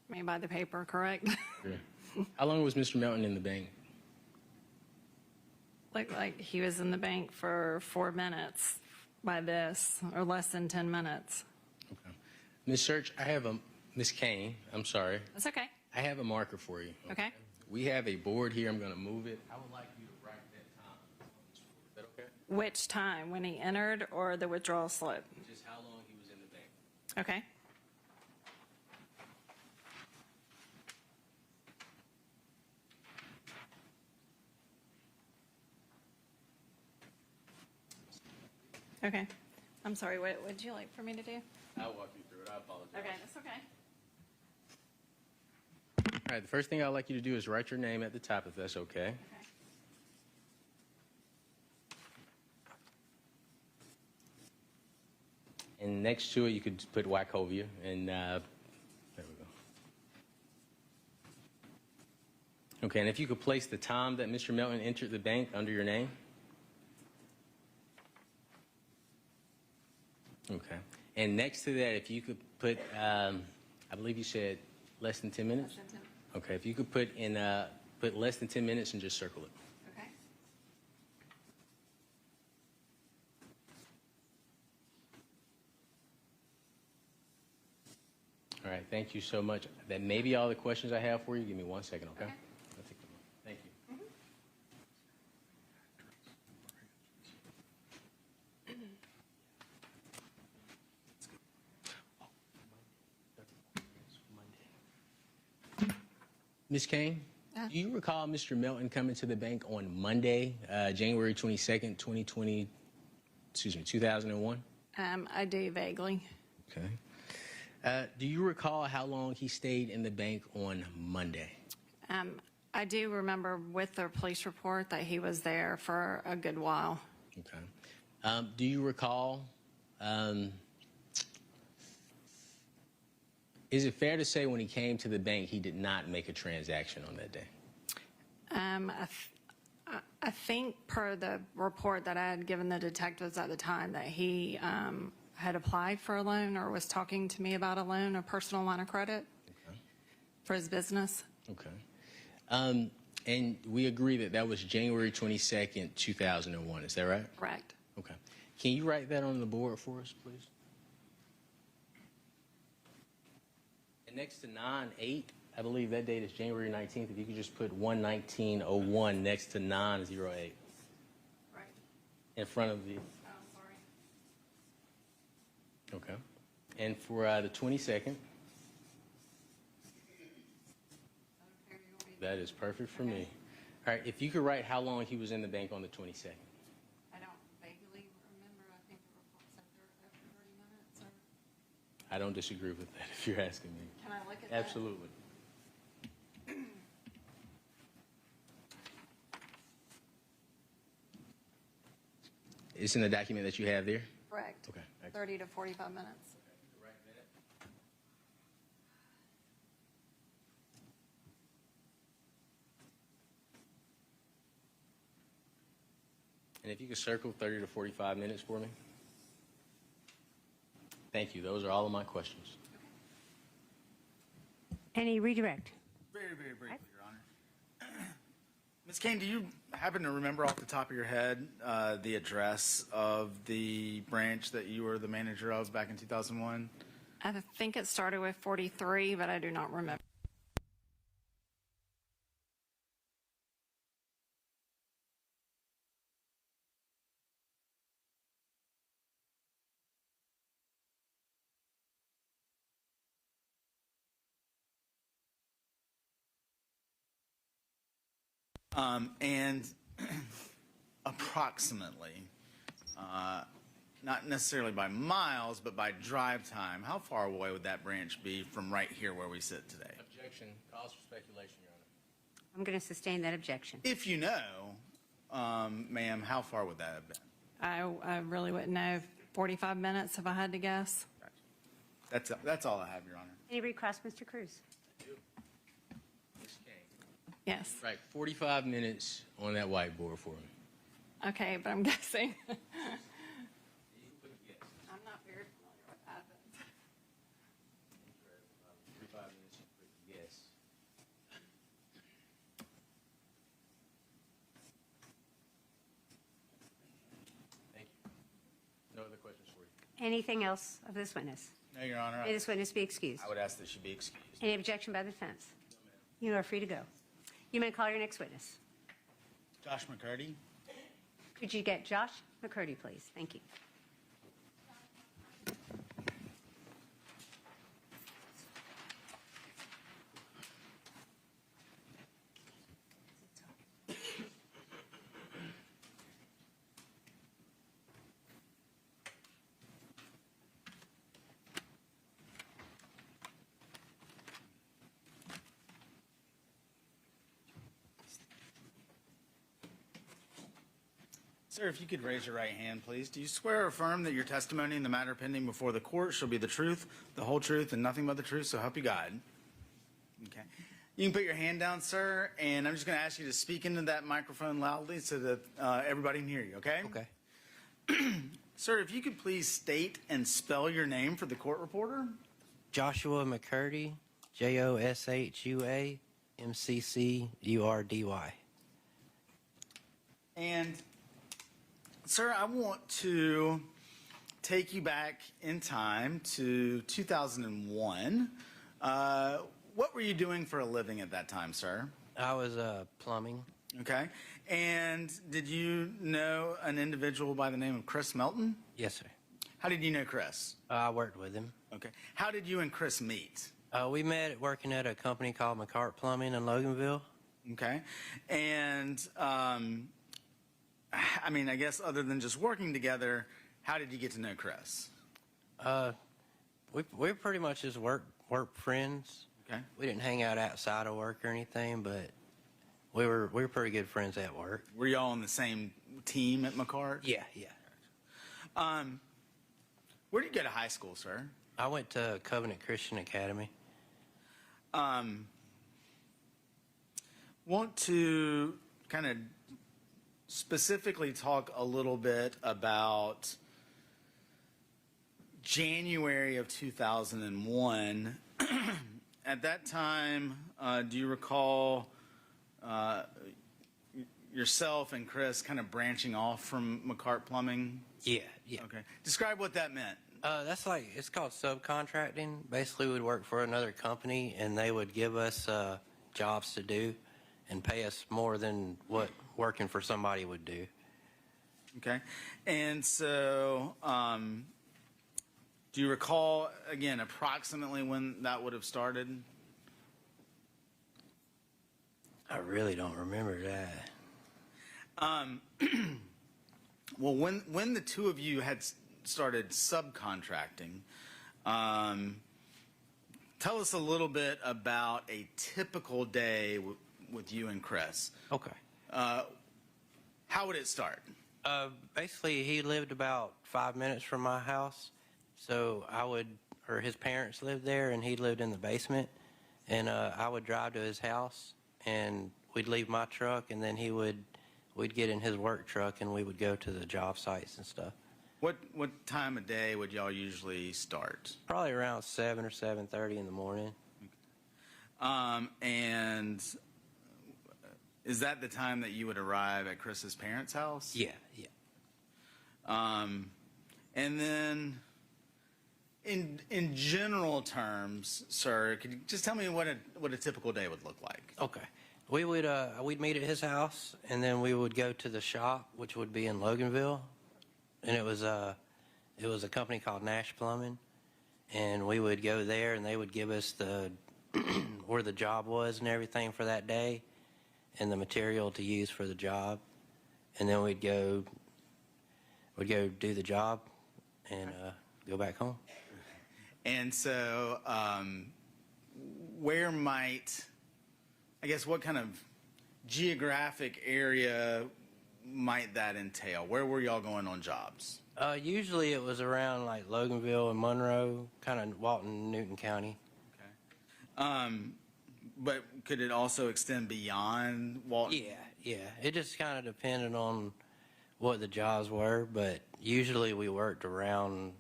Made by the paper, correct? How long was Mr. Melton in the bank? Looked like he was in the bank for 4 minutes by this, or less than 10 minutes. Okay. Ms. Search, I have a, Ms. Kane, I'm sorry. That's okay. I have a marker for you. Okay. We have a board here. I'm going to move it. I would like you to write that time on this board. Is that okay? Which time? When he entered or the withdrawal slip? Just how long he was in the bank. Okay. Okay. I'm sorry, what would you like for me to do? I'll walk you through it. I apologize. Okay, that's okay. All right, the first thing I'd like you to do is write your name at the top, if that's okay. Okay. And next to it, you could put Wachovia, and there we go. Okay, and if you could place the time that Mr. Melton entered the bank under your name. Okay. And next to that, if you could put, I believe you said less than 10 minutes? Less than 10. Okay, if you could put in, put less than 10 minutes and just circle it. Okay. All right, thank you so much. That may be all the questions I have for you. Give me 1 second, okay? Okay. I'll take them. Thank you. Ms. Kane, do you recall Mr. Melton coming to the bank on Monday, January 22nd, 2001? I do vaguely. Okay. Do you recall how long he stayed in the bank on Monday? I do remember with the police report that he was there for a good while. Okay. Do you recall, is it fair to say when he came to the bank he did not make a transaction on that day? I think per the report that I had given the detectives at the time that he had applied for a loan or was talking to me about a loan, a personal line of credit for his business. Okay. And we agree that that was January 22nd, 2001. Is that right? Correct. Okay. Can you write that on the board for us, please? And next to 9/8, I believe that date is January 19th. If you could just put 1/19/01 next to 9/08 Right. in front of the. Oh, sorry. Okay. And for the 22nd, that is perfect for me. All right. If you could write how long he was in the bank on the 22nd. I don't vaguely remember. I think the report said after 30 minutes. Or... I don't disagree with that if you're asking me. Can I look at that? Absolutely. It's in the document that you have there? Correct. Okay. Excellent. 30 to 45 minutes. And if you could circle 30 to 45 minutes for me. Thank you. Those are all of my questions. Any redirect? Very, very briefly, Your Honor. Ms. Kane, do you happen to remember off the top of your head the address of the branch that you were the manager of back in 2001? I think it started with 43, but I do not remember. And approximately, not necessarily by miles, but by drive time, how far away would that branch be from right here where we sit today? Objection. Cause for speculation, Your Honor. I'm going to sustain that objection. If you know, ma'am, how far would that have been? I really wouldn't know. 45 minutes if I had to guess. That's all I have, Your Honor. Any request, Mr. Cruz? Ms. Kane. Yes. Right, 45 minutes on that whiteboard for me. Okay, but I'm guessing. You can put a guess. I'm not very familiar with Athens. 45 minutes, you put a guess. Thank you. No other questions for you. Anything else of this witness? No, Your Honor. May this witness be excused? I would ask that she be excused. Any objection by the defense? No, ma'am. You are free to go. You may call your next witness. Josh McCurdy. Could you get Josh McCurdy, please? Thank you. Sir, if you could raise your right hand, please. Do you swear or affirm that your testimony in the matter pending before the court shall be the truth, the whole truth, and nothing but the truth, so help you God? Okay. You can put your hand down, sir, and I'm just going to ask you to speak into that microphone loudly so that everybody can hear you, okay? Okay. Sir, if you could please state and spell your name for the court reporter. Joshua McCurdy, Joshua McCurdy. And, sir, I want to take you back in time to 2001. What were you doing for a living at that time, sir? I was plumbing. Okay. And did you know an individual by the name of Chris Melton? Yes, sir. How did you know Chris? I worked with him. Okay. How did you and Chris meet? We met working at a company called McCart Plumbing in Loganville. Okay. And, I mean, I guess other than just working together, how did you get to know Chris? We pretty much just work friends. Okay. We didn't hang out outside of work or anything, but we were pretty good friends at work. Were y'all on the same team at McCart? Yeah. Where did you go to high school, sir? I went to Covenant Christian Academy. Want to kind of specifically talk a little bit about January of 2001. At that time, do you recall yourself and Chris kind of branching off from McCart Plumbing? Yeah. Okay. Describe what that meant. It's called subcontracting. Basically, we'd work for another company, and they would give us jobs to do and pay us more than what working for somebody would do. Okay. And so, do you recall, again, approximately when that would have started? I really don't remember that. Well, when the two of you had started subcontracting, tell us a little bit about a typical day with you and Chris. Okay. How would it start? Basically, he lived about 5 minutes from my house, so his parents lived there, and he lived in the basement, and I would drive to his house, and we'd leave my truck, and then we'd get in his work truck, and we would go to the job sites and stuff. What time of day would y'all usually start? Probably around 7 or 7:30 in the morning. And is that the time that you would arrive at Chris's parents' house? Yeah. And then, in general terms, sir, could you just tell me what a typical day would look like? Okay. We'd meet at his house, and then we would go to the shop, which would be in Loganville, and it was a company called Nash Plumbing, and we would go there, and they would give us where the job was and everything for that day, and the material to use for the job, and then we'd go do the job and go back home. And so, what kind of geographic area might that entail? Where were y'all going on jobs? Usually it was around like Loganville and Monroe, kind of Walton, Newton County. Okay. But could it also extend beyond Walton? Yeah. It just kind of depended on what the jobs were, but usually we worked around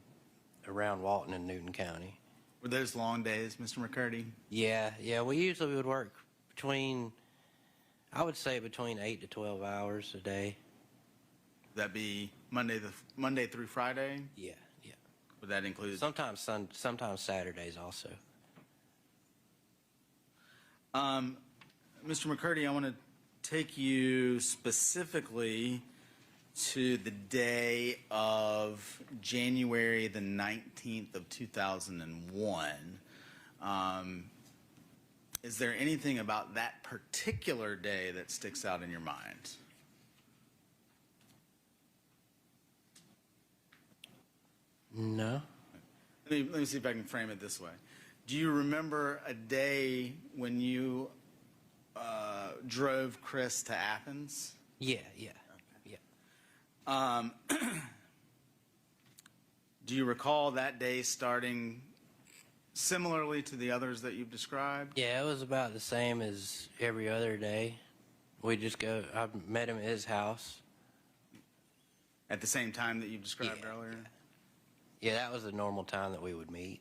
Walton and Newton County. Were those long days, Mr. McCurdy? Yeah. We usually would work between 8 to 12 hours a day. Would that be Monday through Friday? Yeah. Would that include? Sometimes Saturdays also. Mr. McCurdy, I want to take you specifically to the day of January the 19th of 2001. Is there anything about that particular day that sticks out in your mind? No. Let me see if I can frame it this way. Do you remember a day when you drove Chris to Athens? Yeah. Do you recall that day starting similarly to the others that you've described? Yeah, it was about the same as every other day. I met him at his house. At the same time that you've described earlier? Yeah, that was the normal time that we would meet.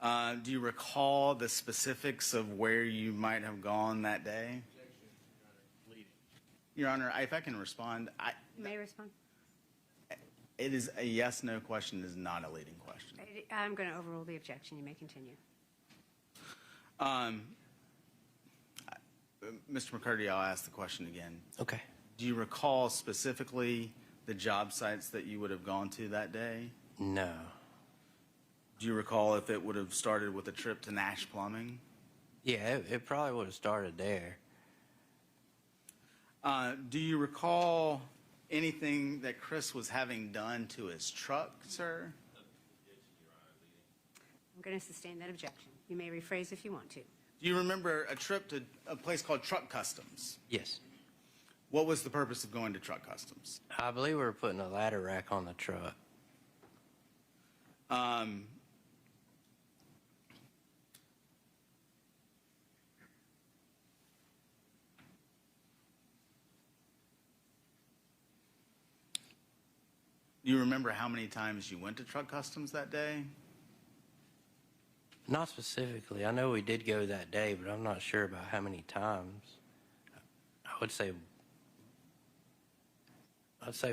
Do you recall the specifics of where you might have gone that day? Your Honor, if I can respond, You may respond. it is a yes/no question. It is not a leading question. I'm going to overrule the objection. You may continue. Mr. McCurdy, I'll ask the question again. Okay. Do you recall specifically the job sites that you would have gone to that day? No. Do you recall if it would have started with a trip to Nash Plumbing? Yeah, it probably would have started there. Do you recall anything that Chris was having done to his truck, sir? I'm going to sustain that objection. You may rephrase if you want to. Do you remember a trip to a place called Truck Customs? Yes. What was the purpose of going to Truck Customs? I believe we were putting a ladder rack on the truck. Do you remember how many times you went to Truck Customs that day? Not specifically. I know we did go that day, but I'm not sure about how many times. I'd say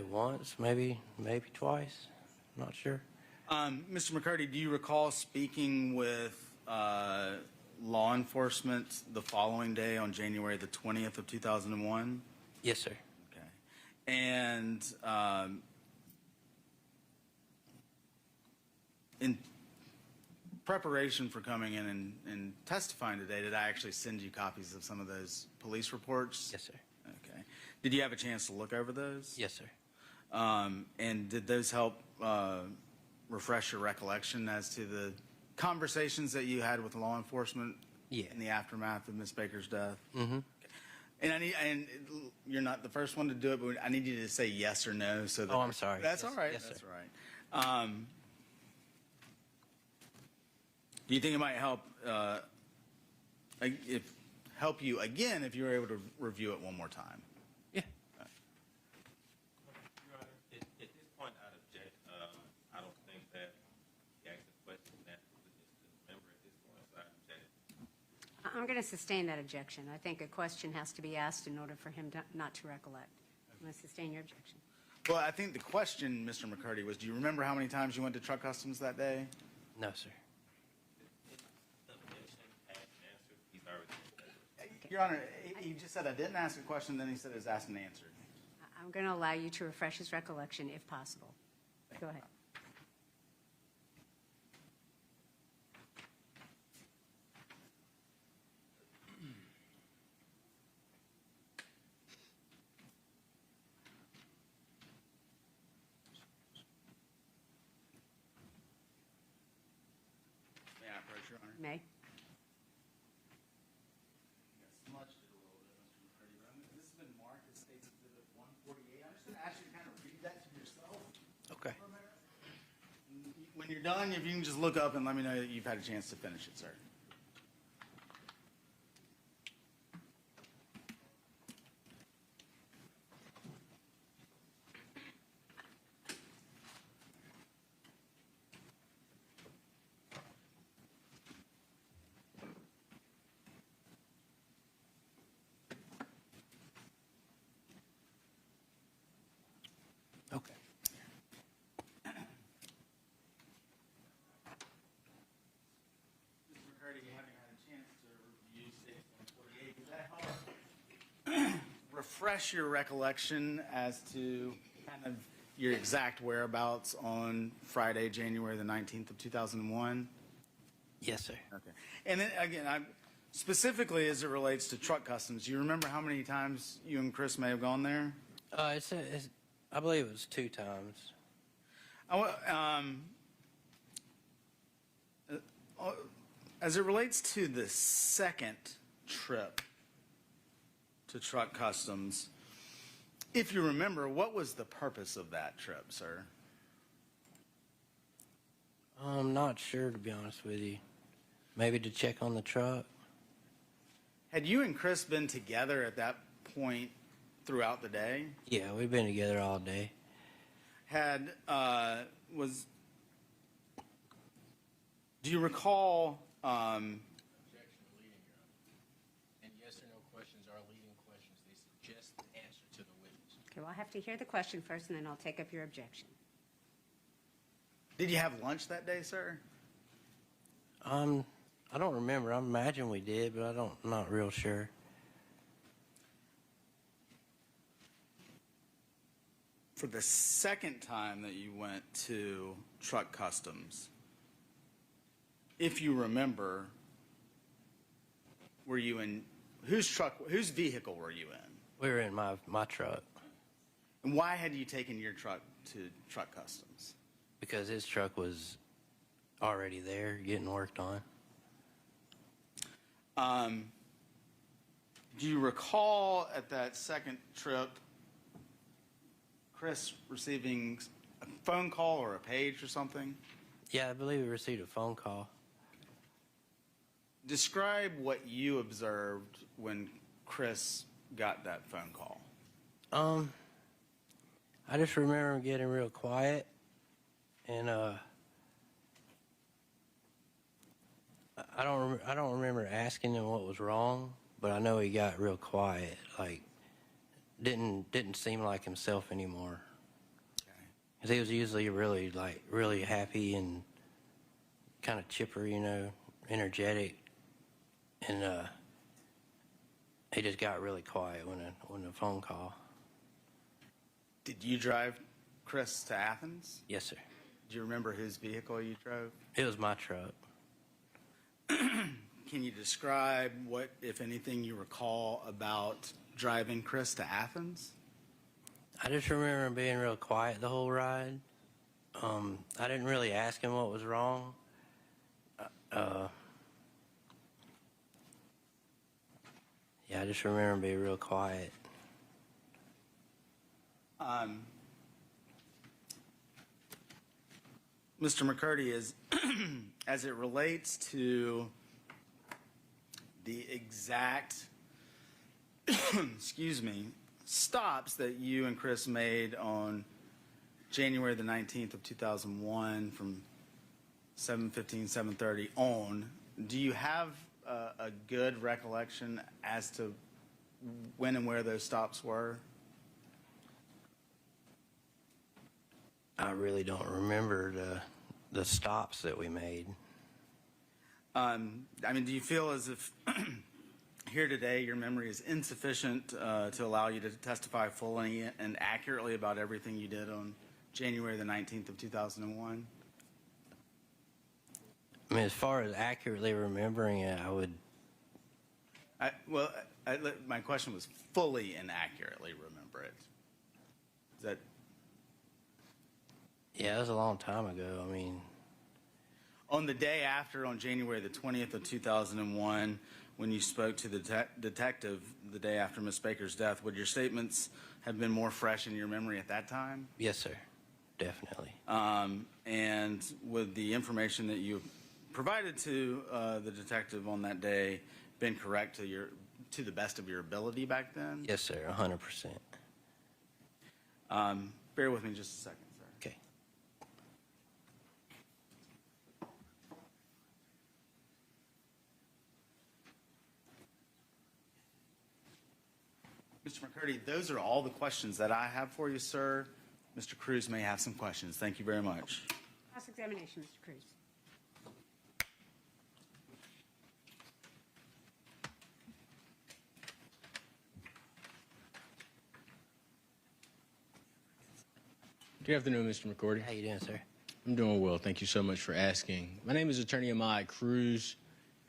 once, maybe twice. I'm not sure. Mr. McCurdy, do you recall speaking with law enforcement the following day on January the 20th of 2001? Yes, sir. Okay. And in preparation for coming in and testifying today, did I actually send you copies of some of those police reports? Yes, sir. Okay. Did you have a chance to look over those? Yes, sir. And did those help refresh your recollection as to the conversations that you had with law enforcement in the aftermath of Ms. Baker's death? Mm-hmm. And you're not the first one to do it, but I need you to say yes or no. So that I'm sorry. That's Yes. all right. Yes, That's sir. all right. Do you think it might help help you again if you were able to review it one more time? Yeah. Your Honor, at this point, I'd object. I don't think that he asked a question that the member at this point, so I'd object. I'm going to sustain that objection. I think a question has to be asked in order for him not to recollect. I'm going to sustain your objection. Well, I think the question, Mr. McCurdy, was do you remember how many times you went to Truck Customs that day? No, sir. The objection asked and answered. He's already. Your Honor, he just said I didn't ask a question, then he said it was asked and answered. I'm going to allow you to refresh his recollection if possible. Go ahead. May I approach, Your Honor? May. Smudged it a little bit, Mr. McCurdy, but this has been marked as State's Exhibit 148. I'm just going to ask you to kind of read that to yourself. Okay. When you're done, if you can just look up and let me know that you've had a chance to finish it, sir. Okay. Mr. McCurdy, you haven't had a chance to review State's 148. Does that help refresh your recollection as to kind of your exact whereabouts on Friday, January the 19th of 2001? Yes, sir. Okay. And then, again, specifically as it relates to Truck Customs, you remember how many times you and Chris may have gone there? I believe it was 2 times. As it relates to the second trip to Truck Customs, If you remember, what was the purpose of that trip, sir? I'm not sure, to be honest with you. Maybe to check on the truck. Had you and Chris been together at that point throughout the day? Yeah, we've been together all day. Do you recall, Objection to leading, Your Honor. And yes or no questions are leading questions. They suggest the answer to the witness. Okay, well, I have to hear the question first, and then I'll take up your objection. did you have lunch that day, sir? I don't remember. I imagine we did, but I'm not real sure. For the second time that you went to truck customs, if you remember, were you in whose vehicle were you in? We were in my truck. And why had you taken your truck to truck customs? Because his truck was already there getting worked on. Do you recall at that second trip, Chris receiving a phone call or a page or something? Yeah, I believe we received a phone call. Describe what you observed when Chris got that phone call. I just remember him getting real quiet, and I don't remember asking him what was wrong, but I know he got real quiet, like didn't seem like himself anymore. Okay. 'Cause he was usually really happy and kind of chipper, energetic, and he just got really quiet when the phone call. Did you drive Chris to Athens? Yes, sir. Do you remember whose vehicle you drove? It was my truck. Can you describe what, if anything, you recall about driving Chris to Athens? I just remember him being real quiet the whole ride. I didn't really ask him what was wrong. Yeah, I just remember him being real quiet. Mr. McCurdy, as it relates to the exact, stops that you and Chris made on January the 19th of 2001 from 7:15, 7:30 on, do you have a good recollection as to when and where those stops were? I really don't remember the stops that we made. Do you feel as if here today your memory is insufficient to allow you to testify fully and accurately about everything you did on January the 19th of 2001? I mean, as far as accurately remembering it, I would. My question was fully and accurately remember it. Is that? Yeah, it was a long time ago. I mean, on the day after, on January the 20th of 2001, when you spoke to the detective the day after Ms. Baker's death, would your statements have been more fresh in your memory at that time? yes, sir, definitely. And would the information that you provided to the detective on that day been correct to the best of your ability back then? Yes, sir, 100%. Bear with me just a second, sir. Okay. Mr. McCurdy, those are all the questions that I have for you, sir. Mr. Cruz may have some questions. Thank you very much. Cross-examination, Mr. Cruz. Good afternoon, Mr. McCordy. How you doing, sir? I'm doing well. Thank you so much for asking. My name is Attorney Ahmad Cruz,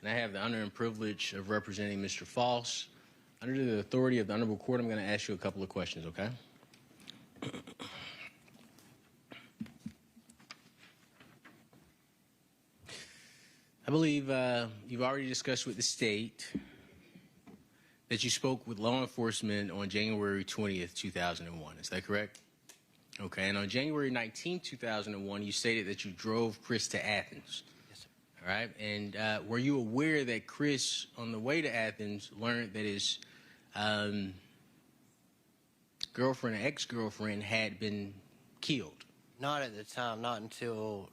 and I have the honor and privilege of representing Mr. Faust. Under the authority of the Honorable Court, I'm going to ask you a couple of questions, okay? I believe you've already discussed with the state that you spoke with law enforcement on January 20th, 2001. Is that correct? Okay. And on January 19th, 2001, you stated that you drove Chris to Athens. Yes, sir. All right. And were you aware that Chris, on the way to Athens, learned that his girlfriend or ex-girlfriend had been killed? Not at the time, not until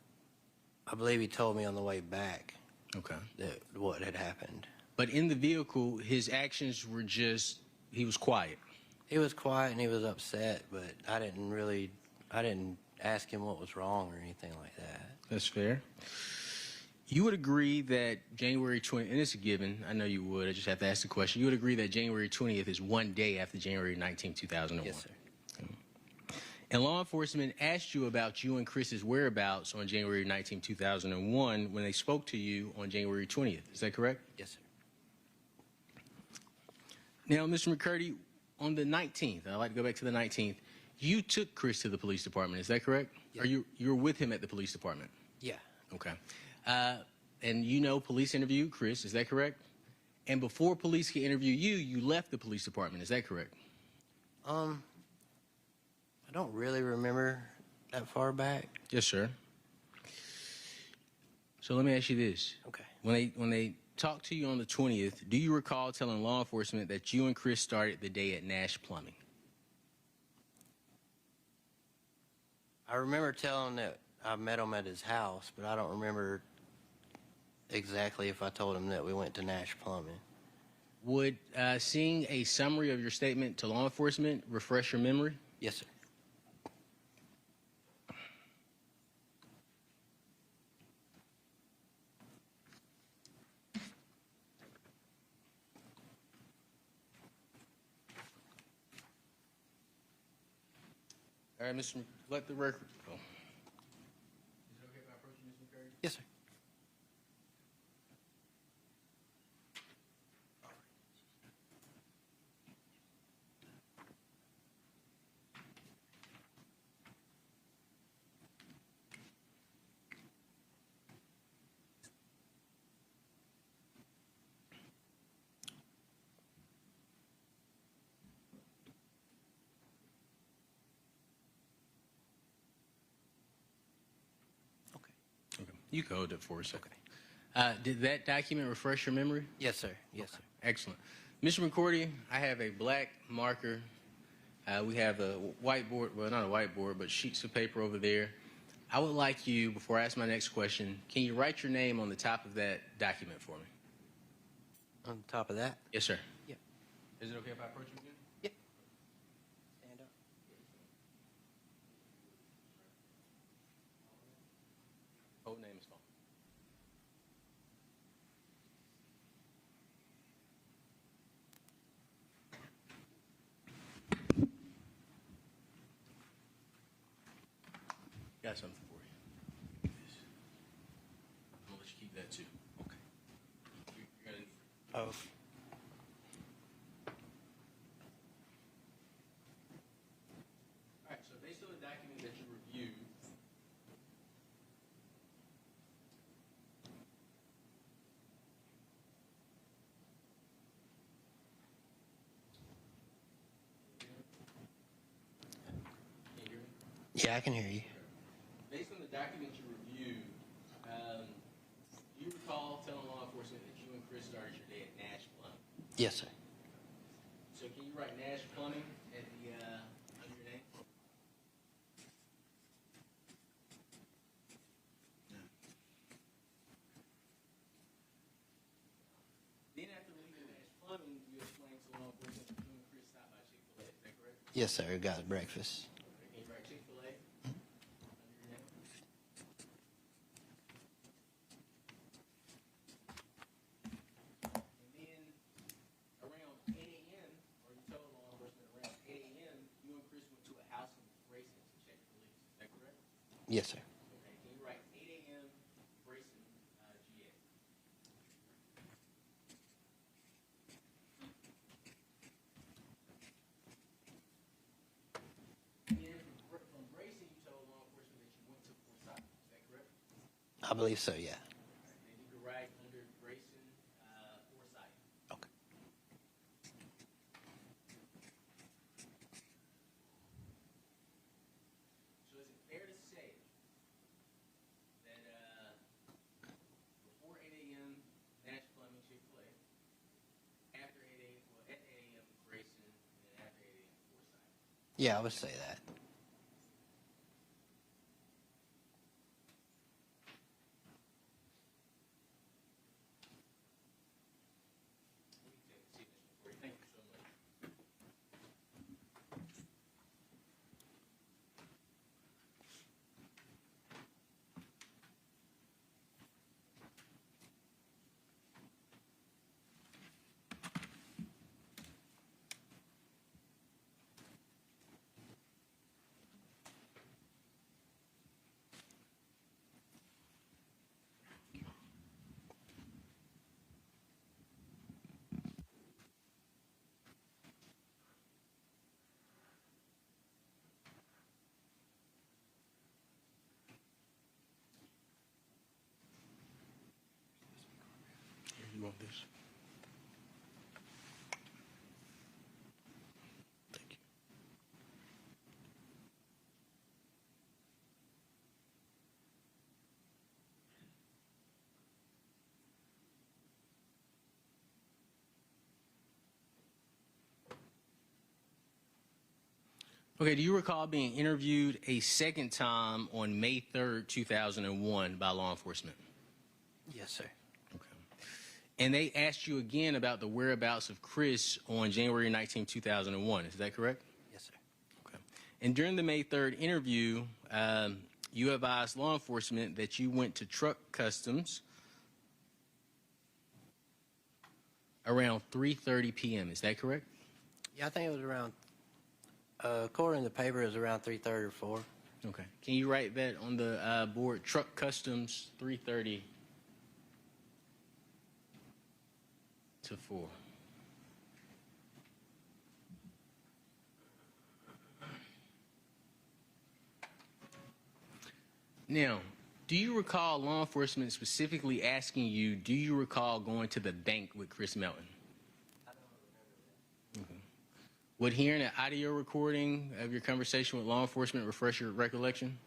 I believe he told me on the way back. Okay. That what had happened. But in the vehicle, his actions were just, he was quiet. He was quiet and he was upset, but I didn't ask him what was wrong or anything like that. That's fair. You would agree that January 20th, and it's a given, I know you would, I just have to ask the question. You would agree that January 20th is one day after January 19th, 2001? Yes, sir. And law enforcement asked you about you and Chris's whereabouts on January 19th, 2001 when they spoke to you on January 20th. Is that correct? Yes, sir. Now, Mr. McCurdy, on the 19th, I'd like to go back to the 19th, you took Chris to the police department. Is that correct? Yeah. Or you were with him at the police department? Yeah. Okay. And you know police interviewed Chris. Is that correct? And before police could interview you, you left the police department. Is that correct? I don't really remember that far back. Yes, sir. So let me ask you this. Okay. When they talked to you on the 20th, do you recall telling law enforcement that you and Chris started the day at Nash Plumbing? I remember telling that I met him at his house, but I don't remember exactly if I told him that we went to Nash Plumbing. Would seeing a summary of your statement to law enforcement refresh your memory? Yes, sir. All right, let the record go. Is it okay if I approach you, Mr. McCurdy? Yes, sir. You can hold it for a second. Did that document refresh your memory? Yes, sir. Yes, sir. Excellent. Mr. McCordy, I have a black marker. We have a whiteboard, well, not a whiteboard, but sheets of paper over there. I would like you, before I ask my next question, can you write your name on the top of that document for me? On top of that? Yes, sir. Yeah. Is it okay if I approach you again? Yeah. Stand up. Whole name is fine. Got something for you. I'm gonna let you keep that too. Okay. You're gonna need it. Oh. All right, so based on the document that you reviewed, can you hear me? Yeah, I can hear you. Based on the document you reviewed, do you recall telling law enforcement that you and Chris started your day at Nash Plumbing? Yes, sir. So can you write Nash Plumbing at the under your name? Then after leaving Nash Plumbing, you explained to law enforcement that you and Chris stopped by Chick-fil-A. Is that correct? Yes, sir. Got breakfast. Can you write Chick-fil-A under your name? And then around 8 a.m., or you told law enforcement around 8 a.m., you and Chris went to a house in Grayson to check police. Is that correct? Yes, sir. Okay. Can you write 8 a.m. Grayson, GA? And then from Grayson, you told law enforcement that you went to Forsyth. Is that correct? I believe so, yeah. And you could write under Grayson, Forsyth. Okay. Yeah, I would say that. You want this? Thank you. Okay, do you recall being interviewed a second time on May 3rd, 2001 by law enforcement? Yes, sir. Okay. And they asked you again about the whereabouts of Chris on January 19, 2001. Is that correct? Yes, sir. Okay. And during the May 3rd interview, you advised law enforcement that you went to truck customs around 3:30 p.m. Is that correct? Yeah, I think it was around, according to the paper, it was around 3:30 or 4. Okay. Can you write that on the board? Truck customs 3:30 to 4. Now, do you recall law enforcement specifically asking you, do you recall going to the bank with Chris Melton? Okay. Would hearing an audio recording of your conversation with law enforcement refresh your recollection?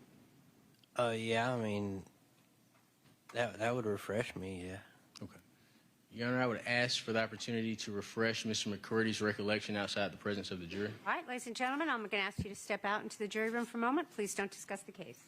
Yeah, I mean, that would refresh me, yeah. Okay. Your Honor, I would ask for the opportunity to refresh Mr. McCurdy's recollection outside the presence of the jury. All right, ladies and gentlemen, I'm going to ask you to step out into the jury room for a moment. Please don't discuss the case.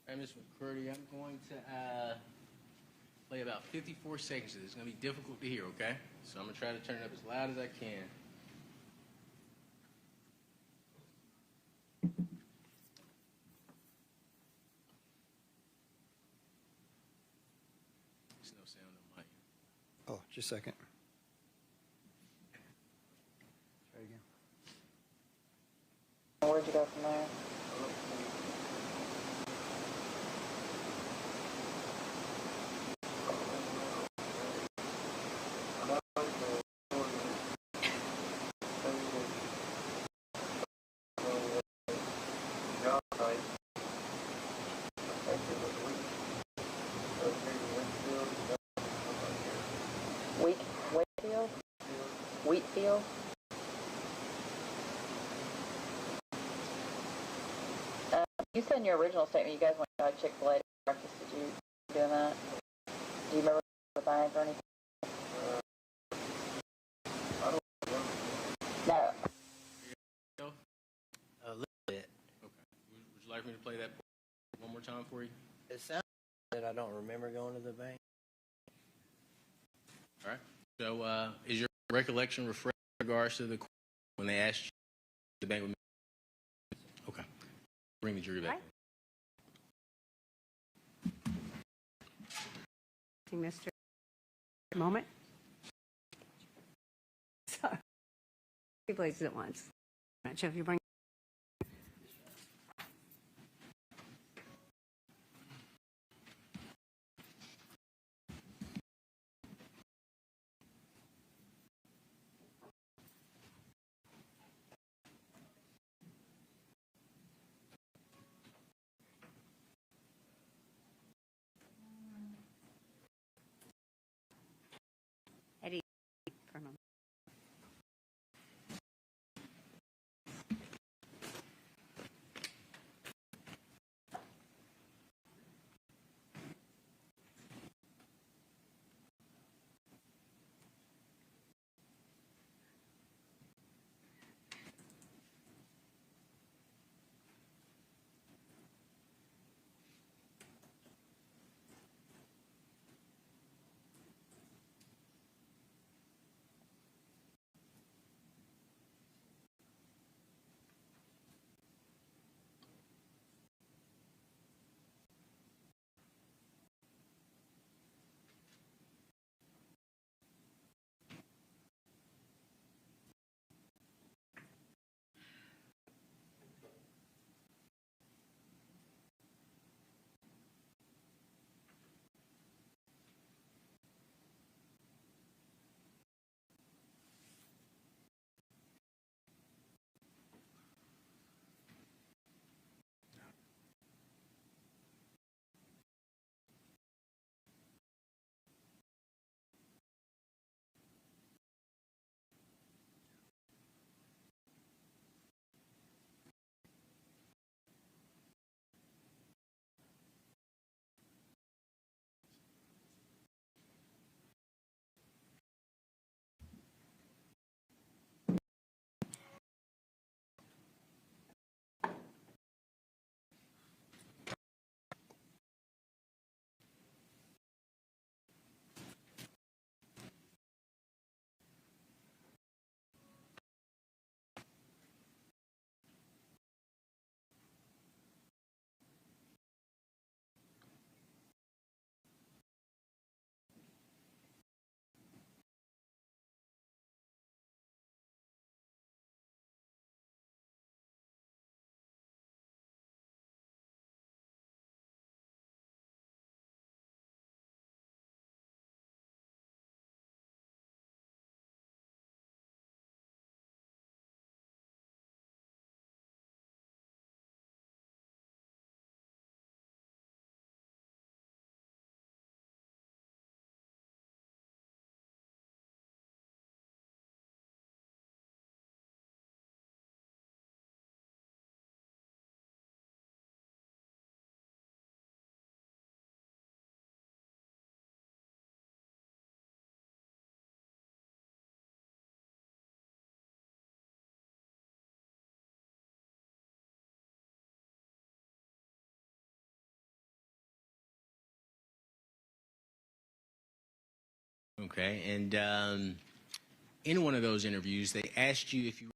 All right, Mr. McCurdy, I'm going to play about 54 seconds of this. It's going to be difficult to hear, okay? So I'm going to try to turn it up as loud as I can. There's no sound on my end. Oh, just a second. Try again. Where'd you go from there? Wheatfield? Wheatfield? You said in your original statement you guys went to Chick-fil-A to breakfast. Did you doing that? Do you remember the bank or anything? No. A little bit. Okay. Would you like me to play that one more time for you? It sounds that I don't remember going to the bank. All right. So, is your recollection refreshed in regards to the court when they asked you the bank? Okay. Bring the jury back. Mr. Moment. Sorry. Two places at once. Not sure if you bring. Eddie, for a moment. Okay. And in one of those interviews, they asked you if you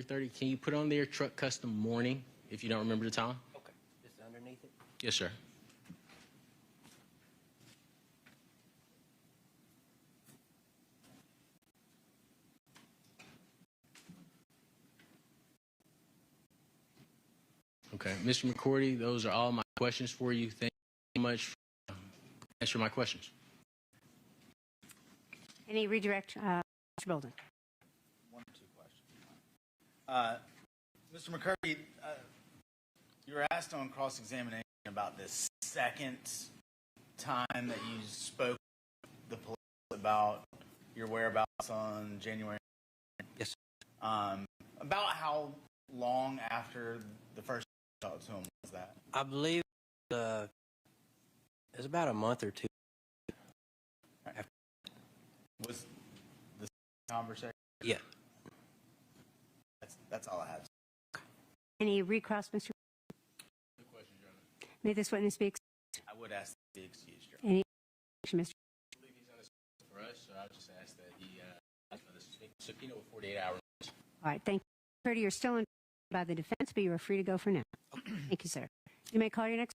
7:30. Can you put on there truck custom morning if you don't remember the time? Okay. Just underneath it? Yes, sir. Okay, Mr. McCourty, those are all my questions for you. Thank you so much for answering my questions. Any redirect, Mr. Bolden? One or two questions. Mr. McCurdy, you were asked on cross-examination about this second time that you spoke to the police about your whereabouts on January. Yes. About how long after the first talk to him was that? I believe it was about a month or two. Was the conversation? Yeah. That's all I have. Any recross, Mr. Good question, Your Honor. May this witness speak? I would ask that he be excused, Your Honor. Any action, Mr. I believe he's on his for us, so I'll just ask that he subpoena with 48 hours. All right, thank you. Curdy, you're still in by the defense, but you are free to go for now. Thank you, sir. You may call your next.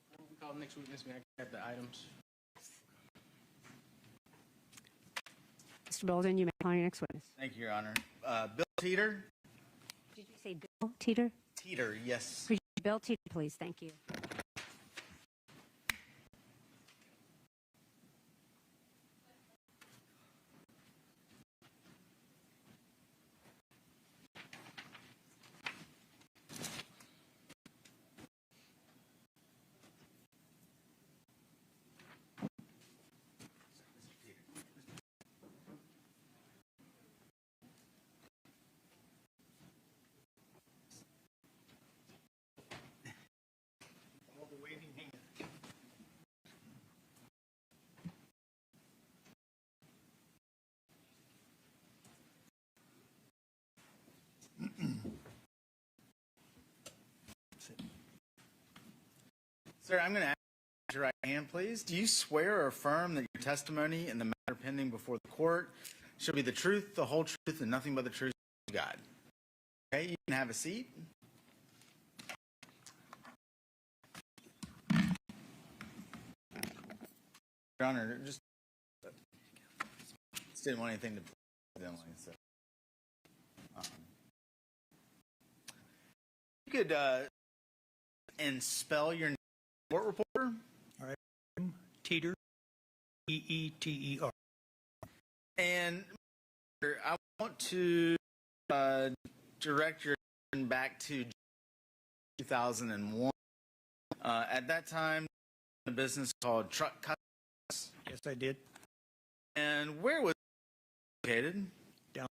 Before we call the next witness, may I have the items? Mr. Bolden, you may call your next witness. Thank you, Your Honor. Bill Teeter? Did you say Bill Teeter? Teeter, yes. Could you Bill Teeter, please? Thank you. Sir, I'm going to ask your right hand, please. Do you swear or affirm that your testimony in the matter pending before the court shall be the truth, the whole truth, and nothing but the truth of God? Okay, you can have a seat. Your Honor, just didn't want anything to so. You could and spell your name, court reporter. All right, Teeter, Teeter. And I want to direct your attention back to 2001. At that time, a business called Truck Customs. Yes, I did. And where was it located? Down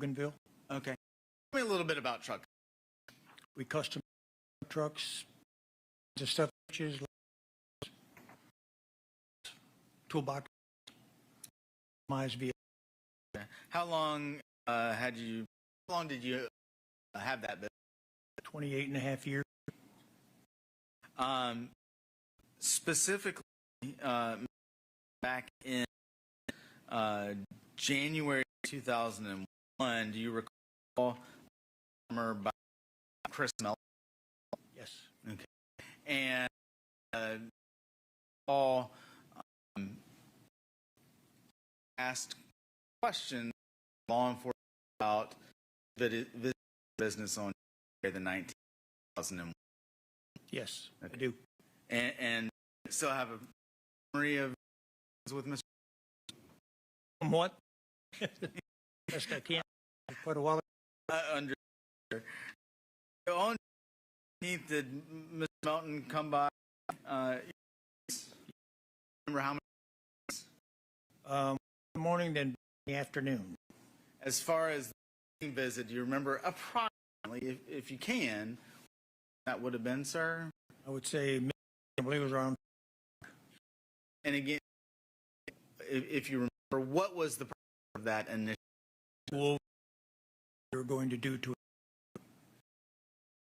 in Loganville. Okay. Tell me a little bit about Truck. We custom trucks, the stuff which is toolbox, vehicle. How long did you have that business? 28 and a half years. Specifically, back in January 2001, do you recall by Chris Mel? Yes. Okay. And all asked questions law enforcement about the business on the 2001. Yes, okay. I do. And still have a memory of with Mr. What? Best I can. Quite a while. Under on did Mr. Melton come by? Remember how many? Morning, then the afternoon. As far as the visit, do you remember approximately, if you can, that would have been, sir? I would say, I believe it was around. And again, if you remember, what was the purpose of that initial? What they were going to do to it.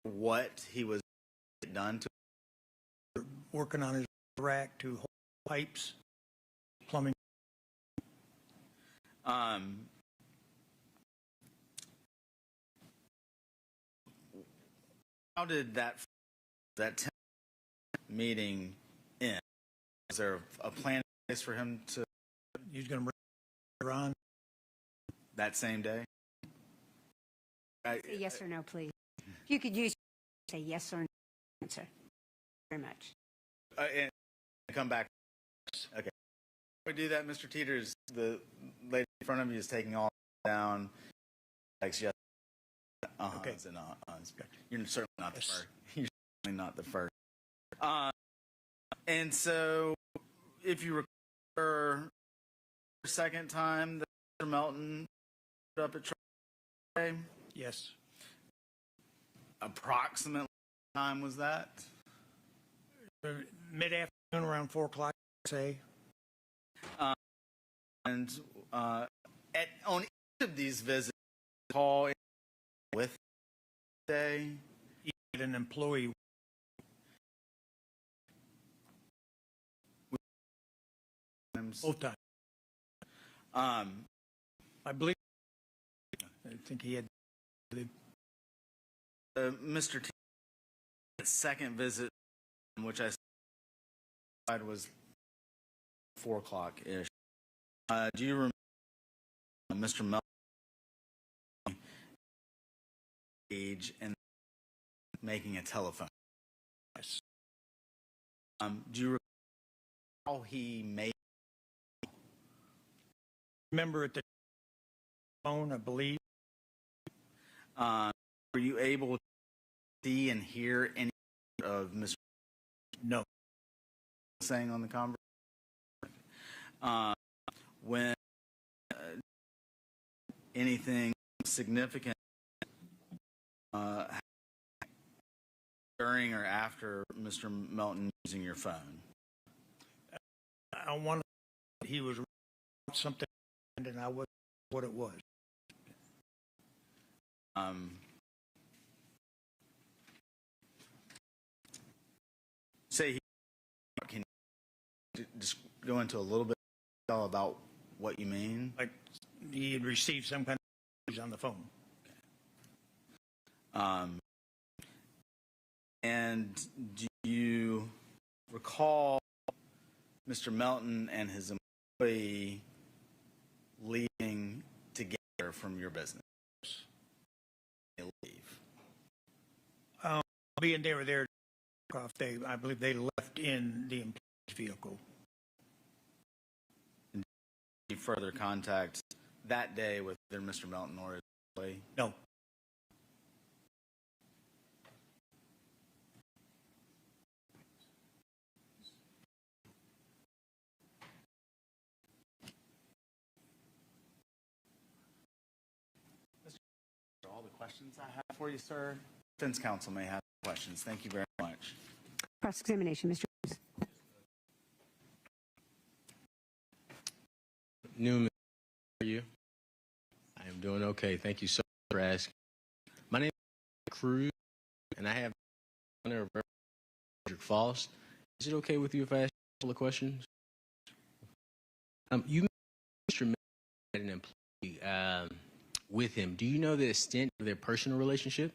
What he was done to? Working on his rack to hold pipes, plumbing. how did that 10 meeting end? Was there a plan in place for him to He's going to bring Ron. that same day? Say yes or no, please. You could use say yes or no answer. Very much. And come back. Okay. We do that, Mr. Teeters. The lady in front of you is taking all down. Like yes, Okay. and You're certainly not the first. You're certainly not the first. And so, if you recall, the second time that Mr. Melton showed up at trial today, Yes. approximately what time was that? Mid-afternoon, around 4 o'clock, say. And on each of these visits, call in with day. You get an employee. Both times. I believe. I think he had. Mr. T. second visit, which I said was 4 o'clock ish. Do you remember Mr. Melton age and making a telephone? Yes. Do you recall how he made? Remember at the phone, I believe. Were you able to see and hear any of Mr. No. saying on the conversation? When anything significant during or after Mr. Melton using your phone? I want to. He was something, and I wasn't what it was. Say he can you just go into a little bit about what you mean? Like he had received some kind of news on the phone. And do you recall Mr. Melton and his employee leaving together from your business? They leave. Being they were there, I believe they left in the employee's vehicle. Any further contact that day with either Mr. Melton or his employee? No. All the questions I have for you, sir. Defense counsel may have questions. Thank you very much. Cross-examination, Mr. Cruz. Newman, how are you? I am doing okay. Thank you so much for asking. My name is Cruz, and I have the honor of Edrick Faust. Is it okay with you if I ask a couple of questions? You mentioned Mr. Melton had an employee with him. Do you know the extent of their personal relationship?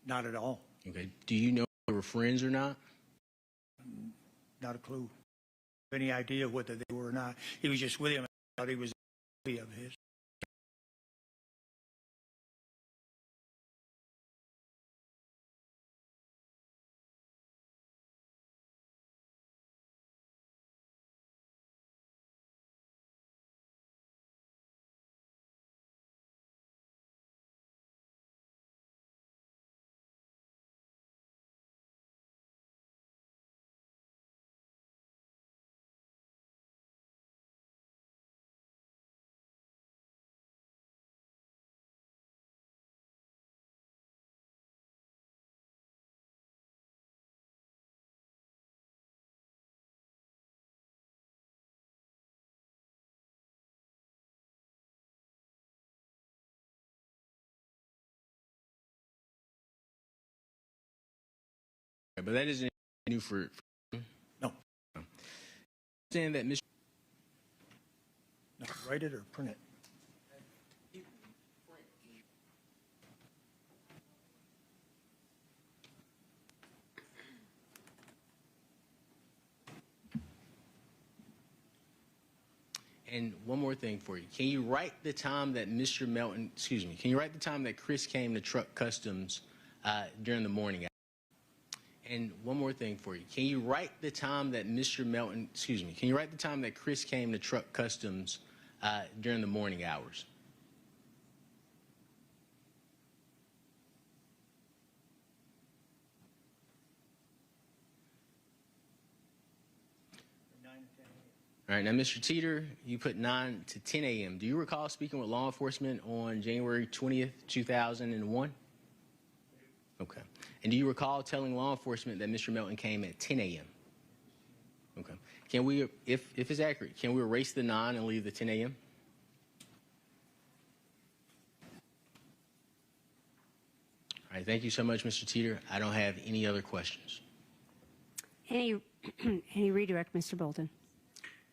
Not at all. Okay. Do you know if they were friends or not? Not a clue. Any idea whether they were or not? He was just with him. I thought he was a employee of his. But that isn't new for No. Understand that Mr. No, write it or print it. And one more thing for you. Can you write the time that Mr. Melton, excuse me, can you write the time that Chris came to Truck Customs during the morning hours? And one more thing for you. Can you write the time that Mr. Melton, excuse me, can you write the time that Chris came to Truck Customs during the morning hours? All right, now, Mr. Teeter, you put 9 to 10 a.m. Do you recall speaking with law enforcement on January 20th, 2001? Okay. And do you recall telling law enforcement that Mr. Melton came at 10 a.m.? Okay. Can we, if it's accurate, can we erase the 9 and leave the 10 a.m.? All right, thank you so much, Mr. Teeter. I don't have any other questions. Any redirect, Mr. Bolden?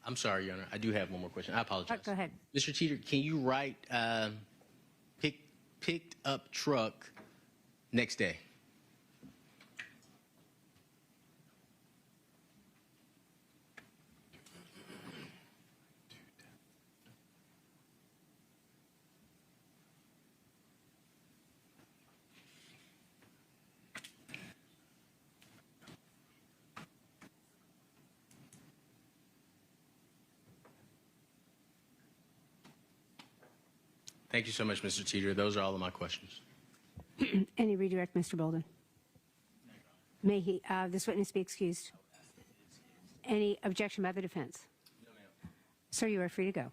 I'm sorry, Your Honor. I do have one more question. I apologize. Go ahead. Mr. Teeter, can you write picked up truck next day? Thank you so much, Mr. Teeter. Those are all of my questions. Any redirect, Mr. Bolden? May he, this witness be excused? Any objection by the defense? No, ma'am. Sir, you are free to go.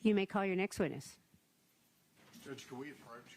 You may call your next witness. Judge, can we approach?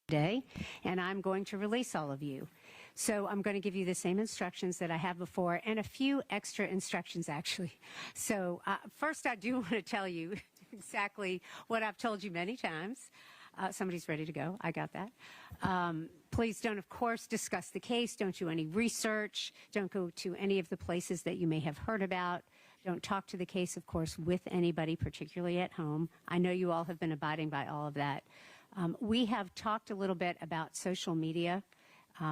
Day, and I'm going to release all of you. So I'm going to give you the same instructions that I have before and a few extra instructions, actually. So first, I do want to tell you exactly what I've told you many times. Somebody's ready to go. I got that. Please don't, of course, discuss the case. Don't do any research. Don't go to any of the places that you may have heard about. Don't talk to the case, of course, with anybody, particularly at home. I know you all have been abiding by all of that. We have talked a little bit about social media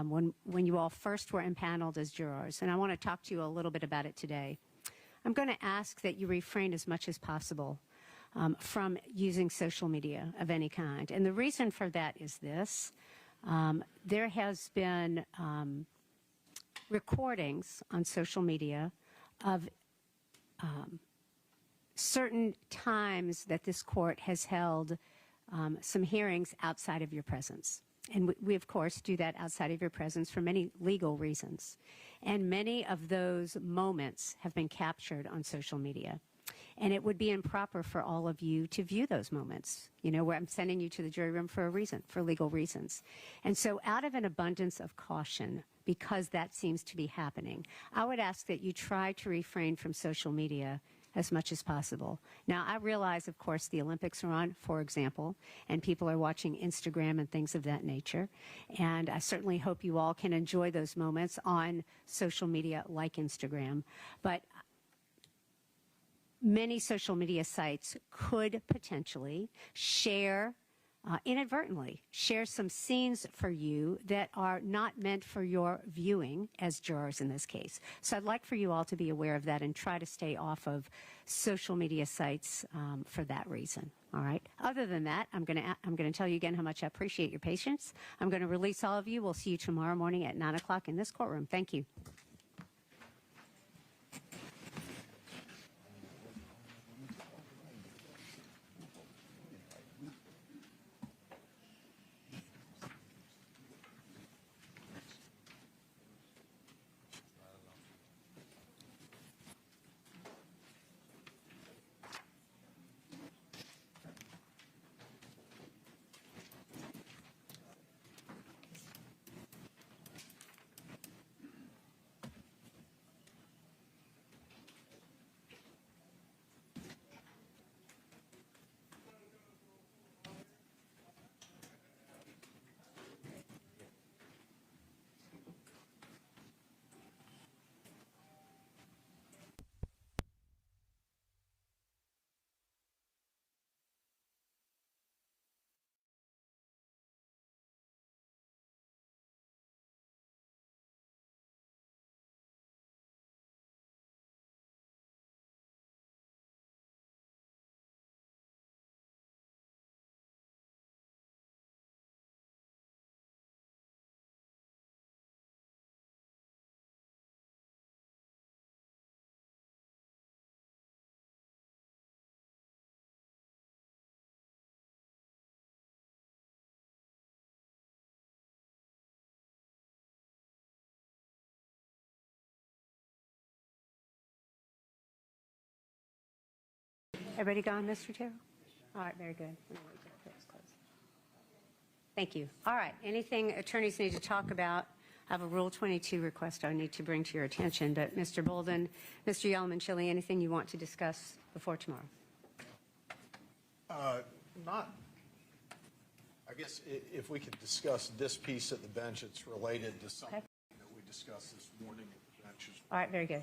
when you all first were impaneled as jurors, and I want to talk to you a little bit about it today. I'm going to ask that you refrain as much as possible from using social media of any kind. And the reason for that is this. There has been recordings on social media of certain times that this court has held some hearings outside of your presence. And we, of course, do that outside of your presence for many legal reasons. And many of those moments have been captured on social media. And it would be improper for all of you to view those moments, you know, where I'm sending you to the jury room for a reason, for legal reasons. And so out of an abundance of caution, because that seems to be happening, I would ask that you try to refrain from social media as much as possible. Now, I realize, of course, the Olympics are on, for example, and people are watching Instagram and things of that nature. And I certainly hope you all can enjoy those moments on social media like Instagram. But many social media sites could potentially share, inadvertently, share some scenes for you that are not meant for your viewing as jurors in this case. So I'd like for you all to be aware of that and try to stay off of social media sites for that reason. All right. Other than that, I'm going to tell you again how much I appreciate your patience. I'm going to release all of you. We'll see you tomorrow morning at 9 o'clock in this courtroom. Thank you. Everybody gone, Mr. Terrell? All right, very good. Let me wait till the clerk's closed. Thank you. All right, anything attorneys need to talk about? I have a Rule 22 request I need to bring to your attention, but Mr. Bolden, Mr. Yellman-Chile, anything you want to discuss before tomorrow? Not, I guess if we could discuss this piece at the bench, it's related to something that we discussed this morning at the bench. All right, very good.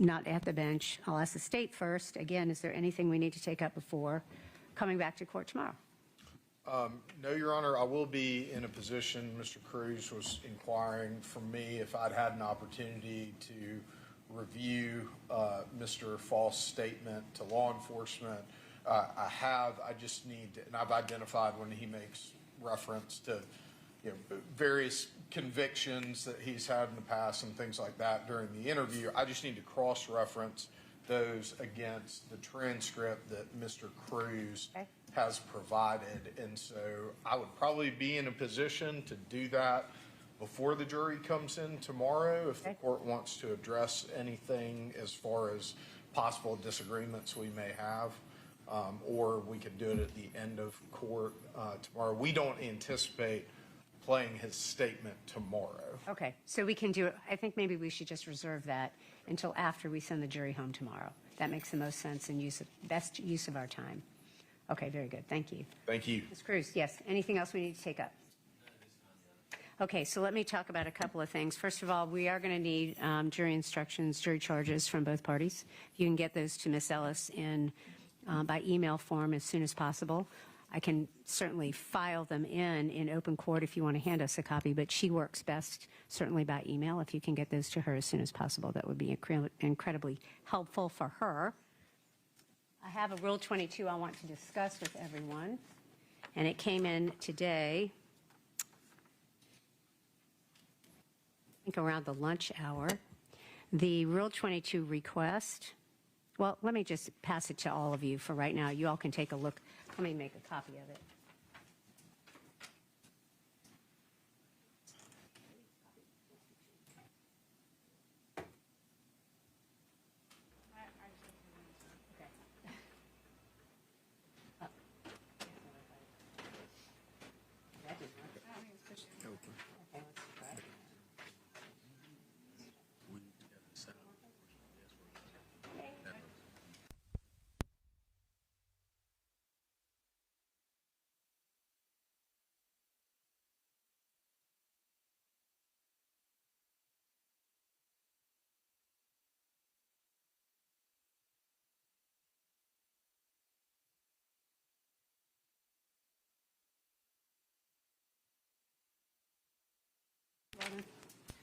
Not at the bench. I'll ask the state first. Again, is there anything we need to take up before coming back to court tomorrow? No, Your Honor, I will be in a position, Mr. Cruz was inquiring from me if I'd had an opportunity to review Mr. Faust's statement to law enforcement. I have, I just need to, and I've identified when he makes reference to various convictions that he's had in the past and things like that during the interview. I just need to cross-reference those against the transcript that Mr. Cruz has provided. And so I would probably be in a position to do that before the jury comes in tomorrow if the court wants to address anything as far as possible disagreements we may have. Or we could do it at the end of court tomorrow. We don't anticipate playing his statement tomorrow. Okay, so we can do it, I think maybe we should just reserve that until after we send the jury home tomorrow. That makes the most sense and best use of our time. Okay, very good, thank you. Thank you. Ms. Cruz, yes, anything else we need to take up? Okay, so let me talk about a couple of things. First of all, we are going to need jury instructions, jury charges from both parties. You can get those to Ms. Ellis by email form as soon as possible. I can certainly file them in open court if you want to hand us a copy, but she works best certainly by email. If you can get those to her as soon as possible, that would be incredibly helpful for her. I have a Rule 22 I want to discuss with everyone, and it came in today, I think around the lunch hour. The Rule 22 request, well, let me just pass it to all of you for right now. You all can take a look. Let me make a copy of it.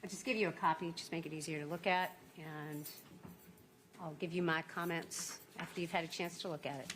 I'll just give you a copy, just make it easier to look at, and I'll give you my comments after you've had a chance to look at it.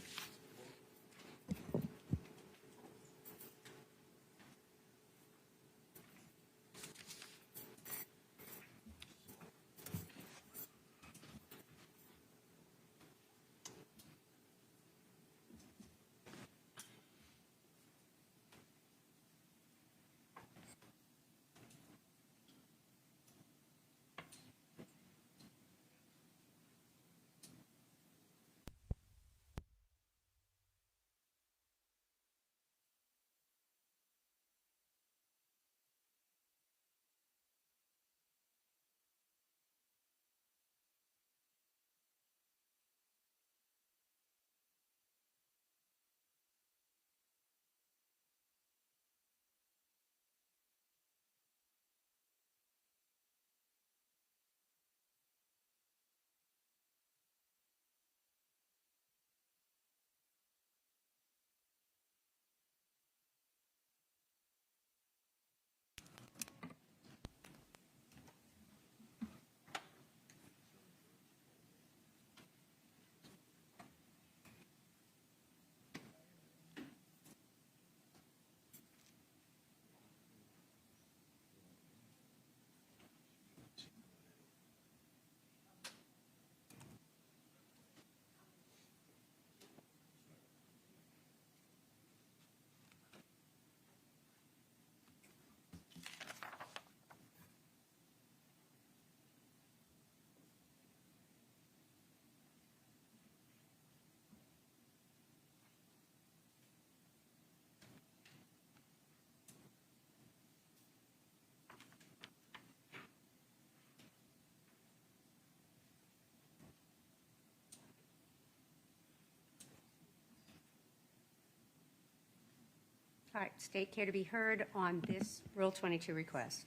All right, state care to be heard on this Rule 22 request.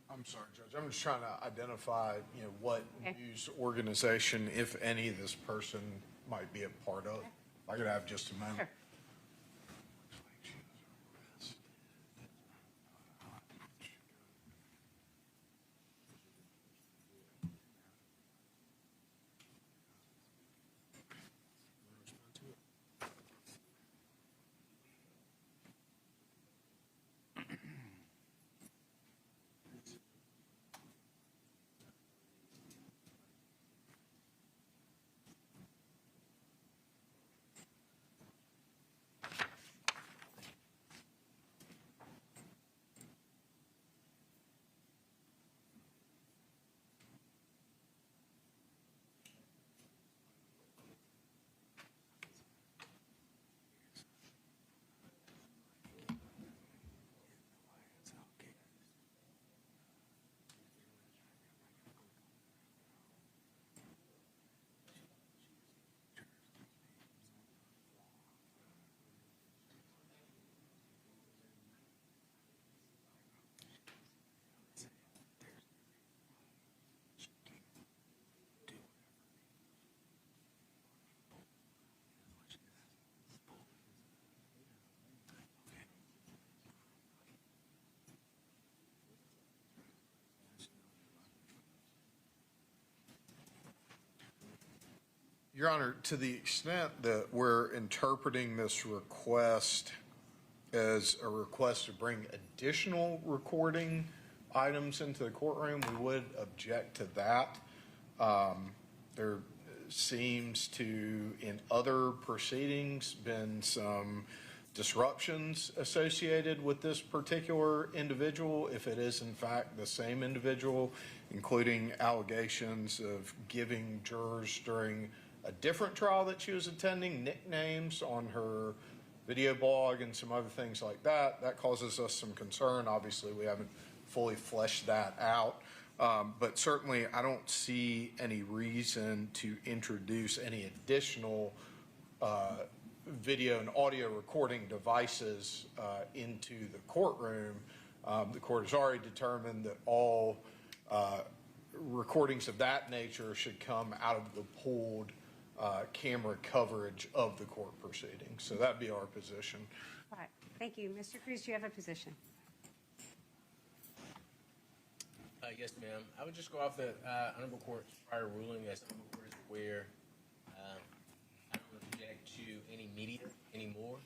I'm sorry, Judge. I'm just trying to identify, what news organization, if any, this person might be a part of. If I could have just a moment. Sure. Your Honor, to the extent that we're interpreting this request as a request to bring additional recording items into the courtroom, we would object to that. There seems to, in other proceedings, been some disruptions associated with this particular individual, if it is in fact the same individual, including allegations of giving jurors during a different trial that she was attending nicknames on her video blog and some other things like that. That causes us some concern. Obviously, we haven't fully fleshed that out. But certainly, I don't see any reason to introduce any additional video and audio recording devices into the courtroom. The court has already determined that all recordings of that nature should come out of the pooled camera coverage of the court proceedings. So that'd be our position. All right. Thank you. Mr. Cruz, do you have a position? Yes, ma'am. I would just go off the Honorable Court's prior ruling. As Honorable Court is aware, I don't object to any media anymore.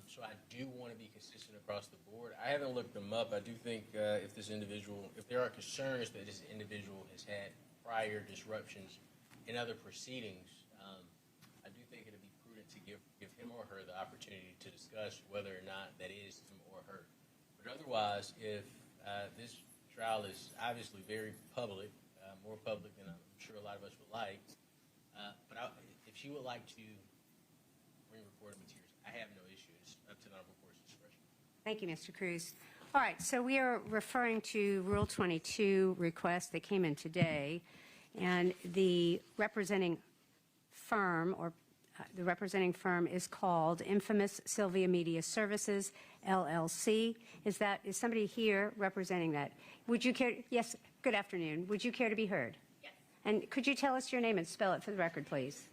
So I do want to be consistent across the board. I haven't looked them up. I do think if there are concerns that this individual has had prior disruptions in other proceedings, I do think it would be prudent to give him or her the opportunity to discuss whether or not that is him or her. But otherwise, if this trial is obviously very public, more public than I'm sure a lot of us would like, but if she would like to bring recorded materials, I have no issue. It's up to the Honorable Court's discretion. Thank you, Mr. Cruz. All right, so we are referring to Rule 22 request that came in today, and the representing firm is called Infamous Sylvia Media Services, LLC. Is somebody here representing that? Would you care? Yes, good afternoon. Would you care to be heard? Yes. And could you tell us your name and spell it for the record, please?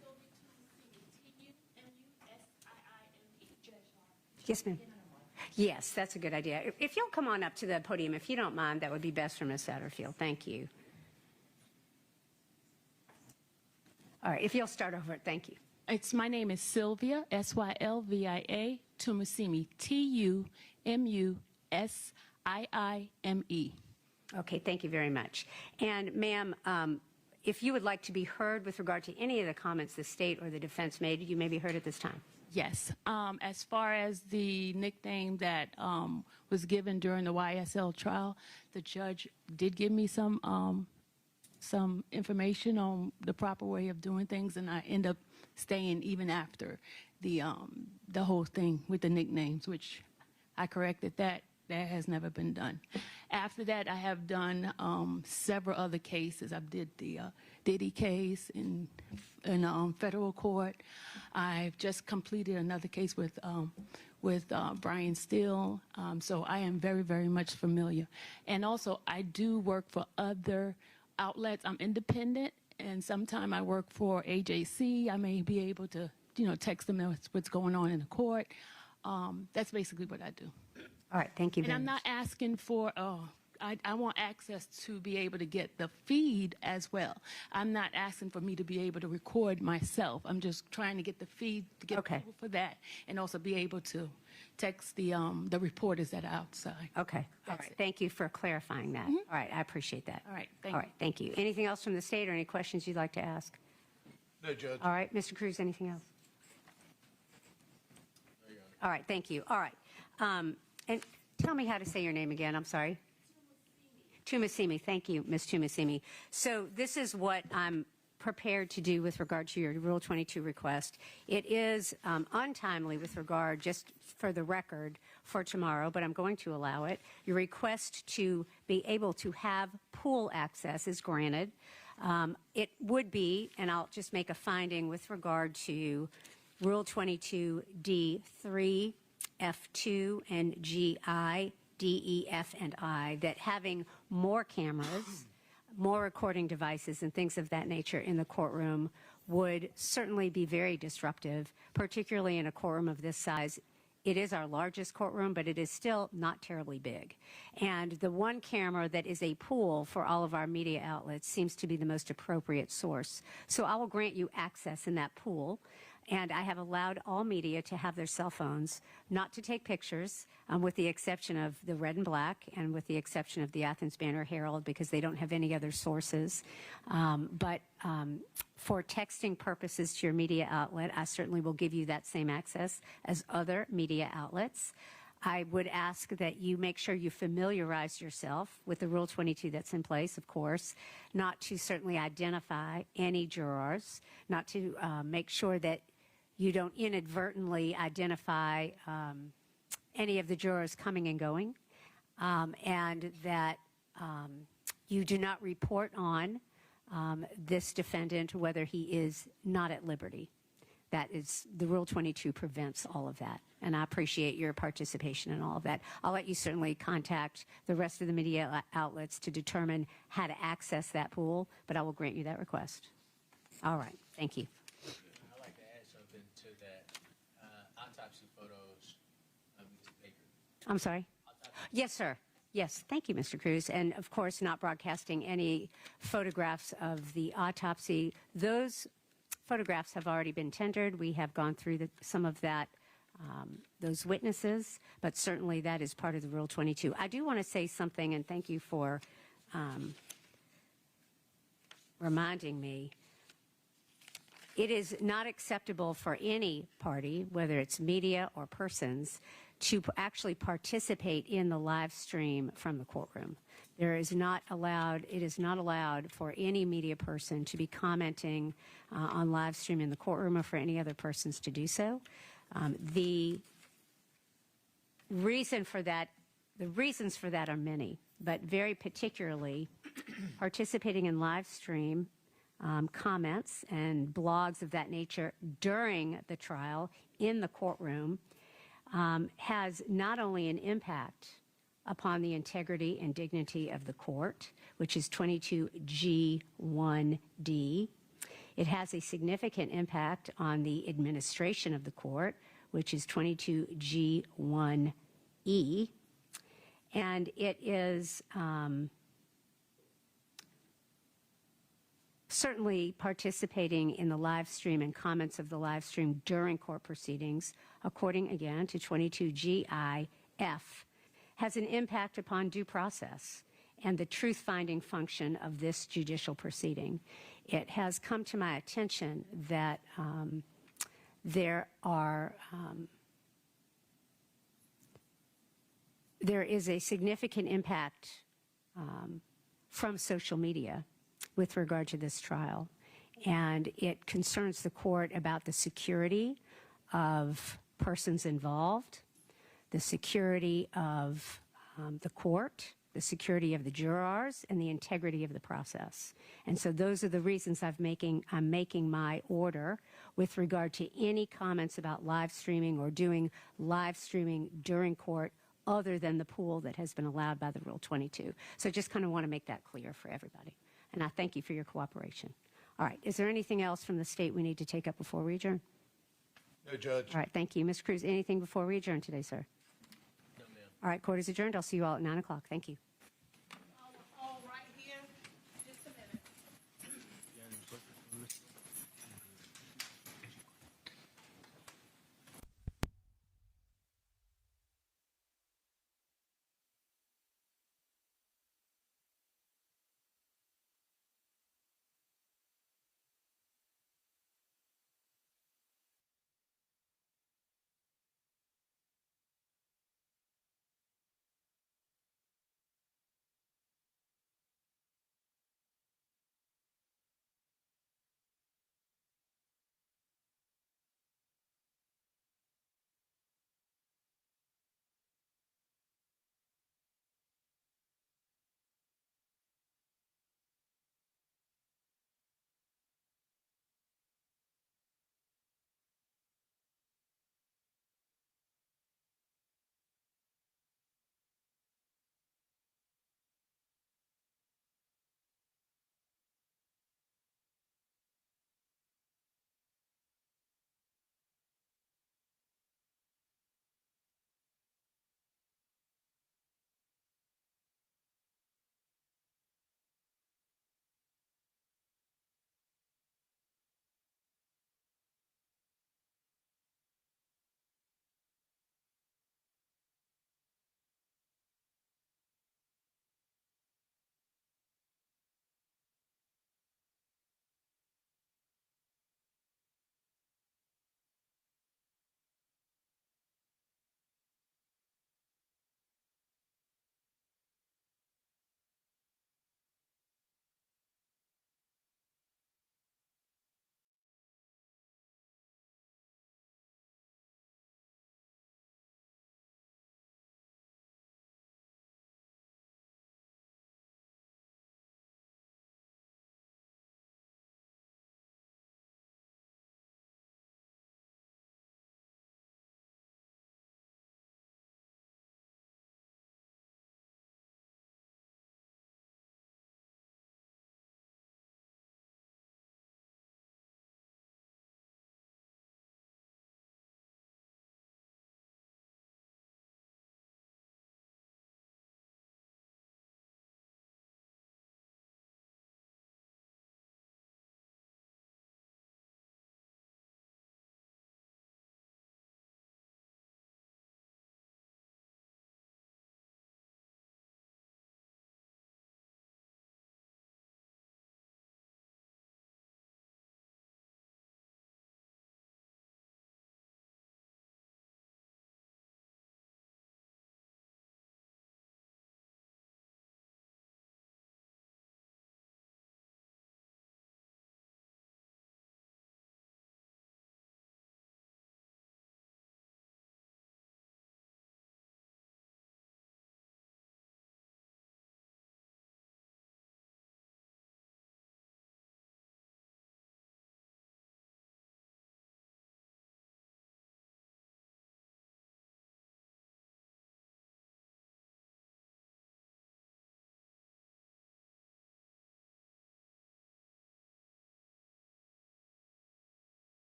Yes, ma'am. Yes, that's a good idea. If you'll come on up to the podium, if you don't mind, that would be best for Ms. Satterfield. Thank you. All right, if you'll start over, thank you. My name is Sylvia, Sylvia, Tumusimi, Tumusiime. Okay, thank you very much. And ma'am, if you would like to be heard with regard to any of the comments the state or the defense made, you may be heard at this time. Yes. As far as the nickname that was given during the YSL trial, the judge did give me some information on the proper way of doing things, and I end up staying even after the whole thing with the nicknames, which I corrected that. That has never been done. After that, I have done several other cases. I did the Diddy case in federal court. I've just completed another case with Brian Steele. So I am very, very much familiar. And also, I do work for other outlets. I'm independent, and sometimes I work for AJC. I may be able to, text them what's going on in the court. That's basically what I do. All right, thank you very much. And I'm not asking for, I want access to be able to get the feed as well. I'm not asking for me to be able to record myself. I'm just trying to get the feed to get people for that, and also be able to text the reporters that are outside. Okay. All right. Thank you for clarifying that. All right, I appreciate that. All right, All right, thank you. Anything else from the state or any questions you'd like to ask? No, Judge. All right, Mr. Cruz, anything else? All right, thank you. All right. And tell me how to say your name again. I'm sorry. Tumusimi. Thank you, Ms. Tumusimi. So this is what I'm prepared to do with regard to your Rule 22 request. It is untimely with regard, just for the record, for tomorrow, but I'm going to allow it. Your request to be able to have pool access is granted. It would be, and I'll just make a finding with regard to Rule 22D3, F2, and GI, D, E, F, and I, that having more cameras, more recording devices, and things of that nature in the courtroom would certainly be very disruptive, particularly in a courtroom of this size, It is our largest courtroom, but it is still not terribly big. And the one camera that is a pool for all of our media outlets seems to be the most appropriate source. So I will grant you access in that pool. And I have allowed all media to have their cell phones, not to take pictures, with the exception of the Red and Black and with the exception of the Athens Banner Herald, because they don't have any other sources. But for texting purposes to your media outlet, I certainly will give you that same access as other media outlets. I would ask that you make sure you familiarize yourself with the Rule 22 that's in place, of course, not to certainly identify any jurors, not to make sure that you don't inadvertently identify any of the jurors coming and going, and that you do not report on this defendant whether he is not at liberty. That is, the Rule 22 prevents all of that, and I appreciate your participation in all of that. I'll let you certainly contact the rest of the media outlets to determine how to access that pool, but I will grant you that request. All right, thank you. I'd like to add something to that. Autopsy photos of Ms. Baker. I'm sorry? Yes, sir. Yes, thank you, Mr. Cruz. And of course, not broadcasting any photographs of the autopsy. Those photographs have already been tendered. We have gone through some of that, those witnesses, but certainly that is part of the Rule 22. I do want to say something, and thank you for reminding me. It is not acceptable for any party, whether it's media or persons, to actually participate in the live stream from the courtroom. It is not allowed for any media person to be commenting on live stream in the courtroom or for any other persons to do so. The reasons for that are many, but very particularly participating in live stream comments and blogs of that nature during the trial in the courtroom has not only an impact upon the integrity and dignity of the court, which is 22G1D. It has a significant impact on the administration of the court, which is 22G1E. And it is certainly participating in the live stream and comments of the live stream during court proceedings, according again to 22GIF, has an impact upon due process and the truth-finding function of this judicial proceeding. It has come to my attention that there is a significant impact from social media with regard to this trial, and it concerns the court about the security of persons involved, the security of the court, the security of the jurors, and the integrity of the process. And so those are the reasons I'm making my order with regard to any comments about live streaming or doing live streaming during court other than the pool that has been allowed by the Rule 22. So I just kind of want to make that clear for everybody. And I thank you for your cooperation. All right, is there anything else from the state we need to take up before we adjourn? No, Judge. All right, thank you. Mr. Cruz, anything before we adjourn today, sir? No, ma'am. All right, court is adjourned. I'll see you all at 9 o'clock. Thank you.